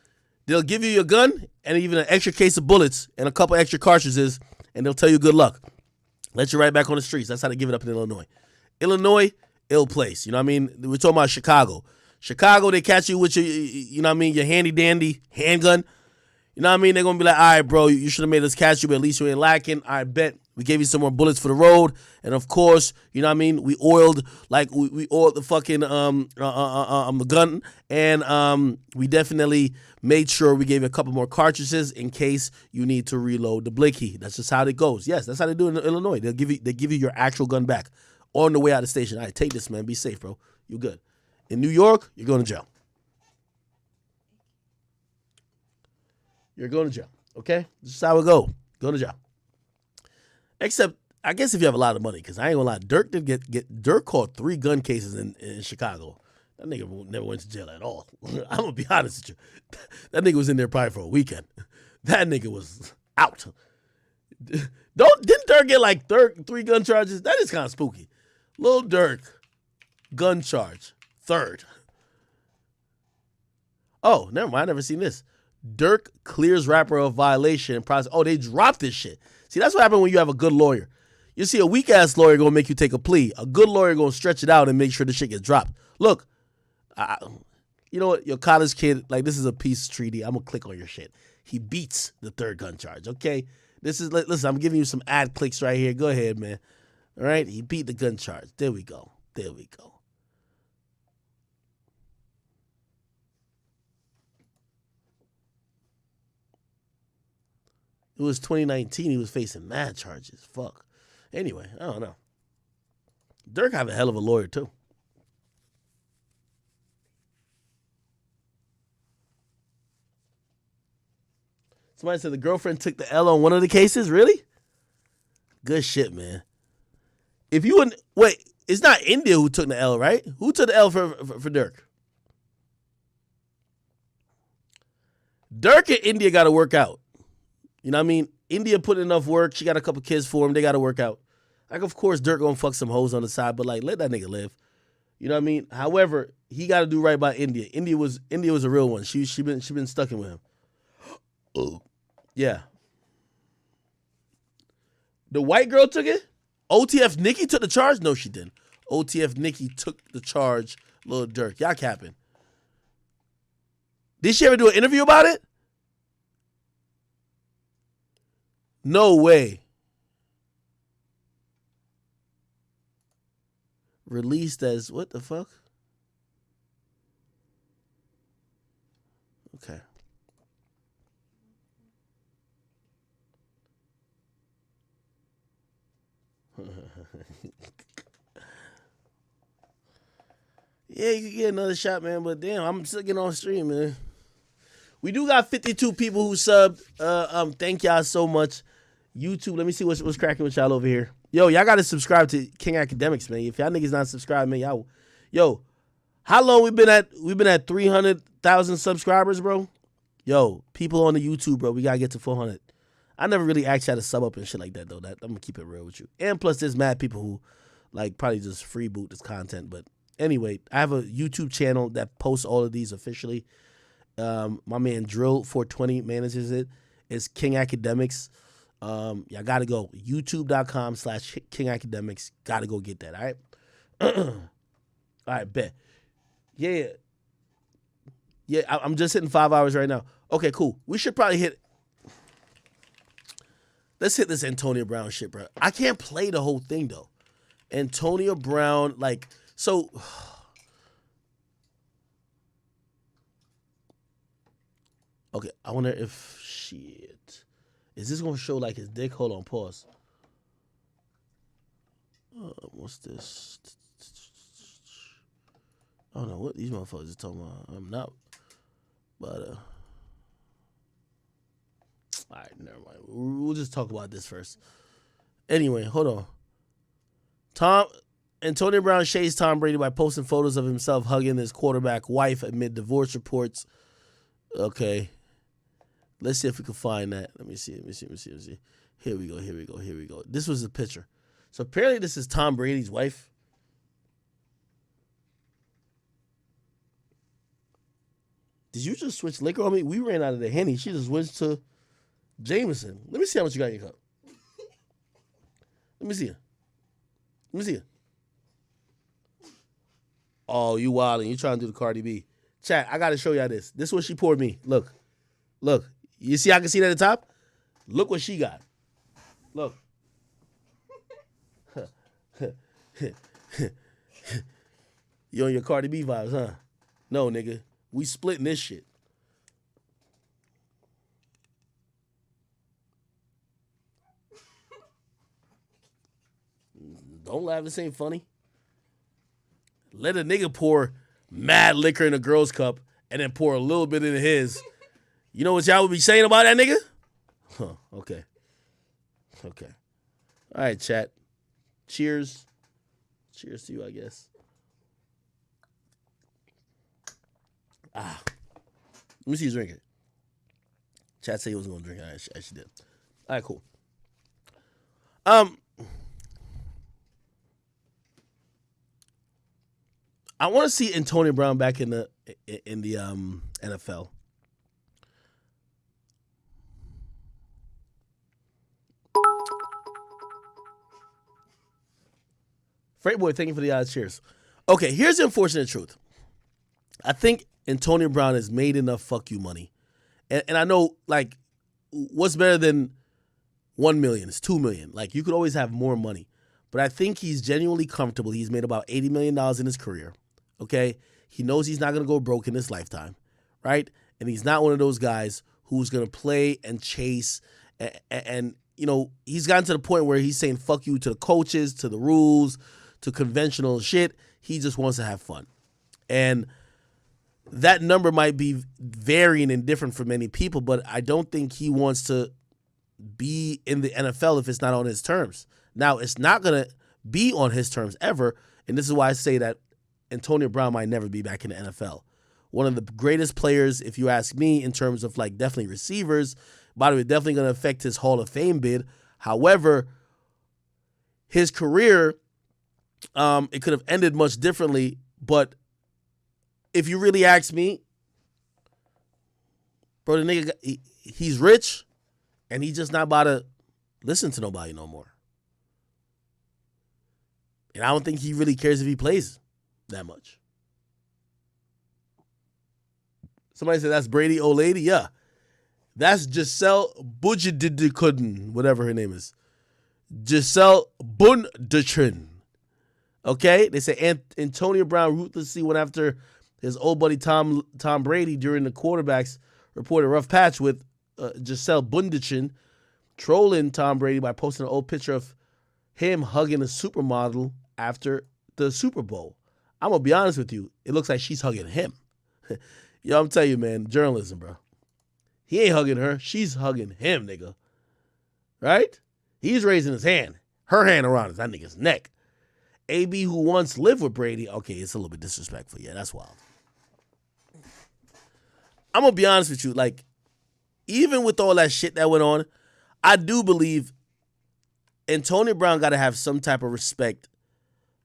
They'll give you your gun and even an extra case of bullets and a couple extra cartridges, and they'll tell you good luck. Let you right back on the streets. That's how they give it up in Illinois. Illinois, ill place. You know what I mean? We're talking about Chicago. Chicago, they catch you with your, you know what I mean, your handy-dandy handgun. You know what I mean? They're going to be like, all right, bro, you should have made us catch you, but at least you ain't lacking. I bet we gave you some more bullets for the road. And, of course, you know what I mean? We oiled, like, we oiled the fucking the gun. And we definitely made sure we gave you a couple more cartridges in case you need to reload the blicky. That's just how it goes. Yes, that's how they do it in Illinois. They give you your actual gun back on the way out of the station. All right, take this, man. Be safe, bro. You good. In New York, you're going to jail. You're going to jail, okay? This is how it go. Going to jail. Except, I guess if you have a lot of money, because I ain't gonna lie, Dirk caught 3 gun cases in Chicago. That nigga never went to jail at all. I'm gonna be honest with you. That nigga was in there probably for a weekend. That nigga was out. Didn't Dirk get like 3 gun charges? That is kind of spooky. Lil Dirk, gun charge, 3rd. Oh, never mind. I never seen this. Dirk clears rapper of violation and process. Oh, they dropped this shit. See, that's what happens when you have a good lawyer. You see, a weak ass lawyer gonna make you take a plea. A good lawyer gonna stretch it out and make sure the shit gets dropped. Look, you know what? Your college kid, like, this is a peace treaty. I'm gonna click on your shit. He beats the 3rd gun charge. Okay, listen. I'm giving you some ad clicks right here. Go ahead, man. All right, he beat the gun charge. There we go. There we go. It was 2019. He was facing mad charges. Fuck. Anyway, I don't know. Dirk have a hell of a lawyer, too. Somebody said the girlfriend took the L on one of the cases? Really? Good shit, man. If you wouldn't... Wait, it's not India who took the L, right? Who took the L for Dirk? Dirk and India got to work out. You know what I mean? India put in enough work. She got a couple kids for him. They got to work out. Like, of course, Dirk gonna fuck some hoes on the side, but, like, let that nigga live. You know what I mean? However, he got to do right by India. India was a real one. She been stucking with him. Oh, yeah. The white girl took it? OTF Nikki took the charge? No, she didn't. OTF Nikki took the charge. Lil Dirk. Y'all capping. Did she ever do an interview about it? No way. Released as what the fuck? Okay. Yeah, you could get another shot, man, but damn, I'm still getting on stream, man. We do got 52 people who subbed. Thank y'all so much. YouTube, let me see what's cracking with y'all over here. Yo, y'all gotta subscribe to King Academics, man. If y'all niggas not subscribed, man, y'all. Yo, how long we been at? We've been at 300,000 subscribers, bro. Yo, people on the YouTube, bro, we gotta get to 400. I never really asked y'all to sub up and shit like that, though. I'm gonna keep it real with you. And plus, there's mad people who, like, probably just freeboot this content. But anyway, I have a YouTube channel that posts all of these officially. My man Drill420 manages it. It's King Academics. Y'all gotta go. YouTube.com/King Academics. Gotta go get that, all right? All right, bet. Yeah. I'm just hitting 5 hours right now. Okay, cool. We should probably hit. Let's hit this Antonio Brown shit, bro. I can't play the whole thing, though. Antonio Brown, like, so. Okay, I wonder if shit. Is this gonna show like his dick? Hold on, pause. What's this? I don't know what these motherfuckers are talking about. I'm not, but all right, never mind. We'll just talk about this first. Anyway, hold on. Antonio Brown shades Tom Brady by posting photos of himself hugging his quarterback wife amid divorce reports. Okay. Let's see if we can find that. Let me see. Here we go. This was the picture. So apparently this is Tom Brady's wife. Did you just switch liquor on me? We ran out of the Henny. She just switched to Jameson. Let me see how much you got in your cup. Let me see it. Oh, you wildin'. You trying to do the Cardi B. Chat, I got to show y'all this. This is what she poured me. Look. You see I can see that at the top? Look what she got. Look. You on your Cardi B vibes, huh? No, nigga. We splitting this shit. Don't laugh. This ain't funny. Let a nigga pour mad liquor in a girl's cup and then pour a little bit into his. You know what y'all would be saying about that nigga? Huh, okay. All right, chat. Cheers. Cheers to you, I guess. Let me see you drink it. Chat said he wasn't going to drink it. I actually did. All right, cool. I want to see Antonio Brown back in the NFL. Freight Boy, thank you for the odds. Cheers. Okay, here's the unfortunate truth. I think Antonio Brown has made enough fuck you money. And I know, like, what's better than 1 million? It's 2 million. Like, you could always have more money. But I think he's genuinely comfortable. He's made about $80 million in his career. Okay? He knows he's not going to go broke in this lifetime. Right? And he's not one of those guys who's going to play and chase. And, you know, he's gotten to the point where he's saying fuck you to the coaches, to the rules, to conventional shit. He just wants to have fun. And that number might be varying and different for many people, but I don't think he wants to be in the NFL if it's not on his terms. Now, it's not going to be on his terms ever, and this is why I say that Antonio Brown might never be back in the NFL. One of the greatest players, if you ask me, in terms of, like, definitely receivers. By the way, definitely going to affect his Hall of Fame bid. However, his career, it could have ended much differently, but if you really ask me, bro, the nigga, he's rich, and he's just not about to listen to nobody no more. And I don't think he really cares if he plays that much. Somebody said that's Brady old lady. Yeah. That's Giselle Bundchen, whatever her name is. Giselle Bundchen. Okay? They say Antonio Brown ruthlessly went after his old buddy Tom Brady during the quarterbacks reported rough patch with Giselle Bundchen trolling Tom Brady by posting an old picture of him hugging a supermodel after the Super Bowl. I'm going to be honest with you. It looks like she's hugging him. Yo, I'm telling you, man, journalism, bro. He ain't hugging her. She's hugging him, nigga. Right? He's raising his hand. Her hand around that nigga's neck. AB, who once lived with Brady, okay, it's a little bit disrespectful. Yeah, that's wild. I'm going to be honest with you. Like, even with all that shit that went on, I do believe Antonio Brown got to have some type of respect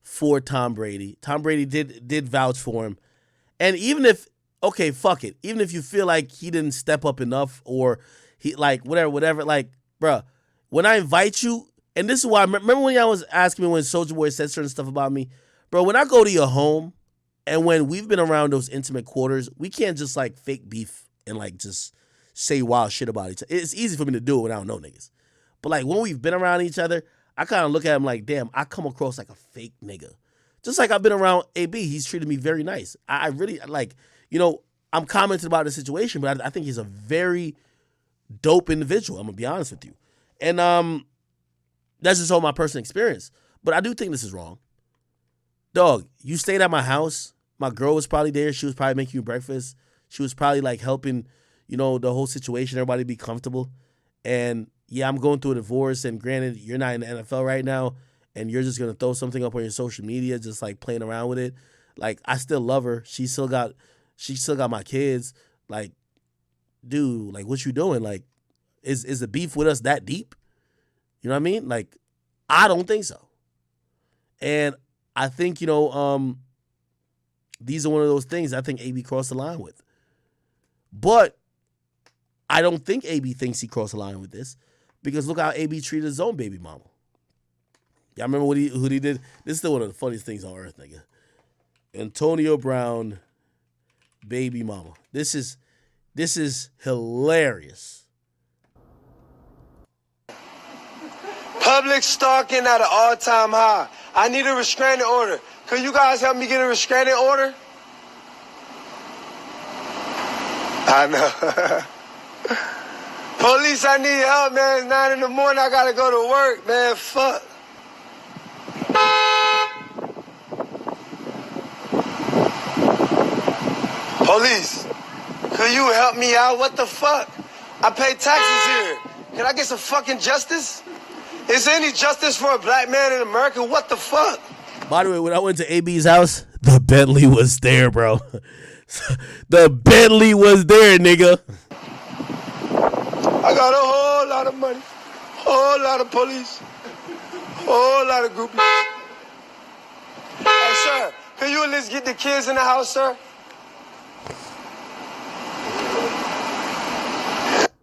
for Tom Brady. Tom Brady did vouch for him. And even if, okay, fuck it. Even if you feel like he didn't step up enough or he, like, whatever, like, bruh, when I invite you, and this is why, remember when y'all was asking me when Soulja Boy said certain stuff about me? Bro, when I go to your home and when we've been around those intimate quarters, we can't just, like, fake beef and, like, just say wild shit about each other. It's easy for me to do it when I don't know niggas. But, like, when we've been around each other, I kind of look at him like, damn, I come across like a fake nigga. Just like I've been around AB, he's treated me very nice. I really, like, you know, I'm commenting about the situation, but I think he's a very dope individual. I'm going to be honest with you. And that's just all my personal experience. But I do think this is wrong. Dog, you stayed at my house. My girl was probably there. She was probably making you breakfast. She was probably, like, helping, you know, the whole situation, everybody be comfortable. And yeah, I'm going through a divorce, and granted, you're not in the NFL right now, and you're just going to throw something up on your social media, just, like, playing around with it. Like, I still love her. She still got my kids. Like, dude, like, what you doing? Like, is the beef with us that deep? You know what I mean? Like, I don't think so. And I think, you know, these are one of those things I think AB crossed the line with. But I don't think AB thinks he crossed the line with this, because look how AB treated his own baby mama. Y'all remember what he did? This is still one of the funniest things on earth, nigga. Antonio Brown, baby mama. This is hilarious. Public stalking at an all-time high. I need a restraining order. Could you guys help me get a restraining order? I know. Police, I need help, man. It's 9 in the morning. I gotta go to work, man. Fuck. Police, could you help me out? What the fuck? I pay taxes here. Can I get some fucking justice? Is there any justice for a black man in America? What the fuck? By the way, when I went to AB's house, the Bentley was there, bro. The Bentley was there, nigga. I got a whole lot of money, whole lot of police, whole lot of groupies. Hey, sir, can you at least get the kids in the house, sir?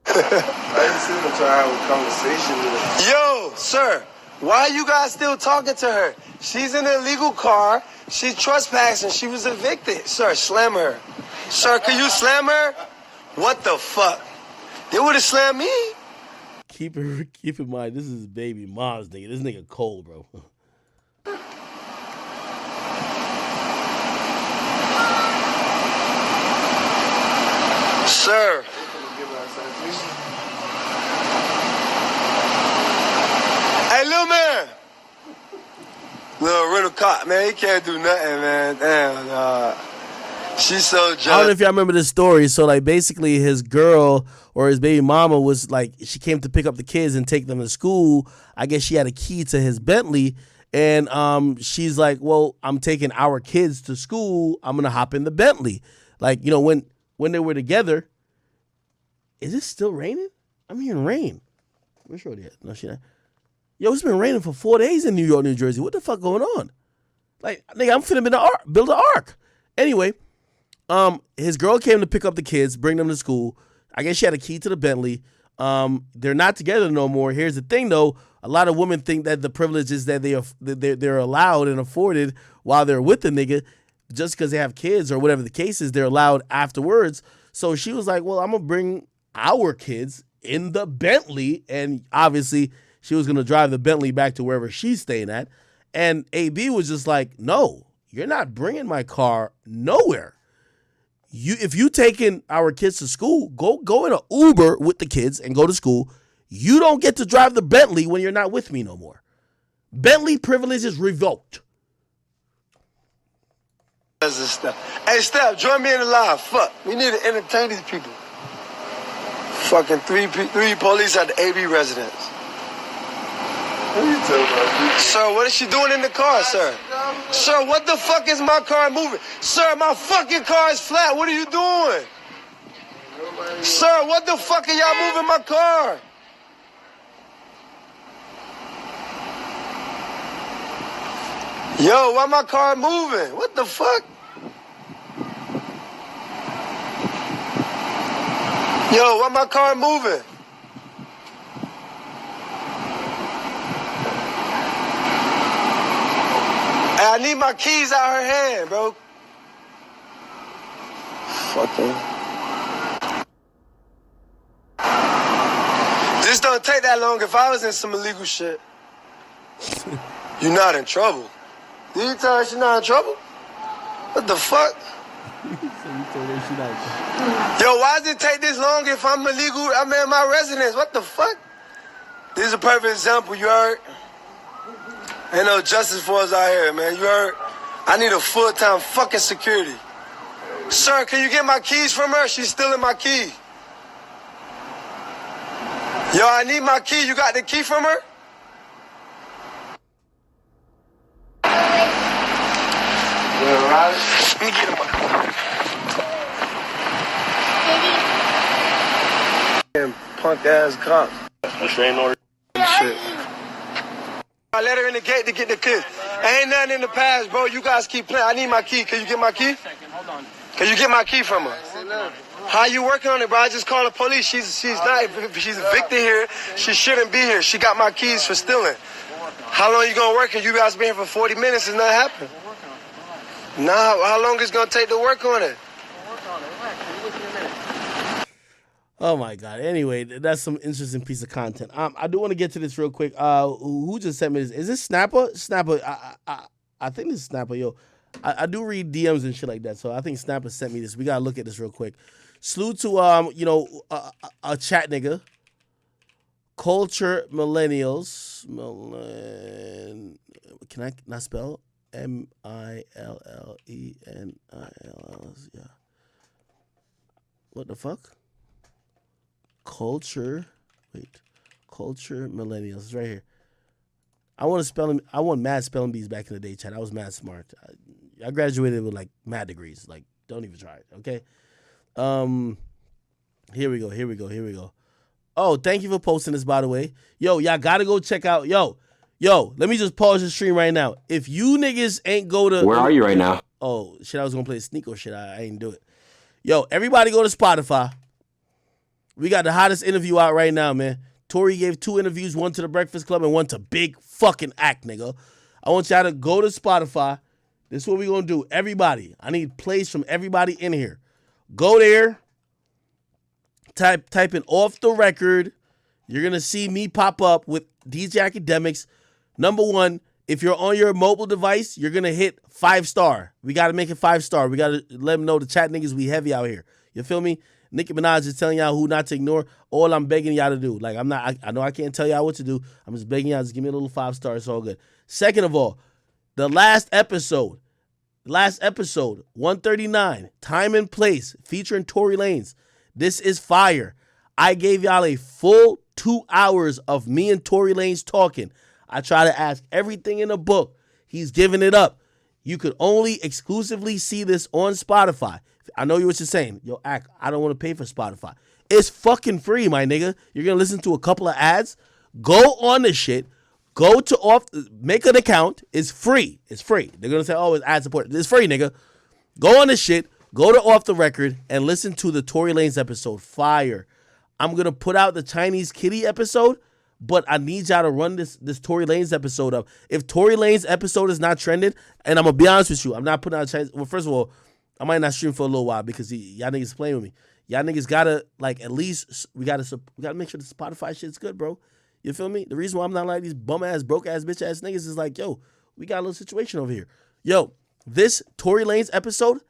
I ain't sitting there trying to have a conversation with her. Yo, sir, why are you guys still talking to her? She's in an illegal car. She's trespassing. She was evicted. Sir, slam her. Sir, can you slam her? What the fuck? They would have slammed me. Keep in mind, this is baby mom's nigga. This nigga cold, bro. Sir. Hey, little man. Little rental cop, man, he can't do nothing, man. Damn, she's so jealous. I don't know if y'all remember this story. So, like, basically his girl or his baby mama was like, she came to pick up the kids and take them to school. I guess she had a key to his Bentley. And she's like, well, I'm taking our kids to school. I'm going to hop in the Bentley. Like, you know, when they were together. Is it still raining? I'm hearing rain. Where's Shorty at? No, she not. Yo, it's been raining for 4 days in New York, New Jersey. What the fuck going on? Like, nigga, I'm finna build an ark. Anyway, his girl came to pick up the kids, bring them to school. I guess she had a key to the Bentley. They're not together no more. Here's the thing, though. A lot of women think that the privileges that they're allowed and afforded while they're with the nigga, just because they have kids or whatever the case is, they're allowed afterwards. So she was like, well, I'm going to bring our kids in the Bentley. And obviously she was going to drive the Bentley back to wherever she's staying at. And AB was just like, no, you're not bringing my car nowhere. If you taking our kids to school, go in an Uber with the kids and go to school. You don't get to drive the Bentley when you're not with me no more. Bentley privilege is revoked. Hey, Steph, join me in the live. Fuck, we need to entertain these people. Fucking three police at the AB residence. What are you talking about? Sir, what is she doing in the car, sir? Sir, what the fuck is my car moving? Sir, my fucking car is flat. What are you doing? Sir, what the fuck are y'all moving my car? Yo, why my car moving? What the fuck? Yo, why my car moving? Hey, I need my keys out her hand, bro. Fucking. This don't take that long. If I was in some illegal shit, you're not in trouble. Did you tell her she's not in trouble? What the fuck? Yo, why does it take this long if I'm illegal? I'm in my residence. What the fuck? This is a perfect example, you heard? Ain't no justice for us out here, man. You heard? I need a full-time fucking security. Sir, can you get my keys from her? She's stealing my key. Yo, I need my key. You got the key from her? Yeah, right. Let me get him. Punk ass cops. Restraining order. Shit. I let her in the gate to get the key. Ain't nothing in the past, bro. You guys keep playing. I need my key. Can you get my key? Hold on. Can you get my key from her? How you working on it, bro? I just called the police. She's evicted here. She shouldn't be here. She got my keys for stealing. How long you gonna work? And you guys been here for 40 minutes and nothing happened. Nah, how long is it gonna take to work on it? Oh my god. Anyway, that's some interesting piece of content. I do want to get to this real quick. Who just sent me this? Is this Snapper? Snapper. I think this is Snapper. Yo, I do read DMs and shit like that, so I think Snapper sent me this. We gotta look at this real quick. Salute to a chat nigga. Culture millennials. Can I not spell? MILLENILS. Yeah. What the fuck? Culture millennials. It's right here. I want mad spelling bees back in the day, chat. I was mad smart. I graduated with like mad degrees. Like, don't even try it, okay? Here we go. Oh, thank you for posting this, by the way. Yo, y'all gotta go check out. Yo, let me just pause the stream right now. If you niggas ain't go to... Where are you right now? Oh, shit, I was gonna play Sneako shit. I ain't do it. Yo, everybody go to Spotify. We got the hottest interview out right now, man. Tory gave 2 interviews, one to The Breakfast Club and one to Big fucking Act, nigga. I want y'all to go to Spotify. This is what we gonna do. Everybody, I need plays from everybody in here. Go there. Type in Off the Record. You're gonna see me pop up with DJ Akademiks. Number 1, if you're on your mobile device, you're gonna hit 5-star. We gotta make it 5-star. We gotta let them know the chat niggas we heavy out here. You feel me? Nicki Minaj is telling y'all who not to ignore. All I'm begging y'all to do. Like, I know I can't tell y'all what to do. I'm just begging y'all, just give me a little 5-star. It's all good. Second of all, the last episode, 139, Time and Place, featuring Tory Lanez. This is fire. I gave y'all a full 2 hours of me and Tory Lanez talking. I try to ask everything in the book. He's giving it up. You could only exclusively see this on Spotify. I know what you're saying. Yo, Act, I don't want to pay for Spotify. It's fucking free, my nigga. You're going to listen to a couple of ads. Go on this shit. Go to make an account. It's free. It's free. They're going to say, oh, it's ad support. It's free, nigga. Go on this shit. Go to Off the Record and listen to the Tory Lanez episode. Fire. I'm going to put out the Chinese Kitty episode, but I need y'all to run this Tory Lanez episode up. If Tory Lanez episode is not trending, and I'm going to be honest with you, I'm not putting out Chinese. Well, first of all, I might not stream for a little while because y'all niggas playing with me. Y'all niggas gotta, like, at least, we gotta make sure the Spotify shit's good, bro. You feel me? The reason why I'm not like these bum-ass, broke-ass, bitch-ass niggas is like, yo, we got a little situation over here. Yo, this Tory Lanez episode,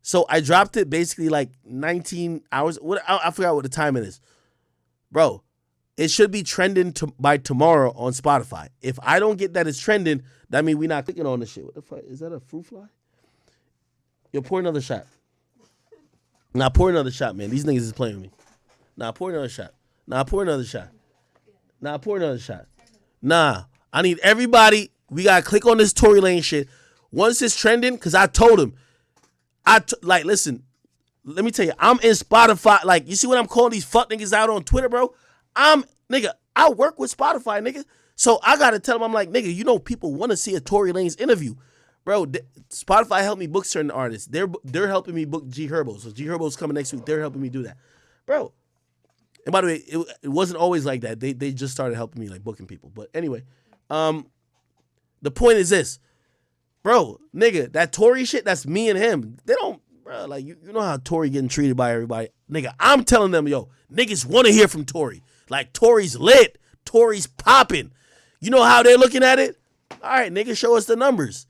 so I dropped it basically like 19 hours. I forgot what the time it is. Bro, it should be trending by tomorrow on Spotify. If I don't get that it's trending, that means we not clicking on the shit. What the fuck? Is that a fruit fly? Yo, pour another shot. Nah, pour another shot, man. These niggas is playing with me. Nah, pour another shot. Nah, pour another shot. Nah, pour another shot. Nah, I need everybody. We gotta click on this Tory Lane shit. Once it's trending, cause I told him, like, listen, let me tell you, I'm in Spotify. Like, you see what I'm calling these fuck niggas out on Twitter, bro? Nigga, I work with Spotify, nigga. So I gotta tell them, I'm like, nigga, you know people want to see a Tory Lanez interview. Bro, Spotify helped me book certain artists. They're helping me book G Herbo. So G Herbo's coming next week. They're helping me do that. Bro. And by the way, it wasn't always like that. They just started helping me, like, booking people. But anyway, the point is this. Bro, nigga, that Tory shit, that's me and him. They don't, bro, like, you know how Tory getting treated by everybody. Nigga, I'm telling them, yo, niggas want to hear from Tory. Like, Tory's lit. Tory's popping. You know how they're looking at it? All right, nigga, show us the numbers.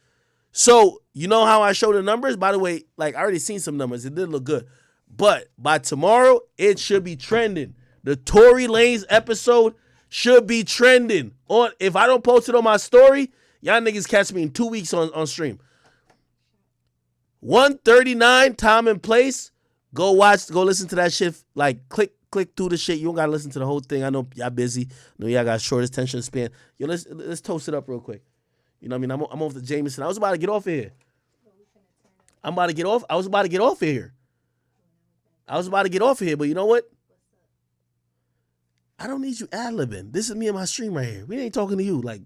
So, you know how I show the numbers? By the way, like, I already seen some numbers. It did look good. But by tomorrow, it should be trending. The Tory Lanez episode should be trending. If I don't post it on my story, y'all niggas catch me in 2 weeks on stream. 139, time and place. Go listen to that shit. Like, click through the shit. You don't gotta listen to the whole thing. I know y'all busy. I know y'all got short attention span. Yo, let's toast it up real quick. You know what I mean? I'm off the Jameson. I was about to get off of here. I was about to get off of here. But you know what? I don't need you ad-libbing. This is me and my stream right here. We ain't talking to you. Like,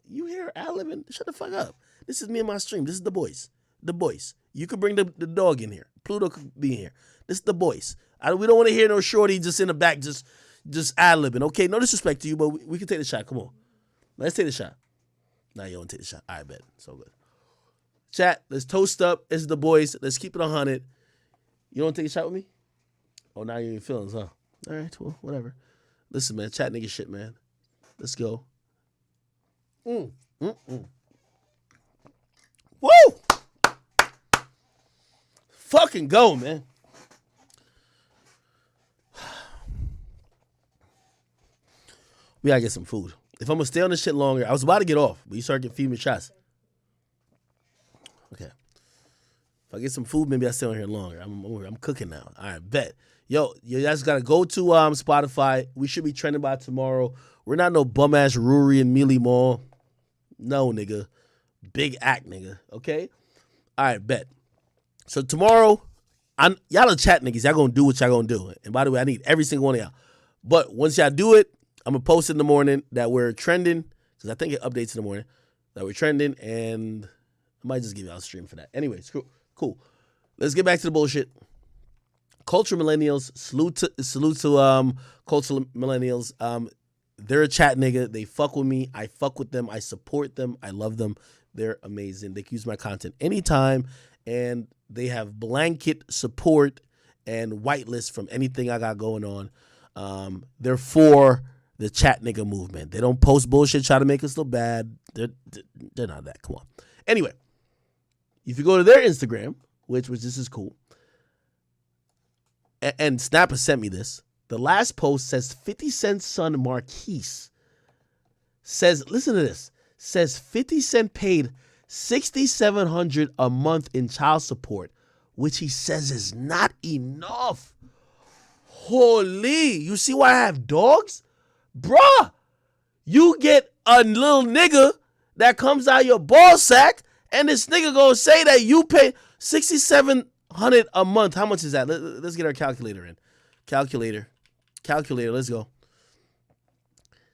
you hear ad-libbing? Shut the fuck up. This is me and my stream. This is the boys. The boys. You could bring the dog in here. Pluto could be in here. This is the boys. We don't want to hear no shorty just in the back just ad-libbing. Okay, no disrespect to you, but we can take the shot. Come on. Let's take the shot. Nah, you don't take the shot. I bet. So good. Chat, let's toast up. This is the boys. Let's keep it 100. You don't take a shot with me? Oh, now you're in your feelings, huh? All right, well, whatever. Listen, man, chat nigga shit, man. Let's go. Woo! Fucking go, man. We gotta get some food. If I'm gonna stay on this shit longer, I was about to get off, but you start getting feeding me shots. Okay. If I get some food, maybe I stay on here longer. I'm cooking now. All right, bet. Yo, you guys gotta go to Spotify. We should be trending by tomorrow. We're not no bum ass Rory and Mealy Mall. No, nigga. Big act, nigga. Okay? All right, bet. So tomorrow, y'all are chat niggas. Y'all gonna do what y'all gonna do. And by the way, I need every single one of y'all. But once y'all do it, I'm gonna post in the morning that we're trending, because I think it updates in the morning, that we're trending, and I might just give y'all a stream for that. Anyways, cool. Let's get back to the bullshit. Culture Millennials, salute to Culture Millennials. They're a chat nigga. They fuck with me. I fuck with them. I support them. I love them. They're amazing. They can use my content anytime, and they have blanket support and whitelist from anything I got going on. They're for the chat nigga movement. They don't post bullshit, try to make us look bad. They're not that. Come on. Anyway, if you go to their Instagram, which this is cool, and Snap has sent me this. The last post says 50 Cent's son Marquise says, listen to this, says 50 Cent paid $6,700 a month in child support, which he says is not enough. Holy, you see why I have dogs? Bruh, you get a little nigga that comes out your ball sack, and this nigga gonna say that you pay $6,700 a month. How much is that? Let's get our calculator in. Calculator, let's go.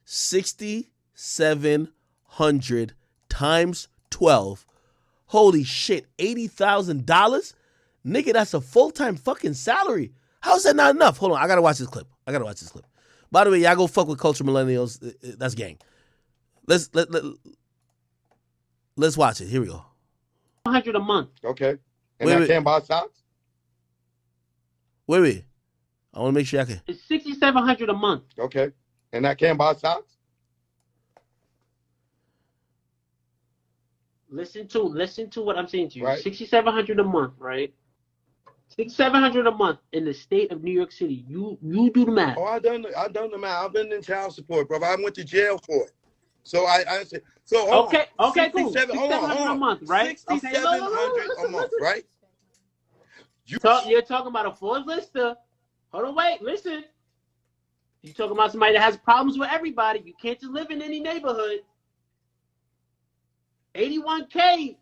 6,700 times 12. Holy shit, $80,000? Nigga, that's a full-time fucking salary. How is that not enough? Hold on, I gotta watch this clip. By the way, y'all go fuck with Culture Millennials. That's gang. Let's watch it. Here we go. $100 a month. Okay. And I can't buy socks? Wait. I want to make sure I can. It's $6,700 a month. Okay. And I can't buy socks? Listen to what I'm saying to you. Right. $6,700 a month, right? $6,700 a month in the state of New York City. You do the math. Oh, I done the math. I've been in child support, bro. I went to jail for it. So I said, so hold on. Okay, cool. $6,700 a month, right? $6,700 a month, right? You're talking about a fourth lister. Hold on, wait, listen. You talking about somebody that has problems with everybody. You can't just live in any neighborhood. 81K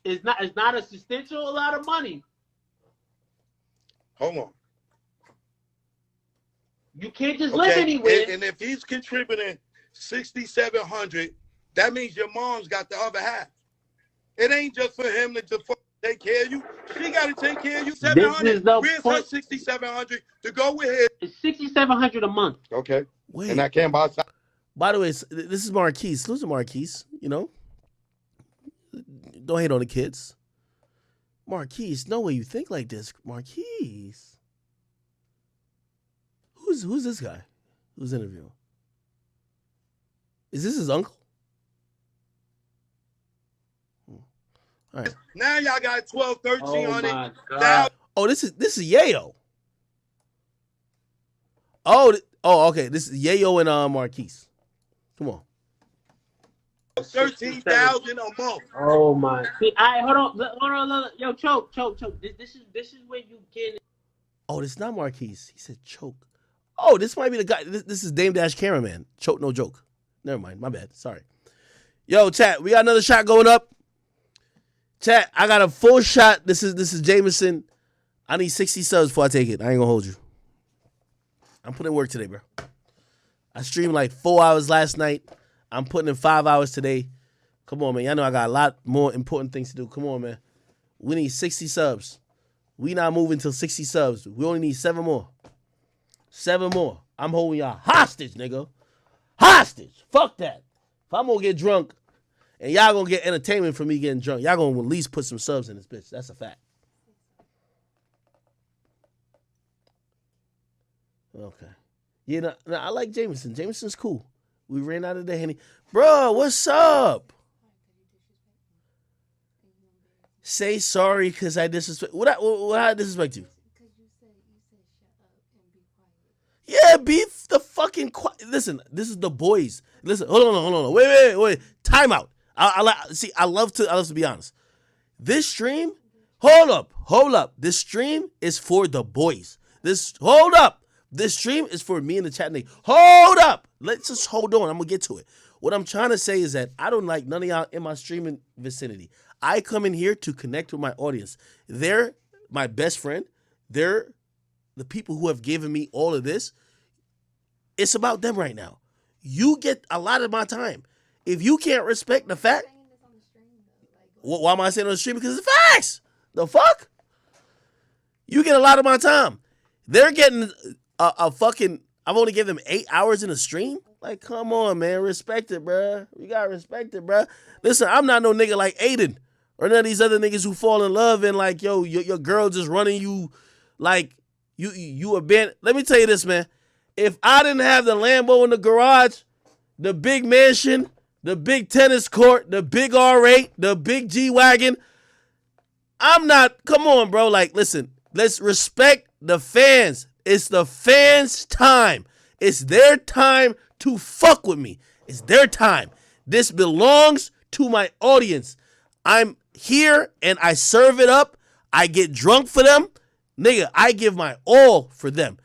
is not a substantial lot of money. Hold on. You can't just live anywhere. And if he's contributing 6,700, that means your mom's got the other half. It ain't just for him to just take care of you. She got to take care of you. 700. Where's her 6,700 to go with it? It's 6,700 a month. Okay. Wait. And I can't buy. By the way, this is Marquise. Listen, Marquise. You know, don't hate on the kids. Marquise, no way you think like this, Marquise. Who's this guy? Who's interviewing? Is this his uncle? All right. Now y'all got 12, 1,300. Oh, this is Yayo. Oh, okay. This is Yayo and Marquise. Come on. 13,000 a month. Oh my! See, hold on. Yo, choke. This is where you get. Oh, this is not Marquise. He said choke. Oh, this might be the guy. This is Dame Dash Cameraman. Choke, no joke. Never mind. My bad. Sorry. Yo, chat. We got another shot going up. Chat. I got a full shot. This is Jameson. I need 60 subs before I take it. I ain't gonna hold you. I'm putting in work today, bro. I streamed like 4 hours last night. I'm putting in 5 hours today. Come on, man. Y'all know I got a lot more important things to do. Come on, man. We need 60 subs. We not moving till 60 subs. We only need 7 more. 7 more. I'm holding y'all hostage, nigga. Hostage. Fuck that. If I'm gonna get drunk and y'all gonna get entertainment from me getting drunk, y'all gonna at least put some subs in this bitch. That's a fact. Okay. Yeah, no, I like Jameson. Jameson's cool. We ran out of the Henny. Bro, what's up? Say sorry because I disrespect. What I disrespect you? Yeah, be the fucking quiet. Listen, this is the boys. Listen, hold on. Wait. Time out. I love to be honest. This stream, hold up. This stream is for the boys. Hold up. This stream is for me and the chat nigga. Hold up. Let's just hold on. I'm gonna get to it. What I'm trying to say is that I don't like none of y'all in my streaming vicinity. I come in here to connect with my audience. They're my best friend. They're the people who have given me all of this. It's about them right now. You get a lot of my time. If you can't respect the fact, why am I saying on the stream? Because it's facts. The fuck? You get a lot of my time. They're getting a fucking, I've only given them 8 hours in a stream. Like, come on, man. Respect it, bruh. You gotta respect it, bruh. Listen, I'm not no nigga like Aiden or none of these other niggas who fall in love and like, yo, your girl just running you like you abandoned. Let me tell you this, man. If I didn't have the Lambo in the garage, the big mansion, the big tennis court, the big R8, the big G-Wagon, I'm not, come on, bro. Like, listen, let's respect the fans. It's the fans' time. It's their time to fuck with me. It's their time. This belongs to my audience. I'm here and I serve it up. I get drunk for them. Nigga, I give my all for them.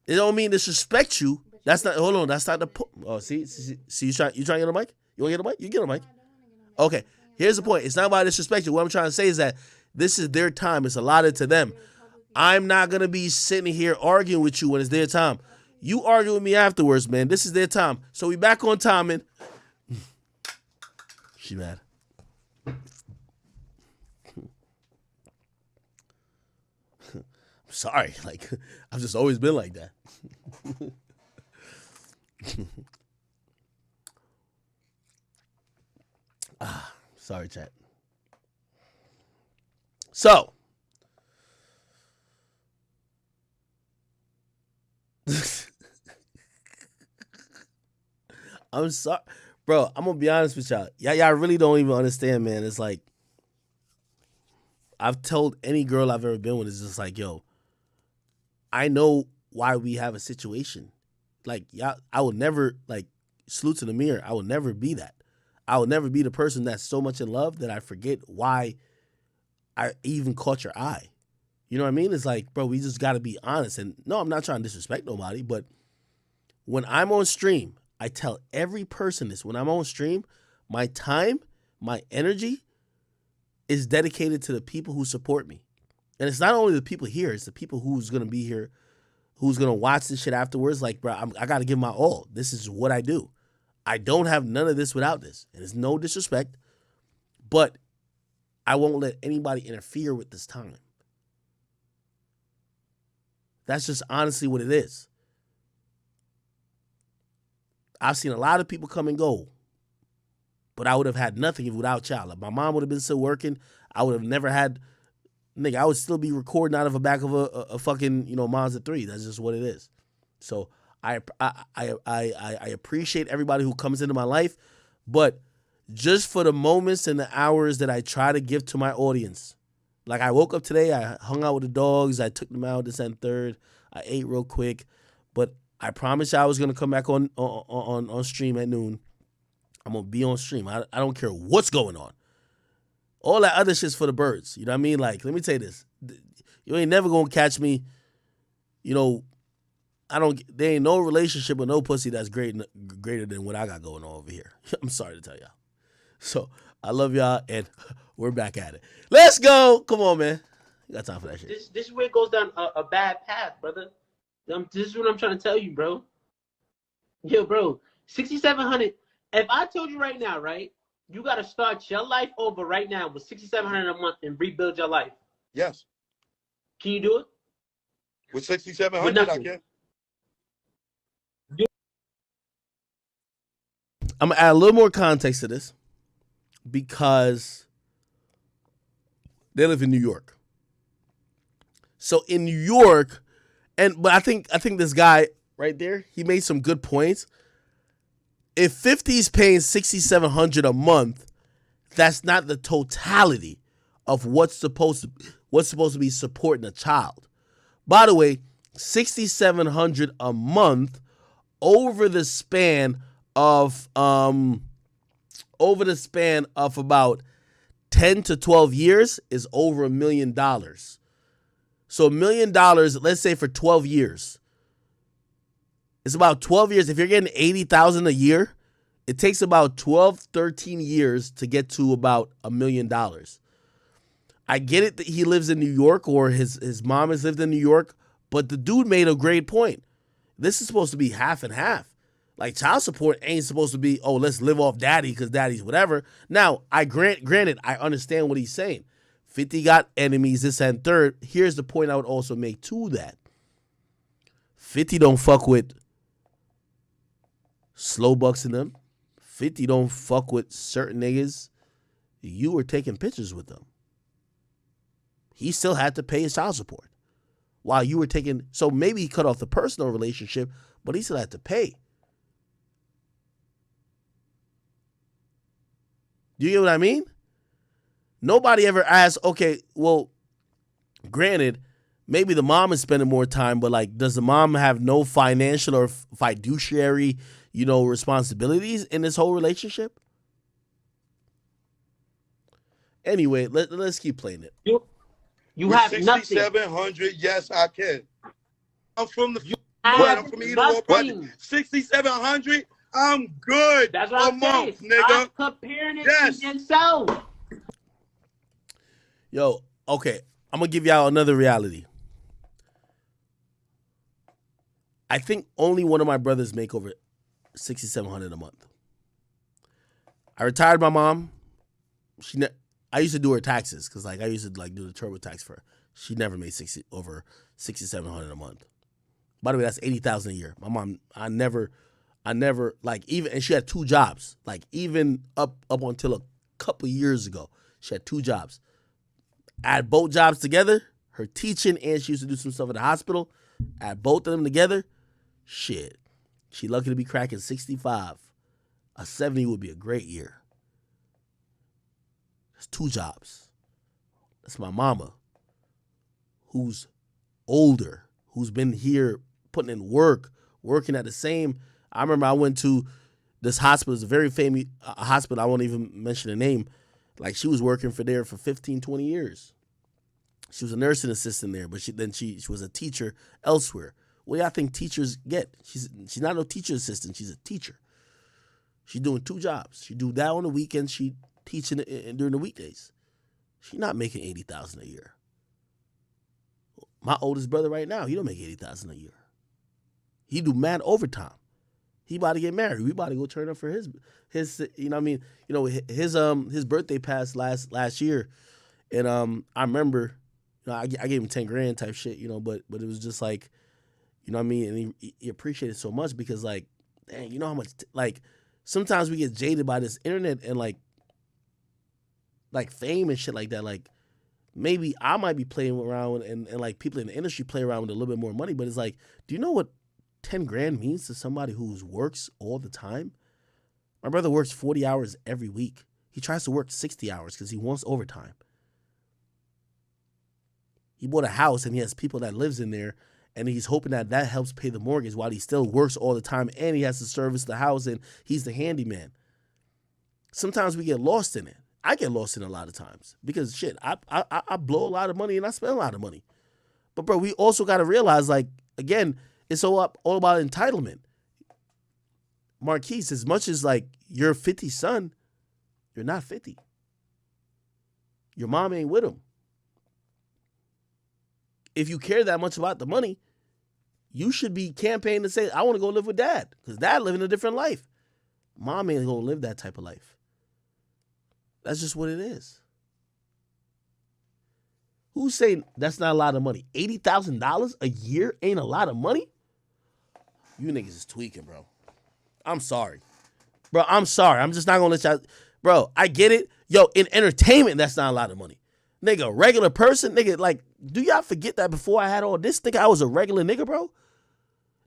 It don't mean disrespect you. That's not, hold on, that's not the point. Oh, see, you trying to get a mic? You want to get a mic? You get a mic. Okay, here's the point. It's not about disrespect you. What I'm trying to say is that this is their time. It's allotted to them. I'm not going to be sitting here arguing with you when it's their time. You argue with me afterwards, man. This is their time. So we back on timing. She mad. Sorry, like, I've just always been like that. Sorry, chat. So, I'm sorry, bro. I'm gonna be honest with y'all. Y'all really don't even understand, man. It's like, I've told any girl I've ever been with, it's just like, yo, I know why we have a situation. Like, y'all, I would never, like, salute to the mirror. I would never be that. I would never be the person that's so much in love that I forget why I even caught your eye. You know what I mean? It's like, bro, we just got to be honest. And no, I'm not trying to disrespect nobody, but when I'm on stream, I tell every person this. When I'm on stream, my time, my energy is dedicated to the people who support me. And it's not only the people here, it's the people who's going to be here, who's going to watch this shit afterwards. Like, bro, I got to give my all. This is what I do. I don't have none of this without this. And it's no disrespect, but I won't let anybody interfere with this time. That's just honestly what it is. I've seen a lot of people come and go, but I would have had nothing without y'all. If my mom would have been still working, I would have never had, nigga, I would still be recording out of the back of a fucking, Mazda 3. That's just what it is. So I appreciate everybody who comes into my life, but just for the moments and the hours that I try to give to my audience. Like, I woke up today, I hung out with the dogs, I took them out this and third, I ate real quick, but I promised I was gonna come back on stream at noon. I'm gonna be on stream. I don't care what's going on. All that other shit's for the birds. You know what I mean? Like, let me tell you this. You ain't never gonna catch me, there ain't no relationship with no pussy that's greater than what I got going on over here. I'm sorry to tell y'all. So I love y'all, and we're back at it. Let's go. Come on, man. You got time for that shit. This is where it goes down a bad path, brother. This is what I'm trying to tell you, bro. Yo, bro, 6,700. If I told you right now, right, you got to start your life over right now with 6,700 a month and rebuild your life. Yes. Can you do it? With 6,700, I can. I'm gonna add a little more context to this because they live in New York. So in New York, but I think this guy right there, he made some good points. If 50's paying $6,700 a month, that's not the totality of what's supposed to be supporting a child. By the way, $6,700 a month over the span of about 10 to 12 years is over $1 million. So $1 million, let's say for 12 years. It's about 12 years. If you're getting $80,000 a year, it takes about 12, 13 years to get to about $1 million. I get it that he lives in New York or his mom has lived in New York, but the dude made a great point. This is supposed to be half and half. Like, child support ain't supposed to be, oh, let's live off daddy because daddy's whatever. Now, granted, I understand what he's saying. 50 got enemies, this and third. Here's the point I would also make to that. 50 don't fuck with slow bucks in them. 50 don't fuck with certain niggas. You were taking pictures with them. He still had to pay his child support while you were taking. So maybe he cut off the personal relationship, but he still had to pay. Do you get what I mean? Nobody ever asked, okay, well, granted, maybe the mom is spending more time, but like, does the mom have no financial or fiduciary, responsibilities in this whole relationship? Anyway, let's keep playing it. You have 6,700, yes, I can. I'm from the I'm from either budget. 6,700, I'm good. That's what I'm month, saying. nigga. I'm comparing it to yourself. Yo, okay, I'm gonna give y'all another reality. I think only one of my brothers make over $6,700 a month. I retired my mom. I used to do her taxes because I used to do the TurboTax for her. She never made over $6,700 a month. By the way, that's $80,000 a year. My mom, I never even, and she had two jobs. Like, even up until a couple years ago, she had two jobs. Add both jobs together, her teaching, and she used to do some stuff at the hospital. Add both of them together, shit. She lucky to be cracking 65. A 70 would be a great year. That's two jobs. That's my mama, who's older, who's been here putting in work, working at the same. I remember I went to this hospital. It's a very famous hospital. I won't even mention the name. Like, she was working there for 15, 20 years. She was a nursing assistant there, but she was a teacher elsewhere. What do y'all think teachers get? She's not no teacher assistant. She's a teacher. She's doing 2 jobs. She do that on the weekends. She teaching during the weekdays. She's not making $80,000 a year. My oldest brother right now, he don't make $80,000 a year. He do mad overtime. He about to get married. We about to go turn up for his you know what I mean? You know, his birthday passed last year, and I remember, you know, I gave him 10 grand type shit, you know, but it was just like, you know what I mean? And he appreciated it so much because, like, dang, you know how much like sometimes we get jaded by this internet and like fame and shit like that. Like, maybe I might be playing around and like people in the industry play around with a little bit more money, but it's like, do you know what 10 grand means to somebody who works all the time? My brother works 40 hours every week. He tries to work 60 hours because he wants overtime. He bought a house and he has people that lives in there, and he's hoping that helps pay the mortgage while he still works all the time, and he has to service the house, and he's the handyman. Sometimes we get lost in it. I get lost in it a lot of times because shit, I blow a lot of money and I spend a lot of money. But bro, we also got to realize, like, again, it's all about entitlement. Marquise, as much as like you're 50's son, you're not 50. Your mom ain't with him. If you care that much about the money, you should be campaigning to say, I want to go live with dad, because dad living a different life. Mom ain't gonna live that type of life. That's just what it is. Who's saying that's not a lot of money? $80,000 a year ain't a lot of money? You niggas is tweaking, bro. I'm sorry. Bro, I'm sorry. I'm just not gonna let y'all. Bro, I get it. Yo, in entertainment, that's not a lot of money. Nigga, regular person, nigga, like, do y'all forget that before I had all this? Nigga, I was a regular nigga, bro.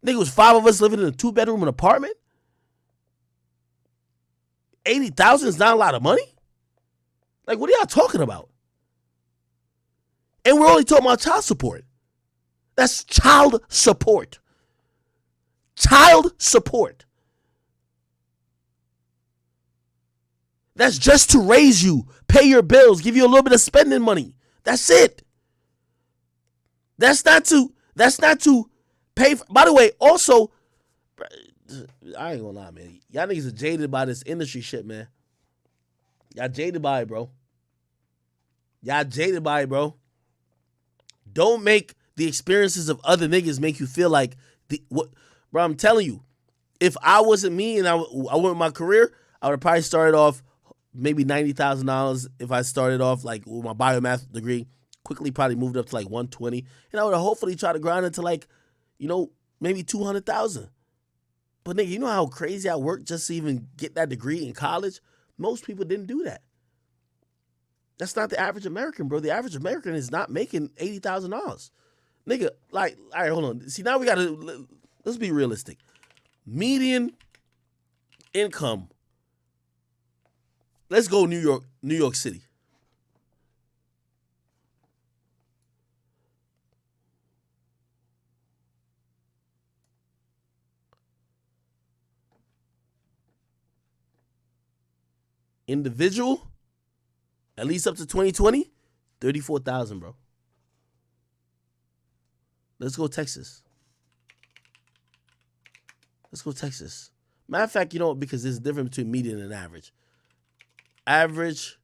Nigga, was 5 of us living in a 2-bedroom apartment. 80,000 is not a lot of money? Like, what are y'all talking about? And we're only talking about child support. That's child support. Child support. That's just to raise you, pay your bills, give you a little bit of spending money. That's it. That's not to pay for. By the way, also, I ain't gonna lie, man. Y'all niggas are jaded by this industry shit, man. Y'all jaded by it, bro. Y'all jaded by it, bro. Don't make the experiences of other niggas make you feel like what, bro. I'm telling you, if I wasn't me and I went with my career, I would have probably started off maybe $90,000 if I started off like with my biomath degree. Quickly probably moved up to like 120, and I would have hopefully tried to grind into like, you know, maybe 200,000. But nigga, you know how crazy I worked just to even get that degree in college? Most people didn't do that. That's not the average American, bro. The average American is not making $80,000. Nigga, like, all right, hold on. See, now we gotta, let's be realistic. Median income. Let's go New York City. Individual, at least up to 2020, 34,000, bro. Let's go Texas. Let's go Texas. Matter of fact, you know what? Because there's a difference between median and average. Average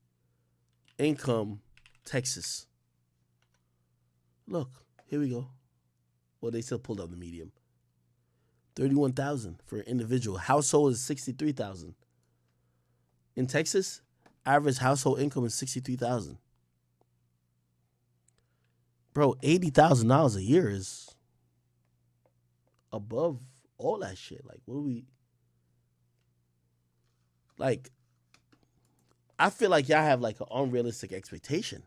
income, Texas. Look, here we go. Well, they still pulled up the median. 31,000 for an individual. Household is 63,000. In Texas, average household income is 63,000. Bro, $80,000 a year is above all that shit. Like, what do we? Like, I feel like y'all have like an unrealistic expectation.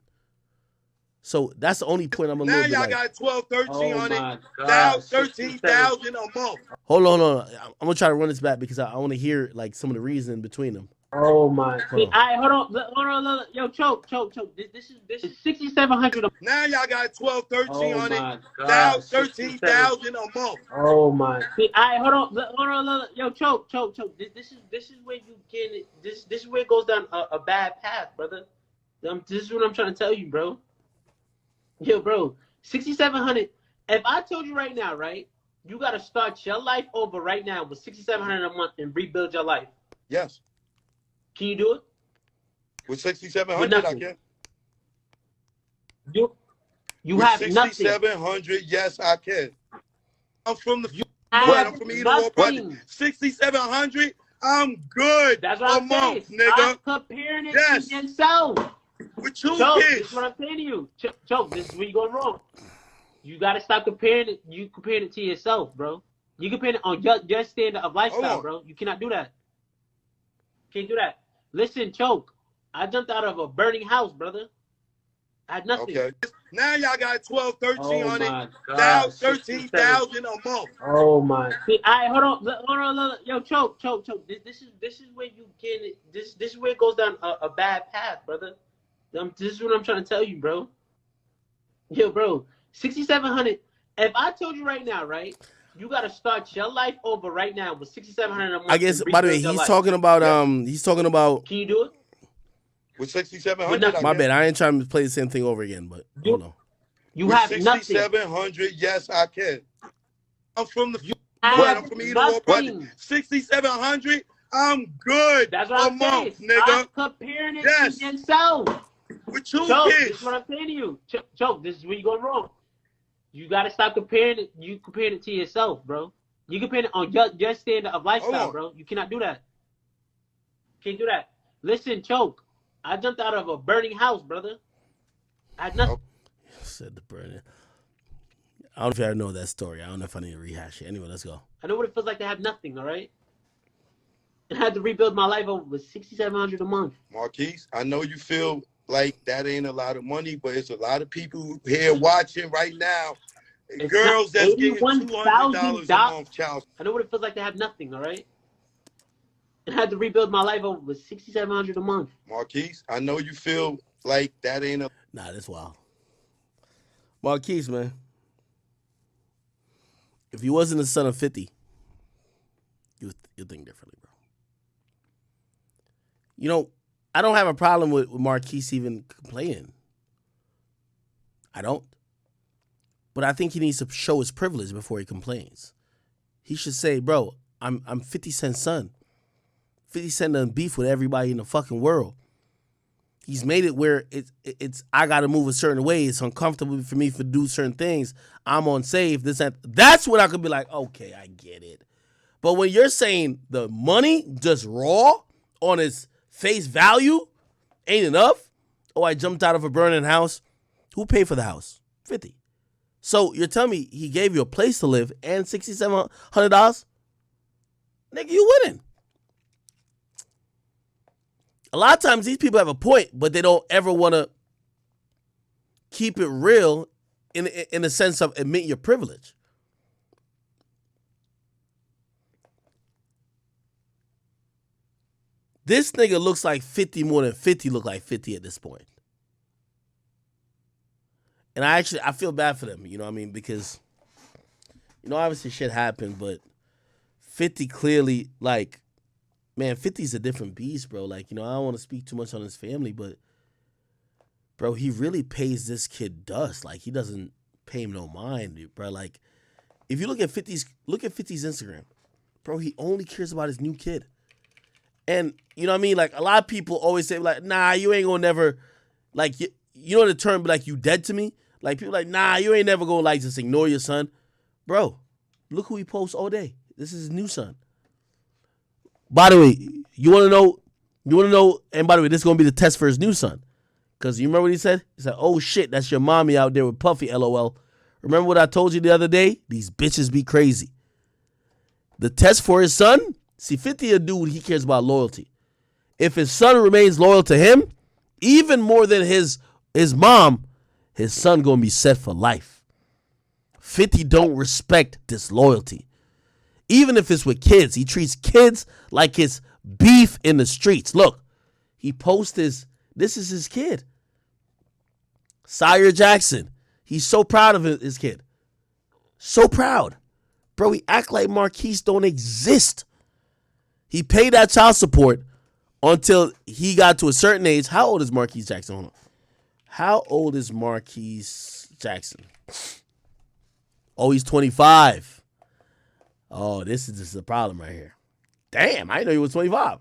So that's the only point I'm a little bit like. Now y'all got 12, 1300, 13,000 a month. Hold on. I'm gonna try to run this back because I want to hear like some of the reason between them. Oh my! Hold on. Yo, choke. This is 6,700. Now y'all got 12, 1300, 13,000 a month. Oh my! Hold on. Yo, choke. This is where you get it. This is where it goes down a bad path, brother. This is what I'm trying to tell you, bro. Yo, bro, 6,700. If I told you right now, right, you got to start your life over right now with 6,700 a month and rebuild your life. Yes. Can you do it? With With 6,700, I nothing. can. You With have nothing. 6,700, yes, I can. I'm from the. You What? have I'm from Edo. nothing. 6,700. I'm good. That's what I'm saying. Month, nigga. Stop comparing it Yes. to yourself. With 2 Choke, kids. this is what I'm saying to you. Choke, this is where you go wrong. You gotta stop comparing it. You comparing it to yourself, bro. You comparing it on your standard of lifestyle, bro. You cannot do that. Can't do that. Listen, Choke. I jumped out of a burning house, brother. I had nothing. Okay. Now y'all got 12, 1,300. Oh my Now God. 13,000 a month. Oh my. See, hold on. Yo, choke. This is where you get it. This is where it goes down a bad path, brother. This is what I'm trying to tell you, bro. Yo, bro, 6,700. If I told you right now, right, you got to start your life over right now with 6,700 a month. I guess. By the way, he's talking about He's talking about. Can you do it? With 6,700, my bad. I ain't trying to play the same thing over again, but hold on. You with have 6,700, yes, I can. I'm from the. What? I'm from Edo. 6,700. I'm good. That's what I'm saying. Nigga. Stop comparing it to yourself. With 2 Choke, kids. this is what I'm saying to you. Choke, this is where you go wrong. You gotta stop comparing it. You comparing it to yourself, bro. You comparing it on your standard of lifestyle, bro. You cannot do that. Can't do that. Listen, Choke. I jumped out of a burning house, brother. I had nothing. Said the burning. I don't know if I know that story. I don't know if I need to rehash it. Anyway, let's go. I know what it feels like to have nothing. All right. I had to rebuild my life over with 6,700 a month. Marquise, I know you feel like that ain't a lot of money, but it's a lot of people here watching right now. It's girls that's getting $81,000 $200 a month child. I know what it feels like to have nothing. All right. I had to rebuild my life over with 6,700 a month. Marquise, I know you feel like that ain't a. Nah, that's wild. Marquise, man. If you wasn't the son of 50, you think differently, bro. You know, I don't have a problem with Marquise even complaining. I don't. But I think he needs to show his privilege before he complains. He should say, bro, I'm 50 Cent's son. 50 Cent done beef with everybody in the fucking world. He's made it where it's I got to move a certain way. It's uncomfortable for me to do certain things. I'm on save. That's when I could be like, okay, I get it. But when you're saying the money just raw on its face value ain't enough. Oh, I jumped out of a burning house. Who paid for the house? 50. So you're telling me he gave you a place to live and $6,700? Nigga, you winning. A lot of times these people have a point, but they don't ever want to keep it real in the sense of admit your privilege. This nigga looks like 50 more than 50 look like 50 at this point. And I feel bad for them, you know what I mean? Because, you know, obviously shit happened, but 50 clearly, like, man, 50's a different beast, bro. Like, you know, I don't want to speak too much on his family, but, bro, he really pays this kid dust. Like, he doesn't pay him no mind, bro. Like, if you look at 50's Instagram, bro, he only cares about his new kid. And, you know what I mean? Like, a lot of people always say, like, nah, you ain't gonna never, like, you know the term, like, you dead to me? Like, people like, nah, you ain't never gonna, like, just ignore your son. Bro, look who he posts all day. This is his new son. By the way, you want to know, and by the way, this is going to be the test for his new son. Because you remember what he said? He said, oh, shit, that's your mommy out there with Puffy, LOL. Remember what I told you the other day? These bitches be crazy. The test for his son? See, 50 a dude, he cares about loyalty. If his son remains loyal to him, even more than his mom, his son going to be set for life. 50 don't respect disloyalty. Even if it's with kids, he treats kids like it's beef in the streets. Look, he posts this is his kid. Sire Jackson. He's so proud of his kid. So proud. Bro, he act like Marquise don't exist. He paid that child support until he got to a certain age. How old is Marquise Jackson? Hold on. How old is Marquise Jackson? Oh, he's 25. Oh, this is the problem right here. Damn, I didn't know he was 25.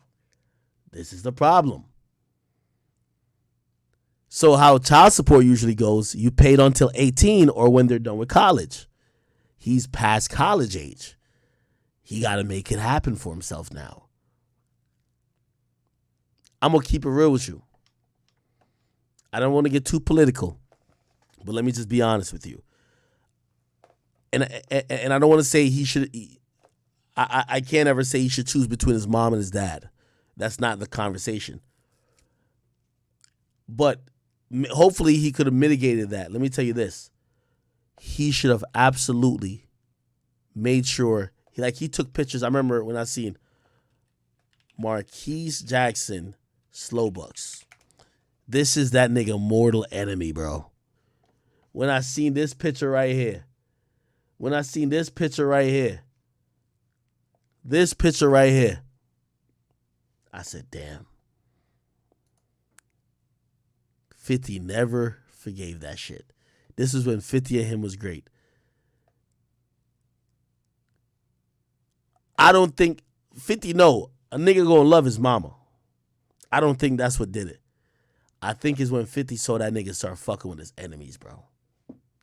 This is the problem. So how child support usually goes, you paid until 18 or when they're done with college. He's past college age. He got to make it happen for himself now. I'm going to keep it real with you. I don't want to get too political, but let me just be honest with you. And I don't want to say he should. I can't ever say he should choose between his mom and his dad. That's not the conversation. But hopefully he could have mitigated that. Let me tell you this. He should have absolutely made sure. He took pictures. I remember when I seen Marquise Jackson slow bucks. This is that nigga mortal enemy, bro. When I seen this picture right here. This picture right here. I said, damn. 50 never forgave that shit. This is when 50 and him was great. I don't think 50 know a nigga gonna love his mama. I don't think that's what did it. I think it's when 50 saw that nigga start fucking with his enemies, bro.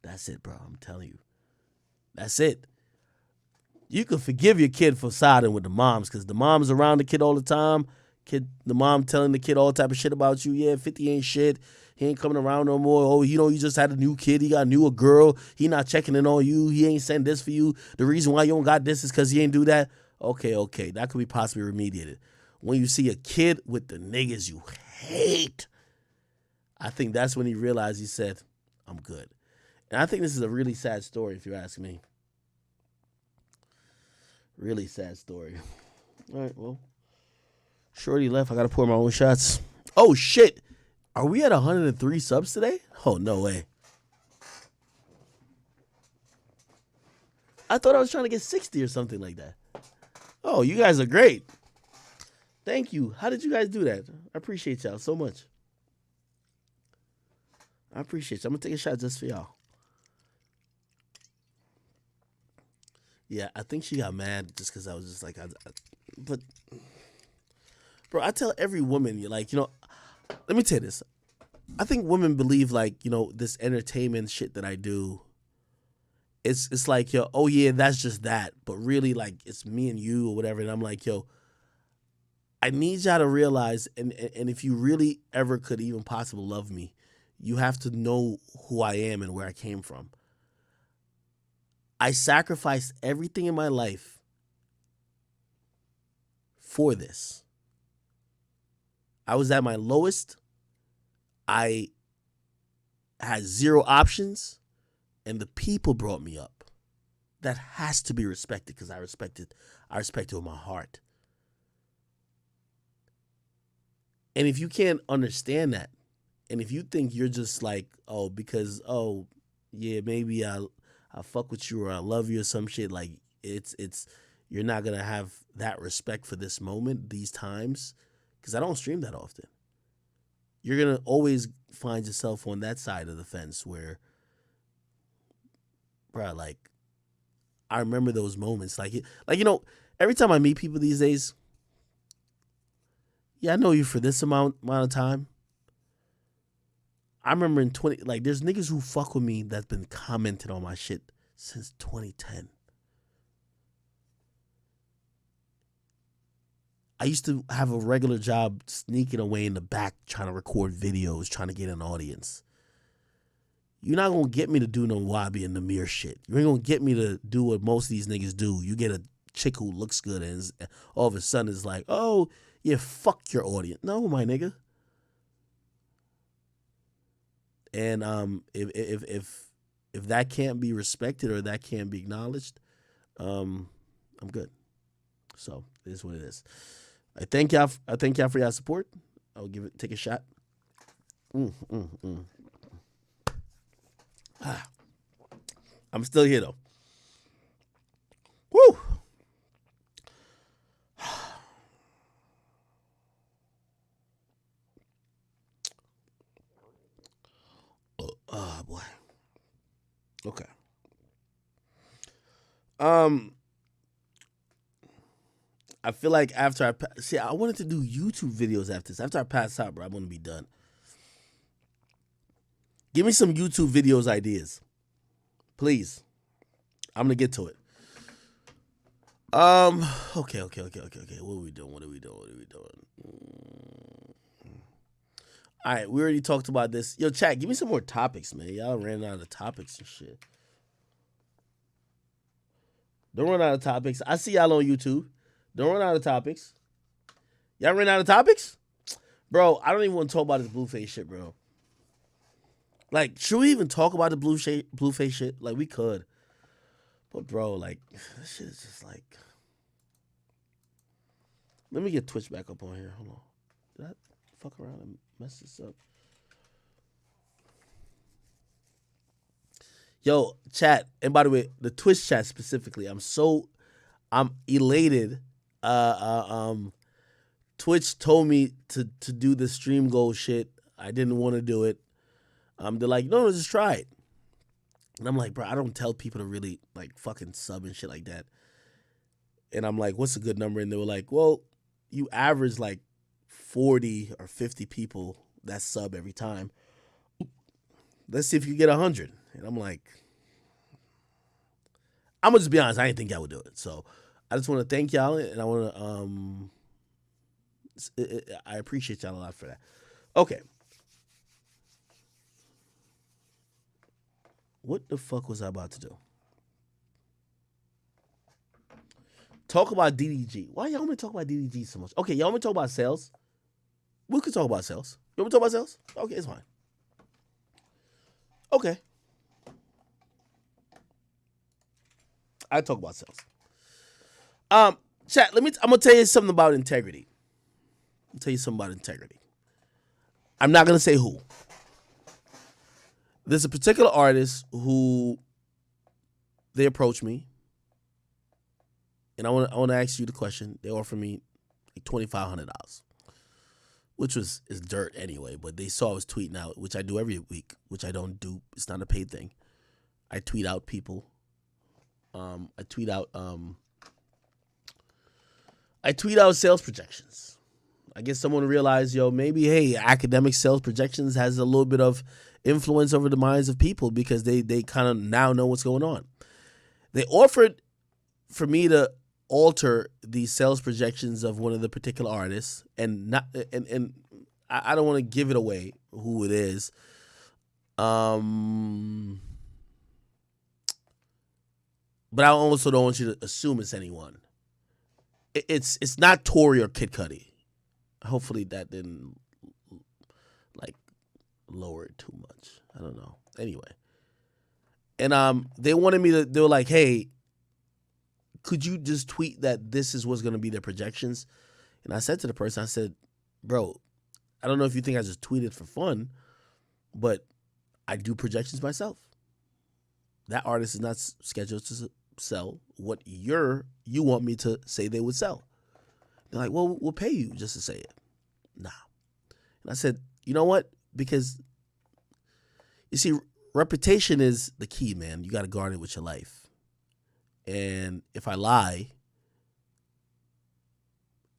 That's it, bro. I'm telling you. That's it. You can forgive your kid for siding with the moms because the mom's around the kid all the time. The mom telling the kid all type of shit about you. Yeah, 50 ain't shit. He ain't coming around no more. Oh, you just had a new kid. He got a girl. He not checking in on you. He ain't sent this for you. The reason why you don't got this is because he ain't do that. Okay. That could be possibly remediated. When you see a kid with the niggas you hate, I think that's when he realized, he said, I'm good. And I think this is a really sad story, if you ask me. Really sad story. All right, well. Shorty left. I got to pour my own shots. Oh, shit. Are we at 103 subs today? Oh, no way. I thought I was trying to get 60 or something like that. Oh, you guys are great. Thank you. How did you guys do that? I appreciate y'all so much. I appreciate you. I'm going to take a shot just for y'all. Yeah, I think she got mad just because I was just like, but, bro, I tell every woman, let me tell you this. I think women believe this entertainment shit that I do. It's like, yo, oh yeah, that's just that. But really, it's me and you or whatever. And I'm like, yo, I need y'all to realize, and if you really ever could even possibly love me, you have to know who I am and where I came from. I sacrificed everything in my life for this. I was at my lowest. I had zero options, and the people brought me up. That has to be respected because I respect it with my heart. And if you can't understand that, and if you think you're just like, oh, because, oh, yeah, maybe I fuck with you or I love you or some shit, it's you're not gonna have that respect for this moment, these times, because I don't stream that often. You're gonna always find yourself on that side of the fence where, bro, I remember those moments, every time I meet people these days, yeah, I know you for this amount of time. I remember in there's niggas who fuck with me that's been commenting on my shit since 2010. I used to have a regular job sneaking away in the back trying to record videos, trying to get an audience. You're not going to get me to do no Wabi and Namir shit. You ain't going to get me to do what most of these niggas do. You get a chick who looks good and all of a sudden it's like, oh, yeah, fuck your audience. No, my nigga. And if that can't be respected or that can't be acknowledged, I'm good. So it is what it is. I thank y'all for y'all support. I'll take a shot. I'm still here though. Woo! Oh boy. Okay. I feel like after I wanted to do YouTube videos after this. After I pass out, bro, I'm gonna be done. Give me some YouTube videos ideas, please. I'm gonna get to it. Okay. What are we doing? All right, we already talked about this. Yo, chat, give me some more topics, man. Y'all ran out of topics and shit. Don't run out of topics. I see y'all on YouTube. Don't run out of topics. Y'all ran out of topics? Bro, I don't even want to talk about this Blueface shit, bro. Like, should we even talk about the Blueface shit? Like, we could. But, bro, like, this shit is just like... Let me get Twitch back up on here. Hold on. Did I fuck around and mess this up? Yo, chat. And by the way, the Twitch chat specifically, I'm elated. Twitch told me to do the stream goal shit. I didn't want to do it. They're like, no, just try it. And I'm like, bro, I don't tell people to really like fucking sub and shit like that. And I'm like, what's a good number? And they were like, well, you average like 40 or 50 people that sub every time. Let's see if you get 100. And I'm like, I'm gonna just be honest, I didn't think y'all would do it. So I just want to thank y'all, and I want to I appreciate y'all a lot for that. Okay. What the fuck was I about to do? Talk about DDG. Why y'all want me to talk about DDG so much? Okay, y'all want me to talk about sales? We could talk about sales. You want me to talk about sales? Okay, it's fine. Okay. I talk about sales. Chat, I'm gonna tell you something about integrity. I'm not gonna say who. There's a particular artist who they approached me, and I want to ask you the question. They offered me like $2,500, which is dirt anyway. But they saw I was tweeting out, which I do every week, which I don't do. It's not a paid thing. I tweet out people. I tweet out sales projections. I guess someone realized, maybe, hey, Akademiks sales projections has a little bit of influence over the minds of people because they kind of now know what's going on. They offered for me to alter the sales projections of one of the particular artists, and I don't want to give it away who it is. But I also don't want you to assume it's anyone. It's not Tory or Kid Cudi. Hopefully that didn't like lower it too much. I don't know. Anyway. And they wanted me to, they were like, hey, could you just tweet that this is what's going to be their projections? And I said to the person, I said, bro, I don't know if you think I just tweeted for fun, but I do projections myself. That artist is not scheduled to sell what you want me to say they would sell. They're like, well, we'll pay you just to say it. Nah. And I said, you know what? Because, you see, reputation is the key, man. You got to guard it with your life. And if I lie,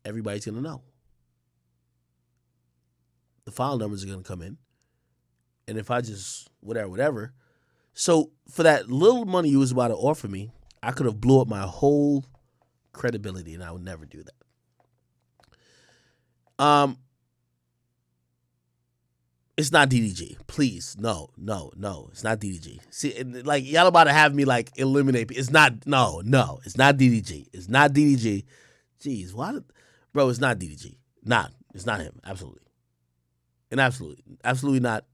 everybody's going to know. The file numbers are going to come in. And if I just, whatever. So for that little money you was about to offer me, I could have blew up my whole credibility, and I would never do that. It's not DDG. Please, no. It's not DDG. See, like y'all about to have me like eliminate. It's not. No. It's not DDG. It's not DDG. Jeez, why, bro? It's not DDG. Nah, it's not him. Absolutely, and absolutely not.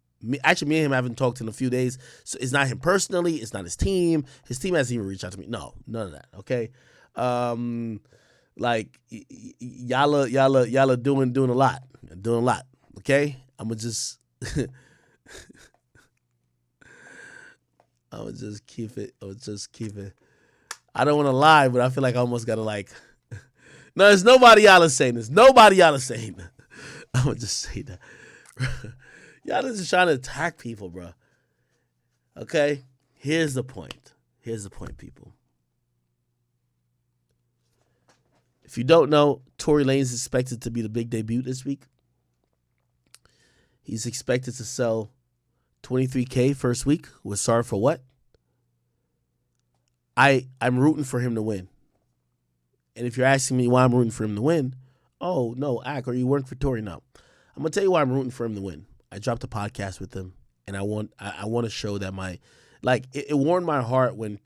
Actually, me and him haven't talked in a few days, so it's not him personally. It's not his team. His team hasn't even reached out to me. No, none of that. Okay, like y'all are doing a lot, Okay, I'm gonna just keep it. I don't want to lie, but I feel like I almost gotta like. No, there's nobody y'all are saying. I'm gonna just say that. Y'all just trying to attack people, bro. Okay? Here's the point. Here's the point, people. If you don't know, Tory Lanez is expected to be the big debut this week. He's expected to sell 23K first week with Sorry for What. I'm rooting for him to win. And if you're asking me why I'm rooting for him to win, oh, no, are you working for Tory? No. I'm going to tell you why I'm rooting for him to win. I dropped a podcast with him, and I want to show that it warmed my heart when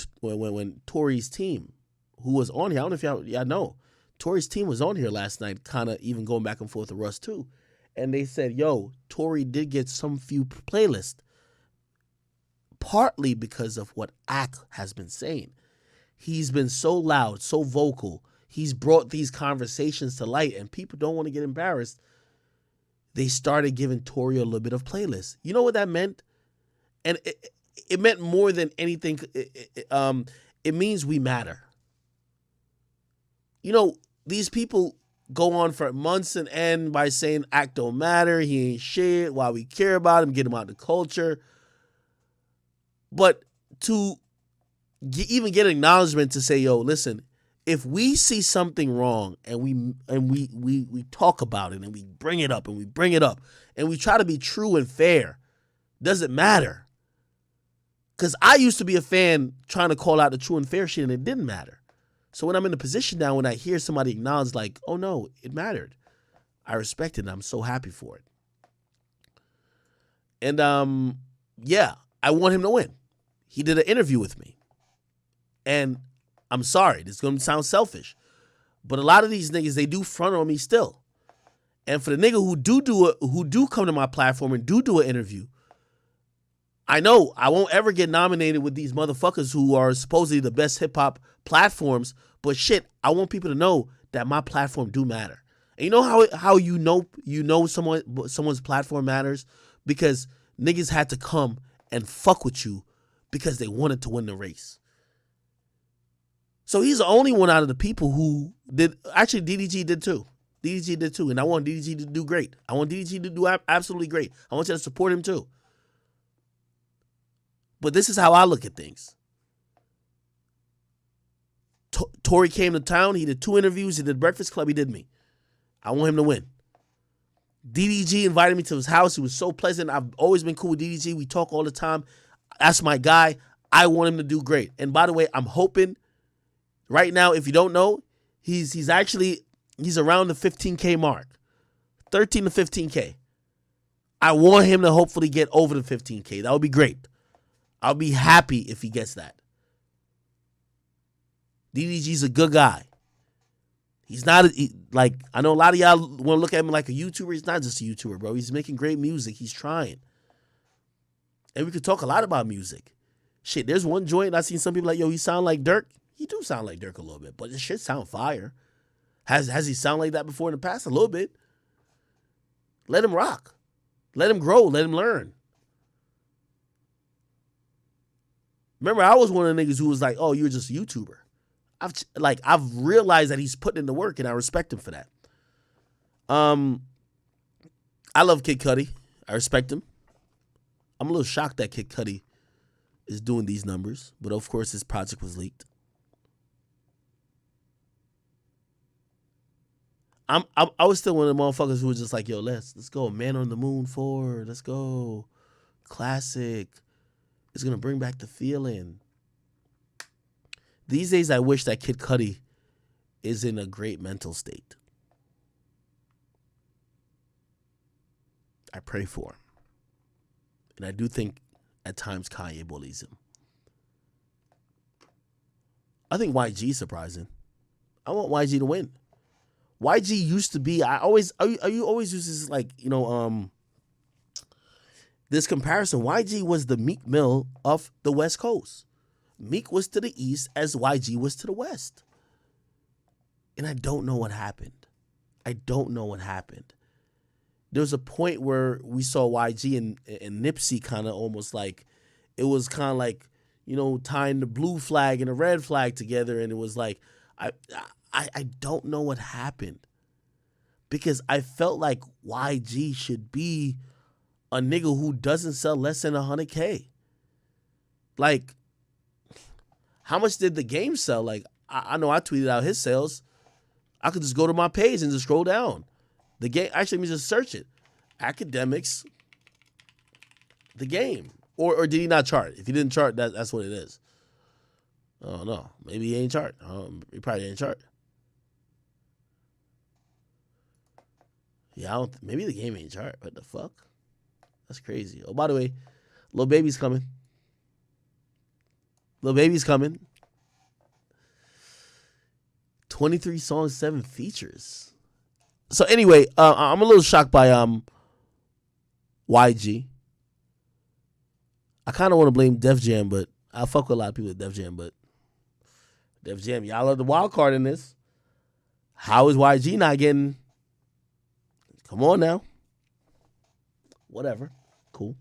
Tory's team, who was on here, I don't know if y'all know, Tory's team was on here last night, kind of even going back and forth with Russ too. And they said, yo, Tory did get some few playlists, partly because of what Ak has been saying. He's been so loud, so vocal. He's brought these conversations to light, and people don't want to get embarrassed. They started giving Tory a little bit of playlists. You know what that meant? And it meant more than anything. It means we matter. You know, these people go on for months and end by saying Ak don't matter, he ain't shit, why we care about him, get him out of the culture. But to even get acknowledgement to say, yo, listen, if we see something wrong and we talk about it and we bring it up and we try to be true and fair, doesn't matter. Because I used to be a fan trying to call out the true and fair shit and it didn't matter. So when I'm in a position now, when I hear somebody acknowledge like, oh no, it mattered, I respect it and I'm so happy for it. And yeah, I want him to win. He did an interview with me. And I'm sorry, this is going to sound selfish, but a lot of these niggas, they do front on me still. And for the nigga who do come to my platform and do an interview, I know I won't ever get nominated with these motherfuckers who are supposedly the best hip hop platforms, but shit, I want people to know that my platform do matter. And you know how you know someone's platform matters? Because niggas had to come and fuck with you because they wanted to win the race. So he's the only one out of the people who did. Actually, DDG did too. DDG did too. And I want DDG to do great. I want DDG to do absolutely great. I want you to support him too. But this is how I look at things. Tory came to town. He did 2 interviews. He did Breakfast Club. He did me. I want him to win. DDG invited me to his house. He was so pleasant. I've always been cool with DDG. We talk all the time. That's my guy. I want him to do great. And by the way, I'm hoping right now, if you don't know, he's around the 15K mark. 13 to 15K. I want him to hopefully get over the 15K. That would be great. I'll be happy if he gets that. DDG's a good guy. He's not, I know a lot of y'all want to look at him like a YouTuber. He's not just a YouTuber, bro. He's making great music. He's trying. And we could talk a lot about music. Shit, there's one joint I seen some people like, yo, he sound like Dirk. He do sound like Dirk a little bit, but this shit sound fire. Has he sound like that before in the past? A little bit. Let him rock. Let him grow. Let him learn. Remember, I was one of the niggas who was like, oh, you're just a YouTuber. I've realized that he's putting in the work, and I respect him for that. I love Kid Cudi. I respect him. I'm a little shocked that Kid Cudi is doing these numbers, but of course his project was leaked. I was still one of the motherfuckers who was just like, yo, let's go Man on the Moon 4. Let's go. Classic. It's going to bring back the feeling. These days, I wish that Kid Cudi is in a great mental state. I pray for him. And I do think at times Kanye bullies him. I think YG is surprising. I want YG to win. YG used to be, you always use this this comparison. YG was the Meek Mill of the West Coast. Meek was to the east as YG was to the west. And I don't know what happened. There was a point where we saw YG and Nipsey kind of almost like, it was kind of like, tying the blue flag and the red flag together. And it was like, I don't know what happened. Because I felt like YG should be a nigga who doesn't sell less than 100K. Like, how much did the game sell? Like, I know I tweeted out his sales. I could just go to my page and just scroll down. The game, actually, let me just search it. Akademiks, the game. Or did he not chart? If he didn't chart, that's what it is. I don't know. Maybe he ain't chart. He probably ain't chart. Yeah, maybe the game ain't chart. What the fuck? That's crazy. Oh, by the way, Lil Baby's coming. Lil Baby's coming. 23 songs, 7 features. So anyway, I'm a little shocked by YG. I kind of want to blame Def Jam, but I fuck with a lot of people with Def Jam, but Def Jam, y'all are the wild card in this. How is YG not getting? Come on now. Whatever. Cool.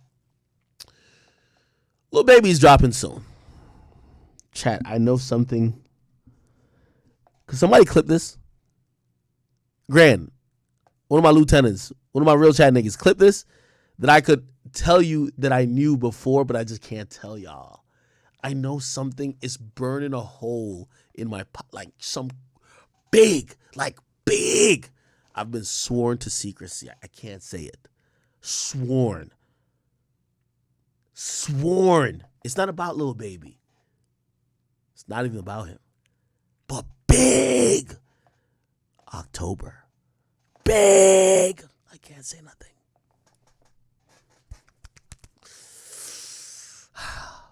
Lil Baby's dropping soon. Chat, I know something. Could somebody clip this? Grand, one of my lieutenants, one of my real chat niggas, clip this that I could tell you that I knew before, but I just can't tell y'all. I know something is burning a hole in my like some big, like big. I've been sworn to secrecy. I can't say it. Sworn. It's not about Lil Baby. It's not even about him. But big. October. Big. I can't say nothing.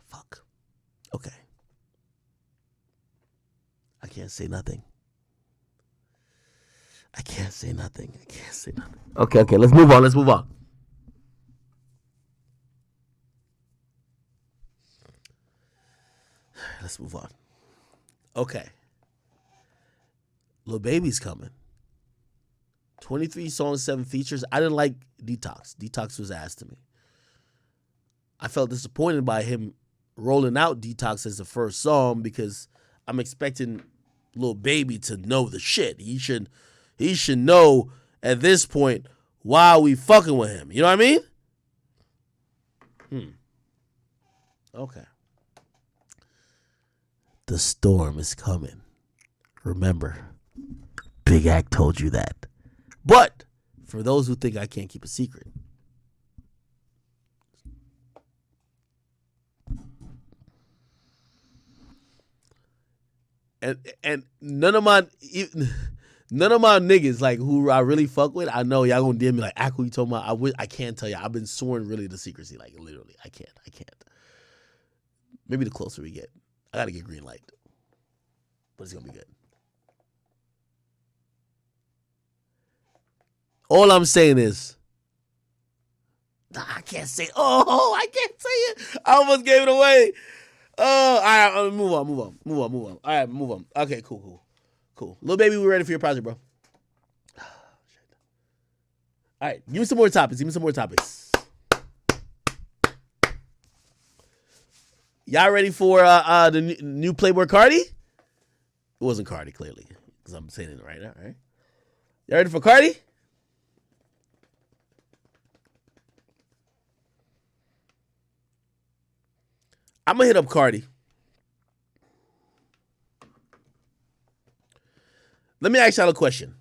Fuck. Okay. I can't say nothing. Okay, let's move on. Let's move on. Okay. Lil Baby's coming. 23 songs, 7 features. I didn't like Detox. Detox was ass to me. I felt disappointed by him rolling out Detox as the first song because I'm expecting Lil Baby to know the shit. He should know at this point why we fucking with him. You know what I mean? Okay. The storm is coming. Remember, Big Act told you that. But for those who think I can't keep a secret, and none of my niggas like who I really fuck with, I know y'all gonna DM me like, "Who you talking about?" I can't tell you. I've been sworn really to secrecy, like literally. I can't. Maybe the closer we get, I gotta get green light, but it's gonna be good. All I'm saying is, I can't say. Oh, I can't say it. I almost gave it away. Oh, all right. Move on. All right, move on. Okay, cool. Lil Baby, we ready for your project, bro. All right, give me some more topics. Y'all ready for the new Playboy Cardi? It wasn't Cardi, clearly, because I'm saying it right now. All right, y'all ready for Cardi? I'm gonna hit up Cardi. Let me ask y'all a question.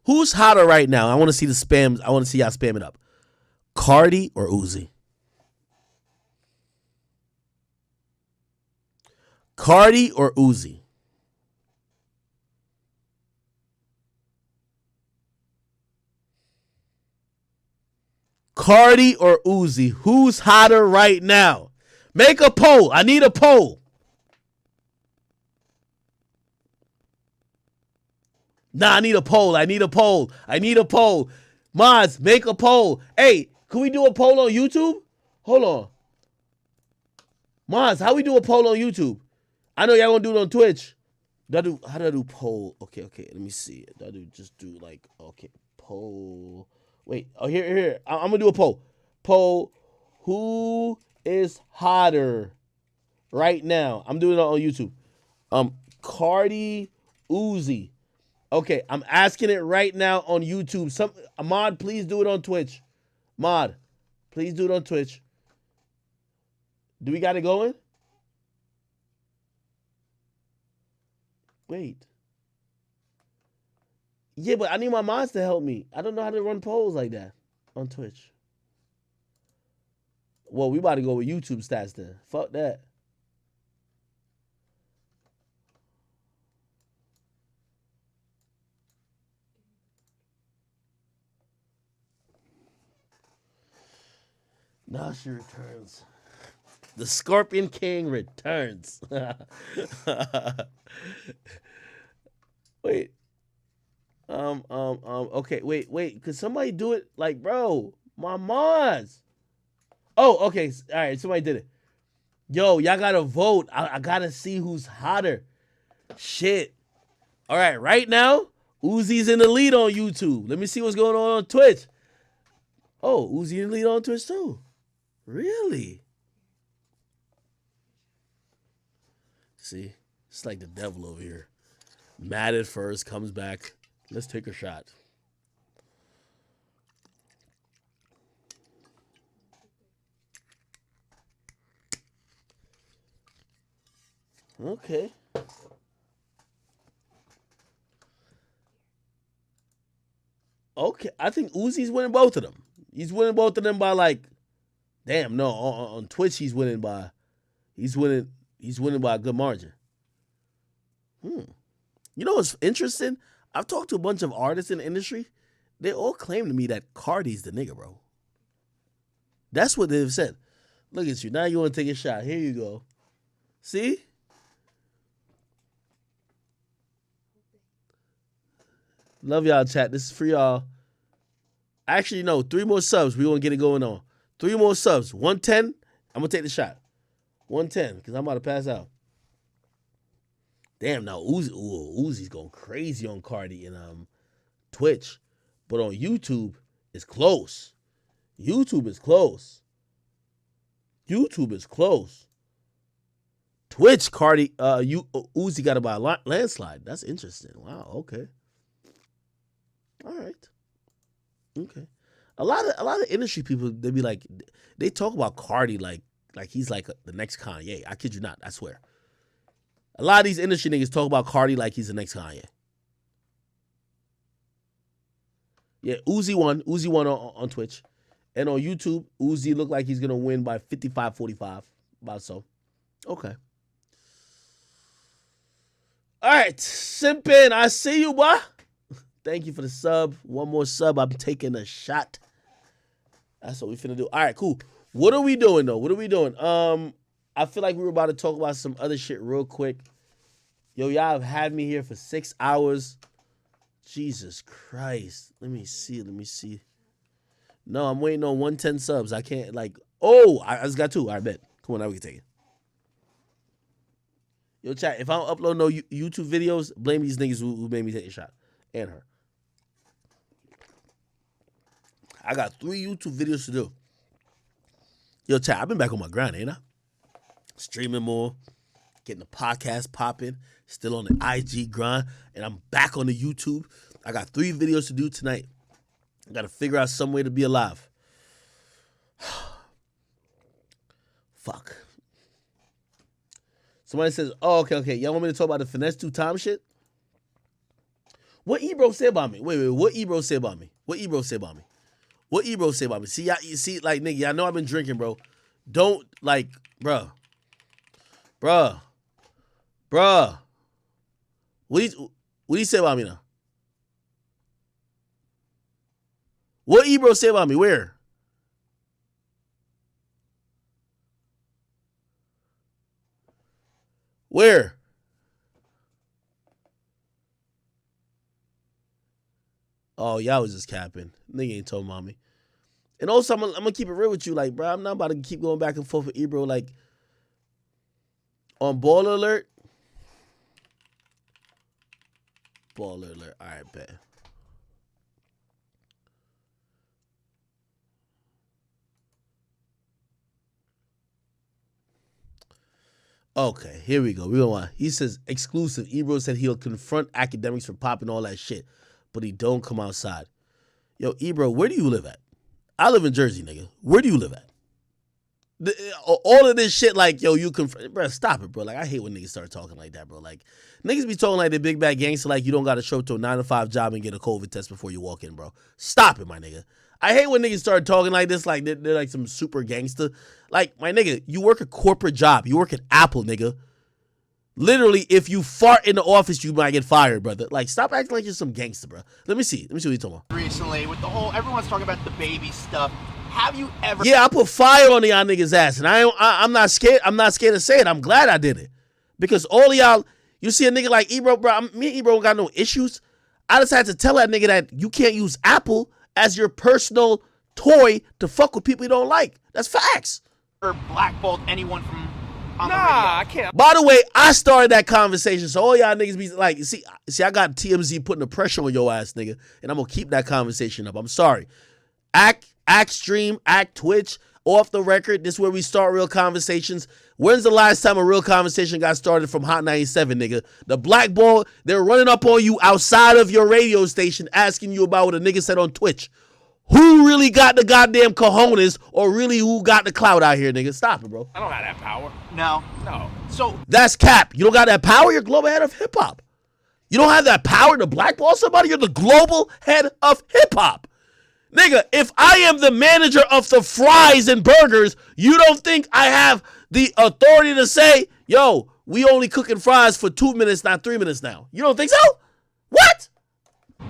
Who's hotter right now? I want to see the spams. I want to see y'all spam it up. Cardi or Uzi? Cardi or Uzi? Cardi or Uzi? Who's hotter right now? Make a poll. I need a poll. Nah, I need a poll. Mods, make a poll. Hey, can we do a poll on YouTube? Hold on. Mods, how we do a poll on YouTube? I know y'all gonna do it on Twitch. How do I do poll? Okay, let me see. Just do like, okay, poll. Wait, here. I'm gonna do a poll. Poll, who is hotter right now? I'm doing it on YouTube. Cardi, Uzi. Okay, I'm asking it right now on YouTube. Mod, please do it on Twitch. Mod, please do it on Twitch. Do we got it going? Wait. Yeah, but I need my mods to help me. I don't know how to run polls like that on Twitch. Well, we about to go with YouTube stats then. Fuck that. Now she returns. The Scorpion King returns. Wait. Okay, wait. Could somebody do it? Like, bro, my mods. Oh, okay. All right, somebody did it. Yo, y'all gotta vote. I gotta see who's hotter. Shit. All right, right now, Uzi's in the lead on YouTube. Let me see what's going on Twitch. Oh, Uzi in the lead on Twitch too. Really? See, it's like the devil over here. Mad at first, comes back. Let's take a shot. Okay. Okay, I think Uzi's winning both of them. He's winning both of them by like, damn, no, on Twitch he's winning by a good margin. You know what's interesting? I've talked to a bunch of artists in the industry. They all claim to me that Cardi's the nigga, bro. That's what they've said. Look at you. Now you want to take a shot. Here you go. See? Love y'all, chat. This is for y'all. Actually, no. 3 more subs. We want to get it going on. 3 more subs. 110. I'm going to take the shot. 110, because I'm about to pass out. Damn, now Uzi's going crazy on Cardi and Twitch. But on YouTube, it's close. YouTube is close. Twitch, Cardi, Uzi got about a landslide. That's interesting. Wow, okay. All right. Okay. A lot of industry people, they be like, they talk about Cardi like he's like the next Kanye. I kid you not, I swear. A lot of these industry niggas talk about Cardi like he's the next Kanye. Yeah, Uzi won on Twitch. And on YouTube, Uzi looked like he's going to win by 55-45. About so. Okay. All right, Simpin, I see you, boy. Thank you for the sub. One more sub. I'm taking a shot. That's what we finna do. All right, cool. What are we doing, though? I feel like we were about to talk about some other shit real quick. Yo, y'all have had me here for 6 hours. Jesus Christ. Let me see. No, I'm waiting on 110 subs. I can't, I just got 2. All right, bet. Come on, now we can take it. Yo, chat, if I don't upload no YouTube videos, blame these niggas who made me take a shot. And her. I got 3 YouTube videos to do. Yo, chat, I've been back on my grind, ain't I? Streaming more, getting the podcast popping, still on the IG grind, and I'm back on the YouTube. I got 3 videos to do tonight. I got to figure out some way to be alive. Fuck. Somebody says, oh, okay. Y'all want me to talk about the finesse 2 time shit? What Ebro say about me? Wait. What Ebro say about me? See, like, nigga, I know I've been drinking, bro. Don't, like, bruh. What do you say about me now? What Ebro say about me? Where? Oh, y'all was just capping. Nigga ain't told mommy. And also, I'm gonna keep it real with you. Like, bro, I'm not about to keep going back and forth with Ebro. Like, on Baller Alert. All right, bet. Okay, here we go. He says, exclusive. Ebro said he'll confront Akademiks for popping all that shit, but he don't come outside. Yo, Ebro, where do you live at? I live in Jersey, nigga. Where do you live at? All of this shit, like, yo, bro, stop it, bro. Like, I hate when niggas start talking like that, bro. Like, niggas be talking like they big bad gangster, like you don't got to show up to a 9-to-5 job and get a COVID test before you walk in, bro. Stop it, my nigga. I hate when niggas start talking like this, like they're like some super gangster. Like, my nigga, you work a corporate job. You work at Apple, nigga. Literally, if you fart in the office, you might get fired, brother. Like, stop acting like you're some gangster, bro. Let me see what you're talking about. Recently, with the whole, everyone's talking about the baby stuff. Have you ever? Yeah, I put fire on y'all niggas' ass, and I'm not scared. I'm not scared to say it. I'm glad I did it, because all of y'all, you see a nigga like Ebro, bro. Me and Ebro don't got no issues. I just had to tell that nigga that you can't use Apple as your personal toy to fuck with people you don't like. That's facts. Or blackballed anyone from on the radio. I can't. By the way, I started that conversation, so all y'all niggas be like, see, I got TMZ putting the pressure on your ass, nigga, and I'm gonna keep that conversation up. I'm sorry. Act stream, act Twitch, off the record. This is where we start real conversations. When's the last time a real conversation got started from Hot 97, nigga? The blackball, they're running up on you outside of your radio station asking you about what a nigga said on Twitch. Who really got the goddamn cojones, or really who got the clout out here, nigga? Stop it, bro. I don't have that power. No. So that's cap. You don't got that power? You're global head of hip hop. You don't have that power to blackball somebody? You're the global head of hip hop. Nigga, if I am the manager of the fries and burgers, you don't think I have the authority to say, yo, we only cooking fries for 2 minutes, not 3 minutes now? You don't think so? What?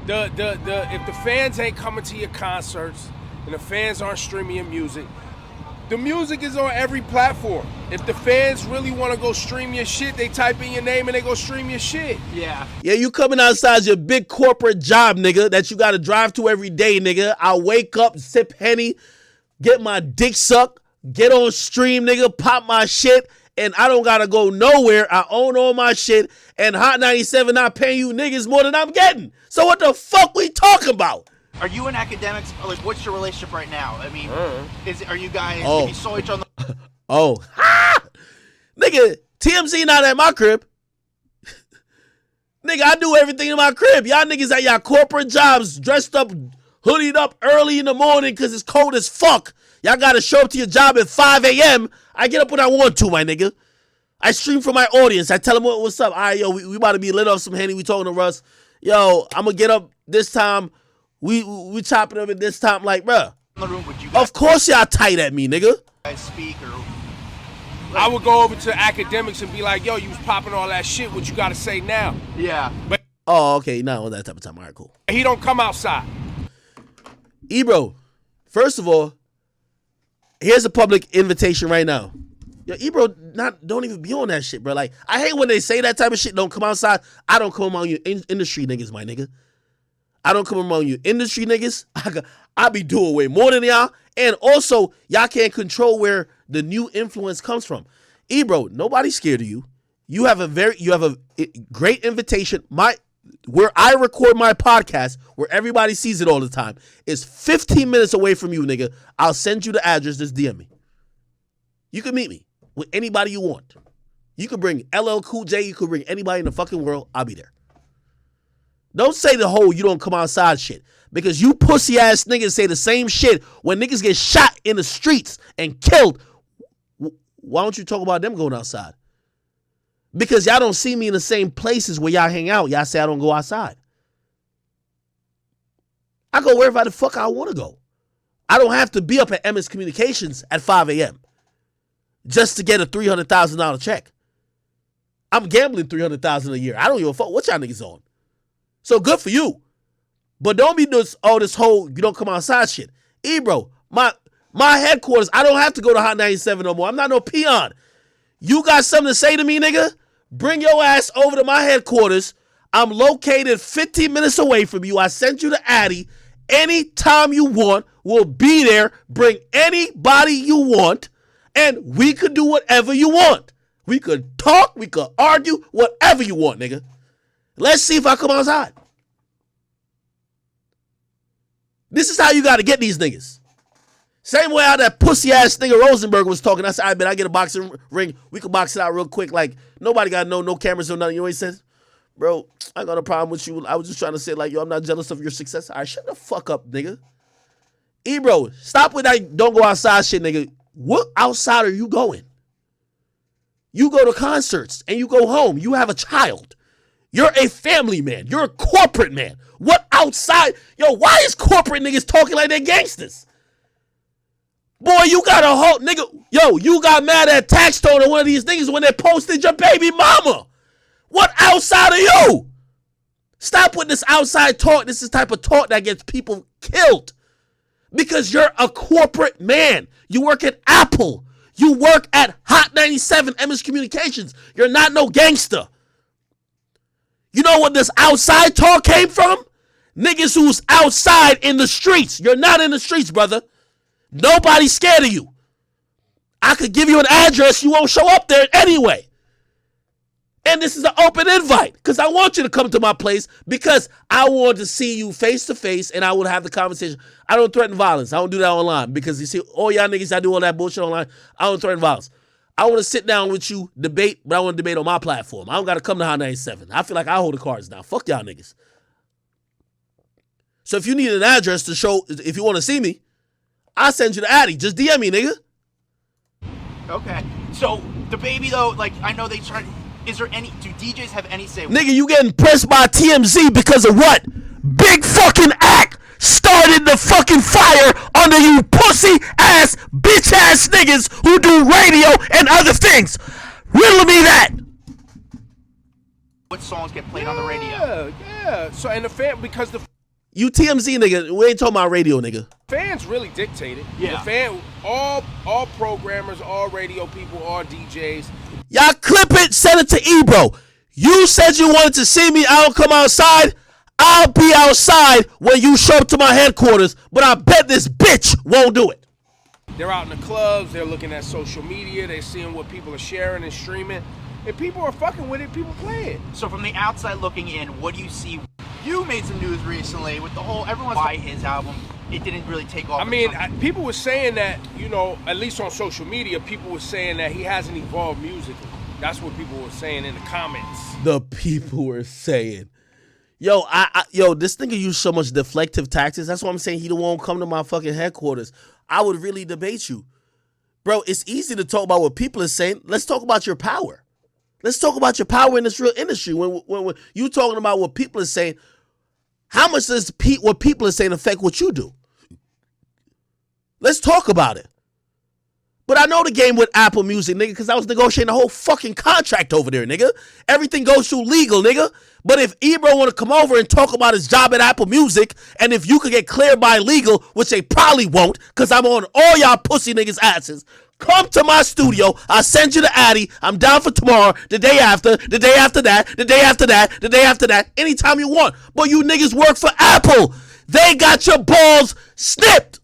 If the fans ain't coming to your concerts and the fans aren't streaming your music, the music is on every platform. If the fans really want to go stream your shit, they type in your name and they go stream your shit. Yeah. Yeah, you coming outside your big corporate job, nigga, that you got to drive to every day, nigga. I wake up, sip Henny, get my dick sucked, get on stream, nigga, pop my shit, and I don't got to go nowhere. I own all my shit, and Hot 97 not paying you niggas more than I'm getting. So what the fuck we talking about? Are you and Akademiks, like, what's your relationship right now? I mean, are you guys, Oh. if you saw each other? Oh. Nigga, TMZ not at my crib. Nigga, I do everything in my crib. Y'all niggas at y'all corporate jobs, dressed up, hoodied up early in the morning because it's cold as fuck. Y'all got to show up to your job at 5 a.m. I get up when I want to, my nigga. I stream for my audience. I tell them what's up. All right, yo, we about to be lit off some Henny. We talking to Russ. Yo, I'm going to get up this time. We chopping up at this time. Like, bruh, of course y'all tight at me, nigga. Speak or... I would go over to Akademiks and be like, yo, you was popping all that shit. What you got to say now? Yeah. But oh, okay. Not on that type of time. All right, cool. He don't come outside. Ebro, first of all, here's a public invitation right now. Yo, Ebro, don't even be on that shit, bro. Like, I hate when they say that type of shit. Don't come outside. I don't come among you industry niggas, my nigga. I don't come among you industry niggas. I be doing way more than y'all. And also, y'all can't control where the new influence comes from. Ebro, nobody's scared of you. You have a great invitation. Where I record my podcast, where everybody sees it all the time, is 15 minutes away from you, nigga. I'll send you the address. Just DM me. You can meet me with anybody you want. You could bring LL Cool J. You could bring anybody in the fucking world. I'll be there. Don't say the whole you don't come outside shit. Because you pussy ass niggas say the same shit when niggas get shot in the streets and killed. Why don't you talk about them going outside? Because y'all don't see me in the same places where y'all hang out. Y'all say I don't go outside. I go wherever the fuck I want to go. I don't have to be up at MS Communications at 5 a.m. just to get a $300,000 check. I'm gambling $300,000 a year. I don't give a fuck what y'all niggas on. So good for you. But don't be this whole you don't come outside shit. Ebro, my headquarters, I don't have to go to Hot 97 no more. I'm not no peon. You got something to say to me, nigga? Bring your ass over to my headquarters. I'm located 15 minutes away from you. I sent you to Addy. Anytime you want, we'll be there. Bring anybody you want, and we could do whatever you want. We could talk, we could argue, whatever you want, nigga. Let's see if I come outside. This is how you got to get these niggas. Same way how that pussy ass nigga Rosenberg was talking. I said, I bet I get a boxing ring. We could box it out real quick. Like, nobody got no cameras or nothing. You know what he says? Bro, I got a problem with you. I was just trying to say, like, yo, I'm not jealous of your success. All right, shut the fuck up, nigga. Ebro, stop with that don't go outside shit, nigga. What outside are you going? You go to concerts and you go home. You have a child. You're a family man. You're a corporate man. What outside? Yo, why is corporate niggas talking like they're gangsters? Boy, you got a whole nigga. Yo, you got mad at Taxstone or one of these niggas when they posted your baby mama. What outside of you? Stop with this outside talk. This is the type of talk that gets people killed. Because you're a corporate man. You work at Apple. You work at Hot 97 MS Communications. You're not no gangster. You know what this outside talk came from? Niggas who's outside in the streets. You're not in the streets, brother. Nobody's scared of you. I could give you an address. You won't show up there anyway. And this is an open invite because I want you to come to my place because I want to see you face to face and I will have the conversation. I don't threaten violence. I don't do that online because you see, all y'all niggas that do all that bullshit online, I don't threaten violence. I want to sit down with you, debate, but I want to debate on my platform. I don't got to come to Hot 97. I feel like I hold the cards now. Fuck y'all niggas. So if you need an address to show, if you want to see me, I'll send you the Addy. Just DM me, nigga. Okay. So the baby though, like I know they tried. Is there any? Do DJs have any say? Nigga, you getting pressed by TMZ because of what? Big fucking act started the fucking fire under you pussy ass bitch ass niggas who do radio and other things. Riddle me that. What songs get played on the radio? Yeah. So and the fan because the You TMZ nigga, we ain't talking about radio nigga. fans really dictate it. Yeah. The fan, all programmers, all radio people, all DJs. Y'all clip it, send it to Ebro. You said you wanted to see me. I don't come outside. I'll be outside when you show up to my headquarters, but I bet this bitch won't do it. They're out in the clubs. They're looking at social media. They're seeing what people are sharing and streaming. If people are fucking with it, people play it. So from the outside looking in, what do you see? You made some news recently with the whole everyone's buy his album. It didn't really take off. I mean, people were saying that, you know, at least on social media, people were saying that he hasn't evolved musically. That's what people were saying in the comments. The people were saying, yo, this nigga use so much deflective tactics. That's why I'm saying he won't come to my fucking headquarters. I would really debate you. Bro, it's easy to talk about what people are saying. Let's talk about your power. Let's talk about your power in this real industry. When you talking about what people are saying, how much does what people are saying affect what you do? Let's talk about it. But I know the game with Apple Music, nigga, because I was negotiating a whole fucking contract over there, nigga. Everything goes through legal, nigga. But if Ebro want to come over and talk about his job at Apple Music, and if you could get cleared by legal, which they probably won't, because I'm on all y'all pussy niggas' asses, come to my studio. I'll send you the Addy. I'm down for tomorrow, the day after, the day after that, the day after that, the day after that, anytime you want. But you niggas work for Apple. They got your balls snipped.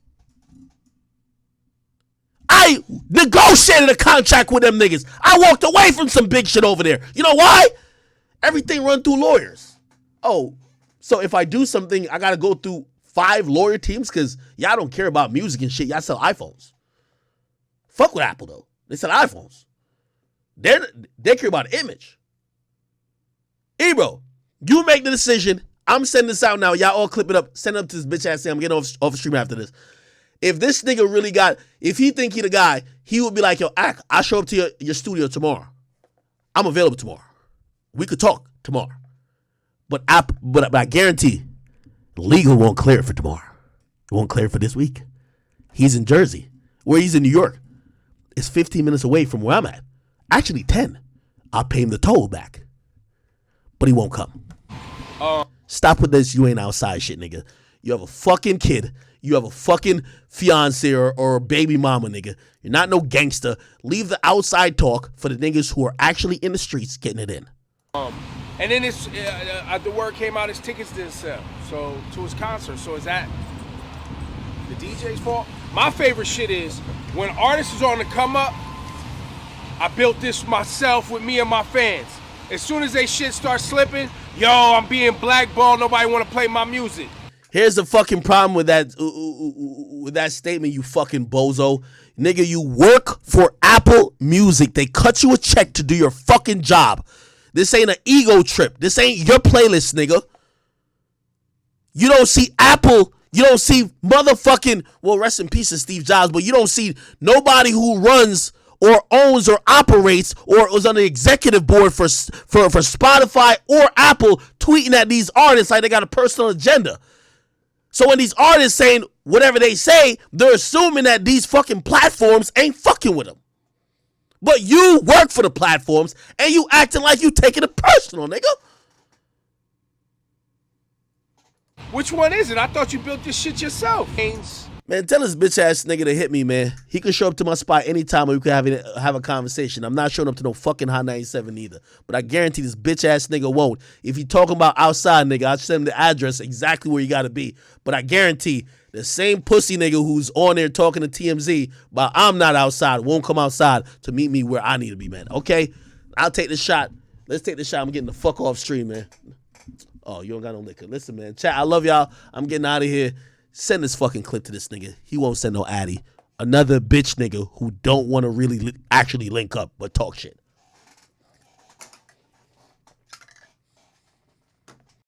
I negotiated a contract with them niggas. I walked away from some big shit over there. You know why? Everything run through lawyers. Oh, so if I do something, I got to go through 5 lawyer teams because y'all don't care about music and shit. Y'all sell iPhones. Fuck with Apple, though. They sell iPhones. They care about image. Ebro, you make the decision. I'm sending this out now. Y'all all clip it up. Send it up to this bitch ass thing. I'm getting off the stream after this. If this nigga really if he think he the guy, he would be like, yo, I'll show up to your studio tomorrow. I'm available tomorrow. We could talk tomorrow. But I guarantee legal won't clear it for tomorrow. It won't clear it for this week. He's in Jersey. Where he's in New York. It's 15 minutes away from where I'm at. Actually 10. I'll pay him the toll back. But he won't come. Stop with this you ain't outside shit, nigga. You have a fucking kid. You have a fucking fiance or baby mama, nigga. You're not no gangster. Leave the outside talk for the niggas who are actually in the streets getting it in. And then the word came out, his tickets didn't sell. So to his concert. So is that the DJ's fault? My favorite shit is when artists is on the come up. I built this myself with me and my fans. As soon as they shit start slipping, yo, I'm being blackballed. Nobody want to play my music. Here's the fucking problem with that statement, you fucking bozo. Nigga, you work for Apple Music. They cut you a check to do your fucking job. This ain't an ego trip. This ain't your playlist, nigga. You don't see Apple. You don't see motherfucking, well, rest in peace to Steve Jobs, but you don't see nobody who runs or owns or operates or was on the executive board for Spotify or Apple tweeting at these artists like they got a personal agenda. So when these artists saying whatever they say, they're assuming that these fucking platforms ain't fucking with them. But you work for the platforms and you acting like you taking it personal, nigga. Which one is it? I thought you built this shit yourself. Man, tell this bitch ass nigga to hit me, man. He can show up to my spot anytime and we can have a conversation. I'm not showing up to no fucking Hot 97 either. But I guarantee this bitch ass nigga won't. If you talking about outside, nigga, I'll send him the address exactly where you gotta be. But I guarantee the same pussy nigga who's on there talking to TMZ about I'm not outside won't come outside to meet me where I need to be, man. Okay? I'll take the shot. Let's take the shot. I'm getting the fuck off stream, man. Oh, you don't got no liquor. Listen, man. Chat, I love y'all. I'm getting out of here. Send this fucking clip to this nigga. He won't send no addy. Another bitch nigga who don't want to really actually link up but talk shit.